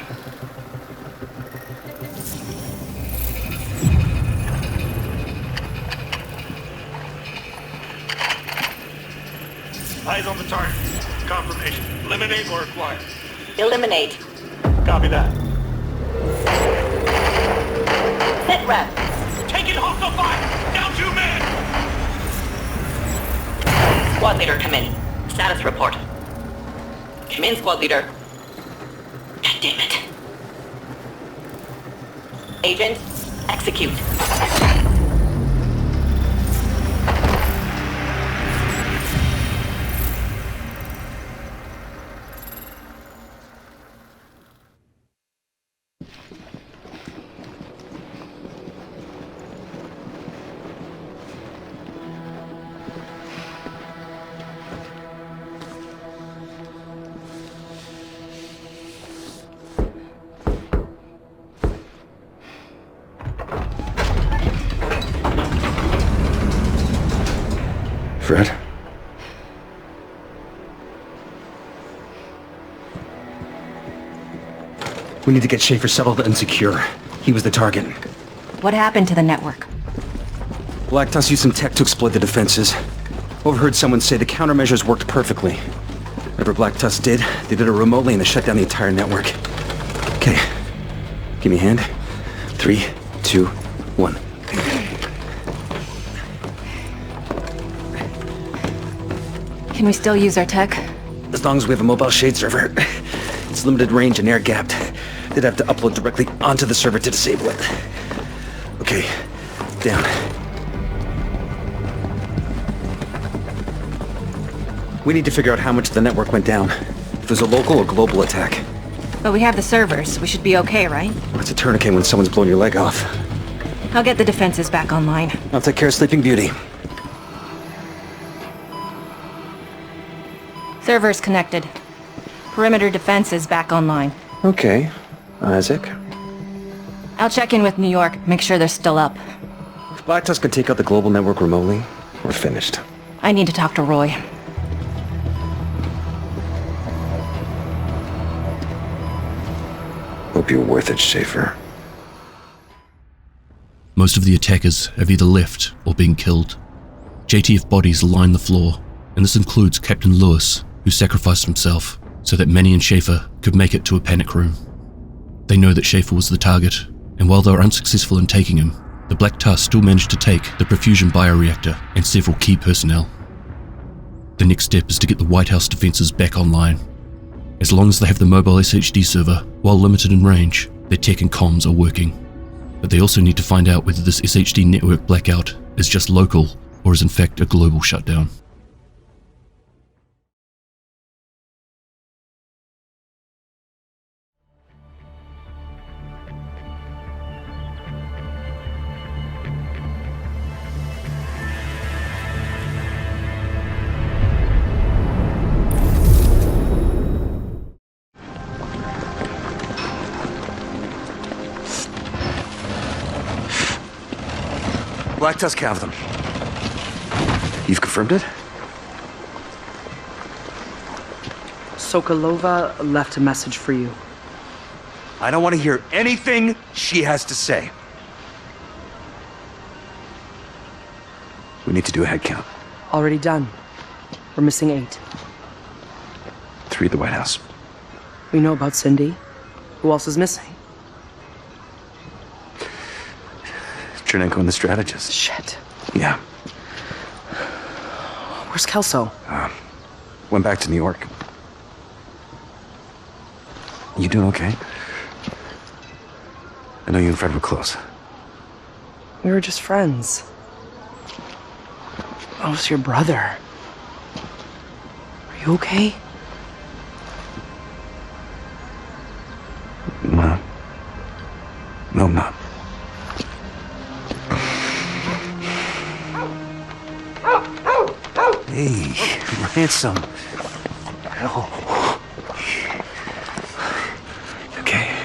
Eyes on the target. Confirmation. Eliminate or acquire? Eliminate. Copy that. Sit rep. Taking hostile fire! Down 2 men! Squad leader, come in. Status report. Come in, squad leader. God damn it. Agent, execute. Fred? We need to get Schaefer settled and secure. He was the target. What happened to the network? Black Tusk used some tech to exploit the defenses. Overheard someone say the countermeasures worked perfectly. Whatever Black Tusk did, they did it remotely and they shut down the entire network. Okay, Give me a hand. 3, 2, 1. Can we still use our tech? As long as we have a mobile shade server. It's limited range and air-gapped. They'd have to upload directly onto the server to disable it. Okay, down. We need to figure out how much the network went down. If there's a local or global attack. But we have the servers. We should be okay, right? Well, it's a tourniquet when someone's blown your leg off. I'll get the defenses back online. I'll take care of Sleeping Beauty. Servers connected. Perimeter defense is back online. Okay. Isaac? I'll check in with New York, make sure they're still up. If Black Tusk can take out the global network remotely, we're finished. I need to talk to Roy. Hope you're worth it, Schaefer. Most of the attackers have either left or been killed. JTF bodies line the floor, and this includes Captain Lewis, who sacrificed himself so that Manny and Schaefer could make it to a panic room. They know that Schaefer was the target, and while they were unsuccessful in taking him, the Black Tusk still managed to take the perfusion bioreactor and several key personnel. The next step is to get the White House defenses back online. As long as they have the mobile SHD server, while limited in range, their tech and comms are working. But they also need to find out whether this SHD network blackout is just local or is in fact a global shutdown. Black Tusk have them. You've confirmed it? Sokolova left a message for you. I don't want to hear anything she has to say. We need to do a head count. Already done. We're missing 8. 3 at the White House. We know about Cindy. Who else is missing? Chernenko and the strategist. Shit. Yeah. Where's Kelso? Went back to New York. You doing okay? I know you and Fred were close. We were just friends. I was your brother. Are you okay? No, I'm not. Hey, Ransom. Hell. Okay.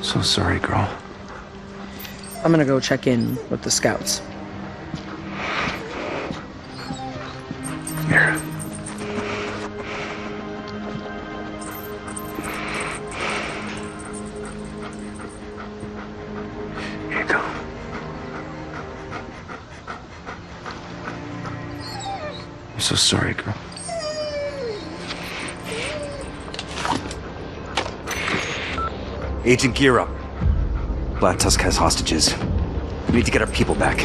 So sorry, girl. I'm gonna go check in with the scouts. Here. Here you go. I'm so sorry, girl. Agent, gear up. Black Tusk has hostages. We need to get our people back.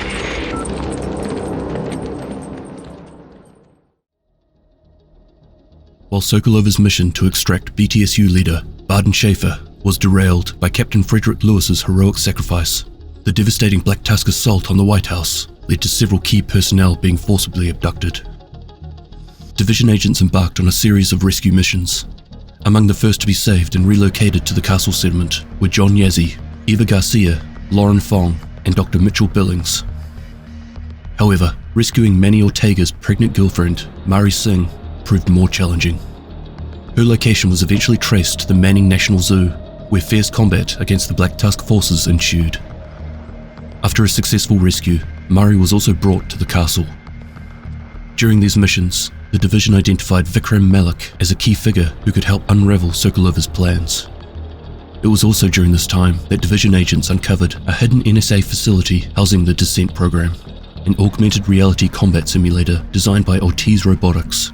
While Sokolova's mission to extract BTSU leader Barden Schaefer was derailed by Captain Frederick Lewis's heroic sacrifice, the devastating Black Tusk assault on the White House led to several key personnel being forcibly abducted. Division agents embarked on a series of rescue missions. Among the first to be saved and relocated to the castle settlement were John Yazzie, Eva Garcia, Lauren Fong, and Dr. Mitchell Billings. However, rescuing Manny Ortega's pregnant girlfriend, Mari Singh, proved more challenging. Her location was eventually traced to the Manning National Zoo, where fierce combat against the Black Tusk forces ensued. After a successful rescue, Mari was also brought to the castle. During these missions, the division identified Vikram Malik as a key figure who could help unravel Sokolova's plans. It was also during this time that division agents uncovered a hidden NSA facility housing the Descent program, an augmented reality combat simulator designed by Ortiz Robotics.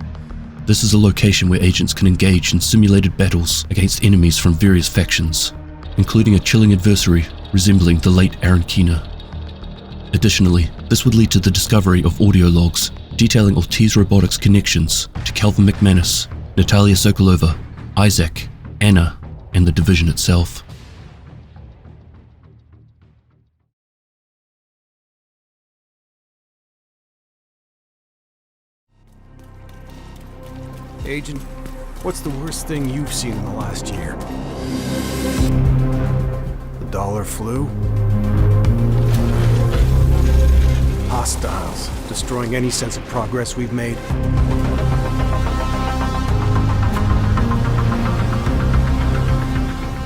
This is a location where agents can engage in simulated battles against enemies from various factions, including a chilling adversary resembling the late Aaron Keener. Additionally, this would lead to the discovery of audio logs detailing Ortiz Robotics' connections to Calvin McManus, Natalia Sokolova, ISAC, Anna, and the Division itself. Agent, what's the worst thing you've seen in the last year? The dollar flu? Hostiles, destroying any sense of progress we've made?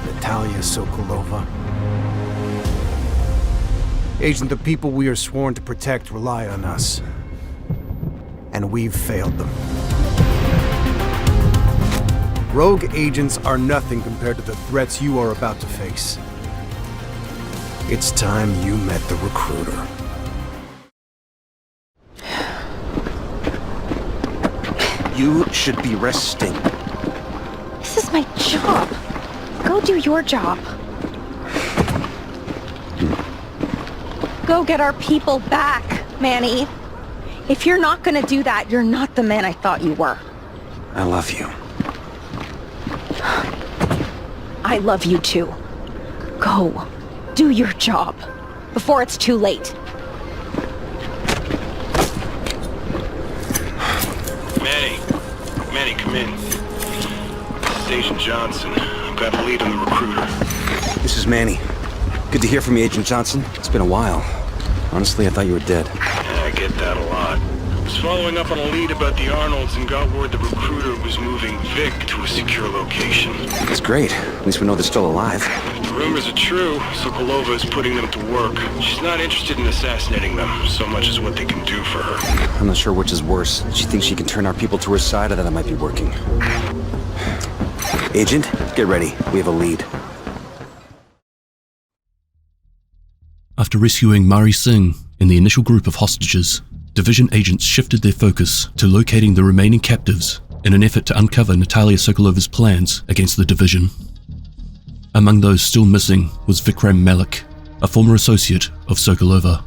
Natalia Sokolova? Agent, the people we are sworn to protect rely on us. And we've failed them. Rogue agents are nothing compared to the threats you are about to face. It's time you met the recruiter. You should be resting. This is my job. Go do your job. Go get our people back, Manny. If you're not gonna do that, you're not the man I thought you were. I love you. I love you too. Go. Do your job. Before it's too late. Manny, come in. This is Agent Johnson. I've got a lead on the recruiter. This is Manny. Good to hear from you, Agent Johnson. It's been a while. Honestly, I thought you were dead. Yeah, I get that a lot. I was following up on a lead about the Arnolds and got word the recruiter was moving Vic to a secure location. That's great. At least we know they're still alive. If the rumors are true, Sokolova is putting them to work. She's not interested in assassinating them so much as what they can do for her. I'm not sure which is worse. She thinks she can turn our people to her side, or that it might be working. Agent, get ready. We have a lead. After rescuing Mari Singh and the initial group of hostages, Division agents shifted their focus to locating the remaining captives in an effort to uncover Natalia Sokolova's plans against the Division. Among those still missing was Vikram Malik, a former associate of Sokolova.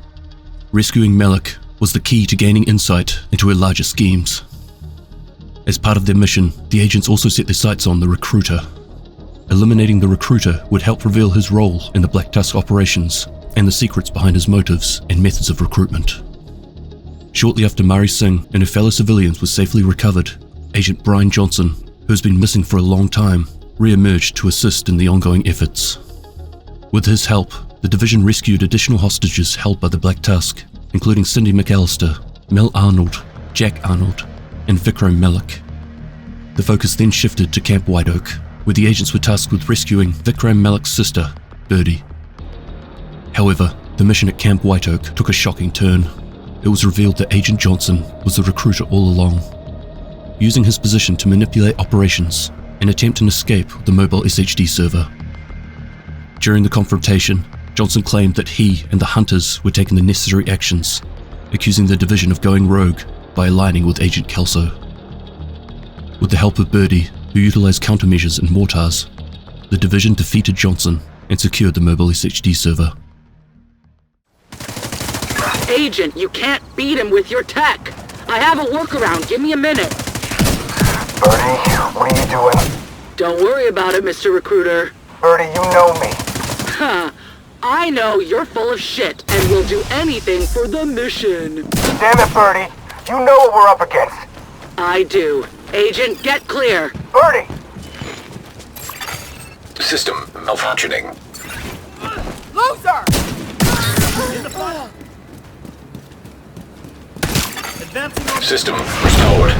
Rescuing Malik was the key to gaining insight into her larger schemes. As part of their mission, the agents also set their sights on the recruiter. Eliminating the recruiter would help reveal his role in the Black Tusk operations and the secrets behind his motives and methods of recruitment. Shortly after Mari Singh and her fellow civilians were safely recovered, Agent Brian Johnson, who has been missing for a long time, re-emerged to assist in the ongoing efforts. With his help, the Division rescued additional hostages held by the Black Tusk, including Cindy McAllister, Mel Arnold, Jack Arnold, and Vikram Malik. The focus then shifted to Camp White Oak, where the agents were tasked with rescuing Vikram Malik's sister, Birdie. However, the mission at Camp White Oak took a shocking turn. It was revealed that Agent Johnson was the recruiter all along, using his position to manipulate operations and attempt an escape with the mobile SHD server. During the confrontation, Johnson claimed that he and the Hunters were taking the necessary actions, accusing the Division of going rogue by aligning with Agent Kelso. With the help of Birdie, who utilized countermeasures and mortars, the Division defeated Johnson and secured the mobile SHD server. Agent, you can't beat him with your tech. I have a workaround. Give me a minute. Birdie, what are you doing? Don't worry about it, Mr. Recruiter. Birdie, you know me. Huh. I know you're full of shit and will do anything for the mission. Damn it, Birdie. You know what we're up against. I do. Agent, get clear. Birdie! System malfunctioning. Loser! System restored.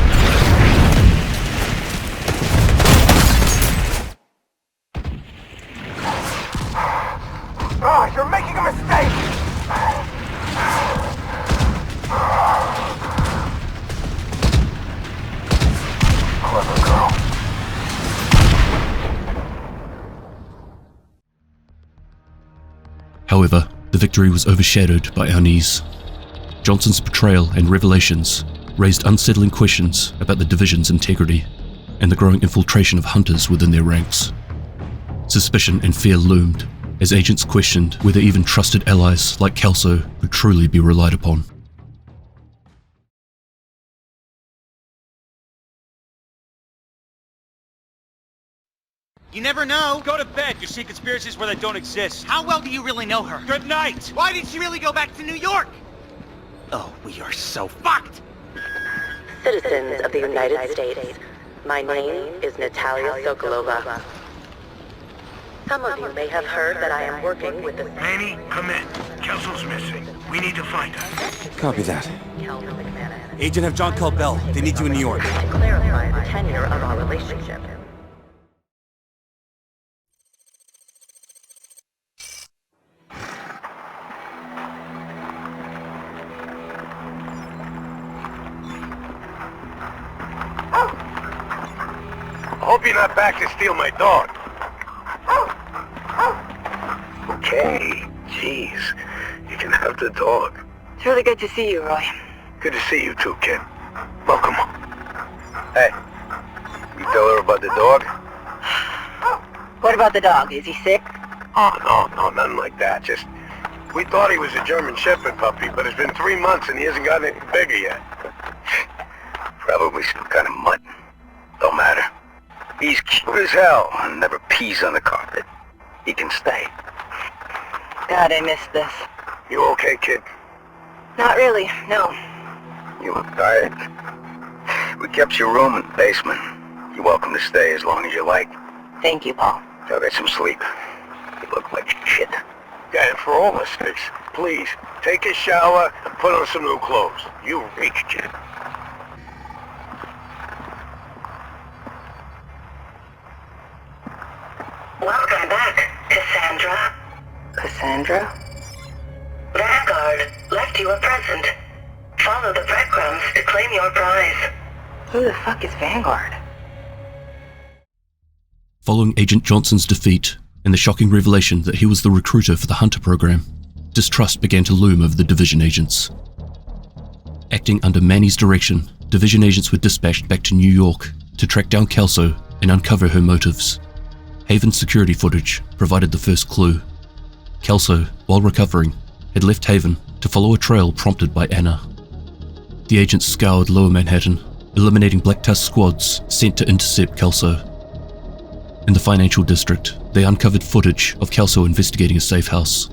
Oh, you're making a mistake! Clever girl. However, the victory was overshadowed by unease. Johnson's betrayal and revelations raised unsettling questions about the division's integrity and the growing infiltration of hunters within their ranks. Suspicion and fear loomed as agents questioned whether even trusted allies like Kelso could truly be relied upon. You never know. Go to bed. You see conspiracies where they don't exist. How well do you really know her? Good night. Why did she really go back to New York? Oh, we are so fucked. Citizens of the United States, my name is Natalia Sokolova. Some of you may have heard that I am working with the... Manny, come in. Kelso's missing. We need to find her. Copy that. Agent F. John Bell. They need you in New York. To clarify the tenure of our relationship. I hope you're not back to steal my dog. Okay, jeez. You can have the dog. It's really good to see you, Roy. Good to see you too, kid. Welcome. Hey, you tell her about the dog? What about the dog? Is he sick? Oh, no, nothing like that. Just, we thought he was a German Shepherd puppy, but it's been 3 months and he hasn't gotten any bigger yet. Probably still kind of mutt. Don't matter. He's cute as hell and never pees on the carpet. He can stay. God, I miss this. You okay, kid? Not really, no. You look tired. We kept your room in the basement. You're welcome to stay as long as you like. Thank you, Paul. Go get some sleep. You look like shit. Yeah, and for all us six, please, take a shower and put on some new clothes. You reached, kid. Welcome back, Cassandra. Cassandra? Vanguard left you a present. Follow the breadcrumbs to claim your prize. Who the fuck is Vanguard? Following Agent Johnson's defeat and the shocking revelation that he was the recruiter for the Hunter program, distrust began to loom over the Division agents. Acting under Manny's direction, Division agents were dispatched back to New York to track down Kelso and uncover her motives. Haven's security footage provided the first clue. Kelso, while recovering, had left Haven to follow a trail prompted by Anna. The agents scoured Lower Manhattan, eliminating Black Tusk squads sent to intercept Kelso. In the financial district, they uncovered footage of Kelso investigating a safe house.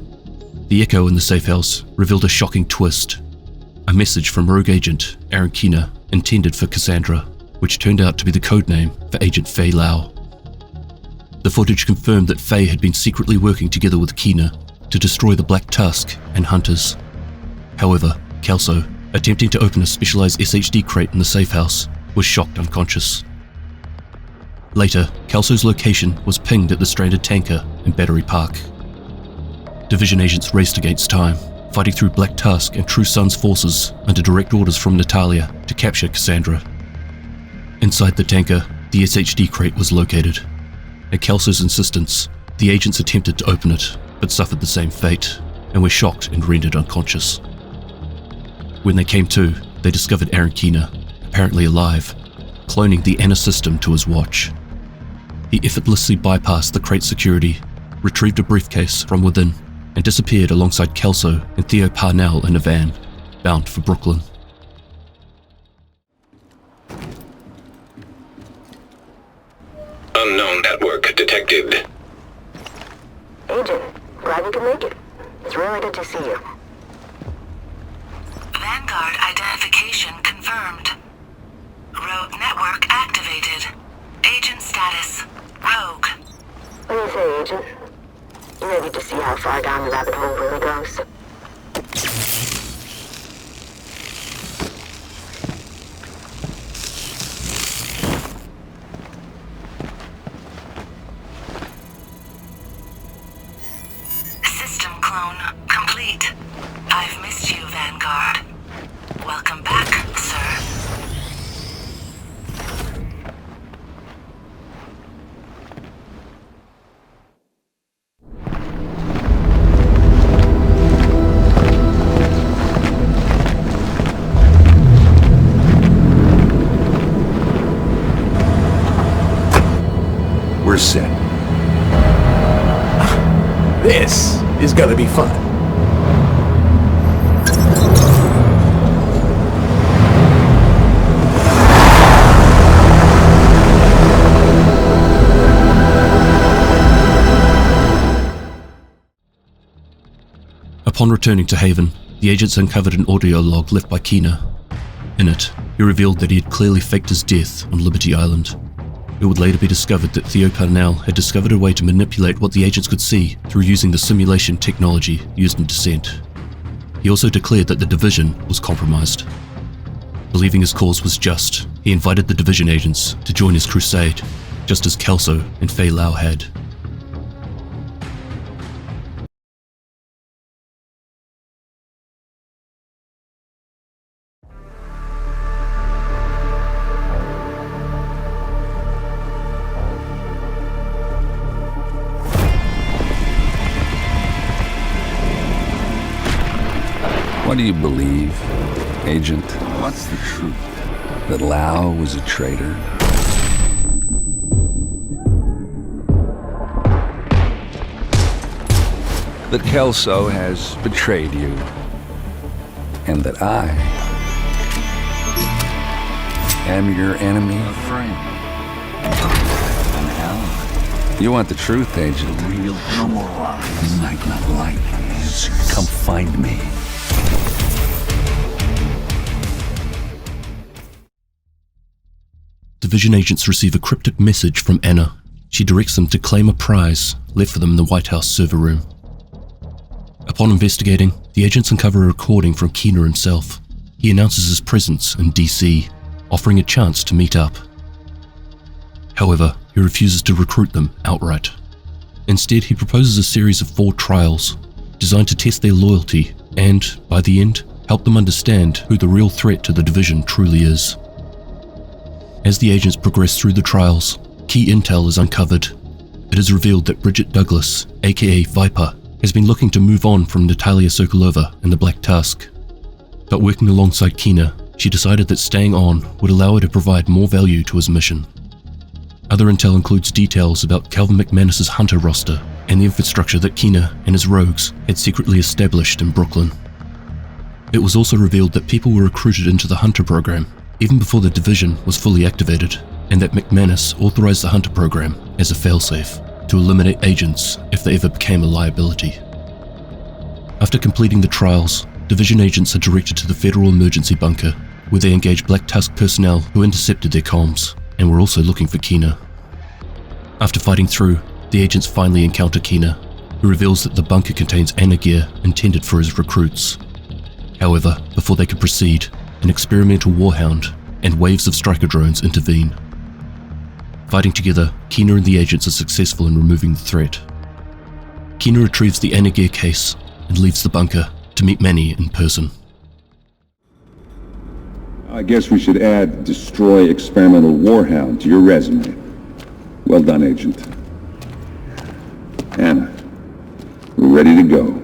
The echo in the safe house revealed a shocking twist. A message from rogue agent Aaron Keener intended for Cassandra, which turned out to be the codename for Agent Faye Lau. The footage confirmed that Faye had been secretly working together with Keener to destroy the Black Tusk and Hunters. However, Kelso, attempting to open a specialized SHD crate in the safe house, was shocked unconscious. Later, Kelso's location was pinged at the stranded tanker in Battery Park. Division agents raced against time, fighting through Black Tusk and True Sun's forces under direct orders from Natalia to capture Cassandra. Inside the tanker, the SHD crate was located. At Kelso's insistence, the agents attempted to open it, but suffered the same fate, and were shocked and rendered unconscious. When they came to, they discovered Aaron Keener, apparently alive, cloning the Anna system to his watch. He effortlessly bypassed the crate security, retrieved a briefcase from within, and disappeared alongside Kelso and Theo Parnell in a van, bound for Brooklyn. Unknown network detected. Agent, glad you can make it. It's really good to see you. Vanguard identification confirmed. Rogue network activated. Agent status, rogue. What do you say, Agent? You ready to see how far down the rabbit hole really goes? System clone complete. I've missed you, Vanguard. Welcome back, sir. We're set. This is gonna be fun. Upon returning to Haven, the agents uncovered an audio log left by Keener. In it, he revealed that he had clearly faked his death on Liberty Island. It would later be discovered that Theo Parnell had discovered a way to manipulate what the agents could see through using the simulation technology used in Descent. He also declared that the Division was compromised. Believing his cause was just, he invited the Division agents to join his crusade, just as Kelso and Fei Lao had. What do you believe, Agent? What's the truth? That Lau was a traitor? That Kelso has betrayed you? And that I am your enemy? A friend. An ally. You want the truth, Agent? Real, no more lies. You might not like answers. Come find me. Division agents receive a cryptic message from Anna. She directs them to claim a prize left for them in the White House server room. Upon investigating, the agents uncover a recording from Keener himself. He announces his presence in DC, offering a chance to meet up. However, he refuses to recruit them outright. Instead, he proposes a series of 4 trials designed to test their loyalty and, by the end, help them understand who the real threat to the Division truly is. As the agents progress through the trials, key intel is uncovered. It is revealed that Bridget Douglas, aka Viper, has been looking to move on from Natalia Sokolova and the Black Tusk. But working alongside Keener, she decided that staying on would allow her to provide more value to his mission. Other intel includes details about Calvin McManus's Hunter roster and the infrastructure that Keener and his rogues had secretly established in Brooklyn. It was also revealed that people were recruited into the Hunter program even before the Division was fully activated, and that McManus authorized the Hunter program as a failsafe to eliminate agents if they ever became a liability. After completing the trials, Division agents are directed to the Federal Emergency Bunker, where they engage Black Tusk personnel who intercepted their comms and were also looking for Keener. After fighting through, the agents finally encounter Keener, who reveals that the bunker contains Anna gear intended for his recruits. However, before they could proceed, an experimental warhound and waves of striker drones intervene. Fighting together, Keener and the agents are successful in removing the threat. Keener retrieves the Anna gear case and leaves the bunker to meet Manny in person. I guess we should add destroy experimental warhound to your resume. Well done, Agent. Anna, we're ready to go.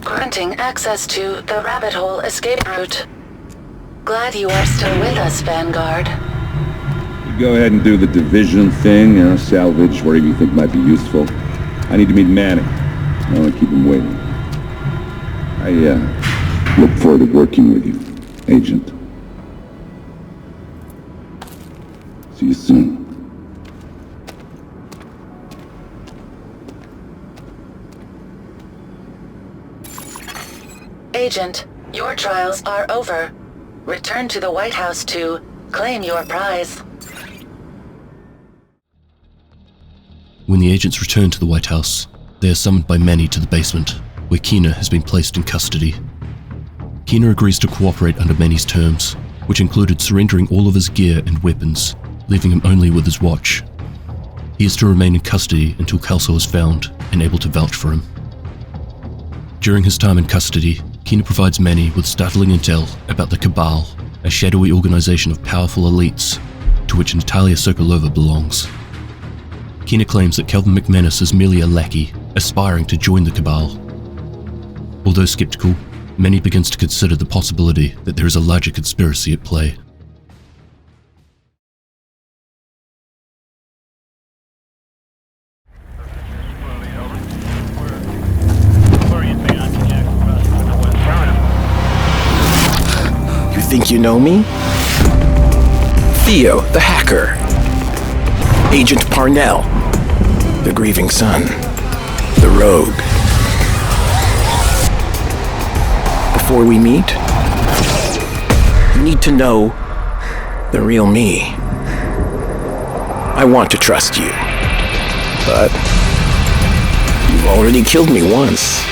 Granting access to the rabbit hole escape route. Glad you are still with us, Vanguard. You go ahead and do the Division thing, salvage whatever you think might be useful. I need to meet Manny. I don't want to keep him waiting. I look forward to working with you, Agent. See you soon. Agent, your trials are over. Return to the White House to claim your prize. When the agents return to the White House, they are summoned by Manny to the basement, where Keener has been placed in custody. Keener agrees to cooperate under Manny's terms, which included surrendering all of his gear and weapons, leaving him only with his watch. He is to remain in custody until Kelso is found and able to vouch for him. During his time in custody, Keener provides Manny with startling intel about the Cabal, a shadowy organization of powerful elites to which Natalia Sokolova belongs. Keener claims that Calvin McManus is merely a lackey, aspiring to join the Cabal. Although skeptical, Manny begins to consider the possibility that there is a larger conspiracy at play. think you know me? Theo, the hacker. Agent Parnell, the grieving son. The rogue. Before we meet, you need to know the real me. I want to trust you, but you've already killed me once.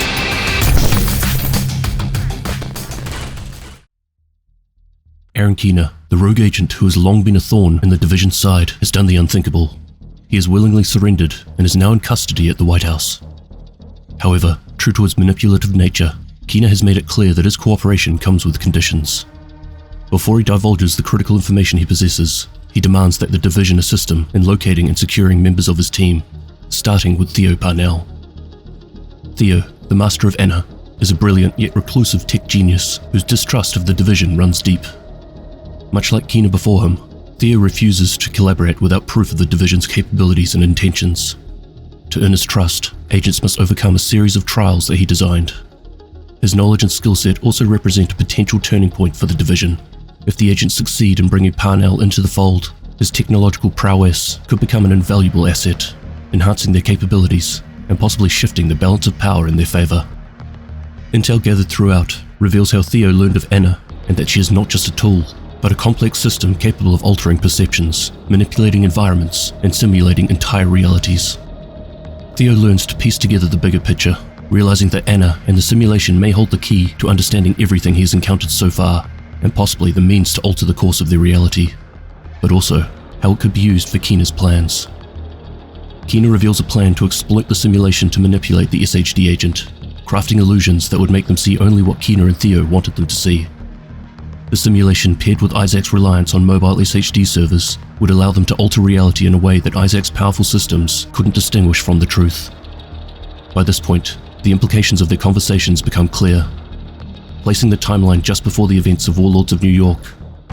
Aaron Keener, the rogue agent who has long been a thorn in the Division's side, has done the unthinkable. He has willingly surrendered and is now in custody at the White House. However, true to his manipulative nature, Keener has made it clear that his cooperation comes with conditions. Before he divulges the critical information he possesses, he demands that the Division assist him in locating and securing members of his team, starting with Theo Parnell. Theo, the master of Anna, is a brilliant yet reclusive tech genius whose distrust of the Division runs deep. Much like Keener before him, Theo refuses to collaborate without proof of the Division's capabilities and intentions. To earn his trust, agents must overcome a series of trials that he designed. His knowledge and skill set also represent a potential turning point for the Division. If the agents succeed in bringing Parnell into the fold, his technological prowess could become an invaluable asset, enhancing their capabilities and possibly shifting the balance of power in their favor. Intel gathered throughout reveals how Theo learned of Anna and that she is not just a tool, but a complex system capable of altering perceptions, manipulating environments, and simulating entire realities. Theo learns to piece together the bigger picture, realizing that Anna and the simulation may hold the key to understanding everything he has encountered so far, and possibly the means to alter the course of their reality, but also how it could be used for Keener's plans. Keener reveals a plan to exploit the simulation to manipulate the SHD agent, crafting illusions that would make them see only what Keener and Theo wanted them to see. The simulation, paired with ISAC's reliance on mobile SHD servers, would allow them to alter reality in a way that ISAC's powerful systems couldn't distinguish from the truth. By this point, the implications of their conversations become clear. Placing the timeline just before the events of Warlords of New York,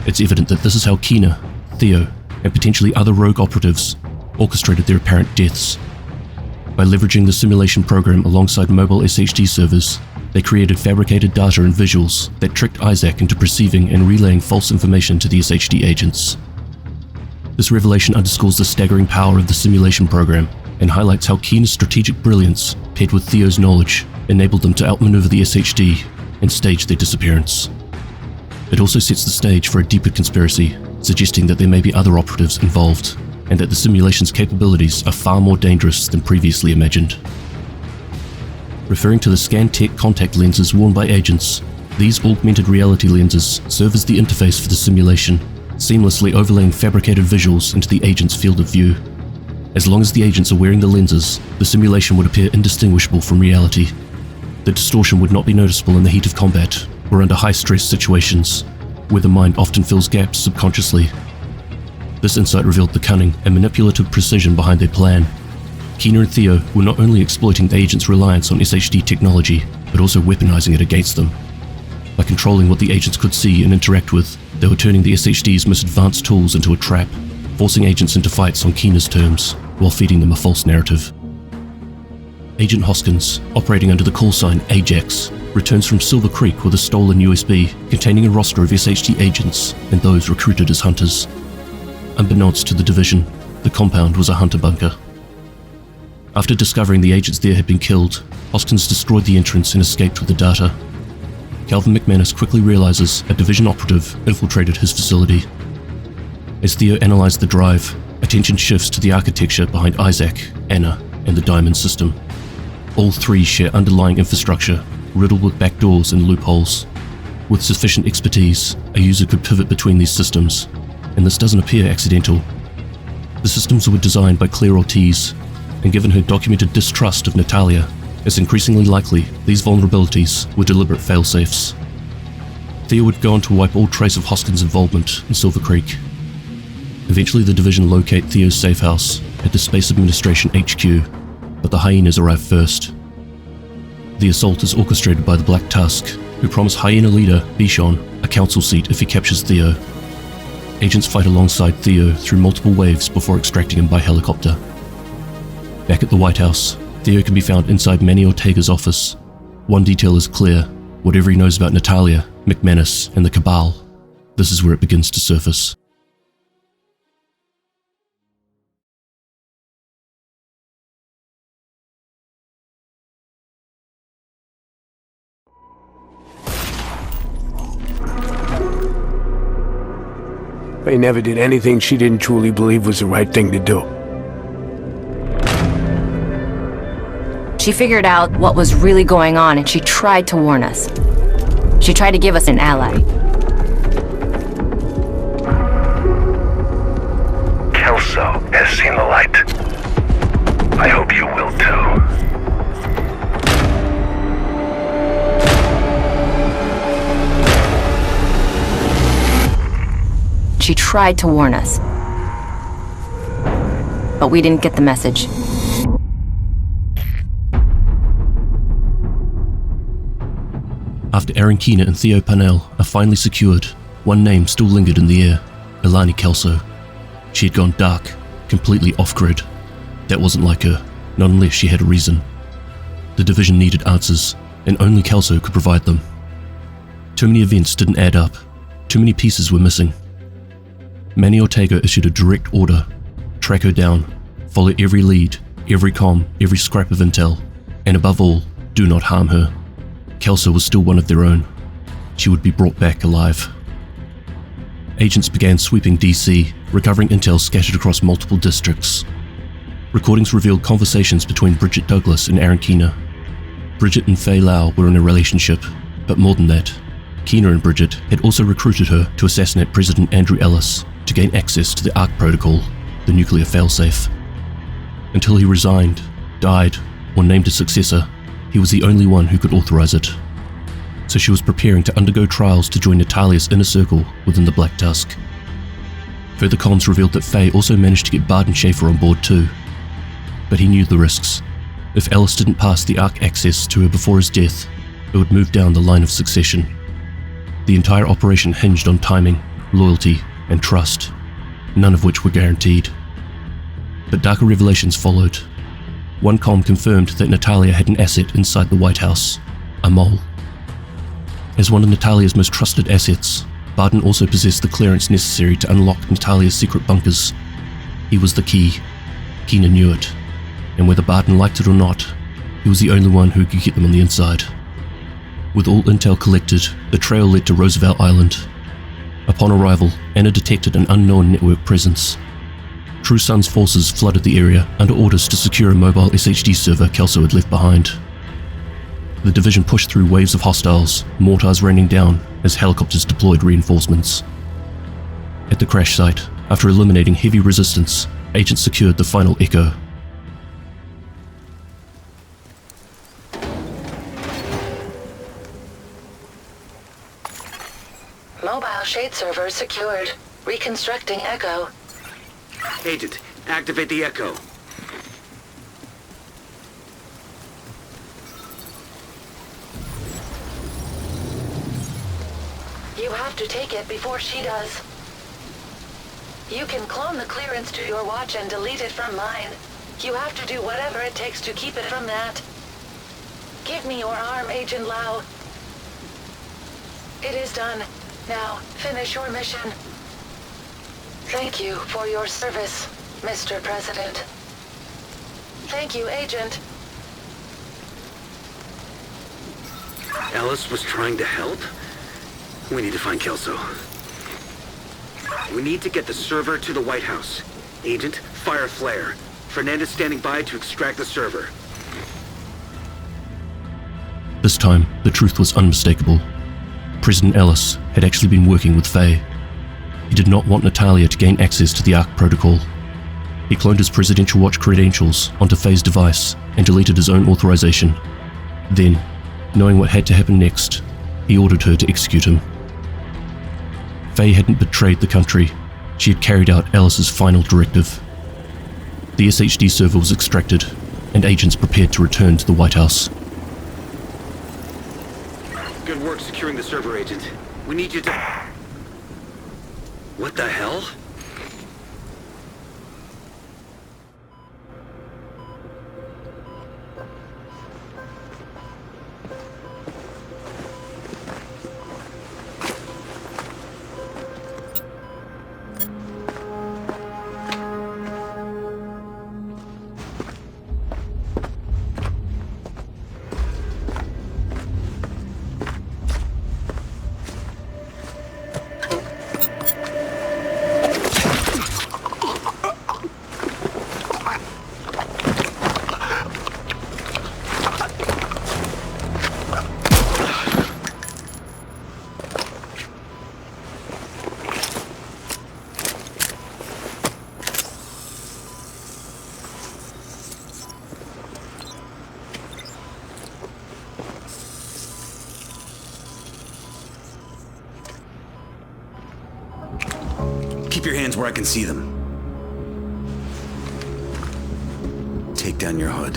it's evident that this is how Keener, Theo, and potentially other rogue operatives orchestrated their apparent deaths. By leveraging the simulation program alongside mobile SHD servers, they created fabricated data and visuals that tricked ISAC into perceiving and relaying false information to the SHD agents. This revelation underscores the staggering power of the simulation program and highlights how Keener's strategic brilliance, paired with Theo's knowledge, enabled them to outmaneuver the SHD and stage their disappearance. It also sets the stage for a deeper conspiracy, suggesting that there may be other operatives involved, and that the simulation's capabilities are far more dangerous than previously imagined. Referring to the Scan-Tech contact lenses worn by agents, these augmented reality lenses serve as the interface for the simulation, seamlessly overlaying fabricated visuals into the agent's field of view. As long as the agents are wearing the lenses, the simulation would appear indistinguishable from reality. The distortion would not be noticeable in the heat of combat or under high-stress situations, where the mind often fills gaps subconsciously. This insight revealed the cunning and manipulative precision behind their plan. Keener and Theo were not only exploiting the agents' reliance on SHD technology, but also weaponizing it against them. By controlling what the agents could see and interact with, they were turning the SHD's most advanced tools into a trap, forcing agents into fights on Keener's terms, while feeding them a false narrative. Agent Hoskins, operating under the call sign Ajax, returns from Silver Creek with a stolen USB containing a roster of SHD agents and those recruited as hunters. Unbeknownst to the Division, the compound was a hunter bunker. After discovering the agents there had been killed, Hoskins destroyed the entrance and escaped with the data. Calvin McManus quickly realizes a Division operative infiltrated his facility. As Theo analyzed the drive, attention shifts to the architecture behind ISAC, Anna, and the Diamond system. All three share underlying infrastructure, riddled with backdoors and loopholes. With sufficient expertise, a user could pivot between these systems, and this doesn't appear accidental. The systems were designed by Claire Ortiz, and given her documented distrust of Natalia, it's increasingly likely these vulnerabilities were deliberate failsafes. Theo would go on to wipe all trace of Hoskins' involvement in Silver Creek. Eventually the Division locate Theo's safe house at the Space Administration HQ, but the Hyenas arrive first. The assault is orchestrated by the Black Tusk, who promise Hyena leader Bichon a council seat if he captures Theo. Agents fight alongside Theo through multiple waves before extracting him by helicopter. Back at the White House, Theo can be found inside Manny Ortega's office. One detail is clear: whatever he knows about Natalia, McManus, and the Cabal, this is where it begins to surface. Faye never did anything she didn't truly believe was the right thing to do. She figured out what was really going on and she tried to warn us. She tried to give us an ally. Kelso has seen the light. I hope you will too. She tried to warn us. But we didn't get the message. After Kajika and Theo Parnell are finally secured, one name still lingered in the air, Eleni Kelso. She had gone dark, completely off-grid. That wasn't like her, not unless she had a reason. The division needed answers, and only Kelso could provide them. Too many events didn't add up. Too many pieces were missing. Manny Ortega issued a direct order: track her down, follow every lead, every comm, every scrap of intel, and above all, do not harm her. Kelso was still one of their own. She would be brought back alive. Agents began sweeping DC, recovering intel scattered across multiple districts. Recordings revealed conversations between Bridget Douglas and Kajika. Bridget and Faye Lau were in a relationship, but more than that, Kina and Bridget had also recruited her to assassinate President Andrew Ellis to gain access to the ARC protocol, the nuclear failsafe. Until he resigned, died, or named a successor, he was the only one who could authorize it. So she was preparing to undergo trials to join Natalia's inner circle within the Black Tusk. Further comms revealed that Faye also managed to get Bard and Schaefer on board too. But he knew the risks. If Ellis didn't pass the ARC access to her before his death, it would move down the line of succession. The entire operation hinged on timing, loyalty, and trust, none of which were guaranteed. But darker revelations followed. One comm confirmed that Natalia had an asset inside the White House, a mole. As one of Natalia's most trusted assets, Barton also possessed the clearance necessary to unlock Natalia's secret bunkers. He was the key. Kina knew it, and whether Barton liked it or not, he was the only one who could get them on the inside. With all intel collected, the trail led to Roosevelt Island. Upon arrival, Anna detected an unknown network presence. True Sun's forces flooded the area under orders to secure a mobile SHD server Kelso had left behind. The division pushed through waves of hostiles, mortars raining down as helicopters deployed reinforcements. At the crash site, after eliminating heavy resistance, agents secured the final echo. Mobile shade server secured. Reconstructing Echo. Agent, activate the Echo. You have to take it before she does. You can clone the clearance to your watch and delete it from mine. You have to do whatever it takes to keep it from that. Give me your arm, Agent Lau. It is done. Now, finish your mission. Thank you for your service, Mr. President. Thank you, Agent. Ellis was trying to help? We need to find Kelso. We need to get the server to the White House. Agent, fire a flare. Fernandez standing by to extract the server. This time, the truth was unmistakable. President Ellis had actually been working with Faye. He did not want Natalia to gain access to the ARC protocol. He cloned his Presidential Watch credentials onto Faye's device and deleted his own authorization. Then, knowing what had to happen next, he ordered her to execute him. Faye hadn't betrayed the country. She had carried out Ellis's final directive. The SHD server was extracted, and agents prepared to return to the White House. Good work securing the server, Agent. We need you to... What the hell? your hands where I can see them. Take down your hood.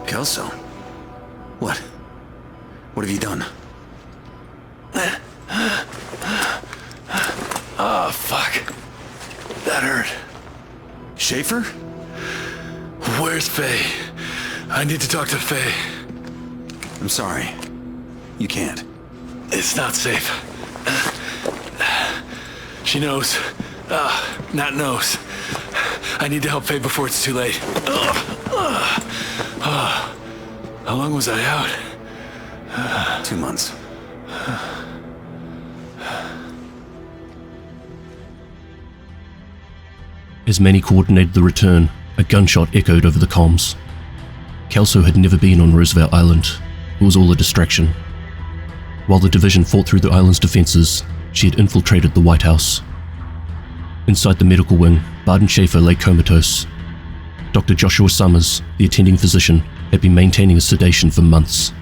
Kelso? What? What have you done? Oh, fuck. That hurt. Schaefer? Where's Faye? I need to talk to Faye. I'm sorry. You can't. It's not safe. She knows. Not knows. I need to help Faye before it's too late. How long was I out? 2 months. As Manny coordinated the return, a gunshot echoed over the comms. Kelso had never been on Roosevelt Island. It was all a distraction. While the division fought through the island's defenses, she had infiltrated the White House. Inside the medical wing, Barden Schaefer lay comatose. Dr. Joshua Summers, the attending physician, had been maintaining a sedation for months.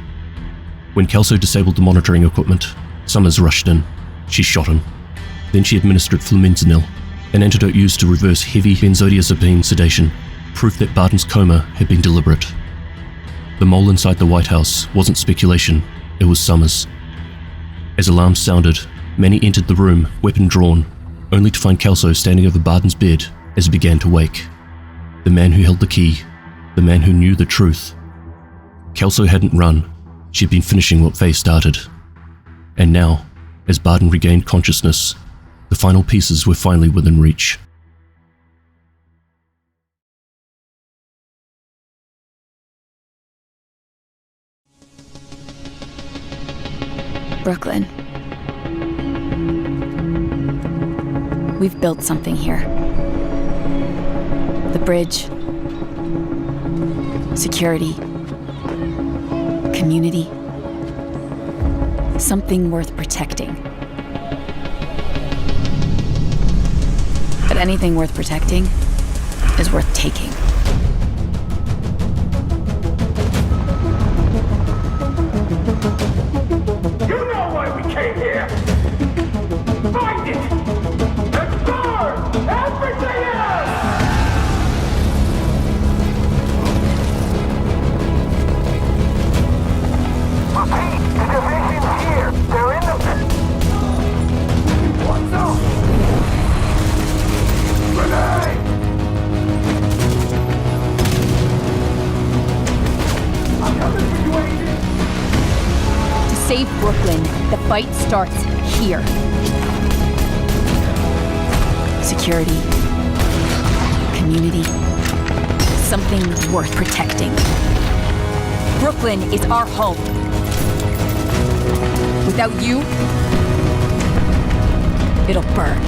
When Kelso disabled the monitoring equipment, Summers rushed in. She shot him. Then she administered flumentanil, an antidote used to reverse heavy benzodiazepine sedation, proof that Barden's coma had been deliberate. The mole inside the White House wasn't speculation, it was Summers. As alarms sounded, Manny entered the room, weapon drawn, only to find Kelso standing over Barden's bed as he began to wake. The man who held the key, the man who knew the truth. Kelso hadn't run, she'd been finishing what Faye started. And now, as Barden regained consciousness, the final pieces were finally within reach. Brooklyn. We've built something here. The bridge. Security. Community. Something worth protecting. But anything worth protecting is worth taking. You know why we came here! Find it! And burn everything else! Repeat, the division's here! They're in the... What's up? Grenade! I'm coming for you, Agent! To save Brooklyn, the fight starts here. Security. Community. Something worth protecting. Brooklyn is our home. Without you, it'll burn.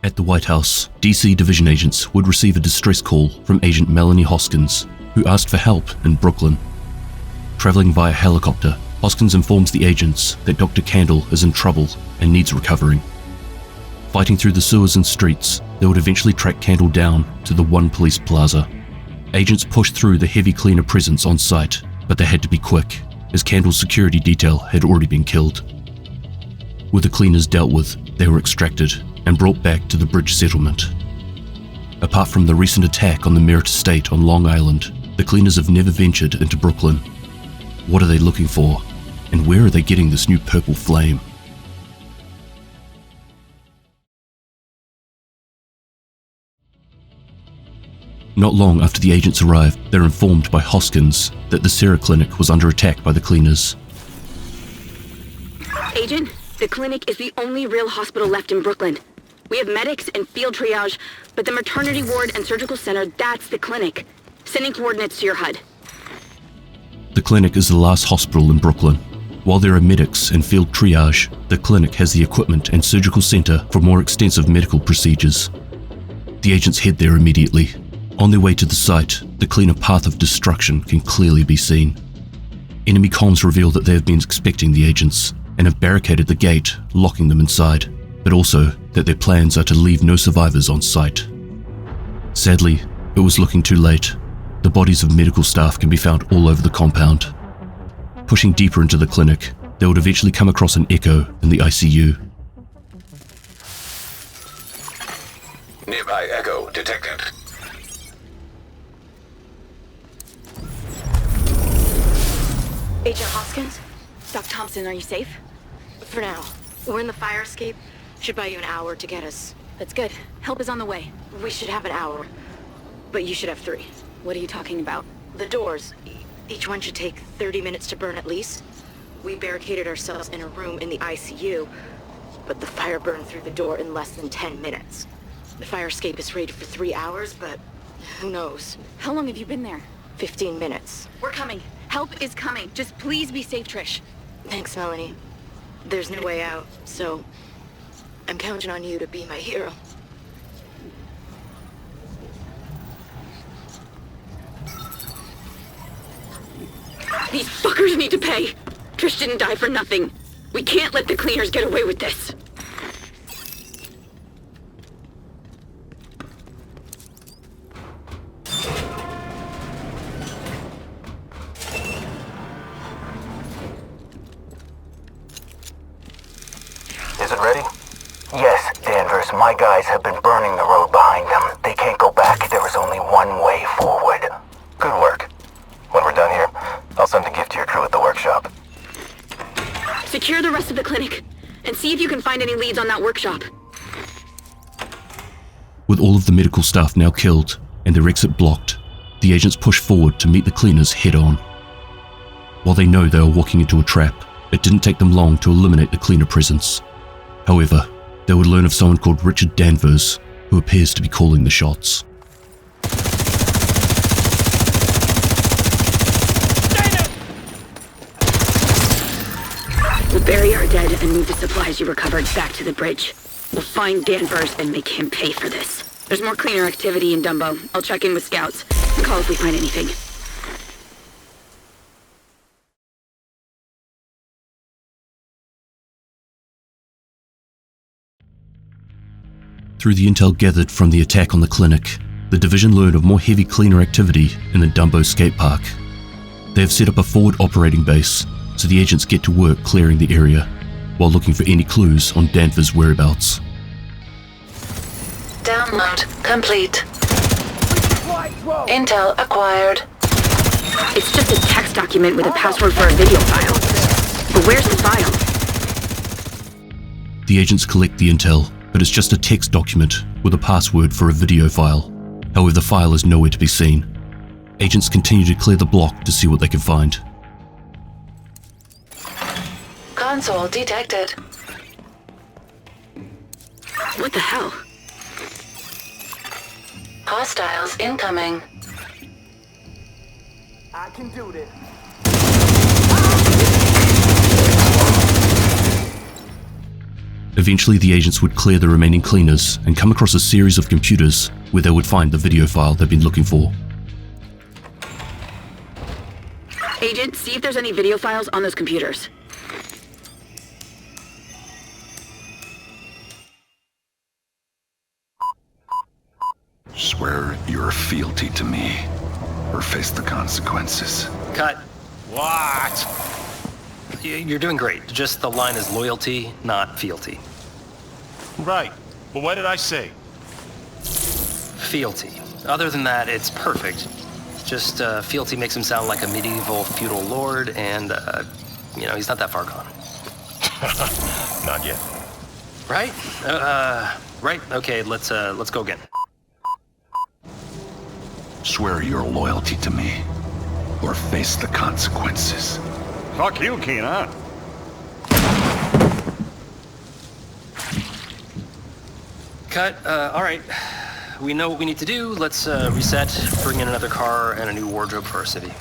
At the White House, DC division agents would receive a distress call from Agent Melanie Hoskins, who asked for help in Brooklyn. Traveling via helicopter, Hoskins informs the agents that Dr. Candle is in trouble and needs recovering. Fighting through the sewers and streets, they would eventually track Candle down to the One Police Plaza. Agents pushed through the heavy cleaner presence on site, but they had to be quick, as Candle's security detail had already been killed. With the cleaners dealt with, they were extracted and brought back to the bridge settlement. Apart from the recent attack on the Merritt estate on Long Island, the cleaners have never ventured into Brooklyn. What are they looking for? And where are they getting this new purple flame? Not long after the agents arrived, they're informed by Hoskins that the Sarah Clinic was under attack by the cleaners. Agent, the clinic is the only real hospital left in Brooklyn. We have medics and field triage, but the maternity ward and surgical center, that's the clinic. Sending coordinates to your HUD. The clinic is the last hospital in Brooklyn. While there are medics and field triage, the clinic has the equipment and surgical center for more extensive medical procedures. The agents head there immediately. On their way to the site, the cleaner path of destruction can clearly be seen. Enemy comms reveal that they have been expecting the agents and have barricaded the gate, locking them inside, but also that their plans are to leave no survivors on site. Sadly, it was looking too late. The bodies of medical staff can be found all over the compound. Pushing deeper into the clinic, they would eventually come across an Echo in the ICU. Nearby Echo detected. Agent Hoskins? Doc Thompson, are you safe? For now. We're in the fire escape. Should buy you an hour to get us. That's good. Help is on the way. We should have an hour. But you should have 3. What are you talking about? The doors. Each one should take 30 minutes to burn at least. We barricaded ourselves in a room in the ICU, but the fire burned through the door in less than 10 minutes. The fire escape is rated for 3 hours, but who knows? How long have you been there? 15 minutes. We're coming. Help is coming. Just please be safe, Trish. Thanks, Melanie. There's no way out, so I'm counting on you to be my hero. These fuckers need to pay. Trish didn't die for nothing. We can't let the cleaners get away with this. Is it ready? Yes, Danvers. My guys have been burning the road behind them. They can't go back. There is only one way forward. Good work. When we're done here, I'll send a gift to your crew at the workshop. Secure the rest of the clinic, and see if you can find any leads on that workshop. With all of the medical staff now killed and their exit blocked, the agents push forward to meet the cleaners head-on. While they know they are walking into a trap, it didn't take them long to eliminate the cleaner presence. However, they would learn of someone called Richard Danvers, who appears to be calling the shots. We'll bury our dead and move the supplies you recovered back to the bridge. We'll find Danvers and make him pay for this. There's more cleaner activity in Dumbo. I'll check in with scouts and call if we find anything. Through the intel gathered from the attack on the clinic, the division learned of more heavy cleaner activity in the Dumbo skate park. They have set up a forward operating base, so the agents get to work clearing the area, while looking for any clues on Danvers' whereabouts. Download complete. Intel acquired. It's just a text document with a password for a video file. But where's the file? The agents collect the intel, but it's just a text document with a password for a video file. However, the file is nowhere to be seen. Agents continue to clear the block to see what they can find. Console detected. What the hell? Hostiles incoming. I can do this. Eventually, the agents would clear the remaining cleaners and come across a series of computers where they would find the video file they've been looking for. Agent, see if there's any video files on those computers. fealty to me, or face the consequences. Cut. What? You're doing great. Just the line is loyalty, not fealty. Right. But what did I say? Fealty. Other than that, it's perfect. Just, fealty makes him sound like a medieval feudal lord, and, he's not that far gone. Not yet. Right? Right. Okay, let's go again. Swear your loyalty to me, or face the consequences. Fuck you, Keenan. Cut. All right. We know what we need to do. Let's reset, bring in another car, and a new wardrobe for our city.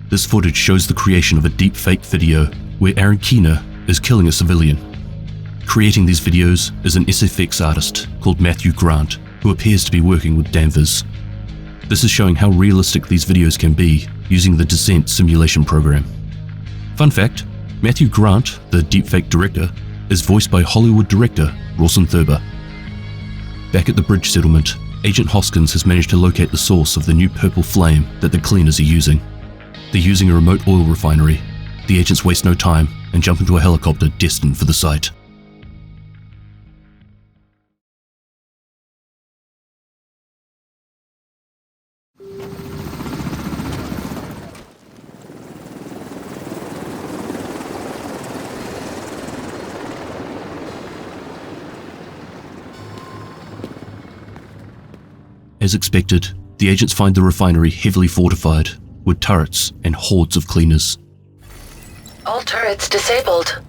This footage shows the creation of a deepfake video where Aaron Keener is killing a civilian. Creating these videos is an SFX artist called Matthew Grant, who appears to be working with Danvers. This is showing how realistic these videos can be using the Descent simulation program. Fun fact, Matthew Grant, the deepfake director, is voiced by Hollywood director Rawson Thurber. Back at the bridge settlement, Agent Hoskins has managed to locate the source of the new purple flame that the cleaners are using. They're using a remote oil refinery. The agents waste no time and jump into a helicopter destined for the site. As expected, the agents find the refinery heavily fortified, with turrets and hordes of cleaners. All turrets disabled.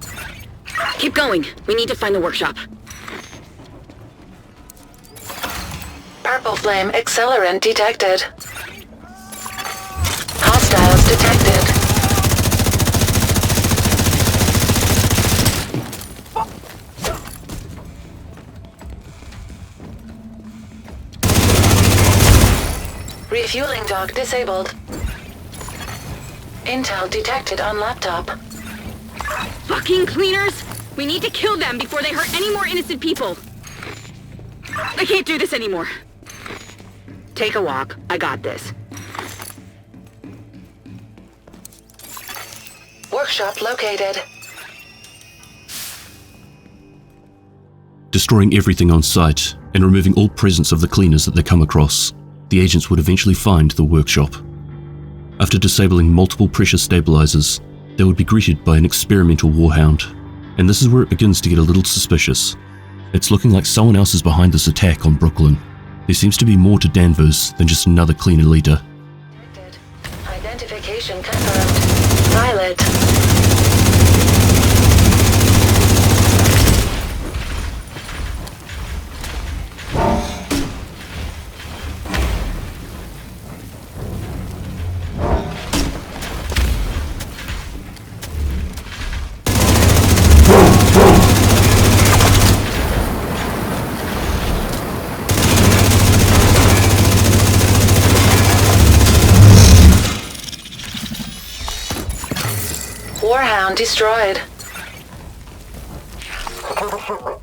Keep going. We need to find the workshop. Purple flame accelerant detected. Hostiles detected. Refueling dock disabled. Intel detected on laptop. Fucking cleaners! We need to kill them before they hurt any more innocent people. I can't do this anymore. Take a walk. I got this. Workshop located. Destroying everything on site and removing all presence of the cleaners that they come across, the agents would eventually find the workshop. After disabling multiple pressure stabilizers, they would be greeted by an experimental warhound, and this is where it begins to get a little suspicious. It's looking like someone else is behind this attack on Brooklyn. There seems to be more to Danvers than just another cleaner leader. Identification confirmed. Pilot. Warhound destroyed. Secure the shipment.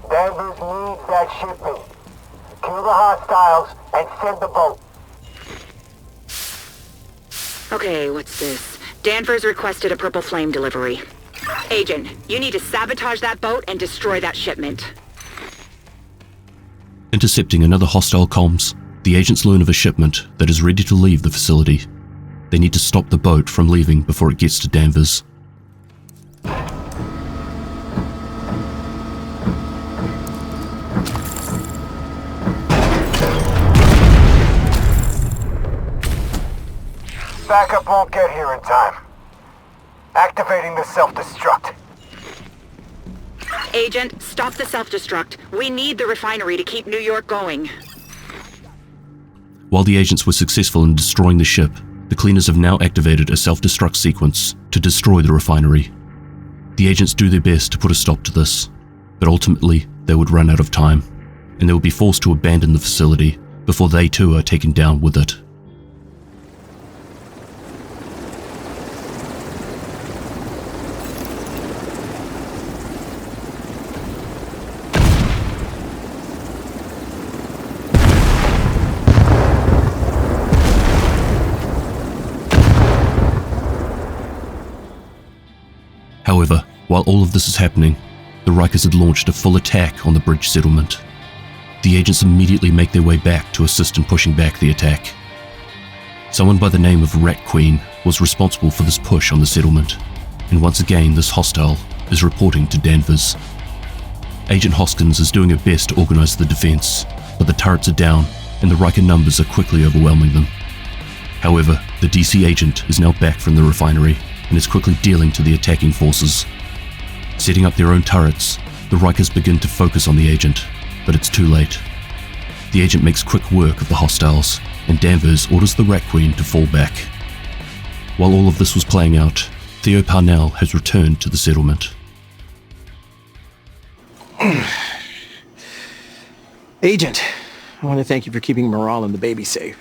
Danvers needs that shipment. Kill the hostiles and send the boat. Okay, what's this? Danvers requested a purple flame delivery. Agent, you need to sabotage that boat and destroy that shipment. Intercepting another hostile comms, the agents learn of a shipment that is ready to leave the facility. They need to stop the boat from leaving before it gets to Danvers. Backup won't get here in time. Activating the self-destruct. Agent, stop the self-destruct. We need the refinery to keep New York going. While the agents were successful in destroying the ship, the cleaners have now activated a self-destruct sequence to destroy the refinery. The agents do their best to put a stop to this, but ultimately they would run out of time, and they would be forced to abandon the facility before they too are taken down with it. However, while all of this is happening, the Rikers had launched a full attack on the bridge settlement. The agents immediately make their way back to assist in pushing back the attack. Someone by the name of Rat Queen was responsible for this push on the settlement, and once again this hostile is reporting to Danvers. Agent Hoskins is doing her best to organise the defence, but the turrets are down and the Riker numbers are quickly overwhelming them. However, the DC agent is now back from the refinery and is quickly dealing to the attacking forces. Setting up their own turrets, the Rikers begin to focus on the agent, but it's too late. The agent makes quick work of the hostiles, and Danvers orders the Rat Queen to fall back. While all of this was playing out, Theo Parnell has returned to the settlement. Agent, I want to thank you for keeping morale and the baby safe.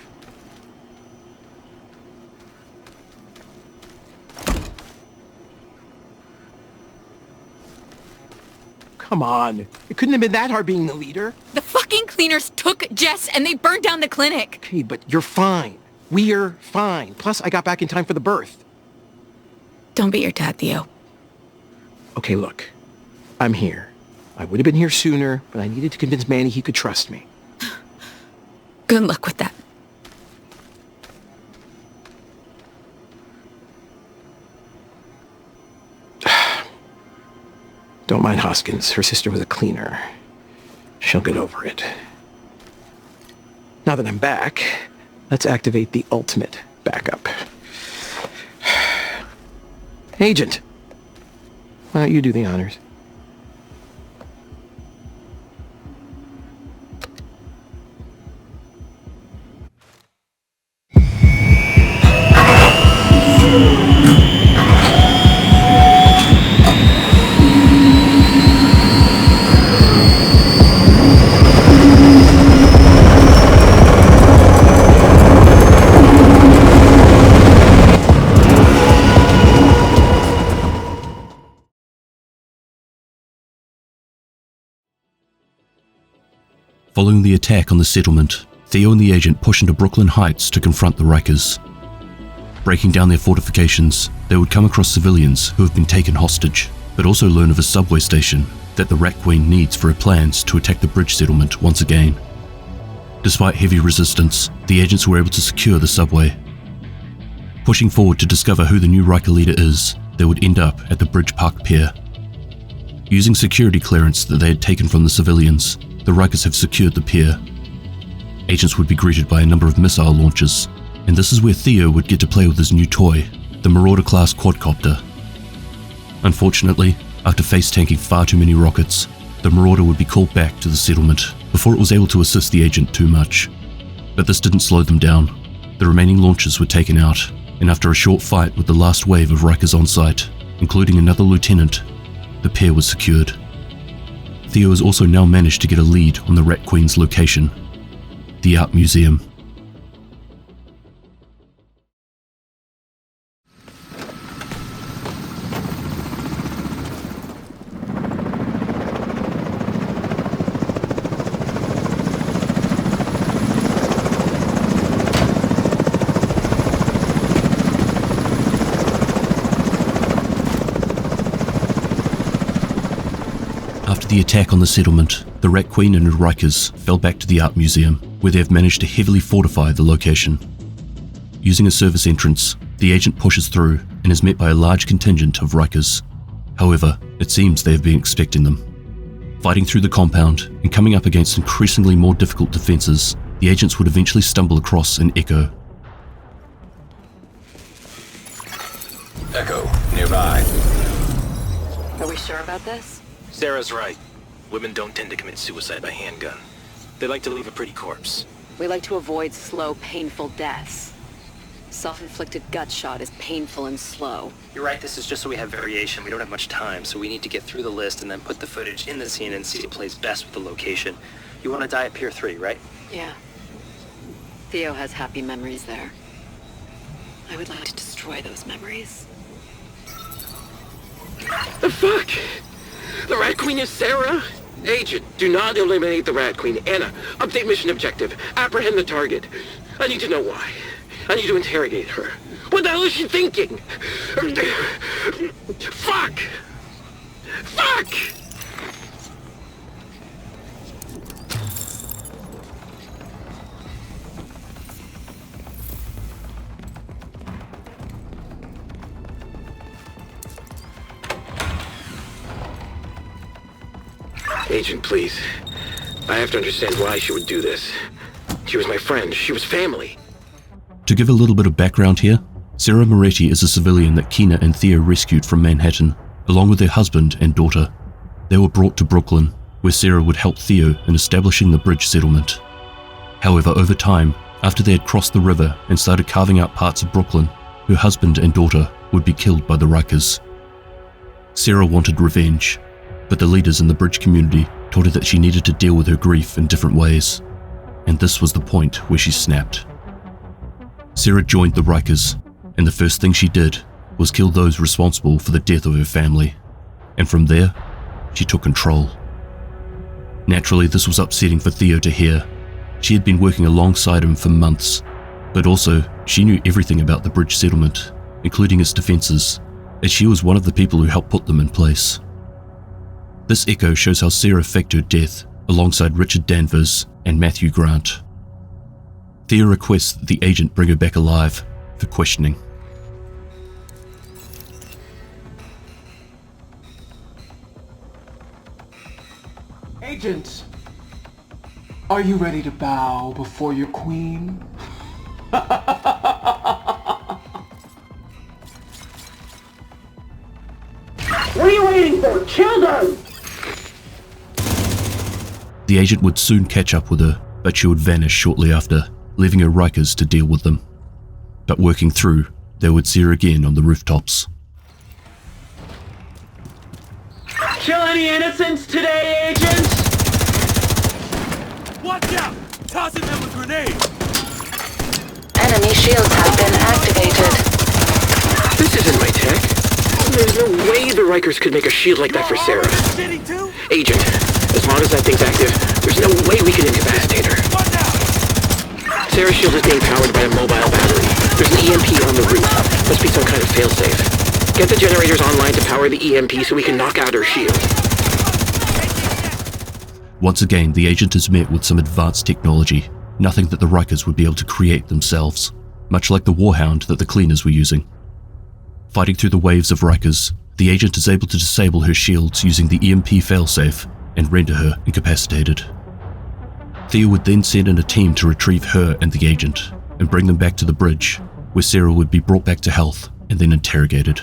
Come on. It couldn't have been that hard being the leader. The fucking cleaners took Jess and they burned down the clinic. Okay, but you're fine. We're fine. Plus, I got back in time for the birth. Don't beat your dad, Theo. Okay, look. I'm here. I would have been here sooner, but I needed to convince Manny he could trust me. Good luck with that. Don't mind Hoskins. Her sister was a cleaner. She'll get over it. Now that I'm back, let's activate the ultimate backup. Agent, why don't you do the honors? Following the attack on the settlement, Theo and the agent push into Brooklyn Heights to confront the Rikers. Breaking down their fortifications, they would come across civilians who have been taken hostage, but also learn of a subway station that the Rat Queen needs for her plans to attack the bridge settlement once again. Despite heavy resistance, the agents were able to secure the subway. Pushing forward to discover who the new Riker leader is, they would end up at the Bridge Park Pier. Using security clearance that they had taken from the civilians, the Rikers have secured the pier. Agents would be greeted by a number of missile launches, and this is where Theo would get to play with his new toy, the Marauder-class quadcopter. Unfortunately, after face-tanking far too many rockets, the Marauder would be called back to the settlement before it was able to assist the agent too much. But this didn't slow them down. The remaining launches were taken out, and after a short fight with the last wave of Rikers on site, including another lieutenant, the pier was secured. Theo has also now managed to get a lead on the Rat Queen's location, the Art Museum. After the attack on the settlement, the Rat Queen and her Rikers fell back to the Art Museum, where they have managed to heavily fortify the location. Using a service entrance, the agent pushes through and is met by a large contingent of Rikers. However, it seems they have been expecting them. Fighting through the compound and coming up against increasingly more difficult defenses, the agents would eventually stumble across an Echo. Echo, nearby. Are we sure about this? Sarah's right. Women don't tend to commit suicide by handgun. They like to leave a pretty corpse. We like to avoid slow, painful deaths. Self-inflicted gut shot is painful and slow. You're right, this is just so we have variation. We don't have much time, so we need to get through the list and then put the footage in the scene and see what plays best with the location. You want to die at Pier 3, right? Yeah. Theo has happy memories there. I would like to destroy those memories. The fuck? The Rat Queen is Sarah? Agent, do not eliminate the Rat Queen. Anna, update mission objective. Apprehend the target. I need to know why. I need to interrogate her. What the hell is she thinking? Fuck! Fuck! Agent, please. I have to understand why she would do this. She was my friend. She was family. To give a little bit of background here, Sarah Moretti is a civilian that Kina and Theo rescued from Manhattan, along with their husband and daughter. They were brought to Brooklyn, where Sarah would help Theo in establishing the bridge settlement. However, over time, after they had crossed the river and started carving out parts of Brooklyn, her husband and daughter would be killed by the Rikers. Sarah wanted revenge, but the leaders in the bridge community told her that she needed to deal with her grief in different ways, and this was the point where she snapped. Sarah joined the Rikers, and the first thing she did was kill those responsible for the death of her family, and from there, she took control. Naturally, this was upsetting for Theo to hear. She had been working alongside him for months, but also she knew everything about the bridge settlement, including its defenses, as she was one of the people who helped put them in place. This echo shows how Sarah faked her death alongside Richard Danvers and Matthew Grant. Theo requests that the agent bring her back alive for questioning. Agent, are you ready to bow before your queen? What are you waiting for? Kill them! The agent would soon catch up with her, but she would vanish shortly after, leaving her Rikers to deal with them. But working through, they would see her again on the rooftops. Kill any innocents today, agent? Watch out! Tossing them a grenade! Enemy shields have been activated. This isn't my tech. There's no way the Rikers could make a shield like that for Sarah. Agent, as long as that thing's active, there's no way we can incapacitate her. Sarah's shield is being powered by a mobile battery. There's an EMP on the roof. Must be some kind of failsafe. Get the generators online to power the EMP so we can knock out her shield. Once again, the agent is met with some advanced technology, nothing that the Rikers would be able to create themselves, much like the Warhound that the Cleaners were using. Fighting through the waves of Rikers, the agent is able to disable her shields using the EMP failsafe and render her incapacitated. Theo would then send in a team to retrieve her and the agent and bring them back to the bridge, where Sarah would be brought back to health and then interrogated.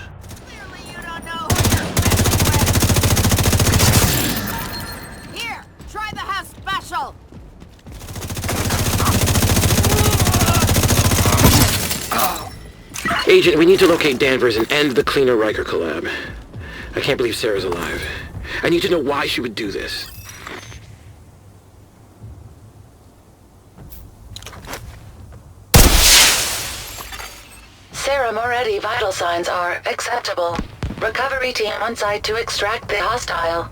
Here, try the house special. Agent, we need to locate Danvers and end the Cleaner Riker collab. I can't believe Sarah's alive. I need to know why she would do this. Sarah Moretti vital signs are acceptable. Recovery team on site to extract the hostile.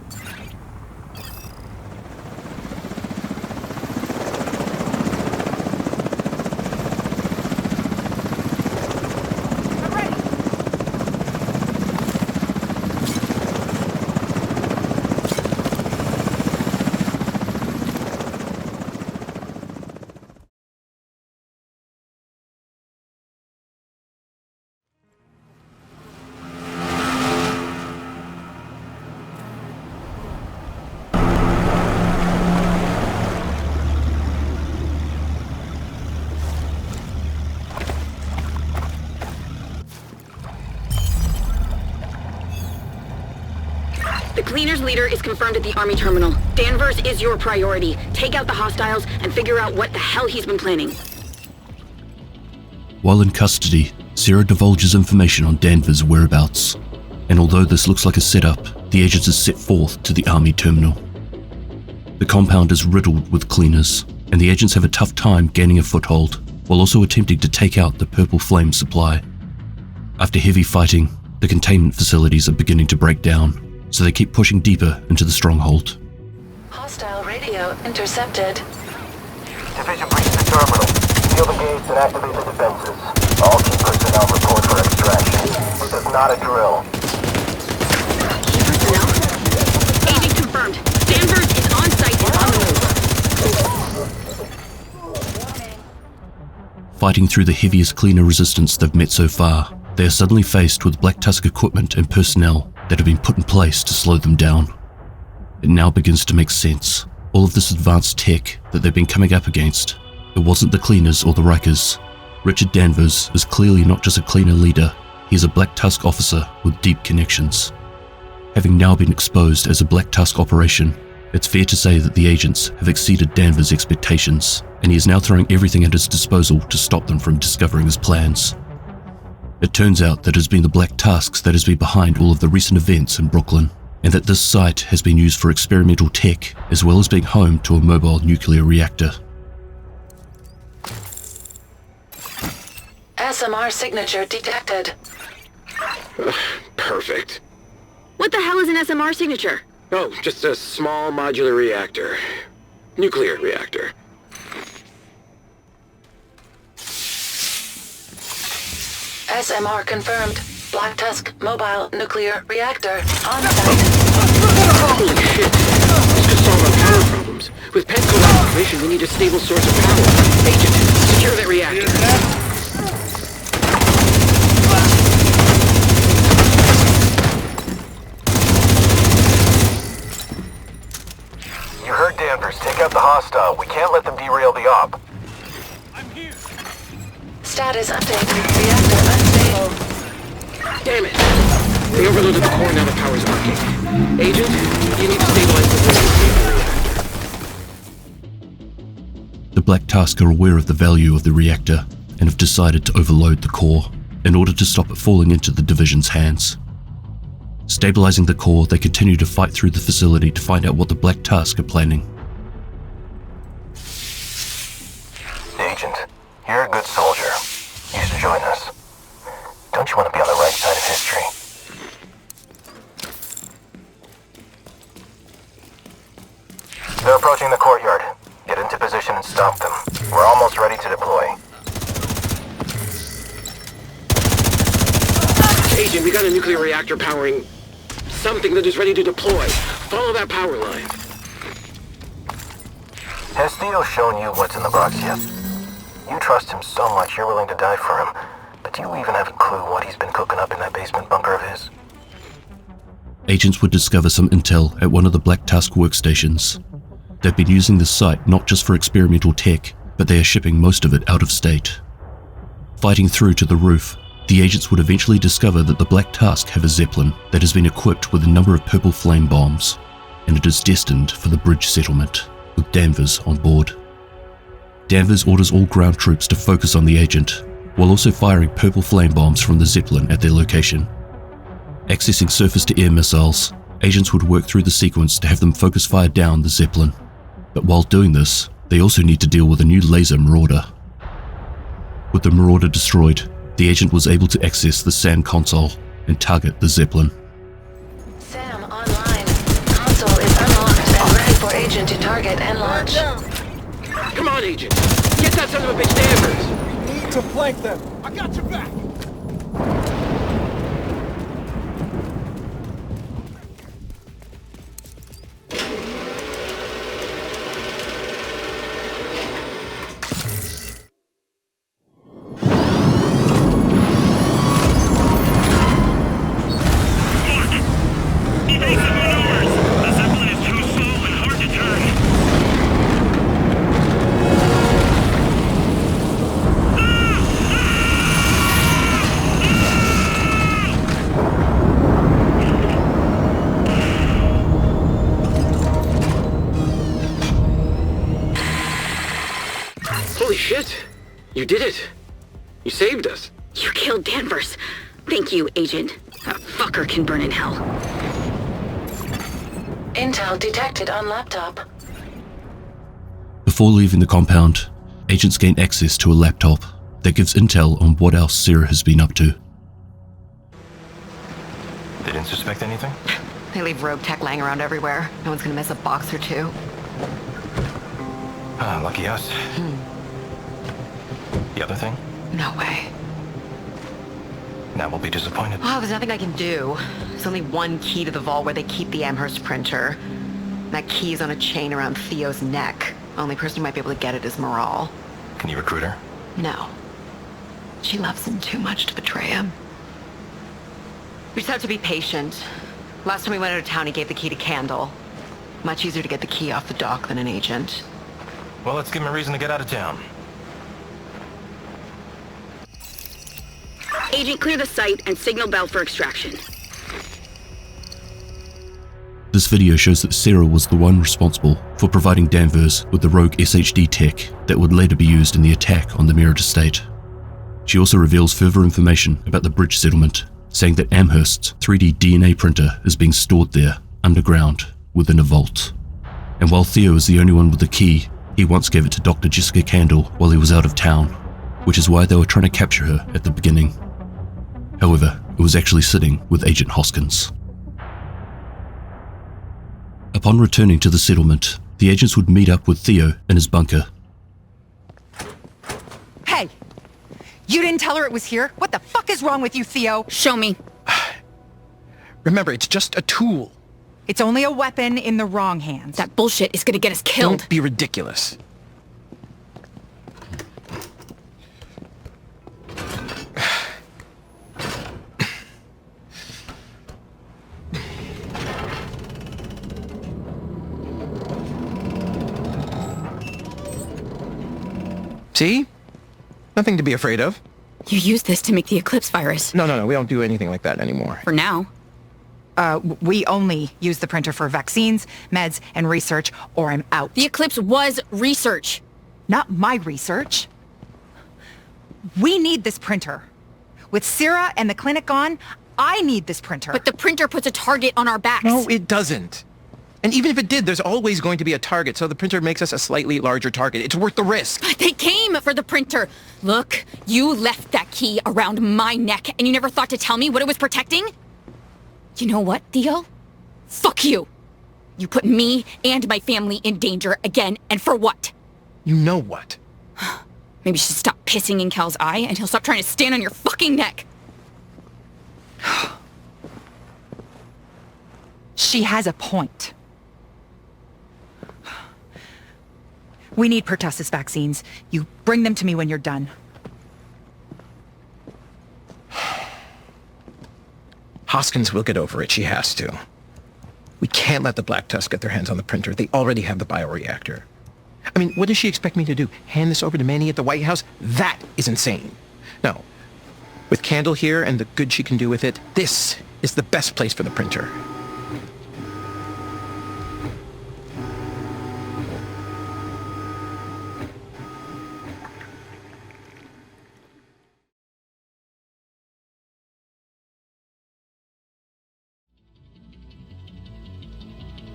The Cleaners leader is confirmed at the Army terminal. Danvers is your priority. Take out the hostiles and figure out what the hell he's been planning. While in custody, Sarah divulges information on Danvers' whereabouts, and although this looks like a setup, the agents is set forth to the Army terminal. The compound is riddled with Cleaners, and the agents have a tough time gaining a foothold, while also attempting to take out the Purple Flame supply. After heavy fighting, the containment facilities are beginning to break down, so they keep pushing deeper into the stronghold. Hostile radio intercepted. Division breached the terminal. Seal the gates and activate the defenses. All key personnel report for extraction. This is not a drill. Key personnel? Agent confirmed. Danvers is on site and on the move. Fighting through the heaviest cleaner resistance they've met so far, they are suddenly faced with Black Tusk equipment and personnel that have been put in place to slow them down. It now begins to make sense. All of this advanced tech that they've been coming up against, it wasn't the cleaners or the Rikers. Richard Danvers is clearly not just a cleaner leader, he is a Black Tusk officer with deep connections. Having now been exposed as a Black Tusk operation, it's fair to say that the agents have exceeded Danvers' expectations, and he is now throwing everything at his disposal to stop them from discovering his plans. It turns out that it has been the Black Tusks that has been behind all of the recent events in Brooklyn, and that this site has been used for experimental tech as well as being home to a mobile nuclear reactor. SMR signature detected. Perfect. What the hell is an SMR signature? Oh, just a small modular reactor. Nuclear reactor. SMR confirmed. Black Tusk mobile nuclear reactor on site. Holy shit! This could solve our power problems. With Pentcode activation, we need a stable source of power. Agent, secure that reactor. You heard Danvers. Take out the hostile. We can't let them derail the op. Status update. Reactor unstable. Damn it! They overloaded the core, now the power's working. Agent, you need to stabilize the reactor. The Black Tusk are aware of the value of the reactor and have decided to overload the core in order to stop it falling into the division's hands. Stabilizing the core, they continue to fight through the facility to find out what the Black Tusk are planning. Agent, you're a good soldier. You should join us. Don't you want to be on the right side of history? They're approaching the courtyard. Get into position and stop them. We're almost ready to deploy. Agent, we got a nuclear reactor powering something that is ready to deploy. Follow that power line. Has Theo shown you what's in the box yet? You trust him so much you're willing to die for him. But do you even have a clue what he's been cooking up in that basement bunker of his? Agents would discover some intel at one of the Black Tusk workstations. They've been using this site not just for experimental tech, but they are shipping most of it out of state. Fighting through to the roof, the agents would eventually discover that the Black Tusk have a Zeppelin that has been equipped with a number of purple flame bombs, and it is destined for the bridge settlement, with Danvers on board. Danvers orders all ground troops to focus on the agent, while also firing purple flame bombs from the Zeppelin at their location. Accessing surface-to-air missiles, agents would work through the sequence to have them focus fire down the Zeppelin. But while doing this, they also need to deal with a new laser marauder. With the marauder destroyed, the agent was able to access the SAM console and target the Zeppelin. SAM online. Console is unlocked and ready for agent to target and launch. Come on, Agent! Get that son of a bitch Danvers! We need to flank them! I got your back! Holy shit! You did it! You saved us! You killed Danvers. Thank you, Agent. That fucker can burn in hell. Intel detected on laptop. Before leaving the compound, agents gain access to a laptop that gives intel on what else Sarah has been up to. They didn't suspect anything? They leave rogue tech laying around everywhere. No one's gonna miss a box or two. Ah, lucky us. The other thing? No way. Now we'll be disappointed. Oh, there's nothing I can do. There's only one key to the vault where they keep the Amherst printer. That key is on a chain around Theo's neck. Only person who might be able to get it is Moral. Can you recruit her? No. She loves him too much to betray him. We just have to be patient. Last time we went out of town, he gave the key to Candle. Much easier to get the key off the dock than an agent. Well, let's give him a reason to get out of town. Agent, clear the site and signal Bell for extraction. This video shows that Sarah was the one responsible for providing Danvers with the rogue SHD tech that would later be used in the attack on the Merritt estate. She also reveals further information about the bridge settlement, saying that Amherst's 3D DNA printer is being stored there, underground, within a vault. And while Theo is the only one with the key, he once gave it to Dr. Jessica Candle while he was out of town, which is why they were trying to capture her at the beginning. However, it was actually sitting with Agent Hoskins. Upon returning to the settlement, the agents would meet up with Theo in his bunker. Hey! You didn't tell her it was here? What the fuck is wrong with you, Theo? Show me. Remember, it's just a tool. It's only a weapon in the wrong hands. That bullshit is gonna get us killed. Don't be ridiculous. See? Nothing to be afraid of. You used this to make the Eclipse virus. No, we don't do anything like that anymore. For now. We only use the printer for vaccines, meds, and research, or I'm out. The Eclipse was research. Not my research. We need this printer. With Sarah and the clinic gone, I need this printer. But the printer puts a target on our backs. No, it doesn't. And even if it did, there's always going to be a target, so the printer makes us a slightly larger target. It's worth the risk. They came for the printer. Look, you left that key around my neck, and you never thought to tell me what it was protecting? You know what, Theo? Fuck you. You put me and my family in danger again, and for what? You know what? Maybe you should stop pissing in Cal's eye, and he'll stop trying to stand on your fucking neck. She has a point. We need pertussis vaccines. You bring them to me when you're done. Hoskins will get over it. She has to. We can't let the Black Tusk get their hands on the printer. They already have the bioreactor. I mean, what does she expect me to do? Hand this over to Manny at the White House? That is insane. No. With Candle here and the good she can do with it, this is the best place for the printer.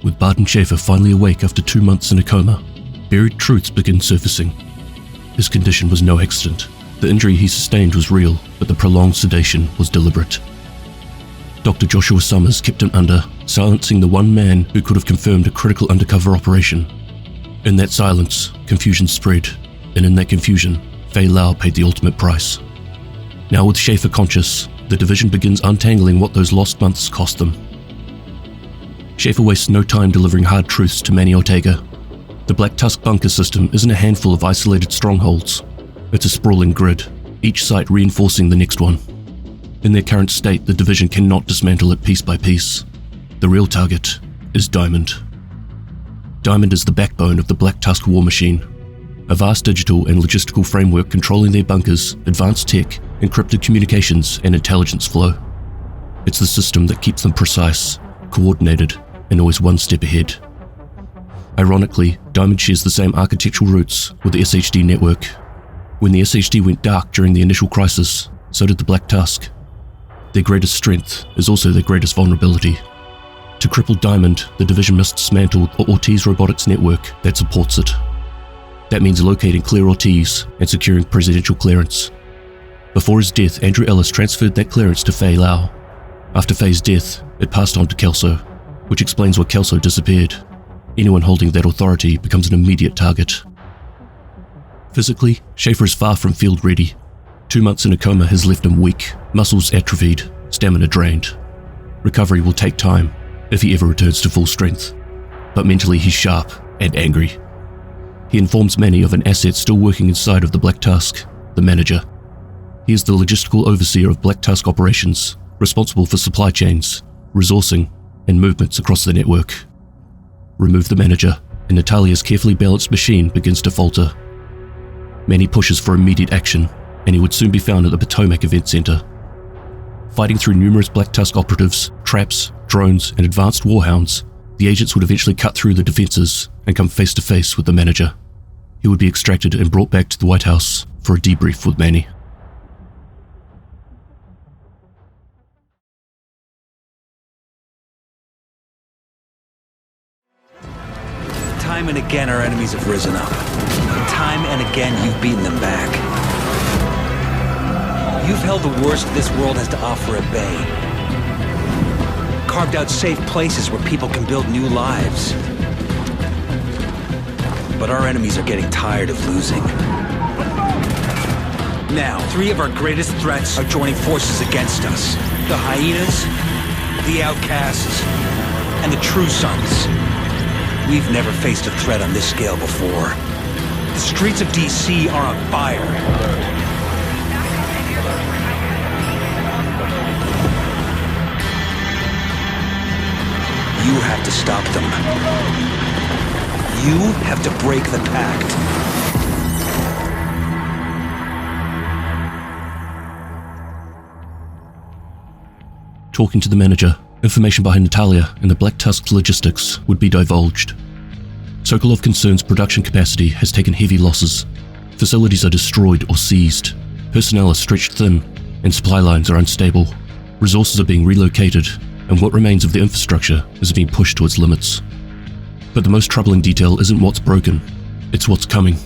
With Barton Schaefer finally awake after 2 months in a coma, buried truths begin surfacing. His condition was no accident. The injury he sustained was real, but the prolonged sedation was deliberate. Dr. Joshua Summers kept him under, silencing the one man who could have confirmed a critical undercover operation. In that silence, confusion spread, and in that confusion, Fei Lau paid the ultimate price. Now with Schaefer conscious, the division begins untangling what those lost months cost them. Schaefer wastes no time delivering hard truths to Manny Ortega. The Black Tusk bunker system isn't a handful of isolated strongholds. It's a sprawling grid, each site reinforcing the next one. In their current state, the division cannot dismantle it piece by piece. The real target is Diamond. Diamond is the backbone of the Black Tusk war machine, a vast digital and logistical framework controlling their bunkers, advanced tech, encrypted communications, and intelligence flow. It's the system that keeps them precise, coordinated, and always one step ahead. Ironically, Diamond shares the same architectural roots with the SHD network. When the SHD went dark during the initial crisis, so did the Black Tusk. Their greatest strength is also their greatest vulnerability. To cripple Diamond, the division must dismantle the Ortiz robotics network that supports it. That means locating Claire Ortiz and securing presidential clearance. Before his death, Andrew Ellis transferred that clearance to Fei Lau. After Fei's death, it passed on to Kelso, which explains why Kelso disappeared. Anyone holding that authority becomes an immediate target. Physically, Schaefer is far from field ready. 2 months in a coma has left him weak, muscles atrophied, stamina drained. Recovery will take time, if he ever returns to full strength. But mentally he's sharp and angry. He informs Manny of an asset still working inside of the Black Tusk, the manager. He is the logistical overseer of Black Tusk operations, responsible for supply chains, resourcing, and movements across the network. Remove the manager, and Natalia's carefully balanced machine begins to falter. Manny pushes for immediate action, and he would soon be found at the Potomac Event Center. Fighting through numerous Black Tusk operatives, traps, drones, and advanced warhounds, the agents would eventually cut through the defenses and come face to face with the manager. He would be extracted and brought back to the White House for a debrief with Manny. Time and again our enemies have risen up. Time and again you've beaten them back. You've held the worst this world has to offer at bay. Carved out safe places where people can build new lives. But our enemies are getting tired of losing. Now, 3 of our greatest threats are joining forces against us. The Hyenas, the Outcasts, and the True Sons. We've never faced a threat on this scale before. The streets of DC are on fire. You have to stop them. You have to break the Pact. Talking to the manager, information behind Natalia and the Black Tusk's logistics would be divulged. Sokolov concerns production capacity has taken heavy losses. Facilities are destroyed or seized. Personnel are stretched thin, and supply lines are unstable. Resources are being relocated, and what remains of the infrastructure is being pushed to its limits. But the most troubling detail isn't what's broken, it's what's coming.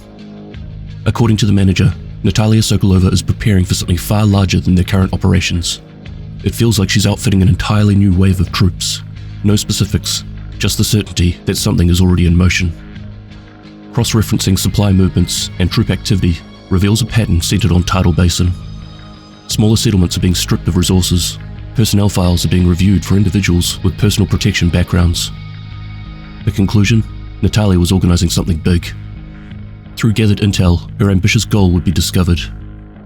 According to the manager, Natalia Sokolova is preparing for something far larger than their current operations. It feels like she's outfitting an entirely new wave of troops. No specifics, just the certainty that something is already in motion. Cross-referencing supply movements and troop activity reveals a pattern centered on Tidal Basin. Smaller settlements are being stripped of resources. Personnel files are being reviewed for individuals with personal protection backgrounds. The conclusion? Natalia was organizing something big. Through gathered intel, her ambitious goal would be discovered.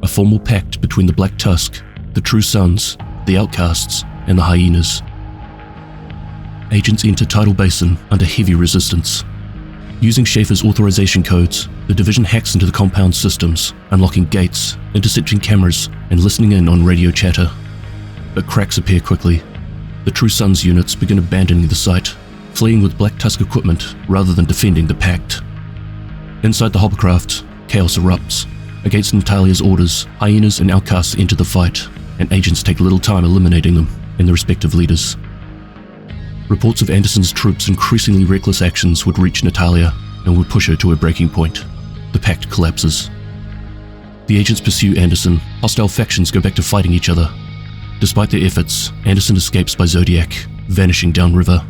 A formal pact between the Black Tusk, the True Sons, the Outcasts, and the Hyenas. Agents enter Tidal Basin under heavy resistance. Using Schaefer's authorization codes, the division hacks into the compound systems, unlocking gates, intercepting cameras, and listening in on radio chatter. But cracks appear quickly. The True Sons units begin abandoning the site, fleeing with Black Tusk equipment rather than defending the Pact. Inside the hovercraft, chaos erupts. Against Natalia's orders, Hyenas and Outcasts enter the fight, and agents take little time eliminating them and their respective leaders. Reports of Anderson's troops' increasingly reckless actions would reach Natalia and would push her to a breaking point. The Pact collapses. The agents pursue Anderson. Hostile factions go back to fighting each other. Despite their efforts, Anderson escapes by Zodiac, vanishing downriver.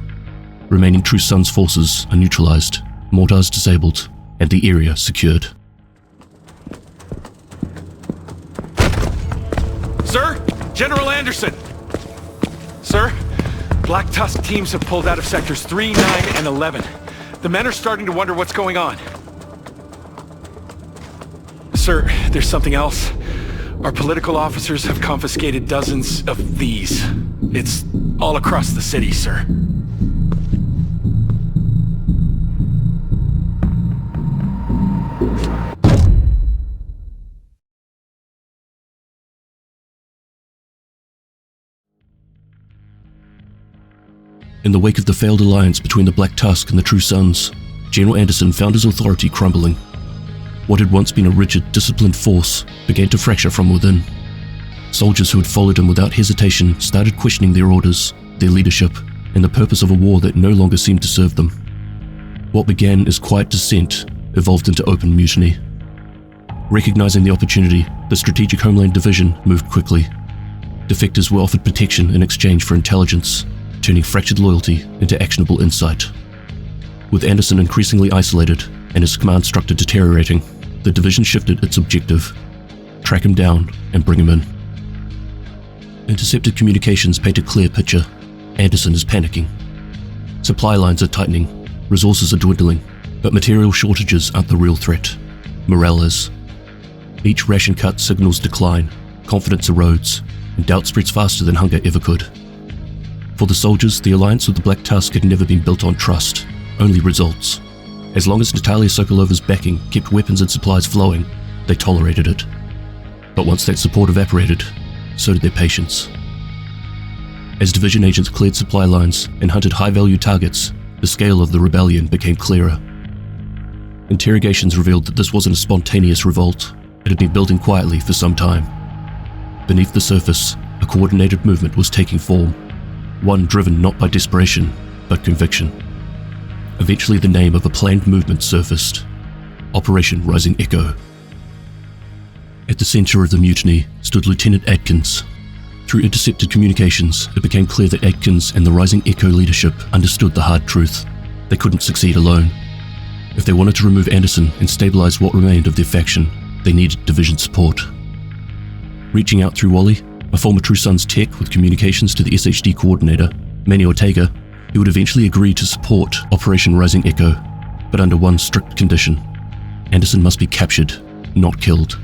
Remaining True Sons forces are neutralized, mortars disabled, and the area secured. Sir? General Anderson! Sir? Black Tusk teams have pulled out of sectors 3, 9, and 11. The men are starting to wonder what's going on. Sir, there's something else. Our political officers have confiscated dozens of these. It's all across the city, sir. In the wake of the failed alliance between the Black Tusk and the True Sons, General Anderson found his authority crumbling. What had once been a rigid, disciplined force began to fracture from within. Soldiers who had followed him without hesitation started questioning their orders, their leadership, and the purpose of a war that no longer seemed to serve them. What began as quiet dissent evolved into open mutiny. Recognizing the opportunity, the Strategic Homeland Division moved quickly. Defectors were offered protection in exchange for intelligence, turning fractured loyalty into actionable insight. With Anderson increasingly isolated and his command structure deteriorating, the the division shifted its objective: track him down and bring him in. Intercepted communications paint a clear picture. Anderson is panicking. Supply lines are tightening, resources are dwindling, but material shortages aren't the real threat. Morale is. Each ration cut signals decline, confidence erodes, and doubt spreads faster than hunger ever could. For the soldiers, the alliance with the Black Tusk had never been built on trust, only results. As long as Natalia Sokolova's backing kept weapons and supplies flowing, they tolerated it. But once that support evaporated, so did their patience. As division agents cleared supply lines and hunted high-value targets, the scale of the rebellion became clearer. Interrogations revealed that this wasn't a spontaneous revolt. It had been building quietly for some time. Beneath the surface, a coordinated movement was taking form, one driven not by desperation, but conviction. Eventually the name of a planned movement surfaced: Operation Rising Echo. At the center of the mutiny stood Lieutenant Adkins. Through intercepted communications, it became clear that Adkins and the Rising Echo leadership understood the hard truth. They couldn't succeed alone. If they wanted to remove Anderson and stabilize what remained of their faction, they needed division support. Reaching out through Wally, a former True Sons tech with communications to the SHD coordinator, Manny Ortega, he would eventually agree to support Operation Rising Echo, but under one strict condition: Anderson must be captured, not killed.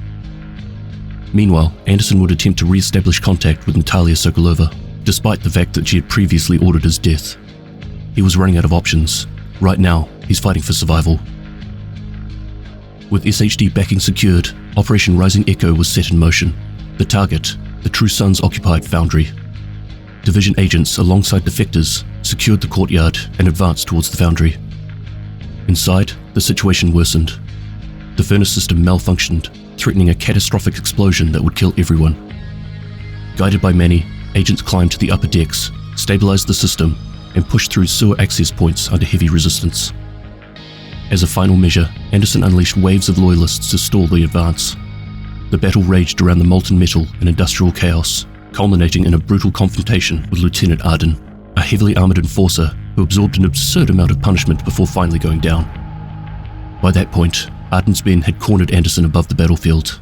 Meanwhile, Anderson would attempt to re-establish contact with Natalia Sokolova, despite the fact that she had previously ordered his death. He was running out of options. Right now, he's fighting for survival. With SHD backing secured, Operation Rising Echo was set in motion. The target, the True Sons occupied foundry. Division agents alongside defectors secured the courtyard and advanced towards the foundry. Inside, the situation worsened. The furnace system malfunctioned, threatening a catastrophic explosion that would kill everyone. Guided by Manny, agents climbed to the upper decks, stabilized the system, and pushed through sewer access points under heavy resistance. As a final measure, Anderson unleashed waves of loyalists to stall the advance. The battle raged around the molten metal and industrial chaos, culminating in a brutal confrontation with Lieutenant Arden, a heavily armored enforcer who absorbed an absurd amount of punishment before finally going down. By that point, Arden's men had cornered Anderson above the battlefield.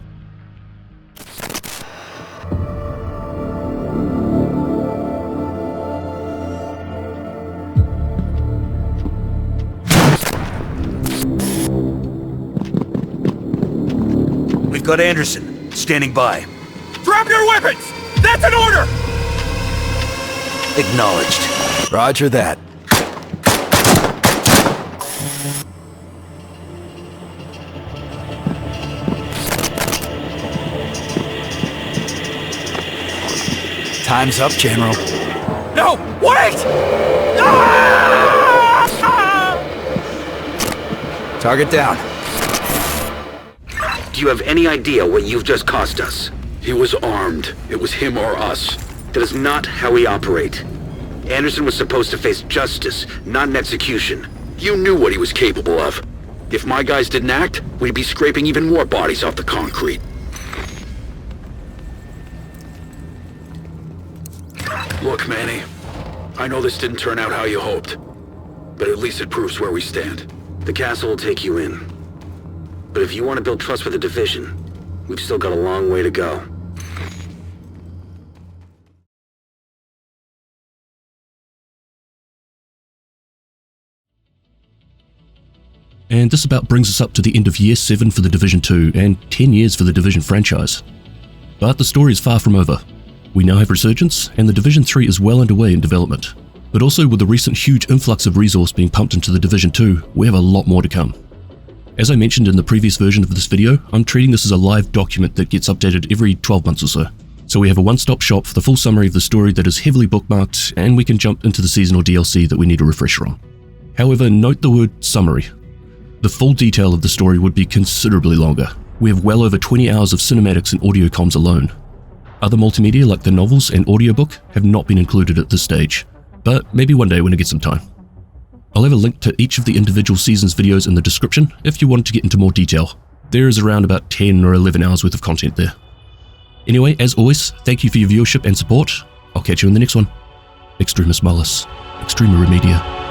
We've got Anderson, standing by. Drop your weapons! That's an order! Acknowledged. Roger that. Time's up, General. No! Wait! Target down. Do you have any idea what you've just cost us? He was armed. It was him or us. That is not how we operate. Anderson was supposed to face justice, not an execution. You knew what he was capable of. If my guys didn't act, we'd be scraping even more bodies off the concrete. Look, Manny, I know this didn't turn out how you hoped, but at least it proves where we stand. The castle will take you in. But if you want to build trust with the division, we've still got a long way to go. And this about brings us up to the end of Year 7 for the Division 2 and 10 years for the Division franchise. But the story is far from over. We now have Resurgence, and the Division 3 is well underway in development. But also with the recent huge influx of resource being pumped into the Division 2, we have a lot more to come. As I mentioned in the previous version of this video, I'm treating this as a live document that gets updated every 12 months or so. So we have a one-stop shop for the full summary of the story that is heavily bookmarked, and we can jump into the seasonal DLC that we need a refresher on. However, note the word summary. The full detail of the story would be considerably longer. We have well over 20 hours of cinematics and audio comms alone. Other multimedia like the novels and audiobook have not been included at this stage, but maybe one day when I get some time. I'll have a link to each of the individual seasons videos in the description if you want to get into more detail. There is around about 10 or 11 hours worth of content there. Anyway, as always, thank you for your viewership and support. I'll catch you in the next one. Extremis Malus, Extrema Remedia.